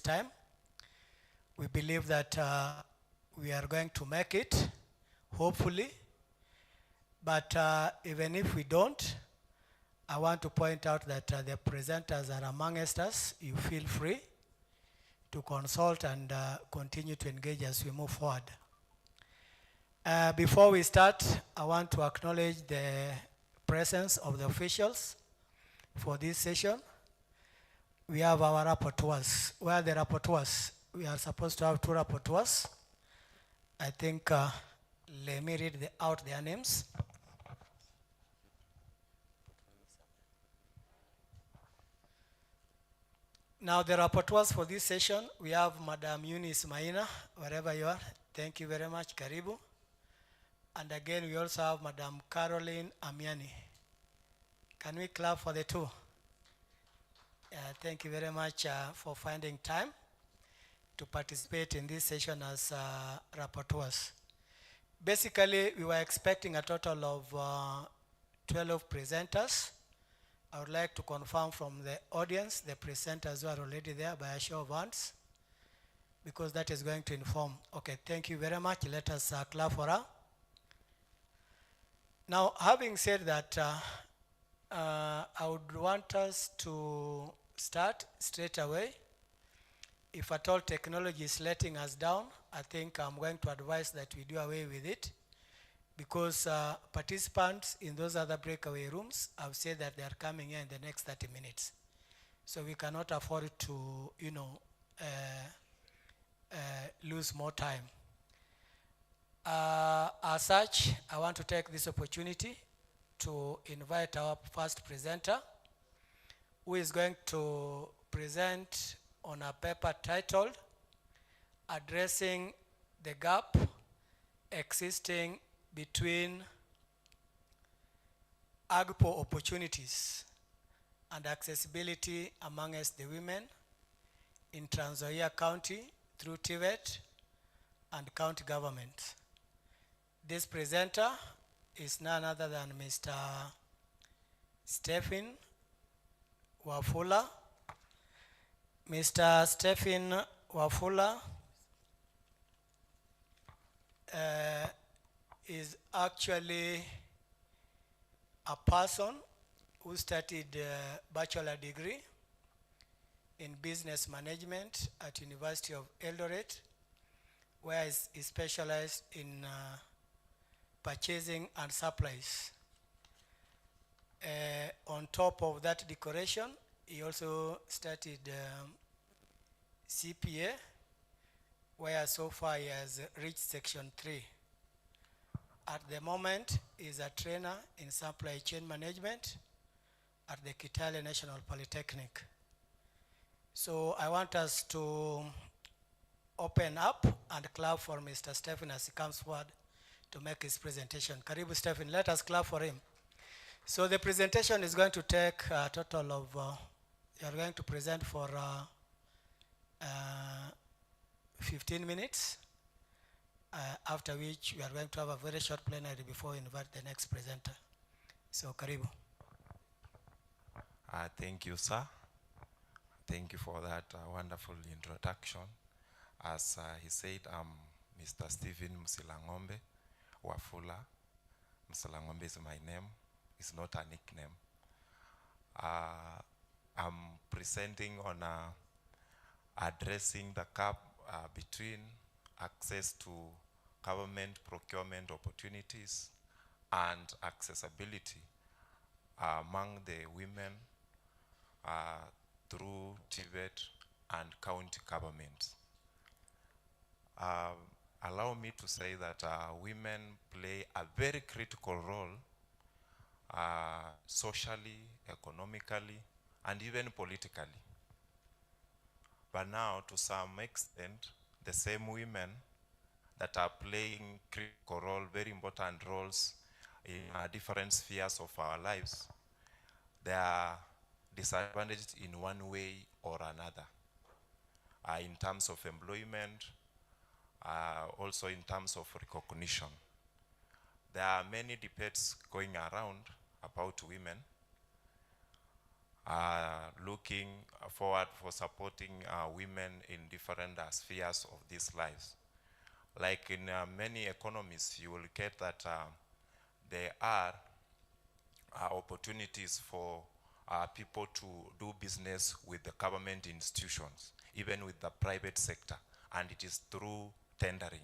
T: time. We believe that we are going to make it, hopefully. But even if we don't, I want to point out that the presenters are amongst us. You feel free to consult and continue to engage as we move forward. Before we start, I want to acknowledge the presence of the officials for this session. We have our rapporteurs. Where are the rapporteurs? We are supposed to have 2 rapporteurs. I think, let me read out their names. Now, the rapporteurs for this session, we have Madam Eunice Maina, wherever you are. Thank you very much, Karibu. And again, we also have Madam Caroline Amiani. Can we clap for the 2? Thank you very much for finding time to participate in this session as rapporteurs. Basically, we were expecting a total of 12 presenters. I would like to confirm from the audience, the presenters who are already there by a show of hands, because that is going to inform. Okay, thank you very much. Let us clap for her. Now, having said that, I would want us to start straight away. If at all technology is letting us down, I think I'm going to advise that we do away with it, because participants in those other breakaway rooms have said that they are coming here in the next 30 minutes. So we cannot afford to, lose more time. As such, I want to take this opportunity to invite our first presenter, who is going to present on a paper titled Addressing the Gap Existing Between AGPO Opportunities and Accessibility Amongst the Women in Trans Nzoia County through TVET and county government. This presenter is none other than Mr. Stephen Wafula. Mr. Stephen Wafula is actually a person who studied a bachelor degree in business management at University of Eldoret, where he specialized in purchasing and supplies. On top of that decoration, he also studied CPA, where so far he has reached Section 3. At the moment, he is a trainer in supply chain management at the Kitale National Polytechnic. So I want us to open up and clap for Mr. Stephen as he comes forward to make his presentation. Karibu Stephen, let us clap for him. So the presentation is going to take a total of, you are going to present for 15 minutes, after which we are going to have a very short plenary before we invite the next presenter. So Karibu.
U: Thank you, sir. Thank you for that wonderful introduction. As he said, I'm Mr. Stephen Msilangombe Wafula. Msilangombe is my name. It's not a nickname. I'm presenting on addressing the gap between access to government procurement opportunities and accessibility among the women through TVET and county governments. Allow me to say that women play a very critical role socially, economically, and even politically. But now, to some extent, the same women that are playing critical role, very important roles in different spheres of our lives, they are disadvantaged in one way or another, in terms of employment, also in terms of recognition. There are many debates going around about women, looking forward for supporting women in different spheres of these lives. Like in many economies, you will get that there are opportunities for people to do business with the government institutions, even with the private sector, and it is through tendering.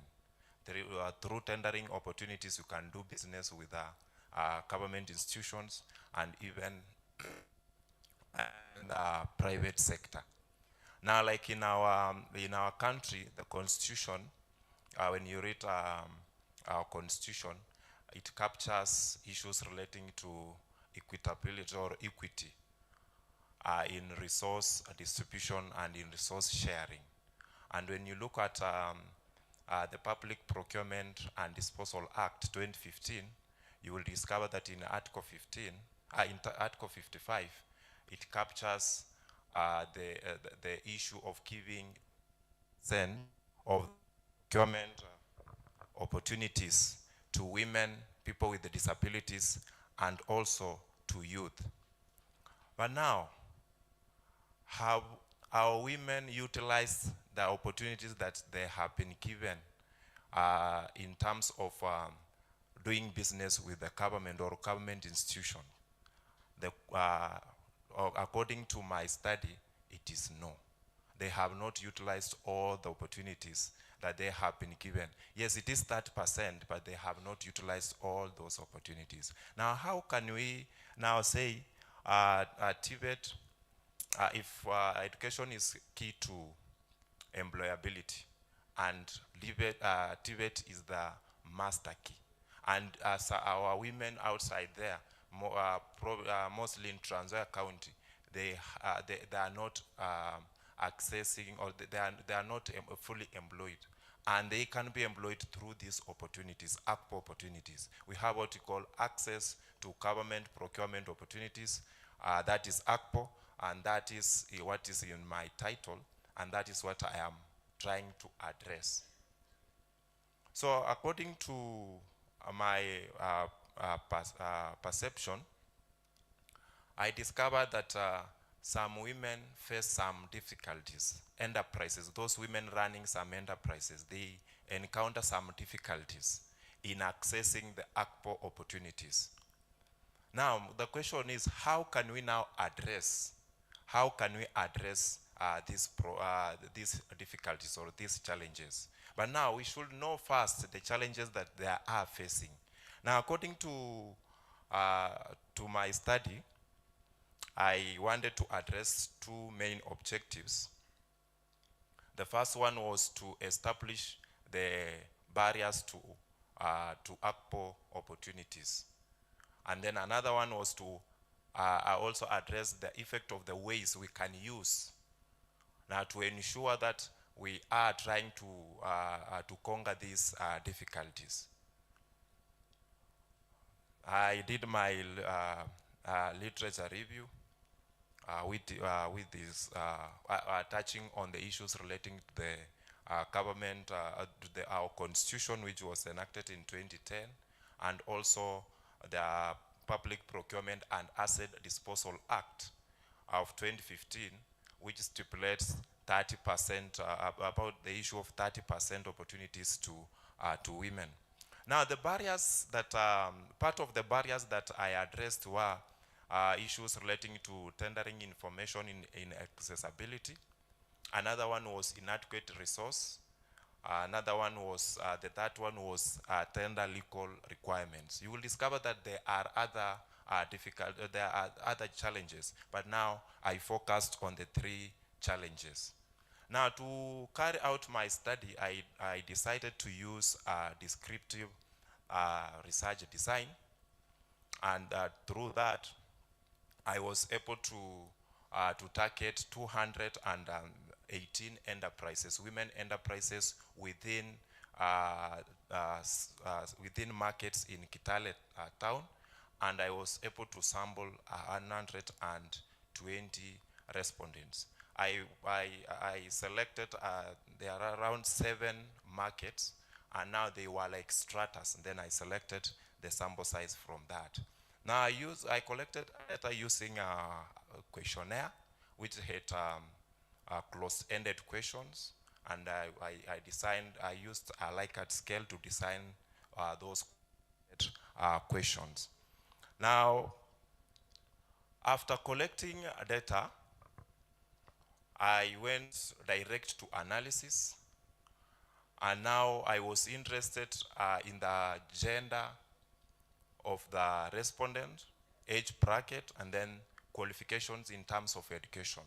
U: Through tendering opportunities, you can do business with government institutions and even the private sector. Now, like in our country, the constitution, when you read our constitution, it captures issues relating to equitability or equity in resource distribution and in resource sharing. And when you look at the Public Procurement and Disposal Act 2015, you will discover that in Article 55, it captures the issue of giving of procurement opportunities to women, people with disabilities, and also to youth. But now, have our women utilized the opportunities that they have been given in terms of doing business with the government or government institution? According to my study, it is no. They have not utilized all the opportunities that they have been given. Yes, it is 30%, but they have not utilized all those opportunities. Now, how can we now say TVET, if education is key to employability, and TVET is the master key, and as our women outside there, mostly in Trans Nzoia County, they are not accessing, or they are not fully employed, and they can be employed through these opportunities, ACPO opportunities. We have what we call access to government procurement opportunities. That is ACPO, and that is what is in my title, and that is what I am trying to address. So according to my perception, I discovered that some women face some difficulties. Enterprises, those women running some enterprises, they encounter some difficulties in accessing the ACPO opportunities. Now, the question is, how can we now address, these difficulties or these challenges? But now we should know first the challenges that they are facing. Now, according to my study, I wanted to address two main objectives. The first one was to establish the barriers to ACPO opportunities. And then another one was to also address the effect of the ways we can use now to ensure that we are trying to conquer these difficulties. I did my literature review with this, touching on the issues relating to the government, to our constitution, which was enacted in 2010, and also the Public Procurement and Asset Disposal Act of 2015, which stipulates 30%, about the issue of 30% opportunities to women. Now, the barriers that, part of the barriers that I addressed were issues relating to tendering information in accessibility. Another one was inadequate resource. Another one was, the third one was tender legal requirements. You will discover that there are other challenges, but now I focused on the three challenges. Now, to carry out my study, I decided to use descriptive research design, and through that, I was able to target 218 enterprises, women enterprises within within markets in Kitale town, and I was able to sample 120 respondents. I selected, there are around 7 markets, and now they were like stratas, and then I selected the sample size from that. Now I collected data using a questionnaire, which had close-ended questions, and I used a Likert scale to design those questions. Now, after collecting data, I went direct to analysis, and now I was interested in the gender of the respondent, age bracket, and then qualifications in terms of education.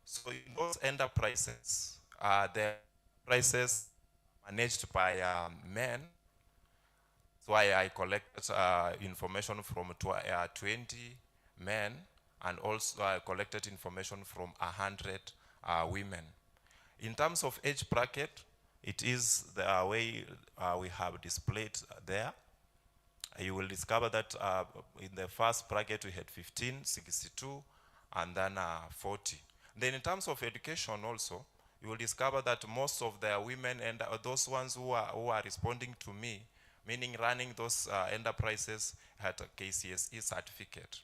U: So in those enterprises, the prices managed by men. So I collected information from 20 men, and also I collected information from 100 women. In terms of age bracket, it is the way we have displayed there. You will discover that in the first bracket we had 15, 62, and then 40. Then in terms of education also, you will discover that most of the women and those ones who are responding to me, meaning running those enterprises, had a KCSE certificate.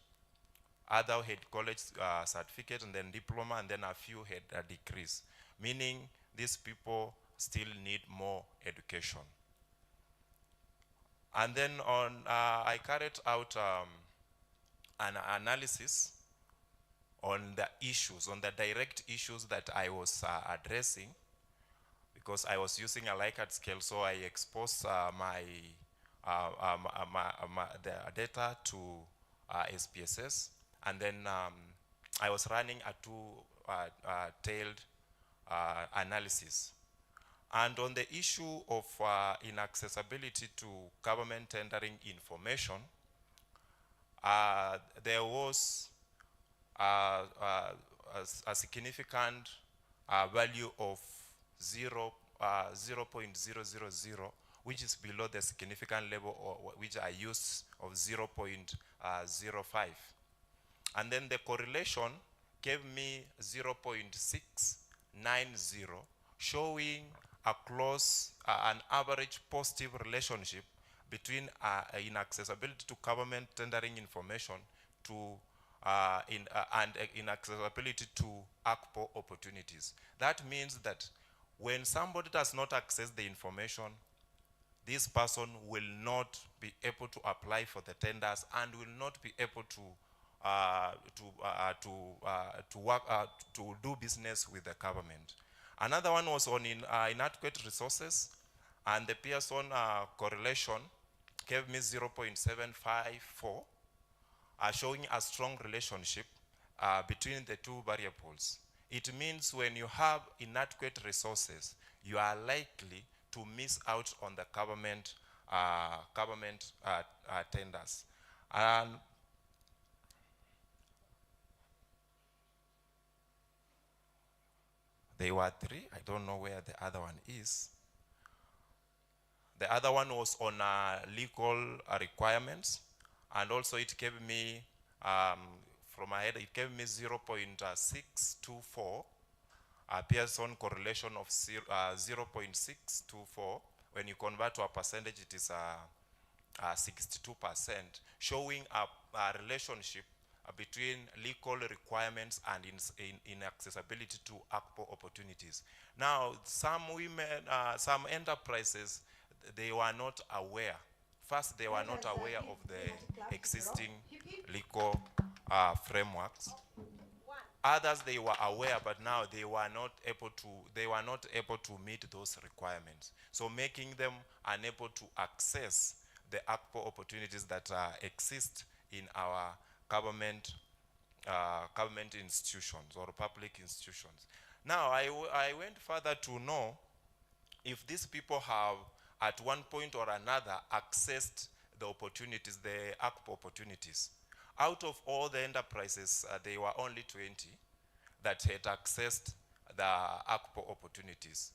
U: Other had college certificate and then diploma, and then a few had degrees, meaning these people still need more education. And then I carried out an analysis on the issues, on the direct issues that I was addressing, because I was using a Likert scale, so I exposed the data to SPSS, and then I was running a two-tailed analysis. And on the issue of inaccessibility to government tendering information, there was a significant value of 0.000, which is below the significant level which I used of 0.05. And then the correlation gave me 0.690, showing a close, an average positive relationship between inaccessibility to government tendering information and inaccessibility to ACPO opportunities. That means that when somebody does not access the information, this person will not be able to apply for the tenders and will not be able to do business with the government. Another one was on inadequate resources, and the Pearson correlation gave me 0.754, showing a strong relationship between the two variables. It means when you have inadequate resources, you are likely to miss out on the government tenders. And they were 3. I don't know where the other one is. The other one was on legal requirements, and also it gave me, from my head, it gave me 0.624, Pearson correlation of 0.624. When you convert to a percentage, it is 62%, showing a relationship between legal requirements and inaccessibility to ACPO opportunities. Now, some women, some enterprises, they were not aware. First, they were not aware of the existing legal frameworks. Others, they were aware, but now they were not able to meet those requirements. So making them unable to access the ACPO opportunities that exist in our government institutions or public institutions. Now, I went further to know if these people have at one point or another accessed the opportunities, the ACPO opportunities. Out of all the enterprises, there were only 20 that had accessed the ACPO opportunities.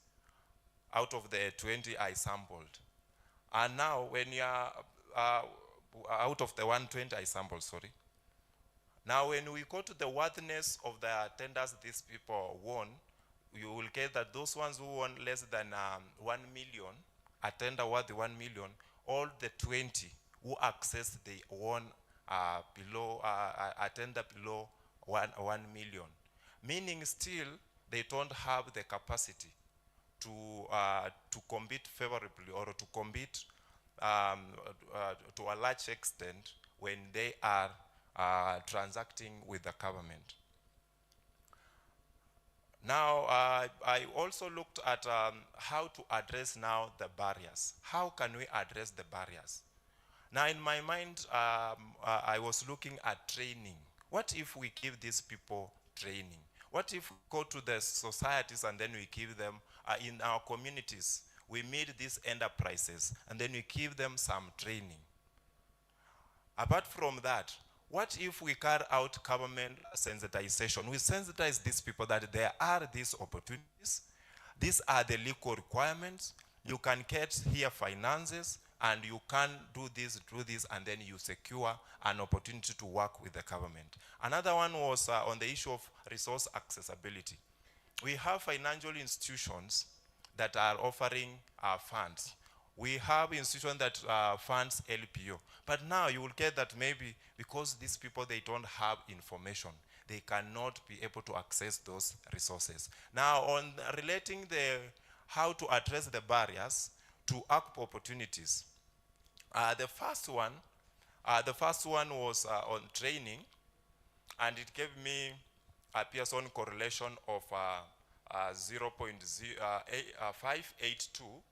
U: Out of the 20 I sampled. And now when you are, out of the 120 I sampled, sorry. Now when we go to the worthiness of the tenders these people won, you will get that those ones who won less than 1 million, a tender worth 1 million, all the 20 who access the one attender below 1 million, meaning still they don't have the capacity to compete favorably or to compete to a large extent when they are transacting with the government. Now, I also looked at how to address now the barriers. How can we address the barriers? Now, in my mind, I was looking at training. What if we give these people training? What if we go to the societies and then we give them, in our communities, we meet these enterprises and then we give them some training? Apart from that, what if we carry out government sensitization? We sensitize these people that there are these opportunities. These are the legal requirements. You can get here finances and you can do this, and then you secure an opportunity to work with the government. Another one was on the issue of resource accessibility. We have financial institutions that are offering funds. We have institutions that funds LPO. But now you will get that maybe because these people, they don't have information, they cannot be able to access those resources. Now, on relating how to address the barriers to ACP opportunities, the first one was on training, and it gave me a Pearson correlation of 0.582,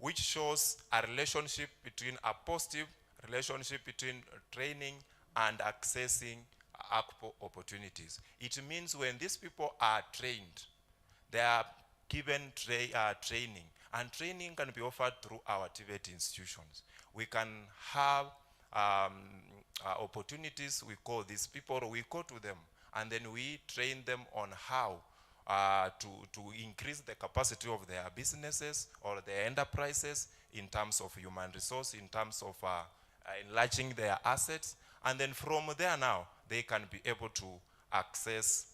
U: which shows a relationship between a positive relationship between training and accessing ACPO opportunities. It means when these people are trained, they are given training, and training can be offered through our TVET institutions. We can have opportunities. We call these people, or we go to them, and then we train them on how to increase the capacity of their businesses or their enterprises in terms of human resource, in terms of enlarging their assets. And then from there now, they can be able to access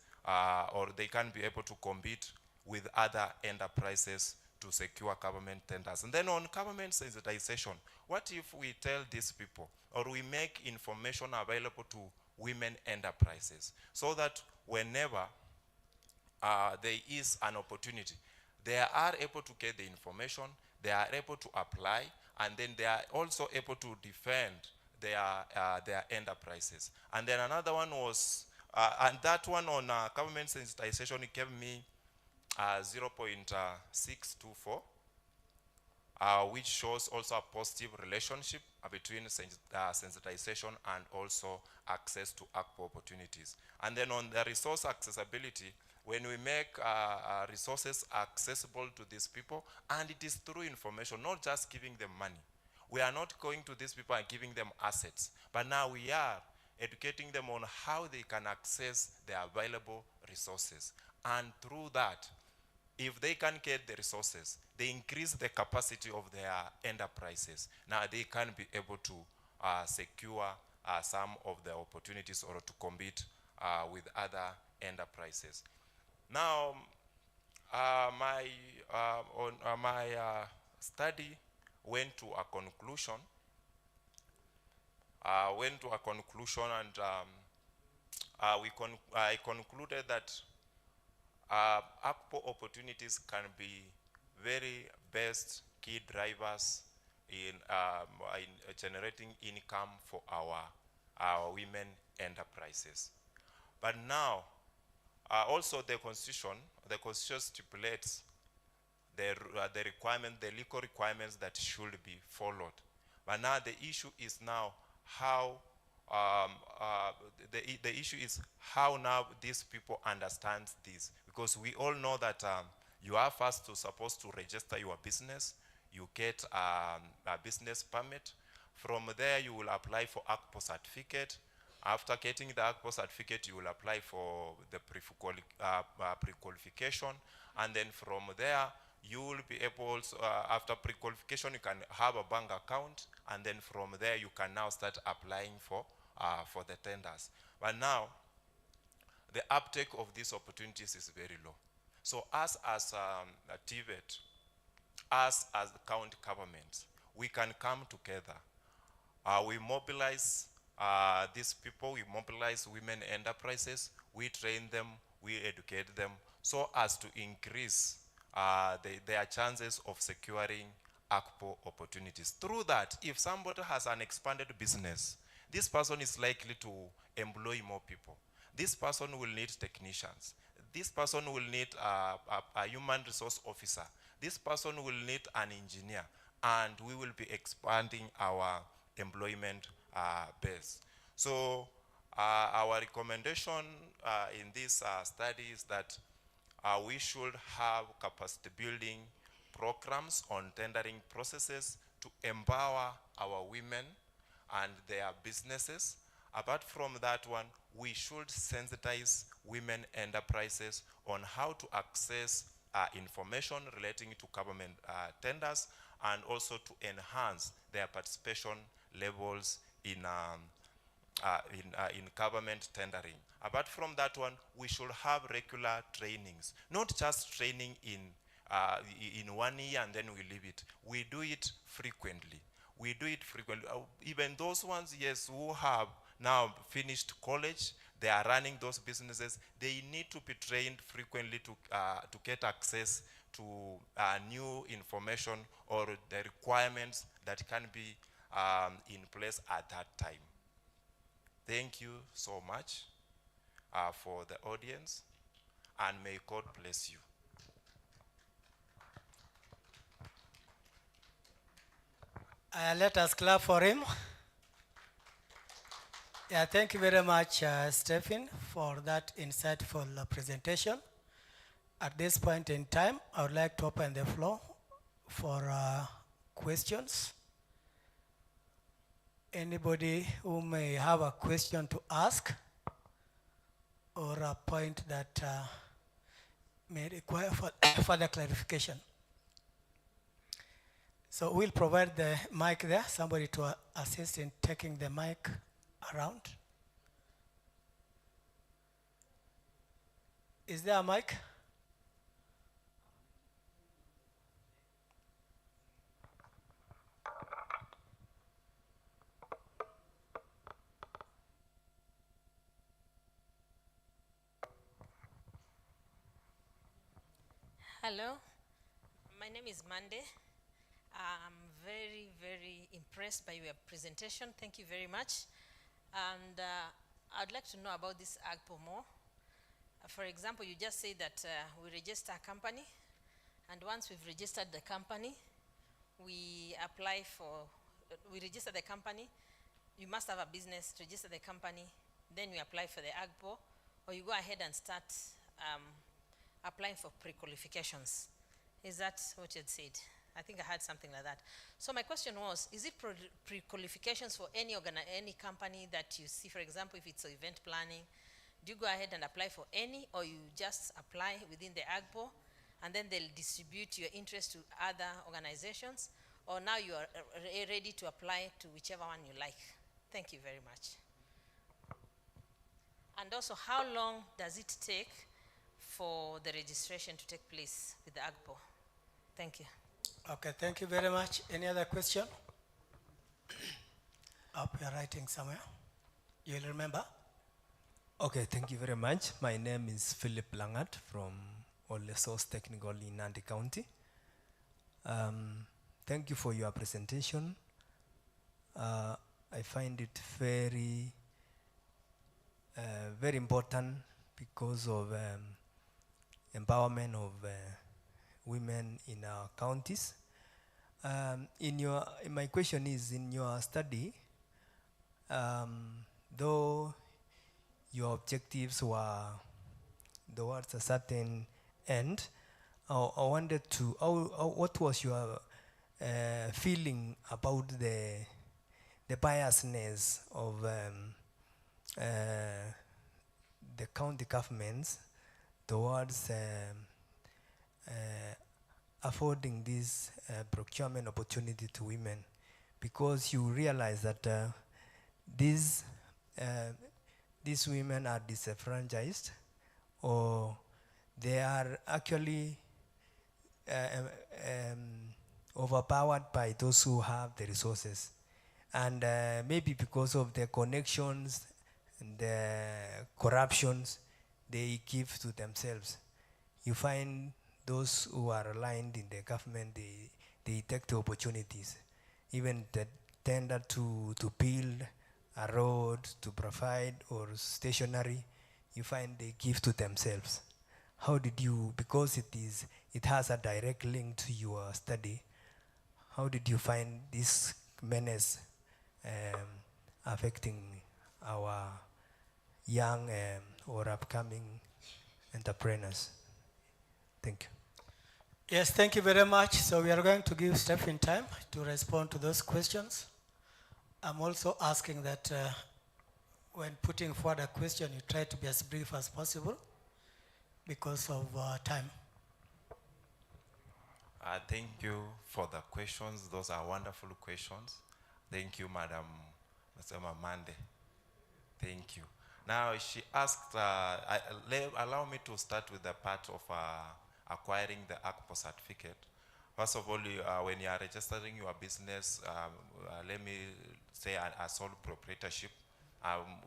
U: or they can be able to compete with other enterprises to secure government tenders. And then on government sensitization, what if we tell these people, or we make information available to women enterprises, so that whenever there is an opportunity, they are able to get the information, they are able to apply, and then they are also able to defend their enterprises. And then another one was, and that one on government sensitization, it gave me 0.624, which shows also a positive relationship between sensitization and also access to ACPO opportunities. And then on the resource accessibility, when we make resources accessible to these people, and it is through information, not just giving them money. We are not going to these people and giving them assets, but now we are educating them on how they can access the available resources. And through that, if they can get the resources, they increase the capacity of their enterprises. Now they can be able to secure some of the opportunities or to compete with other enterprises. Now, my study went to a conclusion. And I concluded that ACPO opportunities can be very best key drivers in generating income for our women enterprises. But now, also the Constitution stipulates the legal requirements that should be followed. But now the issue is now how the issue is how now these people understand this, because we all know that you are first supposed to register your business. You get a business permit. From there, you will apply for ACPO certificate. After getting the ACPO certificate, you will apply for the pre-qualification, and then from there, you will be able to, after pre-qualification, you can have a bank account, and then from there, you can now start applying for the tenders. But now, the uptake of these opportunities is very low. So us as a TVET, us as the county governments, we can come together We mobilize these people, we mobilize women enterprises, we train them, we educate them so as to increase their chances of securing ACPO opportunities. Through that, if somebody has an expanded business, this person is likely to employ more people. This person will need technicians. This person will need a human resource officer. This person will need an engineer, and we will be expanding our employment base. So our recommendation in this study is that we should have capacity building programs on tendering processes to empower our women and their businesses. Apart from that one, we should sensitize women enterprises on how to access information relating to government tenders, and also to enhance their participation levels in government tendering. Apart from that one, we should have regular trainings, not just training in 1 year and then we leave it. We do it frequently. We do it frequently. Even those ones, yes, who have now finished college, they are running those businesses, they need to be trained frequently to get access to new information or the requirements that can be in place at that time. Thank you so much for the audience, and may God bless you.
T: Let us clap for him. Yeah, thank you very much, Stephen, for that insightful presentation. At this point in time, I would like to open the floor for questions. Anybody who may have a question to ask or a point that may require further clarification. So we'll provide the mic there, somebody to assist in taking the mic around. Is there a mic?
C: Hello, my name is Mande. I'm very, very impressed by your presentation. Thank you very much. And I'd like to know about this AGPO more. For example, you just say that we register a company, and once we've registered the company, we apply for, we register the company. You must have a business, register the company, then you apply for the AGPO, or you go ahead and start applying for pre-qualifications. Is that what you had said? I think I heard something like that. So my question was, is it pre-qualifications for any company that you see? For example, if it's event planning, do you go ahead and apply for any, or you just apply within the AGPO and then they'll distribute your interest to other organizations, or now you are ready to apply to whichever one you like? Thank you very much. And also, how long does it take for the registration to take place with the AGPO? Thank you.
T: Okay, thank you very much. Any other question? Up, you're writing somewhere. You'll remember.
V: Okay, thank you very much. My name is Philip Langat from Ole Source Technical in Nandi County. Thank you for your presentation. I find it very, very important because of empowerment of women in our counties. My question is, in your study, though your objectives were towards a certain end, I wanted to, what was your feeling about the biasness of the county governments towards affording this procurement opportunity to women? Because you realize that these women are disenfranchised, or they are actually overpowered by those who have the resources. And maybe because of the connections and the corruptions they give to themselves, you find those who are aligned in the government, they take the opportunities, even the tender to build a road, to provide, or stationery, you find they give to themselves. How did you, because it has a direct link to your study, how did you find this menace affecting our young or upcoming entrepreneurs? Thank you.
T: Yes, thank you very much. So we are going to give Stephen time to respond to those questions. I'm also asking that when putting forward a question, you try to be as brief as possible because of time.
U: Thank you for the questions. Those are wonderful questions. Thank you, Madam Mande. Thank you. Now, she asked, allow me to start with the part of acquiring the ACPO certificate. First of all, when you are registering your business, let me say a sole proprietorship,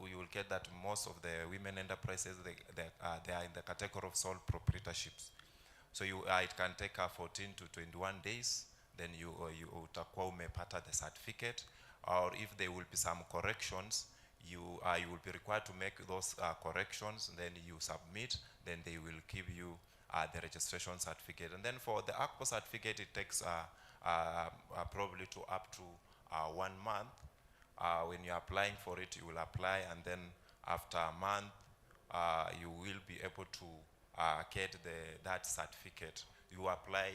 U: you will get that most of the women enterprises, they are in the category of sole proprietorships. So it can take 14 to 21 days, then you utakuwa umepata the certificate, or if there will be some corrections, you will be required to make those corrections, then you submit, then they will give you the registration certificate. And then for the ACPO certificate, it takes probably to up to 1 month. When you're applying for it, you will apply, and then after a month, you will be able to get that certificate. You apply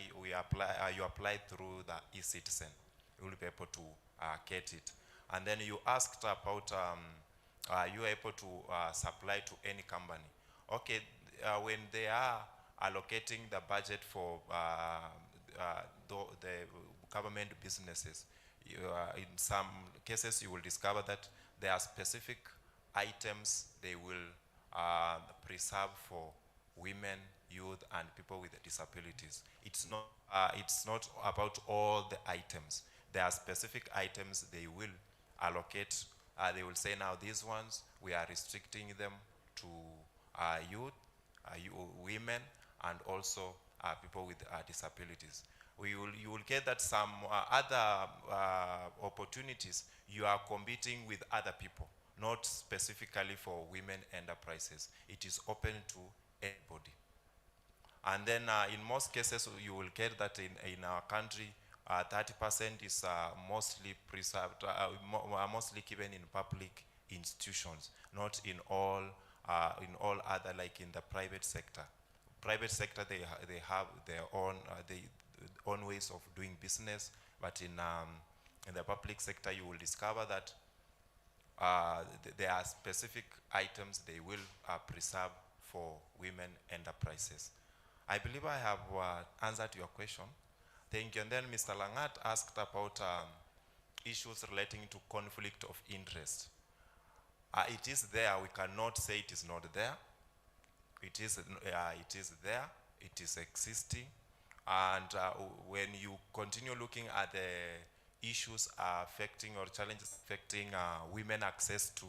U: through the eCitizen. You will be able to get it. And then you asked about you are able to supply to any company. Okay, when they are allocating the budget for the government businesses, in some cases you will discover that there are specific items they will preserve for women, youth, and people with disabilities. It's not about all the items. There are specific items they will allocate. They will say, now these ones, we are restricting them to youth, women, and also people with disabilities. You will get that some other opportunities, you are competing with other people, not specifically for women enterprises. It is open to anybody. And then in most cases, you will get that in our country, 30% is mostly preserved, mostly given in public institutions, not in all other, like in the private sector. Private sector, they have their own ways of doing business, but in the public sector, you will discover that there are specific items they will preserve for women enterprises. I believe I have answered your question. Thank you. And then Mr. Langat asked about issues relating to conflict of interest. It is there. We cannot say it is not there. It is there. It is existing. And when you continue looking at the issues affecting or challenges affecting women access to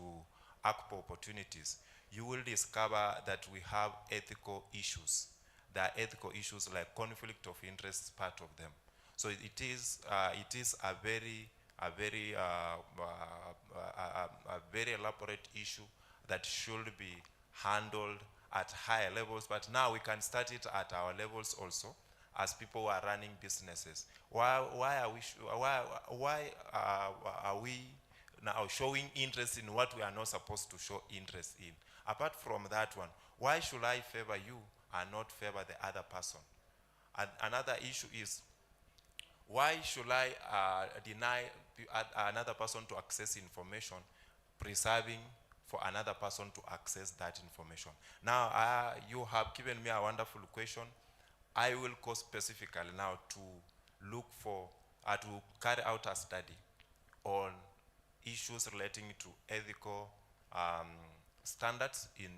U: ACPO opportunities, you will discover that we have ethical issues. There are ethical issues like conflict of interest, part of them. So it is a very elaborate issue that should be handled at higher levels. But now we can start it at our levels also, as people who are running businesses. Why are we now showing interest in what we are not supposed to show interest in? Apart from that one, why should I favor you and not favor the other person? And another issue is, why should I deny another person to access information, preserving for another person to access that information? Now, you have given me a wonderful question. I will go specifically now to look for, to carry out a study on issues relating to ethical standards in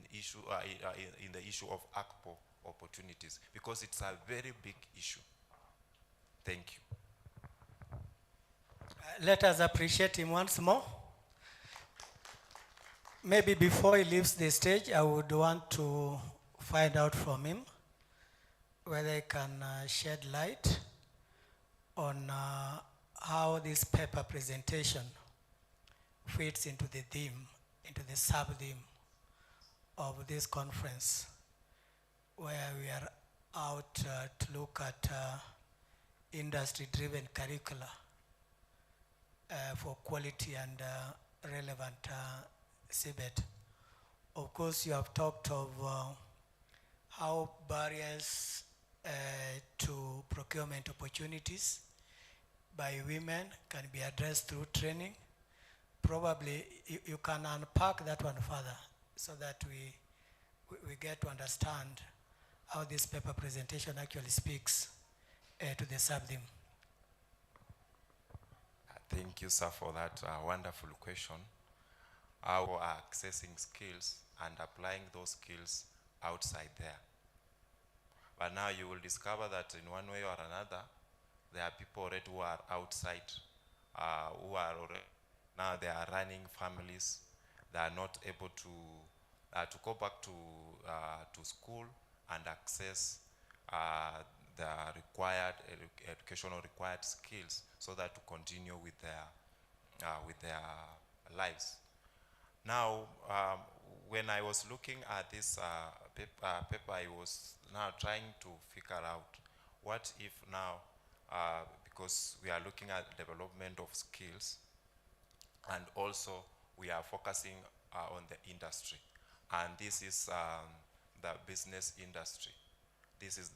U: the issue of ACPO opportunities, because it's a very big issue. Thank you.
T: Let us appreciate him once more. Maybe before he leaves the stage, I would want to find out from him whether he can shed light on how this paper presentation fits into the theme, into the sub-theme of this conference, where we are out to look at industry-driven curricula for quality and relevant CBET. Of course, you have talked of how barriers to procurement opportunities by women can be addressed through training. Probably you can unpack that one further so that we get to understand how this paper presentation actually speaks to the sub-theme.
U: Thank you, sir, for that wonderful question. How we are accessing skills and applying those skills outside there. But now you will discover that in one way or another, there are people already who are outside, who are already, now they are running families. They are not able to go back to school and access the required educational required skills so that to continue with their lives. Now, when I was looking at this paper, I was now trying to figure out what if now, because we are looking at development of skills, and also we are focusing on the industry, and this is the business industry. This is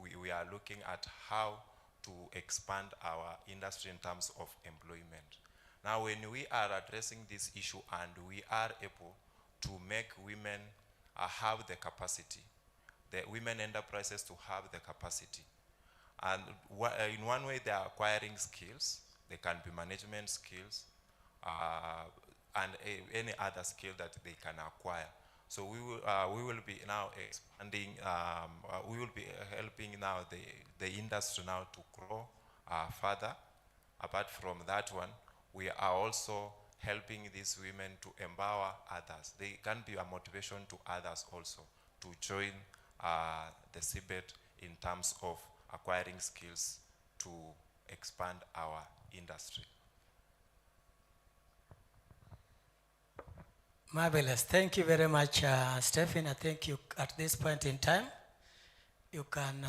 U: we are looking at how to expand our industry in terms of employment. Now, when we are addressing this issue and we are able to make women have the capacity, the women enterprises to have the capacity, and in one way they are acquiring skills, they can be management skills, and any other skill that they can acquire. So we will be now expanding, we will be helping now the industry now to grow further. Apart from that one, we are also helping these women to empower others. They can be a motivation to others also to join the CBET in terms of acquiring skills to expand our industry.
T: Marvelous. Thank you very much, Stephen. I think you, at this point in time, you can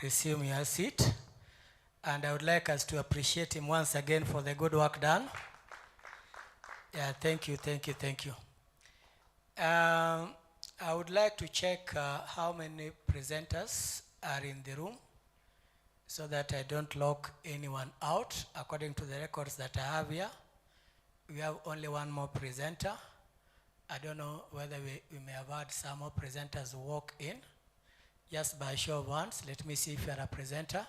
T: resume your seat. And I would like us to appreciate him once again for the good work done. Yeah, thank you, thank you, thank you. I would like to check how many presenters are in the room so that I don't lock anyone out. According to the records that I have here, we have only one more presenter. I don't know whether we may have had some more presenters walk in. Just by show of hands, let me see if you are a presenter.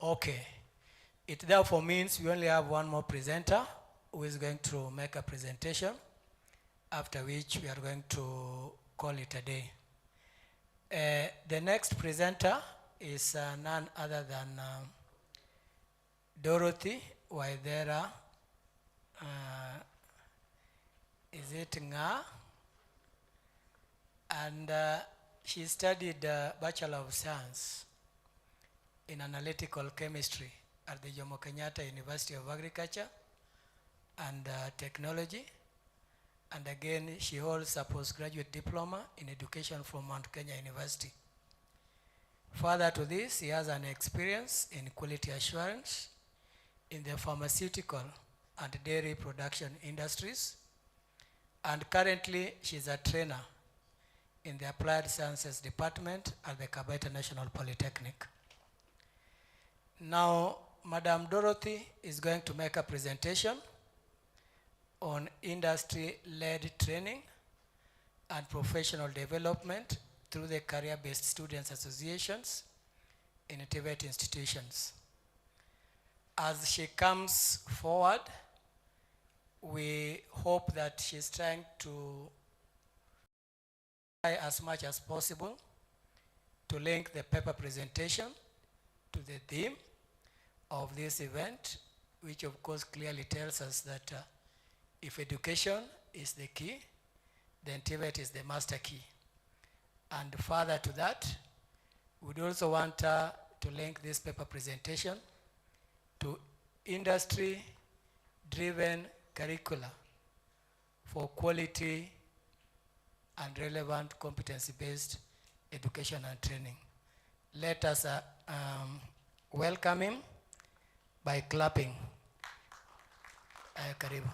T: Okay. It therefore means we only have one more presenter who is going to make a presentation, after which we are going to call it a day. The next presenter is none other than Dorothy Waithera. Is it Nga? And she studied Bachelor of Science in Analytical Chemistry at the Jomo Kenyatta University of Agriculture and Technology. And again, she holds a postgraduate diploma in education from Mount Kenya University. Further to this, he has an experience in quality assurance in the pharmaceutical and dairy production industries. And currently, she's a trainer in the Applied Sciences Department at the Kabete National Polytechnic. Now, Madam Dorothy is going to make a presentation on industry-led training and professional development through the career-based students associations in TVET institutions. As she comes forward, we hope that she's trying to try as much as possible to link the paper presentation to the theme, of this event, which of course clearly tells us that if education is the key, then TVET is the master key. And further to that, we'd also want to link this paper presentation to industry-driven curricula for quality and relevant competency-based education and training. Let us welcome him by clapping. Karibu.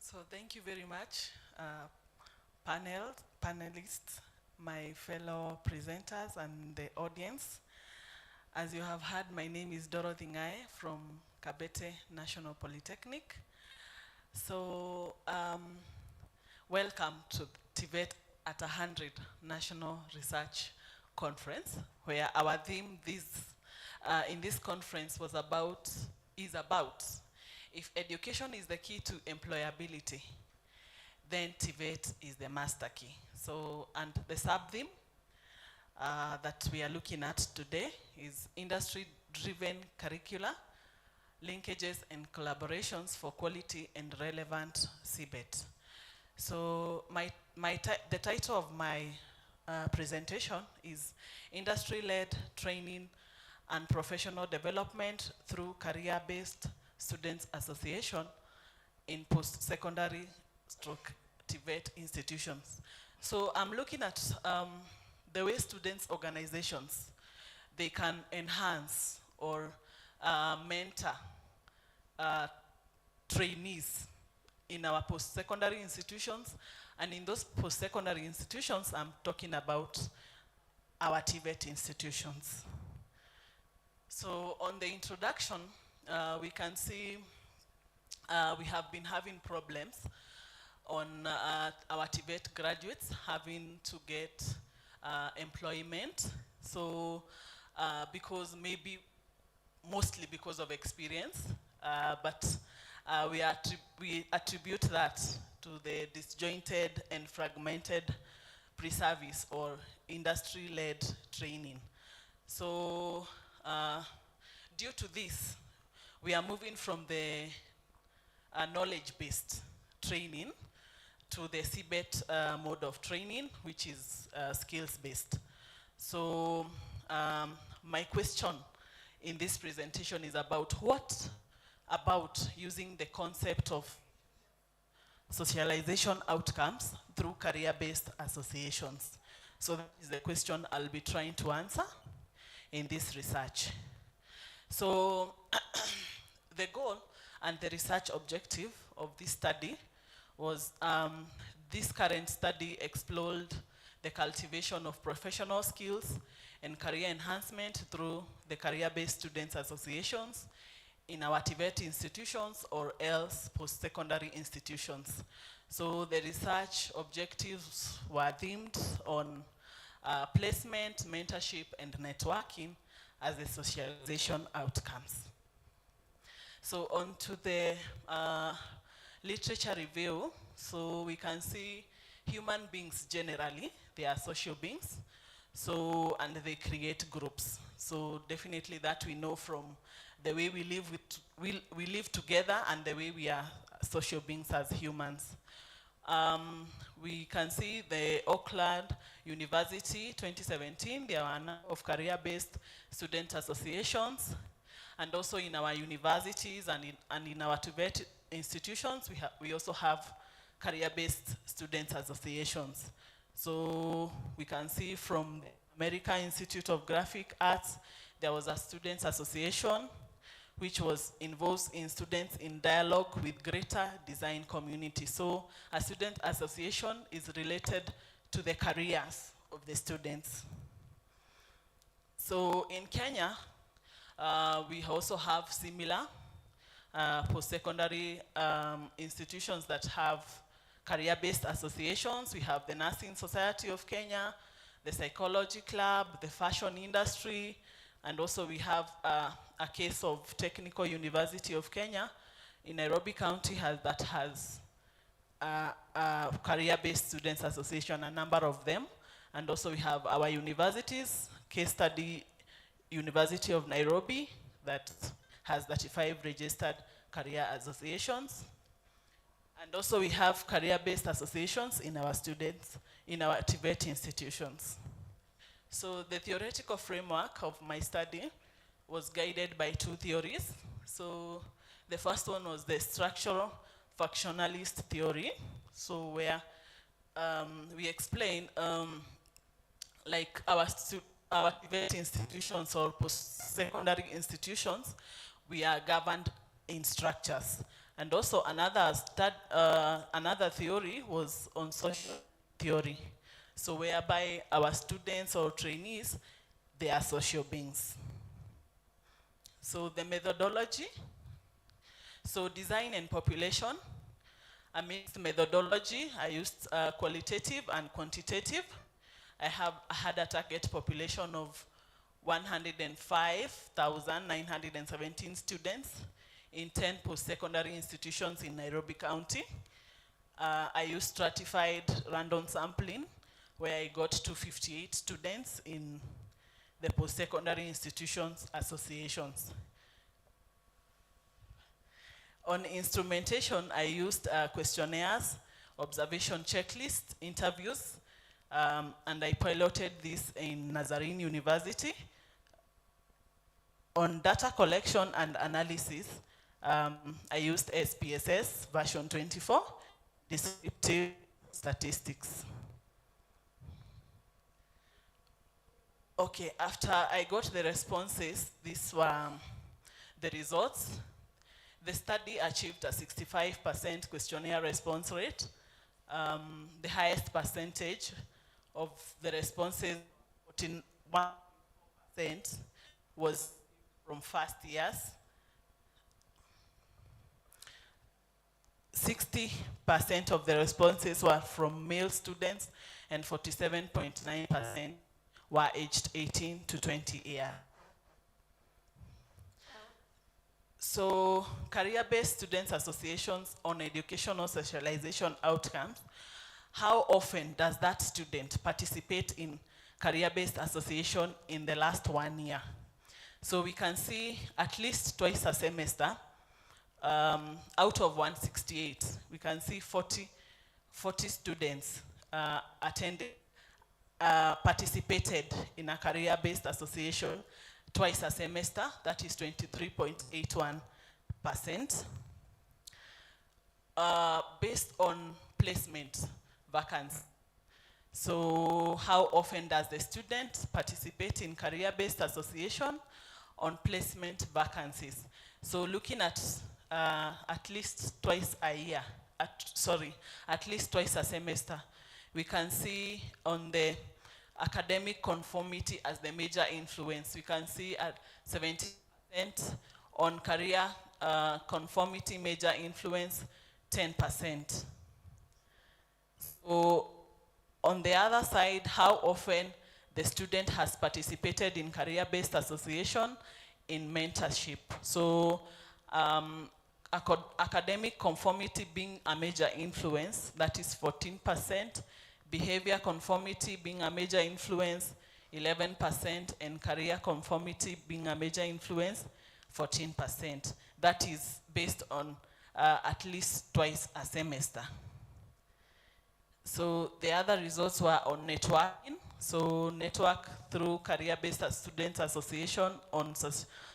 D: So thank you very much, panelists, my fellow presenters and the audience. As you have heard, my name is Dorothy Ngai from Kabete National Polytechnic. So welcome to TVET at 100 National Research Conference, where our theme in this conference is about if education is the key to employability, then TVET is the master key. So, and the sub-theme that we are looking at today is industry-driven curricula, linkages and collaborations for quality and relevant CBET. So the title of my presentation is Industry-Led Training and Professional Development through Career-Based Students Association in Post-Secondary TVET institutions. So I'm looking at the way students' organizations, they can enhance or mentor trainees in our post-secondary institutions. And in those post-secondary institutions, I'm talking about our TVET institutions. So on the introduction, we can see we have been having problems on our TVET graduates having to get employment. So because maybe, mostly because of experience, but we attribute that to the disjointed and fragmented pre-service or industry-led training. So due to this, we are moving from the knowledge-based training to the CBET mode of training, which is skills-based. So my question in this presentation is about what about using the concept of socialization outcomes through career-based associations. So that is the question I'll be trying to answer in this research. So the goal and the research objective of this study was this current study explored the cultivation of professional skills and career enhancement through the career-based students associations in our TVET institutions or else post-secondary institutions. So the research objectives were themed on placement, mentorship, and networking as the socialization outcomes. So on to the literature review. So we can see human beings generally, they are social beings. So, and they create groups. So definitely that we know from the way we live we live together and the way we are social beings as humans. We can see the Auckland University 2017, there are a number of career-based student associations, and also in our universities and in our TVET institutions, we also have career-based student associations. So we can see from the American Institute of Graphic Arts, there was a students association which was involved in students in dialogue with greater design community. So a student association is related to the careers of the students. So in Kenya, we also have similar post-secondary institutions that have career-based associations. We have the Nursing Society of Kenya, the Psychology Club, the fashion industry, and also we have a case of Technical University of Kenya in Nairobi County that has a career-based students association, a number of them. And also we have our universities, case study University of Nairobi that has 35 registered career associations. And also we have career-based associations in our students, in our TVET institutions. So the theoretical framework of my study was guided by two theories. So the first one was the structural functionalist theory. So where we explain like our TVET institutions or post-secondary institutions, we are governed in structures. And also another theory was on social theory. So whereby our students or trainees, they are social beings. So the methodology, so design and population, a mixed methodology. I used qualitative and quantitative. I had a target population of 105,917 students in 10 post-secondary institutions in Nairobi County. I used stratified random sampling, where I got to 58 students in the post-secondary institutions associations. On instrumentation, I used questionnaires, observation checklist, interviews, and I piloted this in Nazarene University. On data collection and analysis, I used SPSS version 24, descriptive statistics. Okay, after I got the responses, these were the results. The study achieved a 65% questionnaire response rate. The highest percentage of the responses, 41%, was from first years. 60% of the responses were from male students, and 47.9% were aged 18 to 20 years. So career-based students associations on educational socialization outcomes, how often does that student participate in career-based association in the last 1 year? So we can see at least twice a semester, out of 168, we can see 40 students participated in a career-based association twice a semester, that is 23.81%. Based on placement vacancies. So how often does the student participate in career-based association on placement vacancies? So looking at least twice a year, at least twice a semester, we can see on the academic conformity as the major influence. We can see at 70% on career conformity major influence, 10%. So on the other side, how often the student has participated in career-based association in mentorship. So academic conformity being a major influence, that is 14%. Behavior conformity being a major influence, 11%, and career conformity being a major influence, 14%. That is based on at least twice a semester. So the other results were on networking. So network through career-based students association on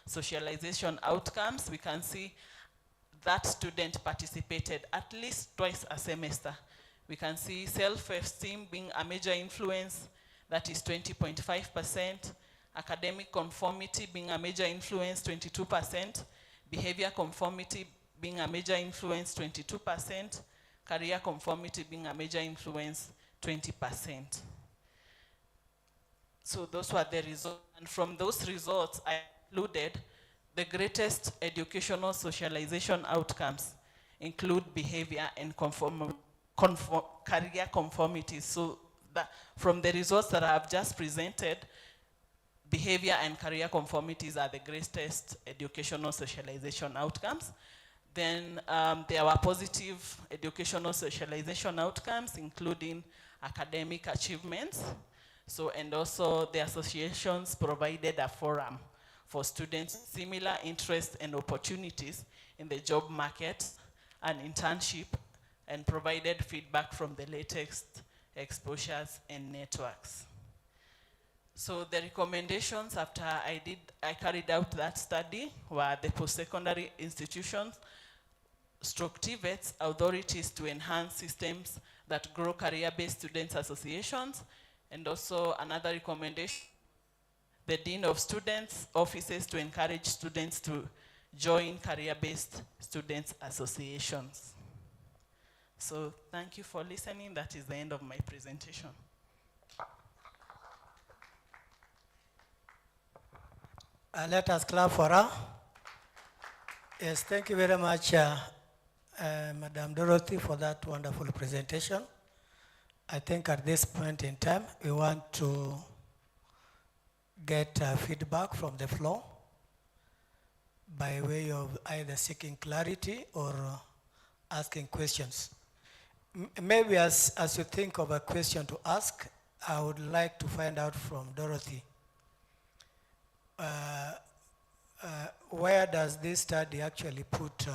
D: socialization outcomes. We can see that student participated at least twice a semester. We can see self-esteem being a major influence, that is 20.5%. Academic conformity being a major influence, 22%. Behavior conformity being a major influence, 22%. Career conformity being a major influence, 20%. So those were the results. And from those results, I included the greatest educational socialization outcomes include behavior and career conformity. So that from the results that I have just presented, behavior and career conformities are the greatest educational socialization outcomes. Then there were positive educational socialization outcomes, including academic achievements. So, and also the associations provided a forum for students with similar interests and opportunities in the job market and internship, and provided feedback from the latest exposures and networks. So the recommendations after I carried out that study were the post-secondary institutions, TVETs, authorities to enhance systems that grow career-based students associations, and also another recommendation, the Dean of Students offices to encourage students to join career-based students associations. So thank you for listening. That is the end of my presentation.
T: Let us clap for her. Yes, thank you very much, Madam Dorothy, for that wonderful presentation. I think at this point in time, we want to get feedback from the floor by way of either seeking clarity or asking questions. Maybe as you think of a question to ask, I would like to find out from Dorothy, where does this study actually put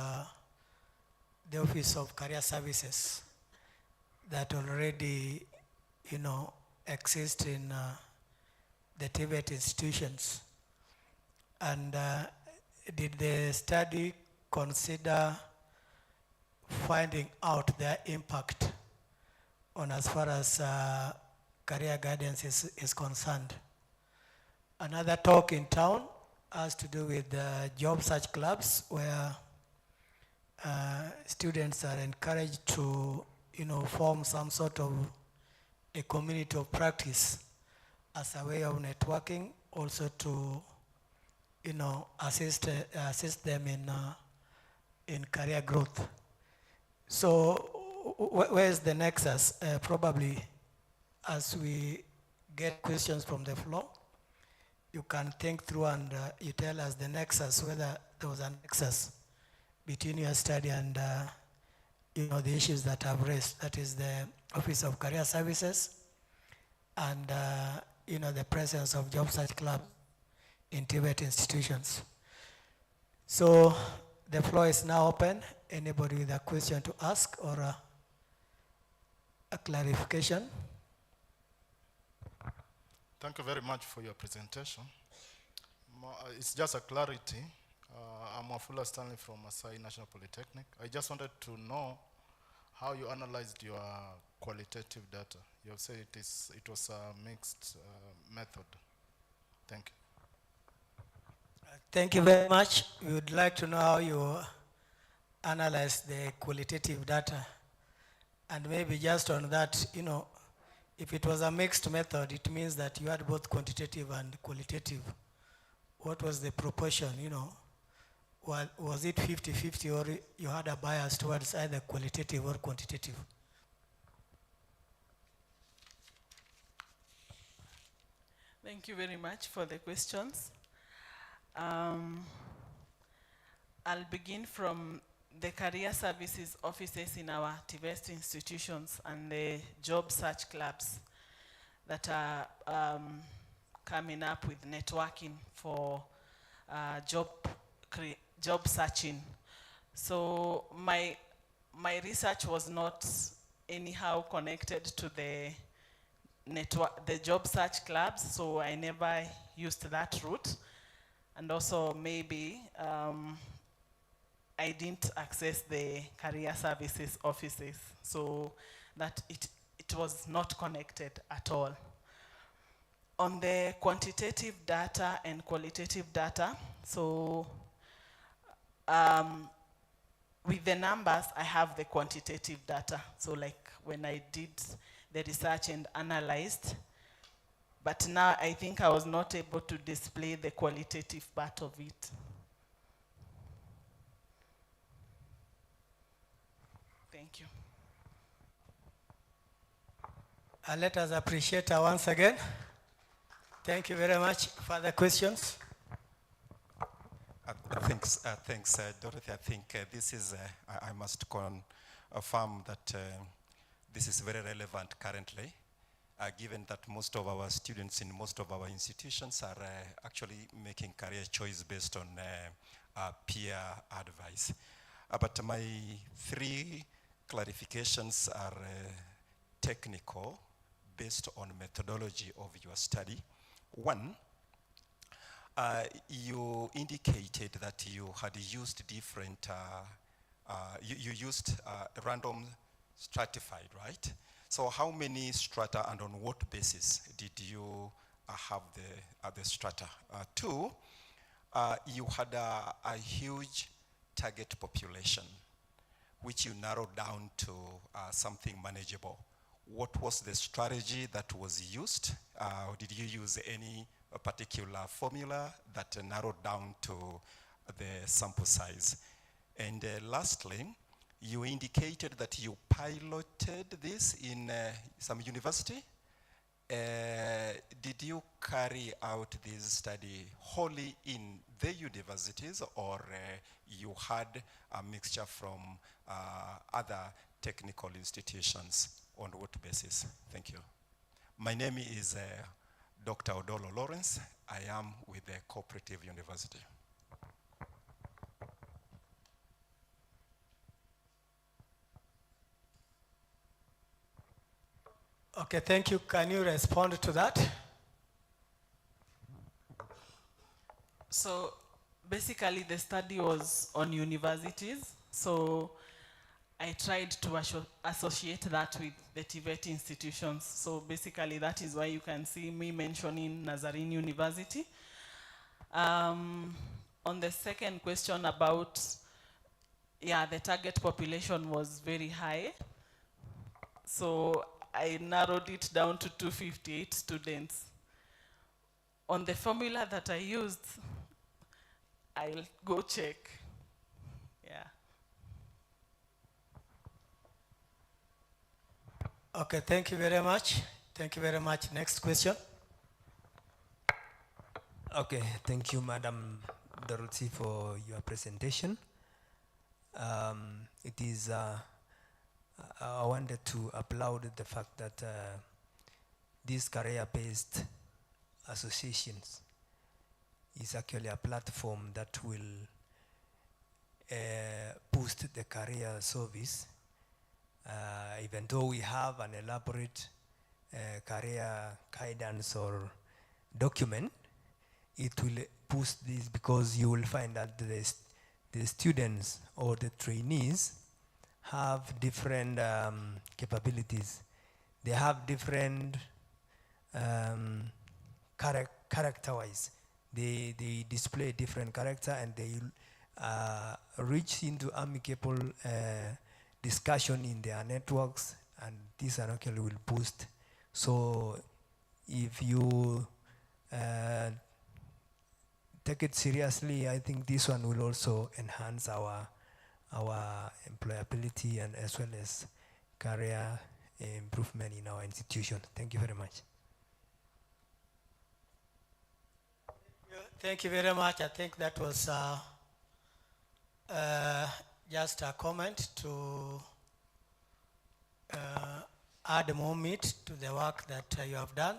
T: the Office of Career Services that already, exist in the TVET institutions? And did the study consider finding out their impact on as far as career guidance is concerned? Another talk in town has to do with job search clubs, where students are encouraged to form some sort of a community of practice as a way of networking, also to assist them in career growth. So where is the nexus? Probably as we get questions from the floor, you can think through and you tell us the nexus, whether there was a nexus between your study and the issues that I've raised. That is the Office of Career Services and the presence of job search clubs in TVET institutions. So the floor is now open. Anybody with a question to ask or a clarification?
F: Thank you very much for your presentation. It's just a clarity. I'm Wafula Stanley from Masai National Polytechnic. I just wanted to know how you analyzed your qualitative data. You have said it was a mixed method. Thank you.
T: Thank you very much. We would like to know how you analyze the qualitative data. And maybe just on that, if it was a mixed method, it means that you had both quantitative and qualitative. What was the proportion, Was it 50-50 or you had a bias towards either qualitative or quantitative?
D: Thank you very much for the questions. I'll begin from the career services offices in our TVET institutions and the job search clubs that are coming up with networking for job searching. So my research was not anyhow connected to the job search clubs, so I never used that route. And also maybe I didn't access the career services offices, so that it was not connected at all. On the quantitative data and qualitative data, so with the numbers, I have the quantitative data. So like when I did the research and analyzed, but now I think I was not able to display the qualitative part of it. Thank you.
T: Let us appreciate her once again. Thank you very much. Further questions?
R: Thanks, Dorothy. I think this is, I must confirm that this is very relevant currently, given that most of our students in most of our institutions are actually making career choice based on peer advice. But my three clarifications are technical, based on methodology of your study. One, you indicated that you had used different, you used random stratified, right? So how many strata and on what basis did you have the strata? Two, you had a huge target population, which you narrowed down to something manageable. What was the strategy that was used? Did you use any particular formula that narrowed down to the sample size? And lastly, you indicated that you piloted this in some university. Did you carry out this study wholly in the universities, or you had a mixture from other technical institutions? On what basis? Thank you. My name is Dr. Odolo Lawrence. I am with the Cooperative University.
T: Okay, thank you. Can you respond to that?
D: So basically the study was on universities. So I tried to associate that with the TVET institutions. So basically that is why you can see me mentioning Nazarene University. On the second question about, the target population was very high. So I narrowed it down to 258 students. On the formula that I used, I'll go check. Yeah.
T: Okay, thank you very much. Thank you very much. Next question.
V: Okay, thank you, Madam Dorothy, for your presentation. It is, I wanted to applaud the fact that these career-based associations is actually a platform that will boost the career service. Even though we have an elaborate career guidance or document, it will boost this because you will find that the students or the trainees have different capabilities. They have different character-wise. They display different character and they reach into amicable discussion in their networks, and this actually will boost. So if you take it seriously, I think this one will also enhance our employability and as well as career improvement in our institution. Thank you very much.
T: Thank you very much. I think that was just a comment to add more meat to the work that you have done.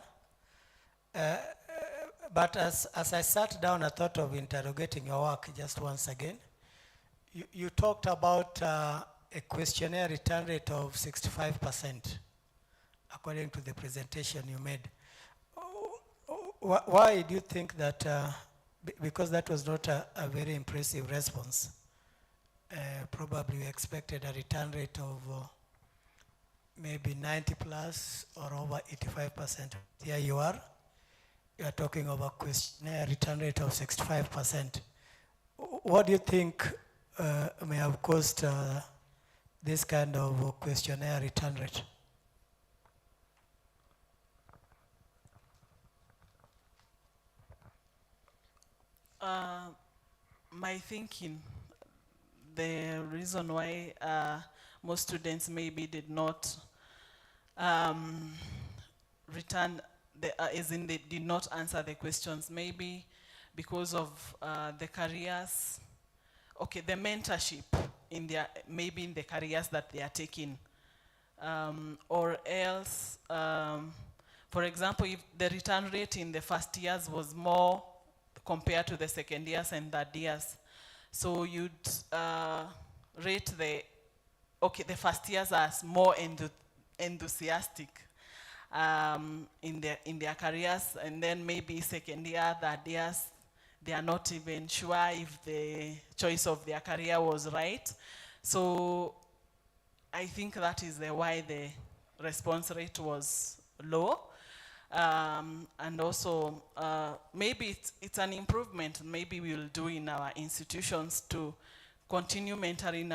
T: But as I sat down, I thought of interrogating your work just once again. You talked about a questionnaire return rate of 65%, according to the presentation you made. Why do you think that, because that was not a very impressive response, probably we expected a return rate of maybe 90 plus or over 85%. Here you are talking of a questionnaire return rate of 65%. What do you think may have caused this kind of questionnaire return rate?
D: My thinking, the reason why most students maybe did not return, as in they did not answer the questions, maybe because of the careers, okay, the mentorship in their, maybe in the careers that they are taking, or else, for example, if the return rate in the first years was more compared to the second years and third years, so you'd rate the first years as more enthusiastic in their careers, and then maybe second year, third years, they are not even sure if the choice of their career was right. So I think that is why the response rate was low. And also, maybe it's an improvement maybe we'll do in our institutions to continue mentoring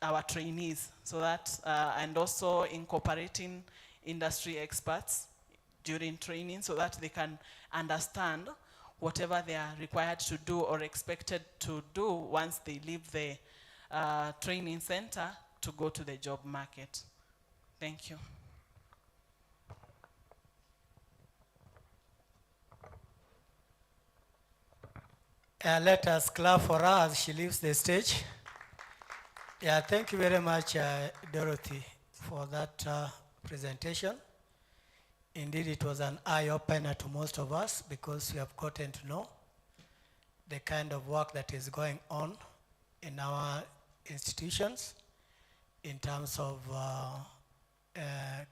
D: our trainees, so that, and also incorporating industry experts during training so that they can understand whatever they are required to do or expected to do once they leave the training center to go to the job market. Thank you.
T: Let us clap for her as she leaves the stage. Yeah, thank you very much, Dorothy, for that presentation. Indeed, it was an eye-opener to most of us because we have gotten to know the kind of work that is going on in our institutions in terms of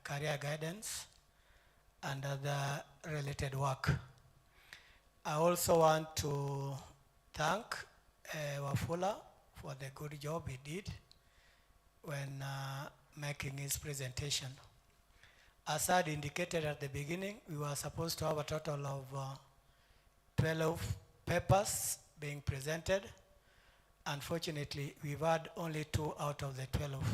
T: career guidance and other related work. I also want to thank Wafula for the good job he did when making his presentation. As I had indicated at the beginning, we were supposed to have a total of 12 papers being presented. Unfortunately, we've had only 2 out of the 12.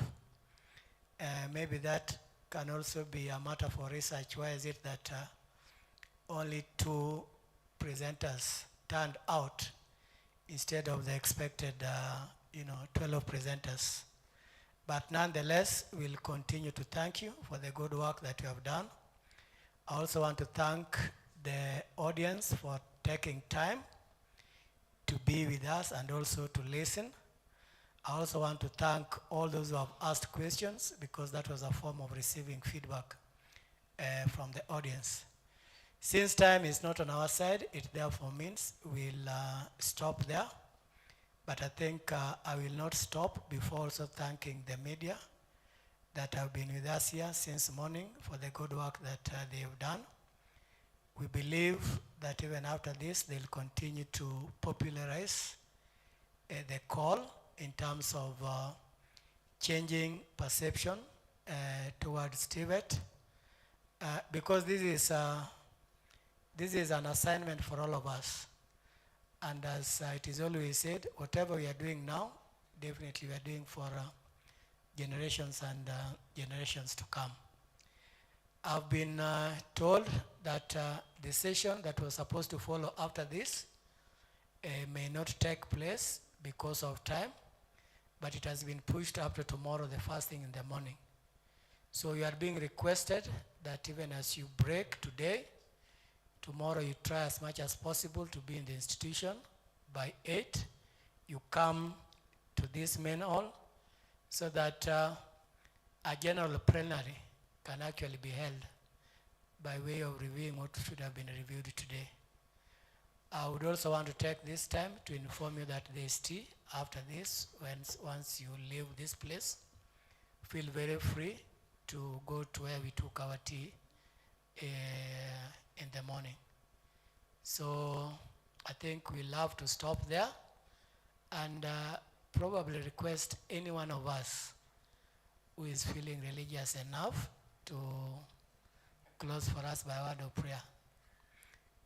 T: Maybe that can also be a matter for research. Why is it that only 2 presenters turned out instead of the expected 12 presenters? But nonetheless, we'll continue to thank you for the good work that you have done. I also want to thank the audience for taking time to be with us and also to listen. I also want to thank all those who have asked questions, because that was a form of receiving feedback from the audience. Since time is not on our side, it therefore means we'll stop there. But I think I will not stop before also thanking the media that have been with us here since morning for the good work that they have done. We believe that even after this, they'll continue to popularize the call in terms of changing perception towards TVET, because this is an assignment for all of us. And as it is always said, whatever we are doing now, definitely we are doing for generations and generations to come. I've been told that the session that was supposed to follow after this may not take place because of time, but it has been pushed up to tomorrow, the first thing in the morning. So you are being requested that even as you break today, tomorrow you try as much as possible to be in the institution. By 8, you come to this main hall so that a general plenary can actually be held by way of reviewing what should have been reviewed today. I would also want to take this time to inform you that there is tea after this. Once you leave this place, feel very free to go to where we took our tea in the morning. So I think we'll have to stop there and probably request any one of us who is feeling religious enough to close for us by word of prayer.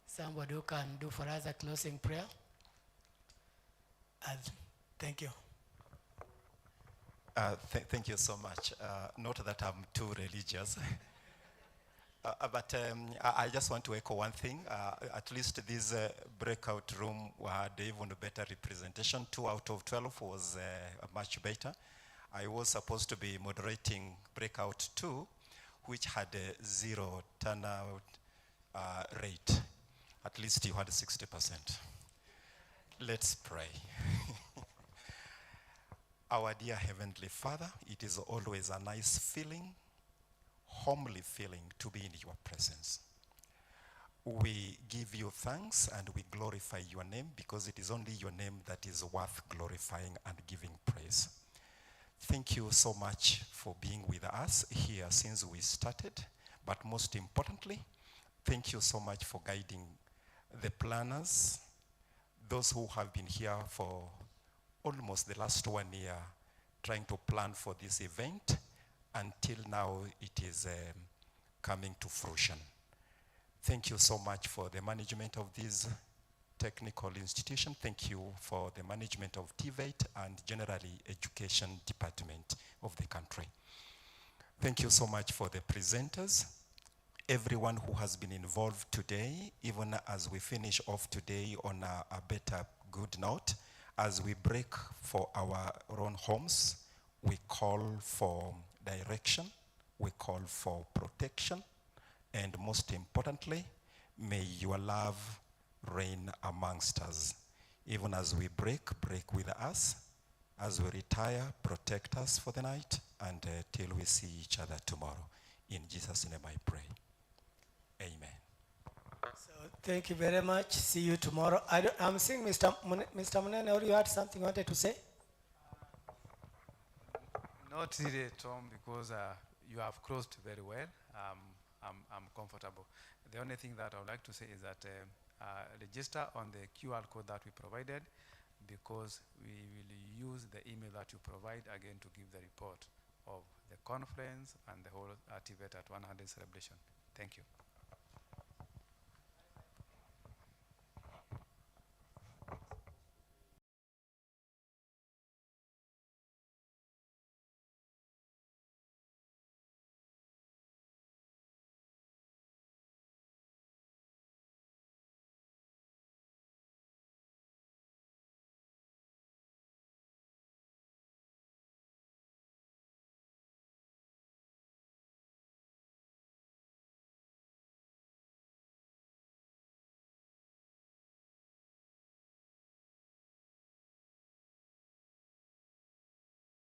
T: Somebody who can do for us a closing prayer. And thank you.
R: Thank you so much. Not that I'm too religious. But I just want to echo one thing. At least this breakout room had even better representation. 2 out of 12 was much better. I was supposed to be moderating breakout 2, which had a 0 turnout rate. At least you had 60%. Let's pray. Our dear Heavenly Father, it is always a nice feeling, homely feeling to be in your presence. We give you thanks and we glorify your name, because it is only your name that is worth glorifying and giving praise. Thank you so much for being with us here since we started, but most importantly, thank you so much for guiding the planners, those who have been here for almost the last 1 year trying to plan for this event. Until now, it is coming to fruition. Thank you so much for the management of this technical institution. Thank you for the management of TVET and generally education department of the country. Thank you so much for the presenters, everyone who has been involved today, even as we finish off today on a better good note. As we break for our own homes, we call for direction, we call for protection, and most importantly, may your love reign amongst us. Even as we break with us. As we retire, protect us for the night, and till we see each other tomorrow. In Jesus' name I pray. Amen.
T: So thank you very much. See you tomorrow. I'm seeing Mr. Munene, or you had something you wanted to say?
A: Not really, Tom, because you have closed very well. I'm comfortable. The only thing that I would like to say is that register on the QR code that we provided, because we will use the email that you provide again to give the report of the conference and the whole TVET at 100 celebration. Thank you.